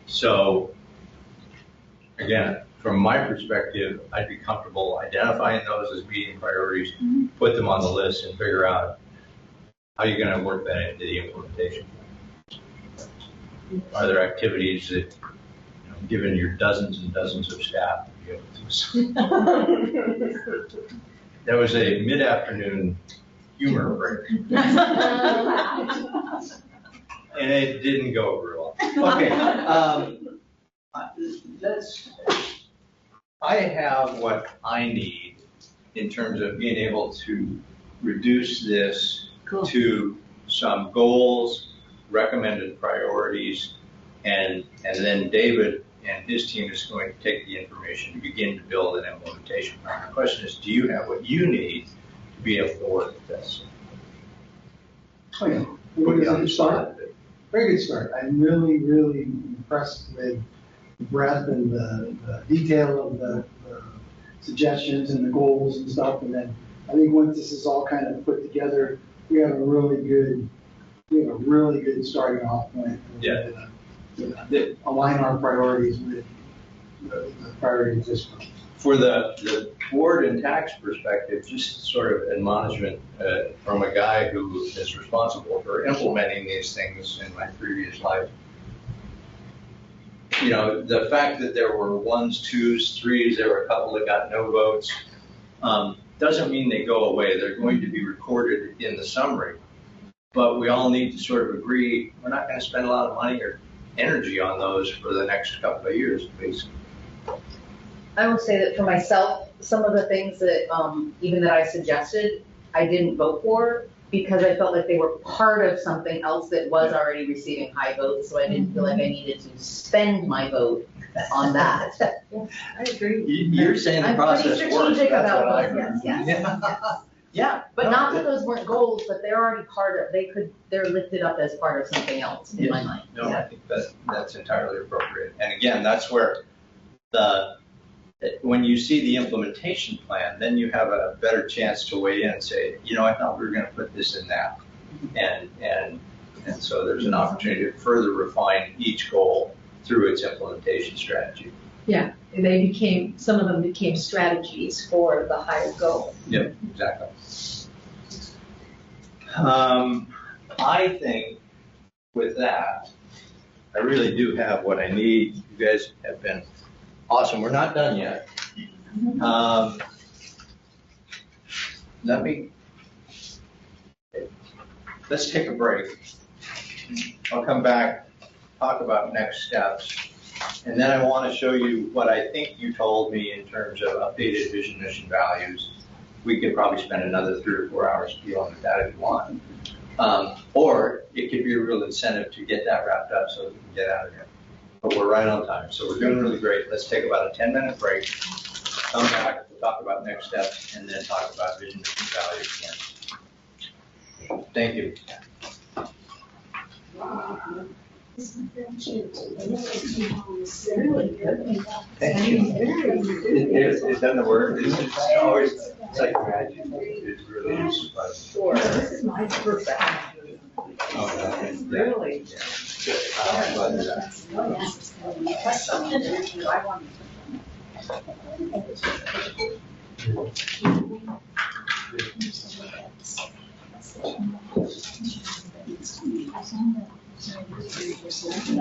So again, from my perspective, I'd be comfortable identifying those as medium priorities, put them on the list and figure out how you're going to work that into the implementation. Are there activities that, given your dozens and dozens of staff, be able to That was a mid-afternoon humor break. And it didn't go very well. Okay, I have what I need in terms of being able to reduce this to some goals, recommended priorities, and then David and his team is going to take the information to begin to build an implementation plan. The question is, do you have what you need to be able to work with this? Oh, yeah. Put you on the spot. Very good start. I'm really, really impressed with the breadth and the detail of the suggestions and the goals and stuff. And then I think once this is all kind of put together, we have a really good starting off point. Yeah. Align our priorities with the priority at this point. For the board and tax perspective, just sort of admonishment from a guy who is responsible for implementing these things in my previous life. You know, the fact that there were 1s, 2s, 3s, there were a couple that got no votes, doesn't mean they go away. They're going to be recorded in the summary. But we all need to sort of agree, we're not going to spend a lot of money or energy on those for the next couple of years, please. I will say that for myself, some of the things that, even that I suggested, I didn't vote for because I felt like they were part of something else that was already receiving high votes, so I didn't feel like I needed to spend my vote on that. I agree. You're saying the process I'm works, pretty strategic that's what I about heard. this, yes. Yeah. But not that those weren't goals, but they're already part of, they're lifted up as part of something else in my mind. No, I think that's entirely appropriate. And again, that's where when you see the implementation plan, then you have a better chance to weigh in and say, you know, I thought we were going to put this in that. And so there's an opportunity to further refine each goal through its implementation strategy. Yeah, some of them became strategies for the higher goal. Yep, exactly. I think with that, I really do have what I need. You guys have been awesome. We're not done yet. Let's take a break. I'll come back, talk about next steps. And then I want to show you what I think you told me in terms of updated vision, mission, values. We could probably spend another 3 or 4 hours dealing with that if you want. Or it could be a real incentive to get that wrapped up so that we can get out of here. But we're right on time, so we're doing really great. Let's take about a 10-minute break, come back, we'll talk about next steps, and then talk about vision, mission, values again. Thank you. Thank you. It doesn't work. It's always, it's like magic. It really is. Sure. This is my first. Okay. Really?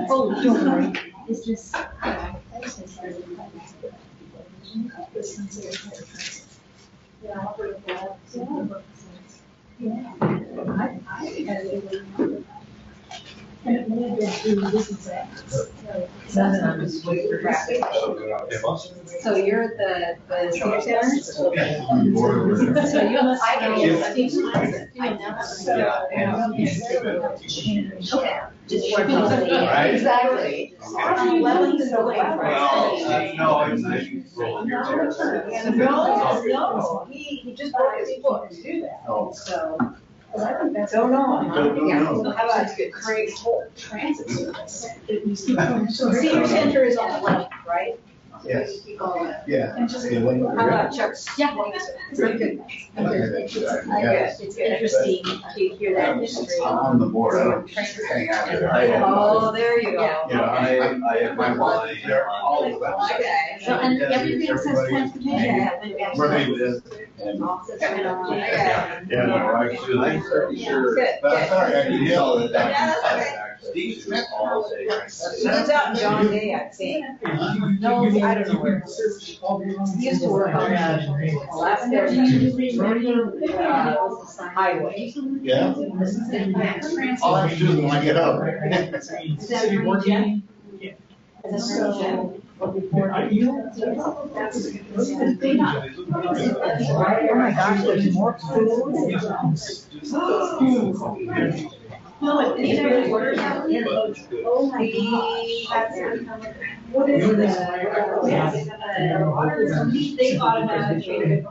Oh, don't worry. It's just. I'm just waiting for traffic. So you're at the senior center? So you must. Okay. Just work on it. Exactly. No, No, he just brought his book to do that, so. I think that's. Don't know. How about create whole transit service? So senior center is on the left, right? Yes. Keep going. Yeah. And just, Yeah, when- how about Chuck's? Yeah. Very good. It's interesting to hear that history. I'm on the board, I don't just hang out there. Oh, there you go. You know, I have my mind. they're all of them. Okay. So, and everything says transportation. Where they live. And, yeah, no, actually, I'm pretty sure. Good, but I'm good. sorry, I can tell that Yeah, that's okay. Steve Smith all say. He lives out in John Day, I think. No, I don't know where. He used to work on the last highway. Yeah. All I have to do is when I get up. City board meeting? So, Oh my gosh, there's more food. no, it's really orders out here. Oh my gosh. What is the, they automatically.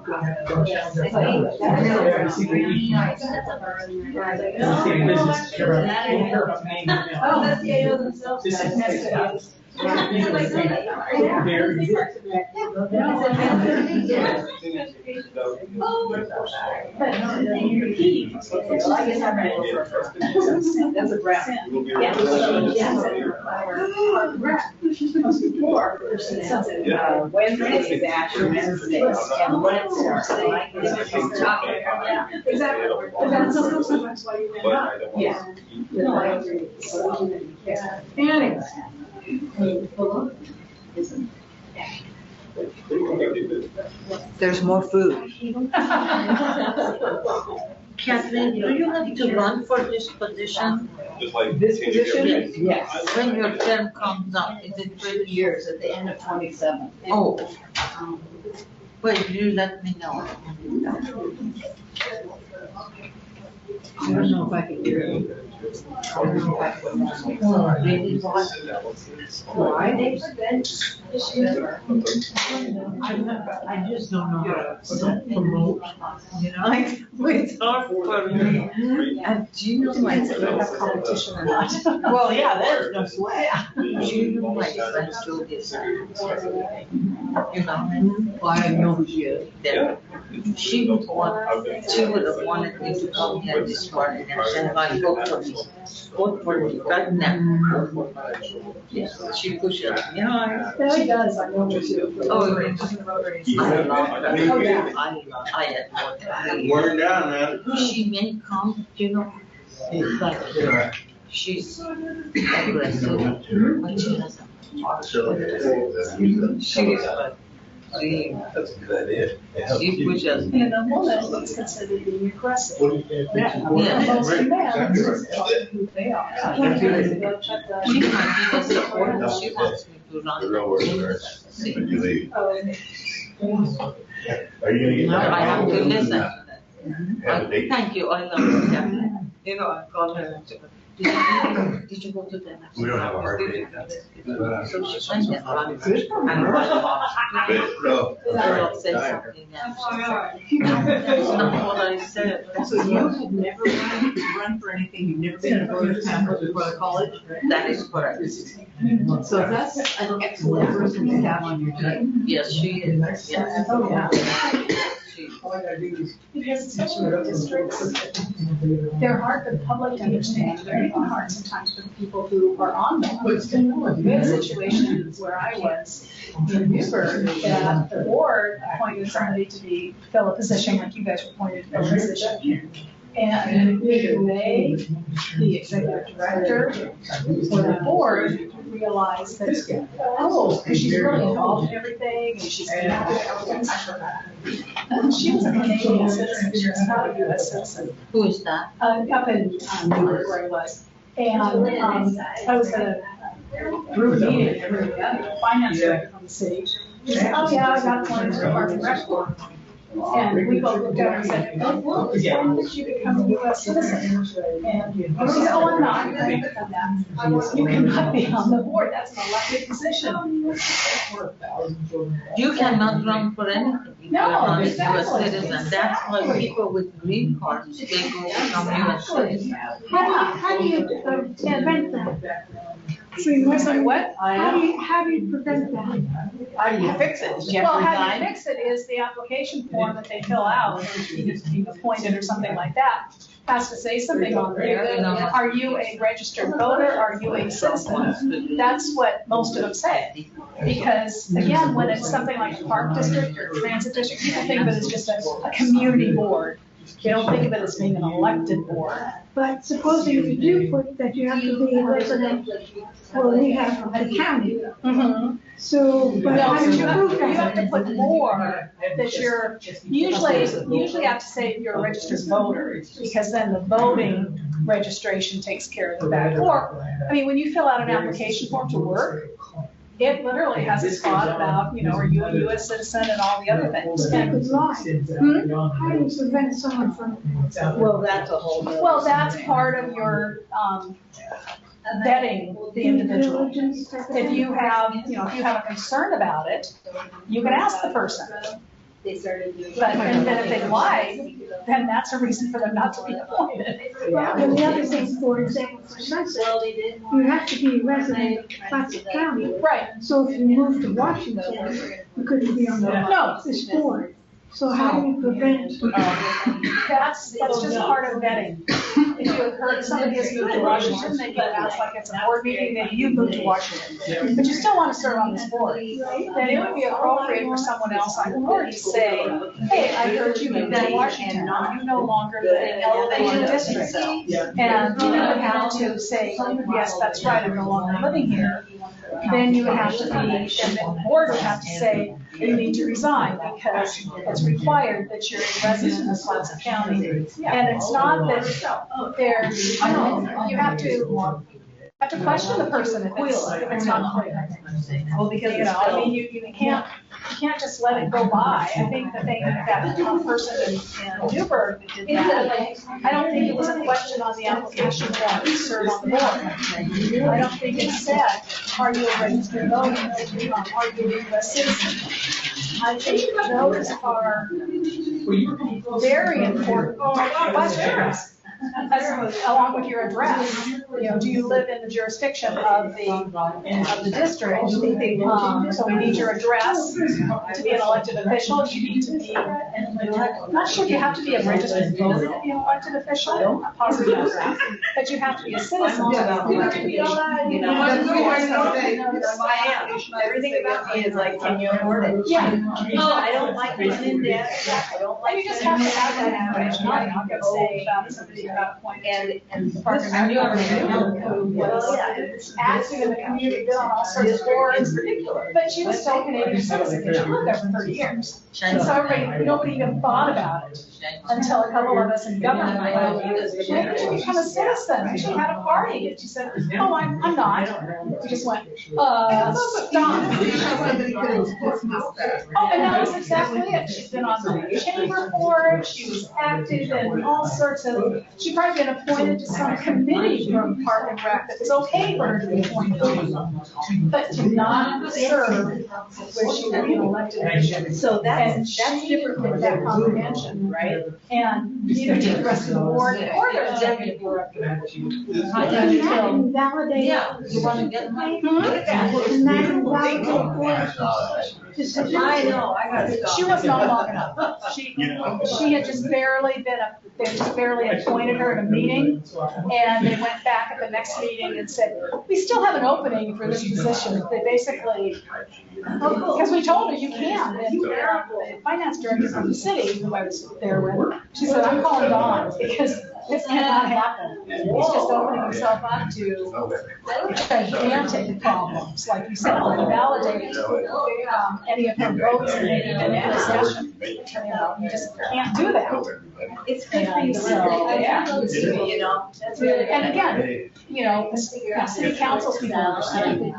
Business, care about name, Oh, that's the AO themselves. This is- That's a wrap. Wednesday is Ash Wednesday, and Wednesday. Exactly. That's sometimes why you went up. Yeah. Anyway. There's more food. Kathleen, do you have to run for this position? This position? Yes. When your term comes up, is it 3 years at the end of 27. Oh. Well, you let me know. I don't know if I can do it. Why? I just don't know how to promote, you know? It's hard for me. And do you know my have competition or not? Well, yeah, there's no sweat. Do you know my friend Jody is? You know? Well, I know who she is. There. She would have wanted me to come here this morning and say, "My vote for me, right now." Yes, she pushes me hard. She does, I know her too. Oh, I love her. Oh, yeah. I adore her. Wearing down, man. She may come, you know, but she's aggressive, but she has a heart. She is a dream. That's a good idea. She pushes. And a woman is considered being aggressive. Yeah. Most men, who they are. She might be a supporter, she wants me to run. The real word is, really, are you No, gonna I have to listen to that. have a date? Thank you, I love her, Kathleen. You know, I call her. Did you go to the? We don't have a hard date. So she went and ran. And ran off. No. Girl said something else. That's not what I said. So you have never run for anything, you've never been a voters council before the college? That is correct. So that's an excellent person to have on your team. Yes, she is, yes. Oh, yeah. Because it's two districts, they're hard for the public to understand, they're even hard sometimes for the people who are on them. We had a situation where I was in Newburgh, that the board appointed somebody to fill a position like you guys were appointed to fill a position. And neither they, the executive director, or the board realized that, oh, because she's really involved in everything, and she's connected to everything. She was a Canadian citizen, she was not a US citizen. Who is that? Up in Newburgh where I was. And I was at a group meeting, the finance director from the city. She said, oh yeah, I got appointed to the Parks and Rec Board. And we both looked at her and said, oh, well, why did you become a US citizen? And she said, oh, I'm not, you can't become that. You cannot be on the board, that's an elected position. You cannot run for anything. If No, you're not a exactly. US citizen. That's why people with green cards, they go from US citizens. How do you prevent that? Sorry, what? How do you prevent that? How do you fix it? Does Jeff Well, how you resign? fix it is the application form that they fill out, either to be appointed or something like that, has to say something on there. Are you a registered voter? Are you a citizen? That's what most of them say. Because again, when it's something like a park district or transit district, people think of it as just a community board. They don't think of it as being an elected board. But supposing you do put that you have to be a resident, well, we have the county. Mm-hmm. So, but No, how but do you you prove have to that? put more that you're, usually you have to say you're a registered voter, because then the voting registration takes care of that. Or, I mean, when you fill out an application form to work, it literally has a spot about, are you a US citizen and all the other things. That could lie. Hmm? How do you prevent someone from? Well, that's a whole. Well, that's part of your, vetting the individual. If you have a concern about it, you can ask the person. they started doing. But, and then if they lie, then that's a reason for them not to be appointed. And the other thing, for example, for Sunset, Well, they did. you have to be a resident of Clatsop County. Right. So if you move to Washington, you couldn't be on No. this board. So how do you prevent? That's just part of vetting. If you had heard somebody has moved to Washington, then you ask like it's a board meeting, then you moved to Washington. But you still want to serve on this board. Then it would be appropriate for someone else on the board to say, hey, I heard you moved to Washington, you no longer live in elevation district. And you would have to say, yes, that's right, I'm no longer living here. Then you would have to be, and the board would have to say, you need to resign because it's required that you're a resident of Clatsop County. And it's not that there's, you have to question the person if it's not clear. Well, because, I mean, you can't just let it go by. I think the thing that person in Newburgh that did that, I don't think it was a question on the application that to serve on the board. I don't think it said, are you a registered voter? Are you a U.S. citizen? I think those are very important questions. Along with your address, do you live in the jurisdiction of the district? So we need your address to be an elected official. You need to be, I'm not sure if you have to be a registered voter to be an elected official. I'm not positive of that, but you have to be a citizen. Everything about me is like, can you afford it? Yeah. I don't like listening to that. I don't like. And you just have to have that information. I'm not going to say about somebody who got appointed and Parks and Rec who was active in the community, been on all sorts of boards, but she was still a Canadian citizen because she lived there for 30 years. And so nobody even thought about it until a couple of us in government went, when did you become a citizen? And she had a party and she said, oh, I'm not. We just went, stop. Oh, and that was exactly it. She's been on the chamber board, she was active in all sorts of, she'd probably been appointed to some committee from Park and Rec that was okay for her to be appointed, but to not serve where she would be an elected official. So that's different from that comprehension, right? And neither did the rest of the board or the executive board. Invalidate. Yeah, you want to get my. And that invalidate I know, I got to. She wasn't on long enough. She had just barely been, they just barely appointed her in a meeting, and they went back at the next meeting and said, we still have an opening for this position. They basically, because we told her you can, and the finance director from the city, who I was there with, she said, I'm calling Dawn, because this cannot happen. He's just opening himself up to gigantic problems, like you said, invalidating any of her votes in any session. You just can't do that. It's good for you. And again, city councils people understand,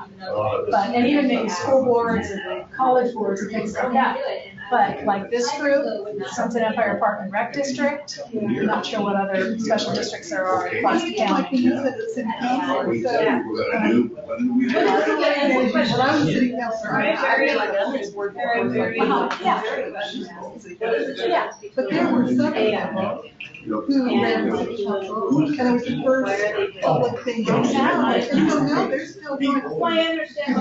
but, and even maybe school boards and college boards and things like that. But like this group, Sunset Empire Park and Rec District, I'm not sure what other special districts there are in Clatsop County. Yeah, but there were some who ran city council, and it was the first public thing. And so now they're still doing. Well, I understand.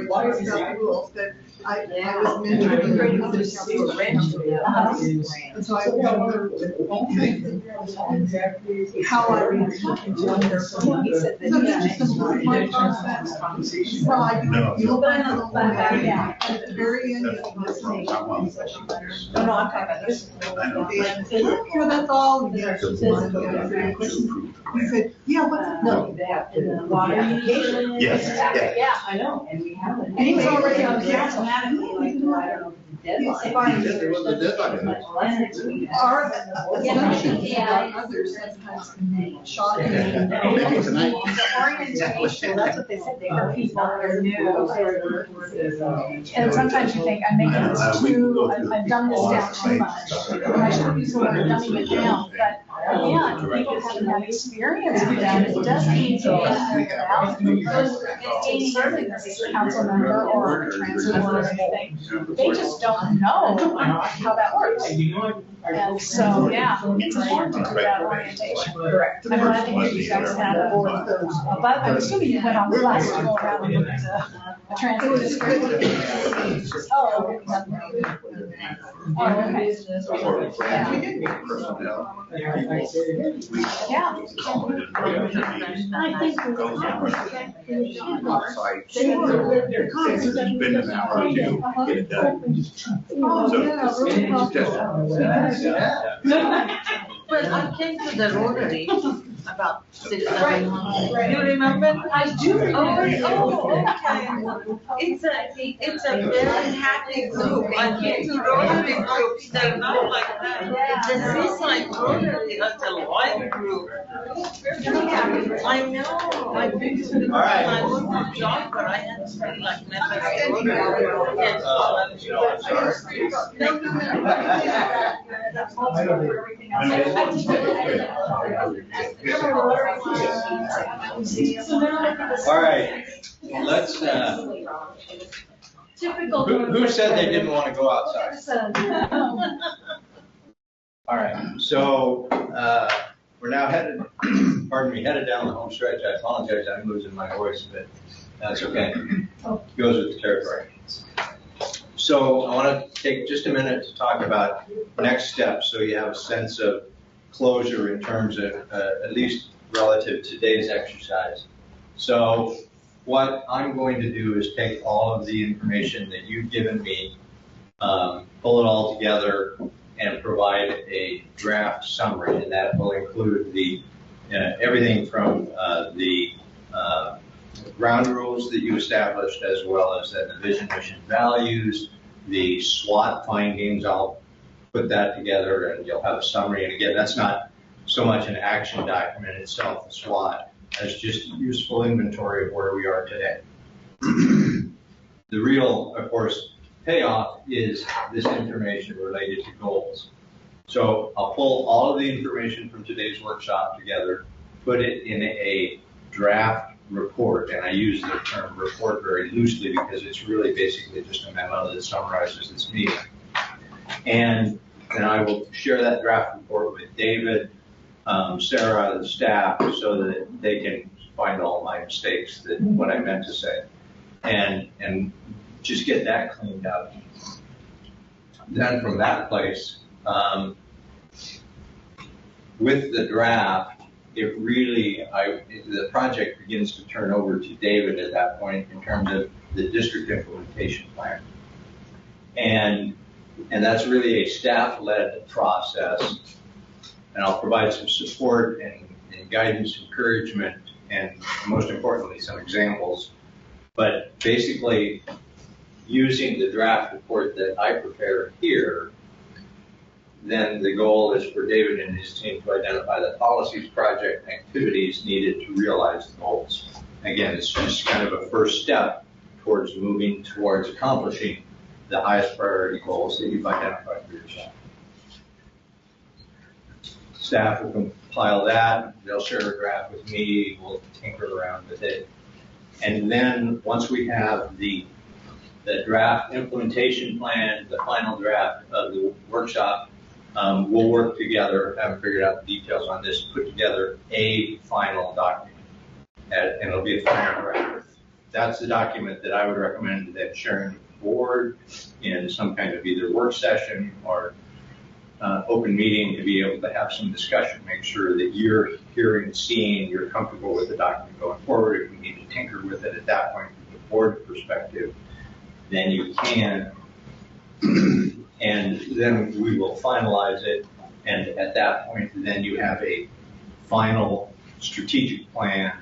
Why is that rules that I was mentoring in other councils. And so I wonder how I read talking to other. So that's just my process. So I feel bad at the very end. No, I'm talking about this. That's all. He said, yeah, what's No, that in the water application. Yes. Yeah, I know, and we haven't. and he's already on the council. our assumptions about others sometimes can be shocking. The orientation, that's what they said, they were people that are new. And sometimes you think, I'm making this too, I've done this down too much. And I shouldn't use the word dumbing it down, but And people haven't had experience with that, it does need to be serving as a council member or a transit or anything. They just don't know how that works. And so, yeah, it's important to do that orientation. Correct. I'm glad to hear you guys had a board those. But I'm assuming you went on the last go around and looked at transit description. Oh, okay. Yeah. Spend an hour or two, get it done. Well, I came to the Rotary about 6-7 months. Do you remember? I do remember. Oh, okay. It's a very happy group. I came to Rotary groups, they're not like that. This is like Rotary as a live group. I know. I've been to the I worked with John, but I hadn't been like members of Rotary. Yes. Thank you very much. All right, let's, Typical. who said they didn't want to go outside? All right, so, we're now headed, headed down the home stretch. I apologize, I'm losing my voice, but that's okay. Goes with the territory. So I want to take just a minute to talk about next steps, so you have a sense of closure in terms of, at least relative to today's exercise. So what I'm going to do is take all of the information that you've given me, pull it all together, and provide a draft summary, and that will include the everything from the ground rules that you established, as well as the vision, mission, values, the SWOT findings. I'll put that together, and you'll have a summary. And again, that's not so much an action document itself, the SWOT, as just useful inventory of where we are today. The real, of course, payoff is this information related to goals. So I'll pull all of the information from today's workshop together, put it in a draft report, and I use the term report very loosely because it's really basically just a memo that summarizes this meeting. And then I will share that draft report with David, Sarah, the staff, so that they can find all my mistakes, that what I meant to say, and just get that cleaned up. Then from that place, with the draft, it really, the project begins to turn over to David at that point in terms of the district implementation plan. And that's really a staff-led process. And I'll provide some support and guidance, encouragement, and most importantly, some examples. But basically, using the draft report that I prepare here, then the goal is for David and his team to identify the policies, project, and activities needed to realize the goals. Again, it's just kind of a first step towards moving towards accomplishing the highest priority goals that you've identified for yourself. Staff will compile that, they'll share a draft with me, we'll tinker around with it. And then once we have the draft implementation plan, the final draft of the workshop, we'll work together, haven't figured out the details on this, put together a final document. And it'll be a final draft. That's the document that I would recommend that sharing with the board in some kind of either work session or open meeting to be able to have some discussion, make sure that you're hearing, seeing, you're comfortable with the document going forward. If we need to tinker with it at that point from the board perspective, then you can. And then we will finalize it. And at that point, then you have a final strategic plan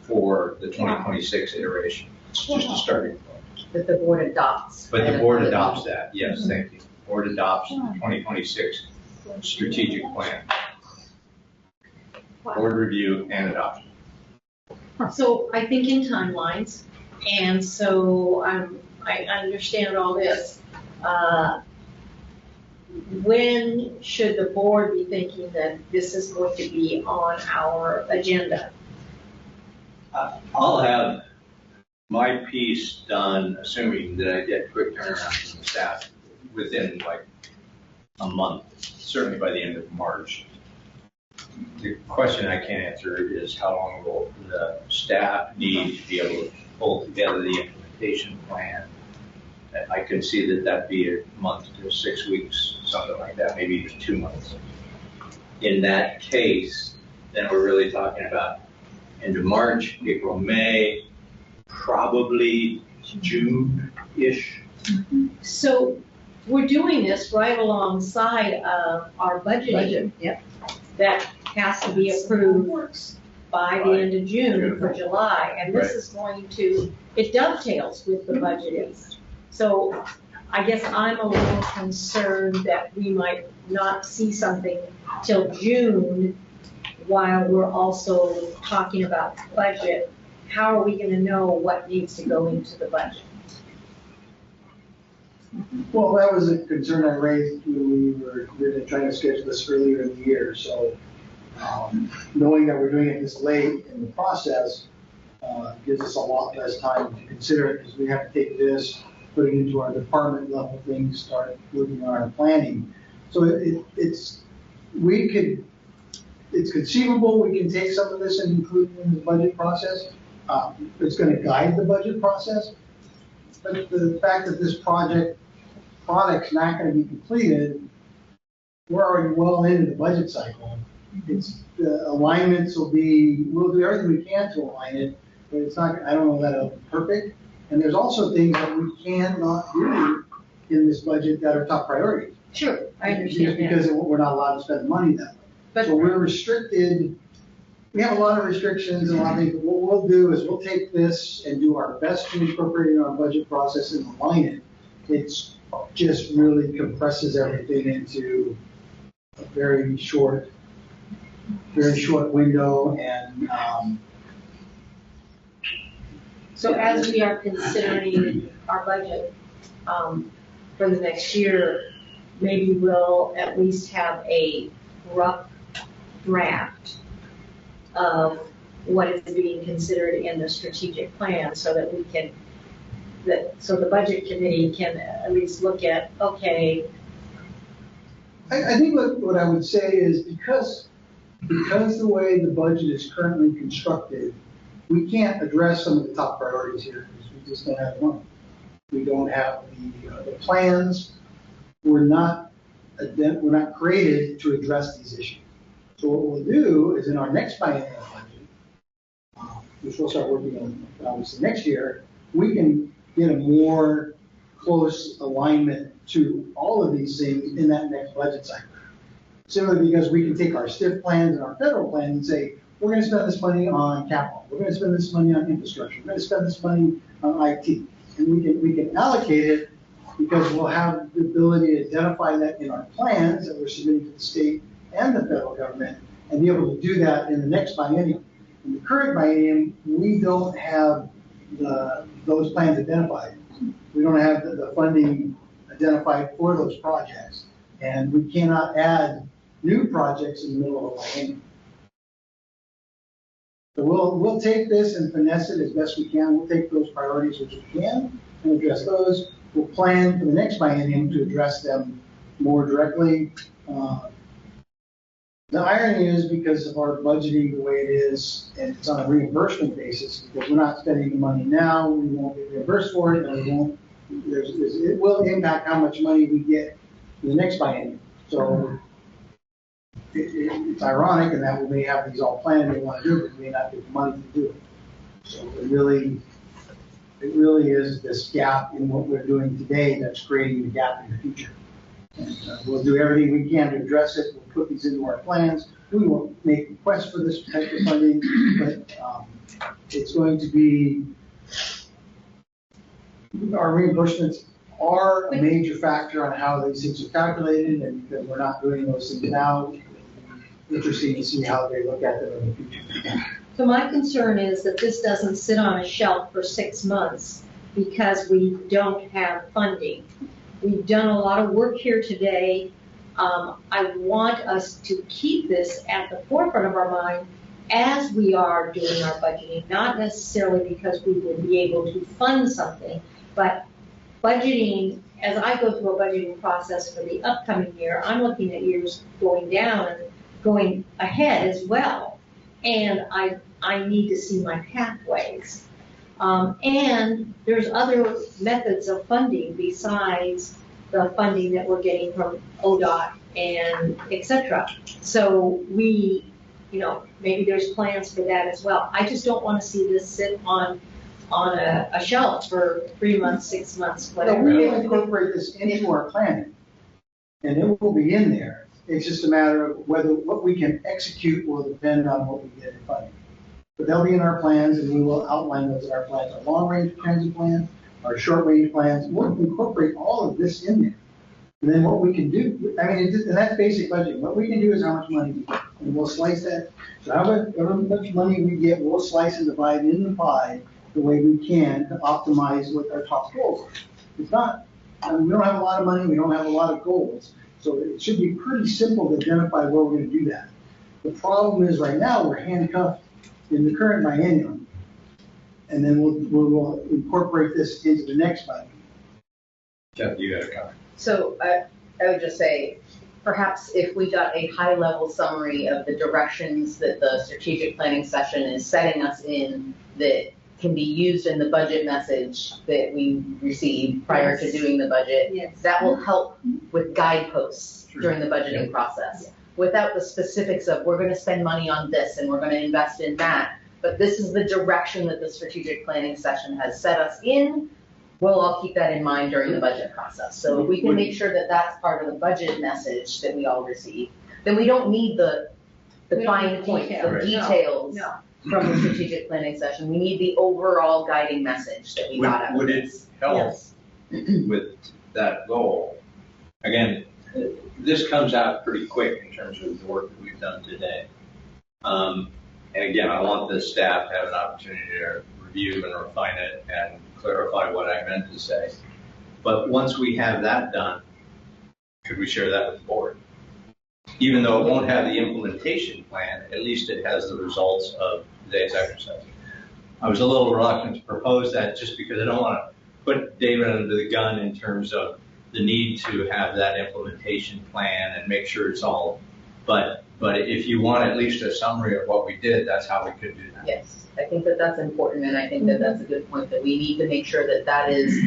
for the 2026 iteration. It's just a starting point. That the board adopts. But the board adopts that, yes, thank you. The board adopts the 2026 strategic plan. Board review and adoption. So I think in timelines, and so I understand all this. when should the board be thinking that this is going to be on our agenda? I'll have my piece done, assuming that I get quick turnaround from the staff within like a month, certainly by the end of March. The question I can't answer is how long will the staff need to be able to pull together the implementation plan? I could see that that'd be a month to 6 weeks, something like that, maybe even 2 months. In that case, then we're really talking about end of March, April, May, probably June-ish. So we're doing this right alongside of our budgeting. Yep. That has to be approved by the end of June for July. And this is going to, it dovetails with the budgeting. So I guess I'm a little concerned that we might not see something till June while we're also talking about the budget. How are we going to know what needs to go into the budget? Well, that was a concern I raised when we were trying to schedule this earlier in the year. So knowing that we're doing it this late in the process gives us a lot less time to consider it, because we have to take this, put it into our department level things, start working on our planning. So it's conceivable we can take some of this and include it in the budget process. It's going to guide the budget process. But the fact that this product's not going to be completed, we're already well into the budget cycle. The alignments we'll do everything we can to align it, but it's not, I don't know that it'll be perfect. And there's also things that we cannot do in this budget that are top priorities. Sure, I understand Just because we're not allowed to spend money that way. So we're restricted. We have a lot of restrictions and a lot of things. What we'll do is we'll take this and do our best to incorporate it in our budget process and align it. It's just really compresses everything into a very short window. And so as we are considering our budget for the next year, maybe we'll at least have a rough draft of what is being considered in the strategic plan, so that we can, so the budget committee can at least look at, okay. I think what I would say is because the way the budget is currently constructed, we can't address some of the top priorities here because we just don't have money. We don't have the plans. We're not created to address these issues. So what we'll do is in our next biennial budget, which we'll start working on obviously next year, we can get a more close alignment to all of these things in that next budget cycle. Simply because we can take our STIF plans and our federal plans and say, we're going to spend this money on capital. We're going to spend this money on infrastructure. We're going to spend this money on IT. And we can allocate it because we'll have the ability to identify that in our plans that we're submitting to the state and the federal government, and be able to do that in the next biennium. In the current biennium, we don't have those plans identified. We don't have the funding identified for those projects, and we cannot add new projects in the middle of a biennium. So we'll take this and finesse it as best we can. We'll take those priorities which we can and address those. We'll plan for the next biennium to address them more directly. The irony is because of our budgeting the way it is, and it's on a reimbursement basis, because we're not spending the money now, we won't get reimbursed for it, and it will impact how much money we get in the next biennium. So it's ironic in that we may have these all planned and we want to do it, but we may not get the money to do it. So it really is this gap in what we're doing today that's creating the gap in the future. And we'll do everything we can to address it. We'll put these into our plans. We won't make requests for this type of funding, but it's going to be, our reimbursements are a major factor on how these things are calculated, and because we're not doing those things now, it's interesting to see how they look at them in the future. So my concern is that this doesn't sit on a shelf for 6 months because we don't have funding. We've done a lot of work here today I want us to keep this at the forefront of our mind as we are doing our budgeting, not necessarily because we will be able to fund something, but budgeting, as I go through a budgeting process for the upcoming year, I'm looking at years going down and going ahead as well. And I need to see my pathways. And there's other methods of funding besides the funding that we're getting from ODOT and et cetera. So we, maybe there's plans for that as well. I just don't want to see this sit on a shelf for 3 months, 6 months, So whatever. we will incorporate this into our planning, and it will be in there. It's just a matter of whether what we can execute will depend on what we get in funding. But they'll be in our plans, and we will outline those in our plans, our long-range transit plan, our short-range plans. We'll incorporate all of this in there. And then what we can do, and that's basic budgeting. What we can do is how much money we get, and we'll slice that. So however much money we get, we'll slice and divide in the pie the way we can to optimize what our top goals are. It's not, we don't have a lot of money, we don't have a lot of goals, so it should be pretty simple to identify where we're going to do that. The problem is right now we're handcuffed in the current biennium, and then we'll incorporate this into the next biennium. Jeff, you got a comment? So I would just say, perhaps if we got a high-level summary of the directions that the strategic planning session is setting us in that can be used in the budget message that we receive prior to doing the budget, Yes. that will help with guideposts during the budgeting process. Without the specifics of, we're gonna spend money on this and we're gonna invest in that, but this is the direction that the strategic planning session has set us in, we'll all keep that in mind during the budget process. So if we can make sure that that's part of the budget message that we all receive, then we don't need the fine points, the details from the strategic planning session. We need the overall guiding message that we got out of Would it this. help with that goal? Again, this comes out pretty quick in terms of the work that we've done today. And again, I want the staff to have an opportunity to review and refine it and clarify what I meant to say. But once we have that done, could we share that with the board? Even though it won't have the implementation plan, at least it has the results of today's exercise. I was a little reluctant to propose that just because I don't want to put David under the gun in terms of the need to have that implementation plan and make sure it's all, but if you want at least a summary of what we did, that's how we could do that. Yes, I think that that's important, and I think that that's a good point, that we need to make sure that that is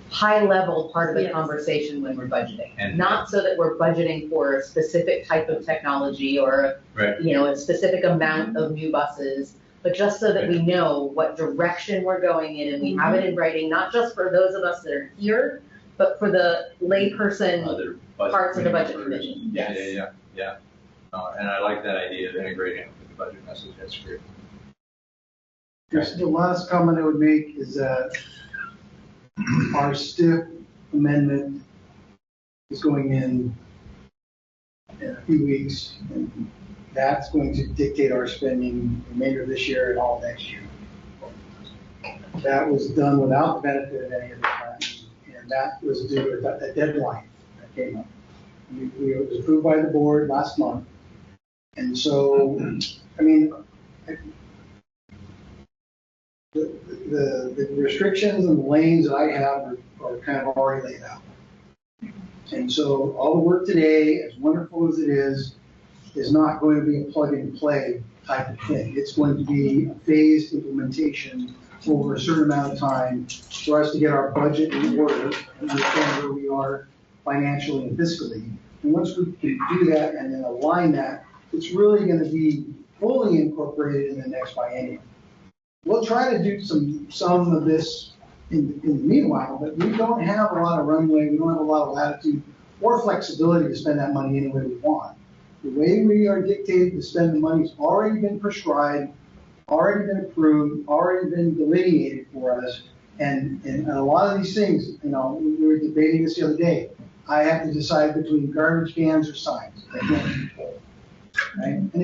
high-level part of the conversation when we're budgeting. And not so that we're budgeting for a specific type of technology or, a specific amount of new buses, but just so that we know what direction we're going in and we have it in writing, not just for those of us that are here, but for the layperson parts of the budget committee. Yeah. And I like that idea of integrating it with the budget message. That's great. Just the last comment I would make is that our STIF amendment is going in a few weeks, and that's going to dictate our spending the remainder of this year and all next year. That was done without the benefit of any of the plans, and that was due to a deadline that came up. It was approved by the board last month, and so, the restrictions and the lanes that I have are kind of already laid out. And so all the work today, as wonderful as it is not going to be a plug and play type of thing. It's going to be a phased implementation over a certain amount of time for us to get our budget in order and understand where we are financially and fiscally. And once we can do that and then align that, it's really going to be fully incorporated in the next biennium. We'll try to do some of this in the meanwhile, but we don't have a lot of runway, we don't have a lot of latitude or flexibility to spend that money any way we want. The way we are dictated to spend the money has already been prescribed, already been approved, already been delineated for us, and a lot of these things, we were debating this the other day. I have to decide between garbage cans or signs. I can't control, right? And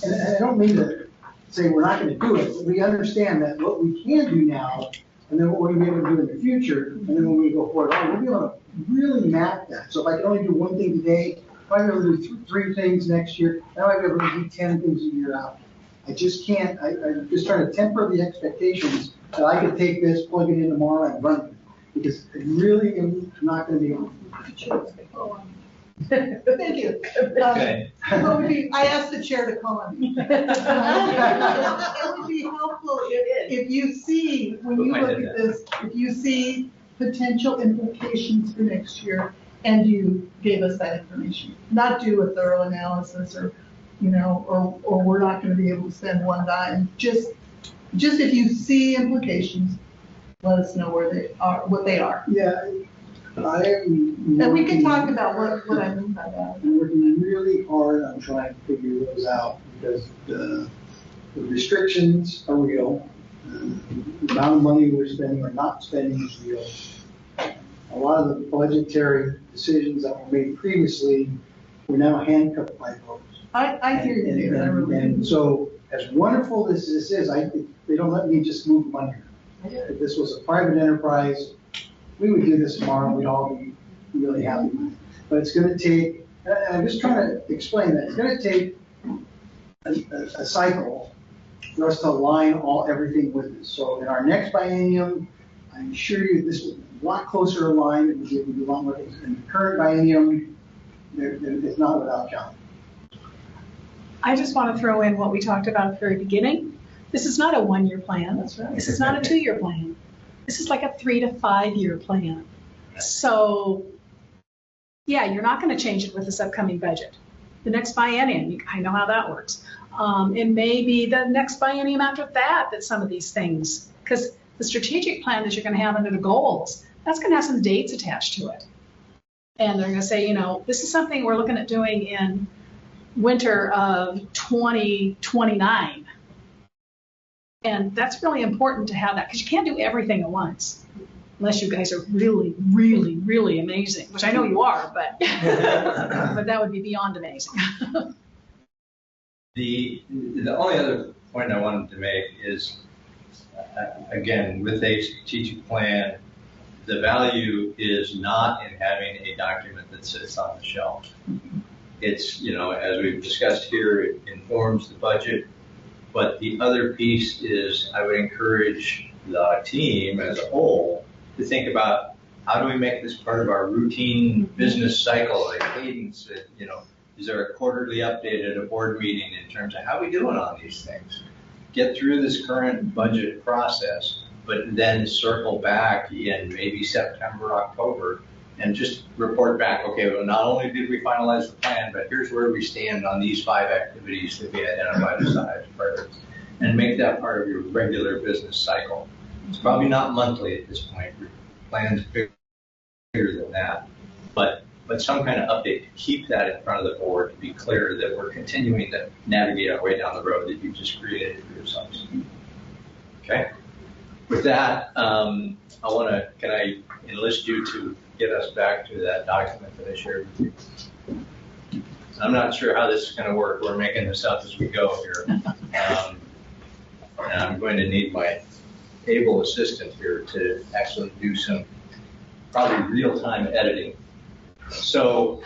I don't mean to say we're not going to do it, but we understand that what we can do now, and then what we're going to be able to do in the future, and then when we go forward, we'll be able to really map that. So if I can only do one thing today, if might be able to do 3 things next year, I might be able to do 10 things a year out. I just can't, I'm just trying to temper the expectations that I could take this, plug it in tomorrow and run with it. Because I really am not gonna be able to. Thank you. Okay. What would be, I asked the chair to call on me. It would be helpful if you see, when you look at this, if you see potential implications for next year and you gave us that information. Not do a thorough analysis or, or we're not gonna be able to spend one dime. Just if you see implications, let us know where they are, what they are. Yeah, I am. And we can talk about what I mean by that. I'm working really hard on trying to figure those out because the restrictions are real. The amount of money we're spending or not spending is real. A lot of the budgetary decisions that were made previously, we're now handcuffed by those. I hear you there. I really do. And so, as wonderful as this is, they don't let me just move money around. If this was a private enterprise, we would do this tomorrow, we'd all be really happy. But it's gonna take, and I'm just trying to explain that, it's gonna take a cycle for us to align everything with this. So in our next biennium, I assure you this will be a lot closer aligned, and we'll be a lot more things. In the current biennium, it's not without challenge. I just want to throw in what we talked about at the very beginning. This is not a 1-year plan. That's right. This is not a 2-year plan. This is like a 3 to 5 year plan. So, yeah, you're not going to change it with this upcoming budget. The next biennium, I know how that works. It may be the next biennium after that some of these things, because the strategic plan that you're going to have under the goals, that's going to have some dates attached to it. And they're going to say, this is something we're looking at doing in winter of 2029. And that's really important to have that, because you can't do everything at once, unless you guys are really, really, really amazing, which I know you are, but but that would be beyond amazing. The only other point I wanted to make is, again, with a strategic plan, the value is not in having a document that sits on the shelf. It's, as we've discussed here, it informs the budget. But the other piece is I would encourage the team as a whole to think about how do we make this part of our routine business cycle, like cadence, is there a quarterly update at a board meeting in terms of how we doing on these things? Get through this current budget process, but then circle back in maybe September, October, and just report back, okay, well, not only did we finalize the plan, but here's where we stand on these 5 activities that we identified as priorities, and make that part of your regular business cycle. It's probably not monthly at this point. Your plan's bigger than that, but some kind of update to keep that in front of the board to be clear that we're continuing to navigate our way down the road that you just created for yourselves. Okay? With that, can I enlist you to get us back to that document that I shared with you? I'm not sure how this is going to work. We're making this up as we go here. And I'm going to need my able assistant here to actually do some probably real-time editing. So,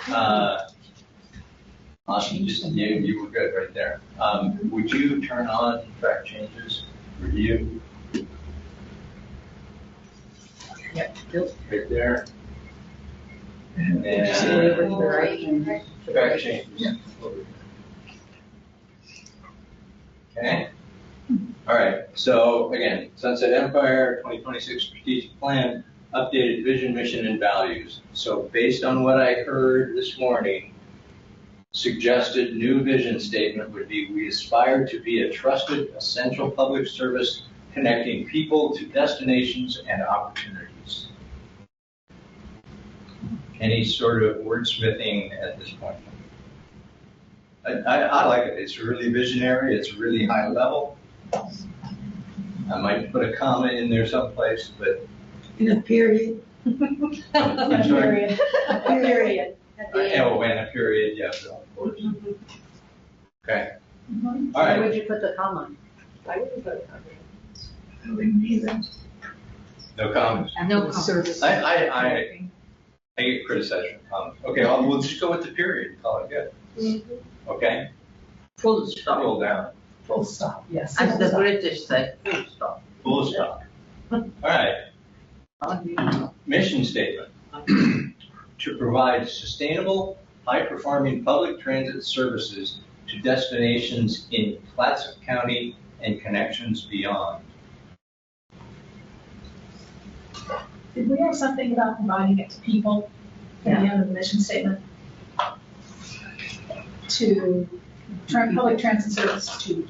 awesome, you were good right there. Would you turn on track changes, review? Yeah, right there. And track changes. Okay. All right. So again, Sunset Empire 2026 strategic plan, updated vision, mission, and values. So based on what I heard this morning, suggested new vision statement would be: we aspire to be a trusted, essential public service connecting people to destinations and opportunities. Any sort of wordsmithing at this point? I like it. It's really visionary. It's really high level. I might put a comma in there someplace, but In a period. I'm sorry. A period. Oh, and a period, yes, of course. Okay. All Where right. would you put the comma? I wouldn't put it on I wouldn't either. No comments. No comments. I I get criticized for comments. Okay, we'll just go with the period, call it good. Okay? Full stop. Scroll down. Full stop, yes. As the British say, full stop. Full stop. All right. Mission statement. To provide sustainable, high-performing public transit services to destinations in Clatsop County and connections beyond. Did we have something about providing it to people at the end of the mission statement? To public transit service to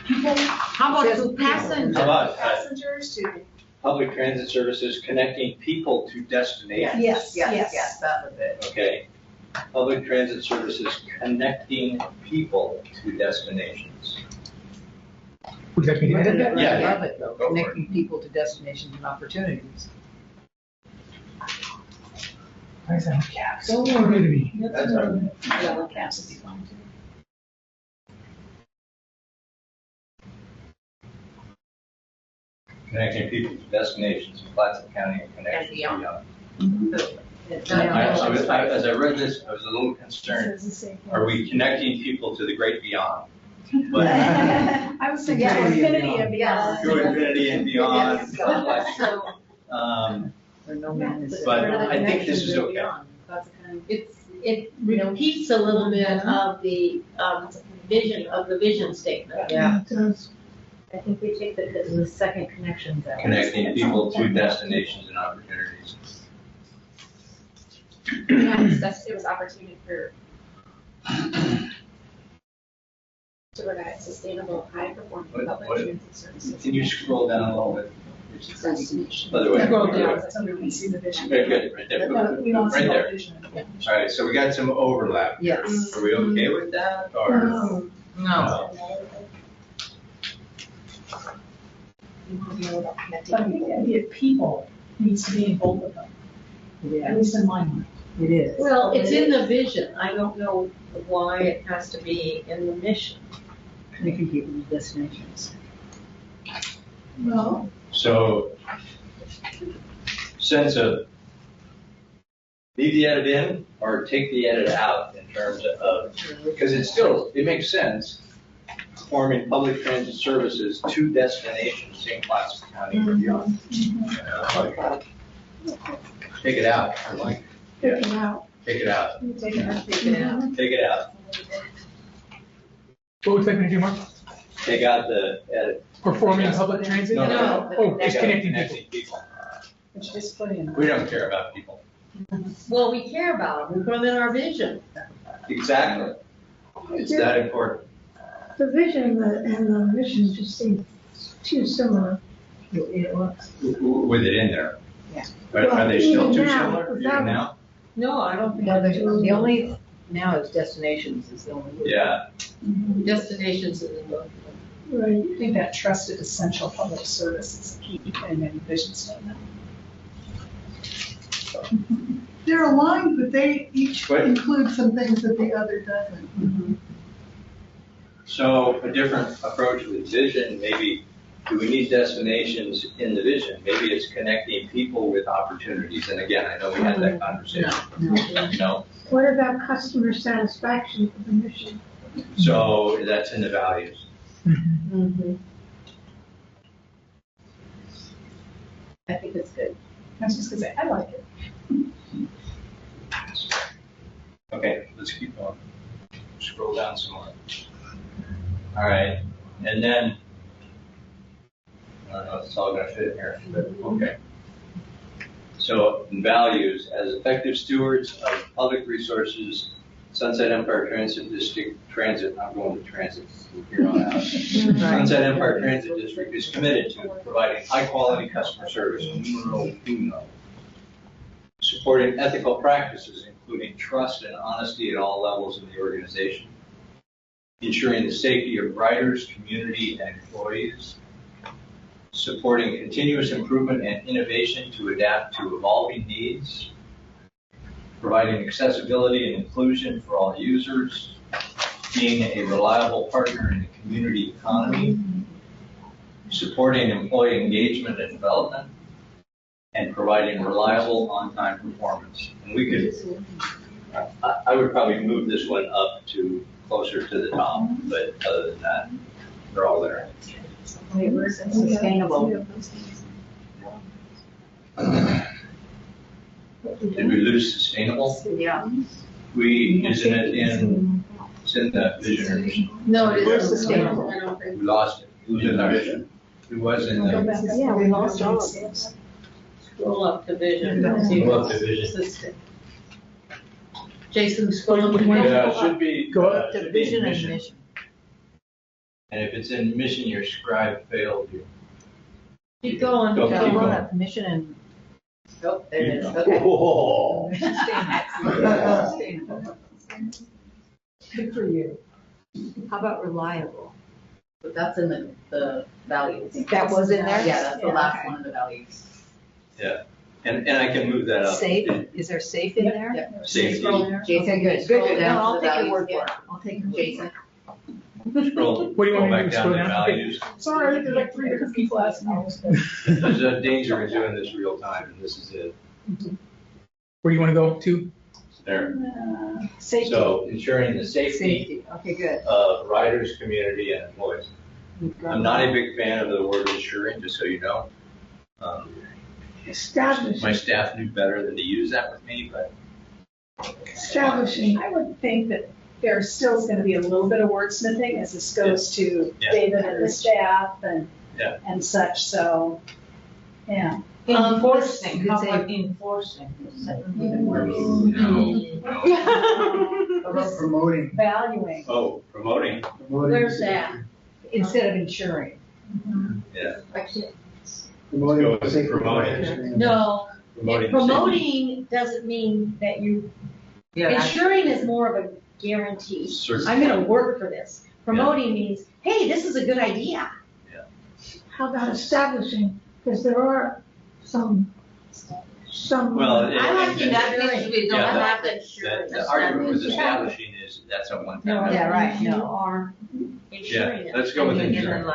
people? How about to passengers? How about Passengers to, public transit services connecting people to destinations? yes, that was it. Okay. Public transit services connecting people to destinations. Would that be added? Yeah. I love it though, Go for it. connecting people to destinations and opportunities. Why is that in caps? So good to me. That's our, yellow caps would be fine too. connecting people to destinations in Clatsop County and connections beyond. beyond. As I read this, I was a little concerned. Are we connecting people to the great beyond? But I was thinking Yeah, infinity and beyond. to infinity and beyond. Where no man is. But I think this is okay. It repeats a little bit of the vision statement. Yeah. It does. I think we take the second connections out. Connecting people to destinations and opportunities. It was opportunity for to provide sustainable, high-performing public transit services. Can you scroll down a little bit? Destination. By the way. Scroll down, so we can see the vision. Very good, right there. We want to Right see there. the vision. All right, so we got some overlap. Yes. Are we okay with that, or? No. No. But I think the idea of people needs to be in both of them, at least in my mind. It is. Well, it's in the vision. I don't know why it has to be in the mission. Connecting people to destinations. Well, So, sense of, leave the edit in or take the edit out in terms of, because it makes sense, performing public transit services to destinations in Clatsop County or beyond. Take it out, or like, take it out. take it out, Take it out. Take it out. take it out, What was that going to do, Mark? take out the edit. Performing public transit? No, no. Oh, Take it's out connecting connecting people. people. But you just put in. We don't care about people. Well, we care about them. We put them in our vision. Exactly. It's that important. The vision and the mission just seem too similar. With it in there. Yeah. But are they still too Even now, similar, without even now? No, I don't think No, that's the only, now is destinations is the only. word. Yeah. destinations in the Right. I think that trusted essential public service is a key in any vision statement. They're aligned, but they each What? include some things that the other doesn't. So a different approach with vision, maybe, do we need destinations in the vision? Maybe it's connecting people with opportunities. And again, I know we had that conversation. No. What about customer satisfaction for the mission? So that's in the values. I think it's good. I was just gonna say, I like it. Okay, let's keep going. Scroll down some more. All right, and then, I don't know if it's all gonna fit in here, but okay. So in values, as effective stewards of public resources, Sunset Empire Transit District Transit, I'm going to transit from here on out. Sunset Empire Transit District is committed to providing high-quality customer service, numero uno. Supporting ethical practices, including trust and honesty at all levels of the organization. Ensuring the safety of riders, community, and employees. Supporting continuous improvement and innovation to adapt to evolving needs. Providing accessibility and inclusion for all users. Being a reliable partner in the community economy. Supporting employee engagement and development. and providing reliable on-time performance. And we could, I would probably move this one up to closer to the top, but other than that, they're all there. Sustainable. Did we lose sustainable? Yeah. Isn't it in, it's in the vision or mission? No, it is Sustainable. sustainable. We lost it. It was in the vision. It was in the, Yeah, we lost all of them. Scroll up to vision. go up to vision. Jason, scroll up. Yeah, it should be. Go up to should be vision and mission. And if it's in mission, your scribe failed you. Keep going. Go, keep Go going. up, mission and. Oh, there it is, okay. Oh. Sustainable. Good for you. How about reliable? But that's in the values. That was in there? Yeah, that's the last okay. one of the values. Yeah, and I can move that up. Safe, is there safe in there? Yep. Safety. Jason, Good, scroll good. down No, to I'll the take your values word for again. it. I'll take your word Jason. Scroll, What do you want me to back do, down scroll to down? values. Sorry, there's like 3 different people asking me. There's a danger in doing this real time, and this is it. Where do you want to go to? There. Safety. So ensuring the safety Safety, okay, good. of riders, community, and employees. I'm not a big fan of the word ensuring, just so you know. Establishing. My staff knew better than to use that with me, but Establishing. I would think that there still is going to be a little bit of wordsmithing as this goes to Yeah. David and the staff and, Yeah. and such, so, yeah. Enforcing, You could how say- about enforcing? How about promoting? Valuing. oh, promoting. Where's that? Instead of insuring. Yeah. Promoting. Let's go with safety promoting. practices. No, Promoting. promoting doesn't mean that you, ensuring is more of a guarantee. Certain- I'm gonna work for this. Promoting means, hey, this is a good idea. How about establishing? Because there are some. Well, I like the ensuring. Yeah, I like the the ensuring. argument with establishing is that's a one-time. No, effort. Yeah, right, you no. are ensuring it. Let's go with ensuring.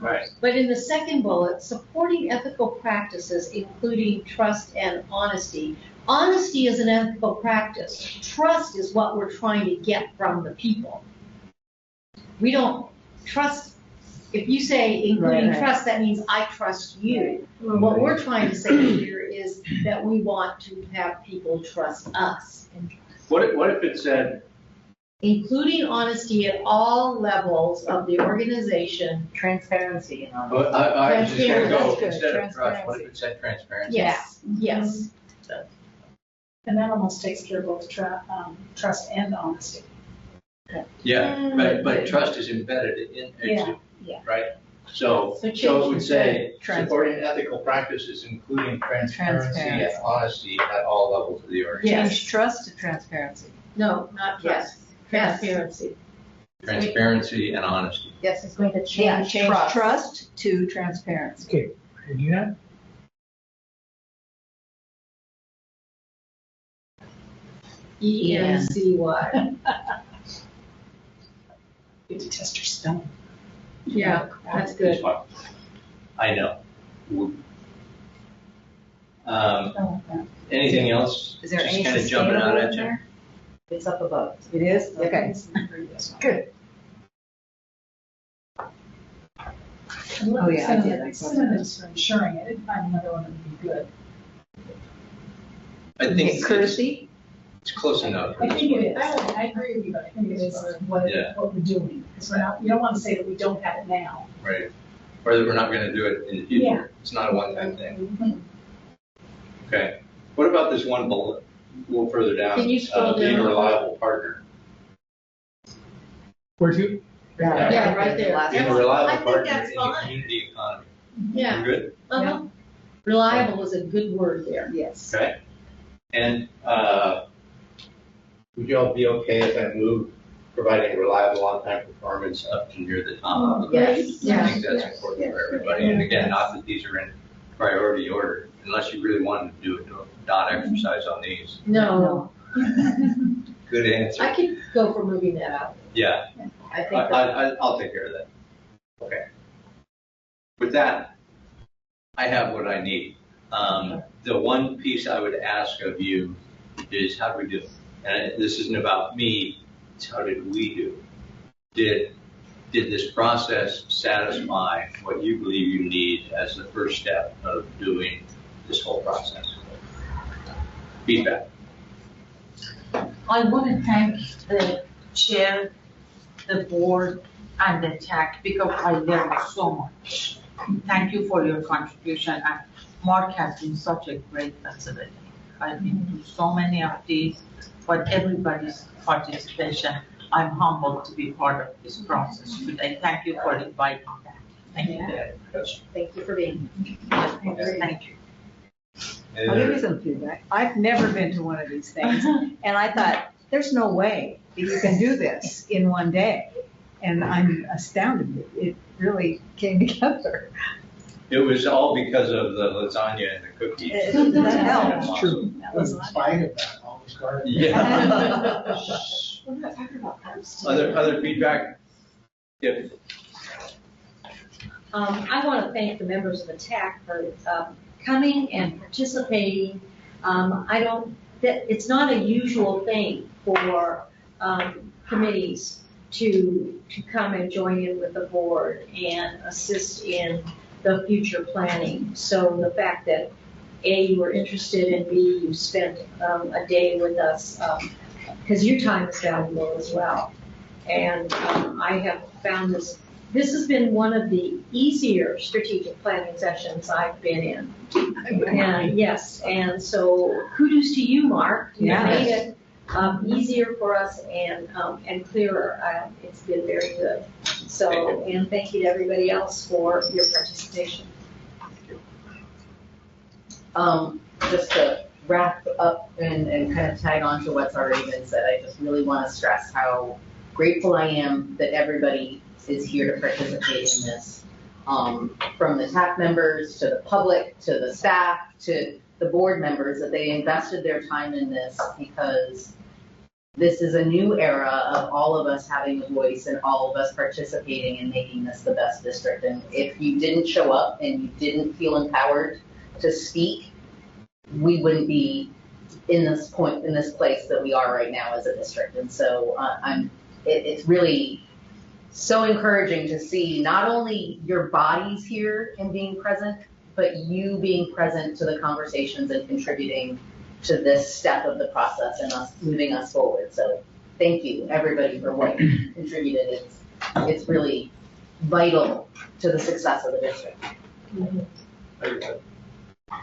Right. But in the second bullet, supporting ethical practices, including trust and honesty. Honesty is an ethical practice. Trust is what we're trying to get from the people. We don't trust, if you say including Right. trust, that means I trust you. What we're trying to say here is that we want to have people trust us. What if it said, Including honesty at all levels of the organization. Transparency and all that. well, I was just gonna go, That's good, instead of trust, what if transparency. it said transparency? Yes, yes. And that almost takes care of both trust and honesty. Yeah, but trust is embedded in it Yeah, too, yeah. right? So So change it would the say, trans- supporting ethical practices, including transparency and Transparency. honesty at all levels of the organization. Change trust to transparency. No, not trust. Transparency. Transparency and honesty. Yes, it's going to Yeah, change change trust. trust to transparency. Okay, can you do that? ENCY. You to test your spelling. Yeah, that's good. I know. Anything else? Is there Just any kind of jumping out sustainable at in you? there? It's up above. It is? Okay, good. Oh, yeah, I did. I saw that. Synonyms for ensuring, I didn't find another one that would be good. I think Courtesy? it's close enough. I think it is. I agree with you, but I think it is what we're doing. Because we're not, you don't want to say that we don't have it now. Right. Or that we're not gonna do it in the future. Yeah. It's not a one-time thing. Okay. What about this one bullet, a little further down? Can you scroll Being a down? reliable partner. Where to? Yeah, right there. Being a I reliable think partner that's in the fine. community economy. Yeah. You good? Uh-huh. Reliable is a good word there. Yes. Okay. And, would you all be okay if I move providing reliable on-time performance up to near the top? Yes, I yes. think that's important for everybody. And again, not that these are in priority order, unless you really wanted to do a dot exercise on these. No, Good answer. I could go for moving that out. Yeah, I think that, I'll take care of that. Okay. With that, I have what I need. The one piece I would ask of you is how do we do it? And this isn't about me, it's how did we do? Did this process satisfy what you believe you need as the first step of doing this whole process? Feedback. I want to thank the chair, the board, and the TAC because I learned so much. Thank you for your contribution, and Mark has been such a great facilitator. I've been through so many of these, but everybody's participation, I'm humbled to be part of this process today. Thank you for inviting me. Thank you. Thank you for being here. Thank you. I'll give you some feedback. I've never been to one of these things, and I thought, there's no way that you can do this in one day. And I'm astounded that it really came together. It was all because of the lasagna and the cookies. That helps. That's true. In spite of that, all was garden. Yeah. We're not talking about carbs. Other feedback? If I want to thank the members of the TAC for coming and participating. It's not a usual thing for committees to come and join in with the board and assist in the future planning. So the fact that A, you were interested, and B, you spent a day with us, because your time is valuable as well. And I have found this has been one of the easier strategic planning sessions I've been in. And yes, and so kudos to you, Mark. You made it easier for us and clearer. It's been very good. So, and thank you to everybody else for your participation. Just to wrap up and kind of tag on to what's already been said, I just really want to stress how grateful I am that everybody is here to participate in this. From the TAC members to the public to the staff to the board members, that they invested their time in this, because this is a new era of all of us having a voice and all of us participating and making this the best district. And if you didn't show up and you didn't feel empowered to speak, we wouldn't be in this place that we are right now as a district. And so it's really so encouraging to see not only your bodies here and being present, but you being present to the conversations and contributing to this step of the process and us moving us forward. So thank you, everybody, for what you contributed. It's really vital to the success of the district.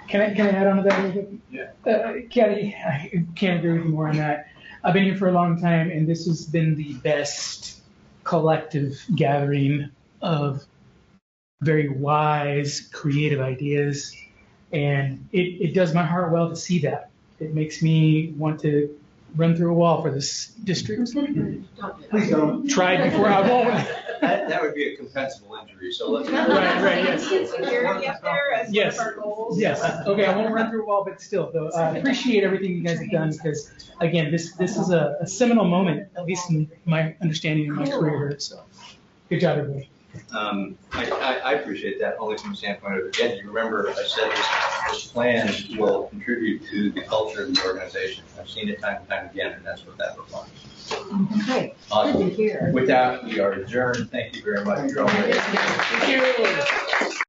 Can I add on to that a little bit? Yeah. Kelly, I can't agree with you more on that. I've been here for a long time, and this has been the best collective gathering of very wise, creative ideas. And it does my heart well to see that. It makes me want to run through a wall for this district. Please don't. Tried before, I won't. that would be a compensable injury, so let's. Right, yes. Security up there as one of our goals. Yes, okay, I won't run through a wall, but still, though, I appreciate everything you guys have done, because, again, this is a seminal moment, at least in my understanding of my career, so, good job, everybody. I appreciate that, only from the standpoint of, again, you remember I said this plan will contribute to the culture of the organization. I've seen it time and time again, and that's what that reflects. Okay, Awesome. good to hear. With that, we are adjourned. Thank you very much. Thank you.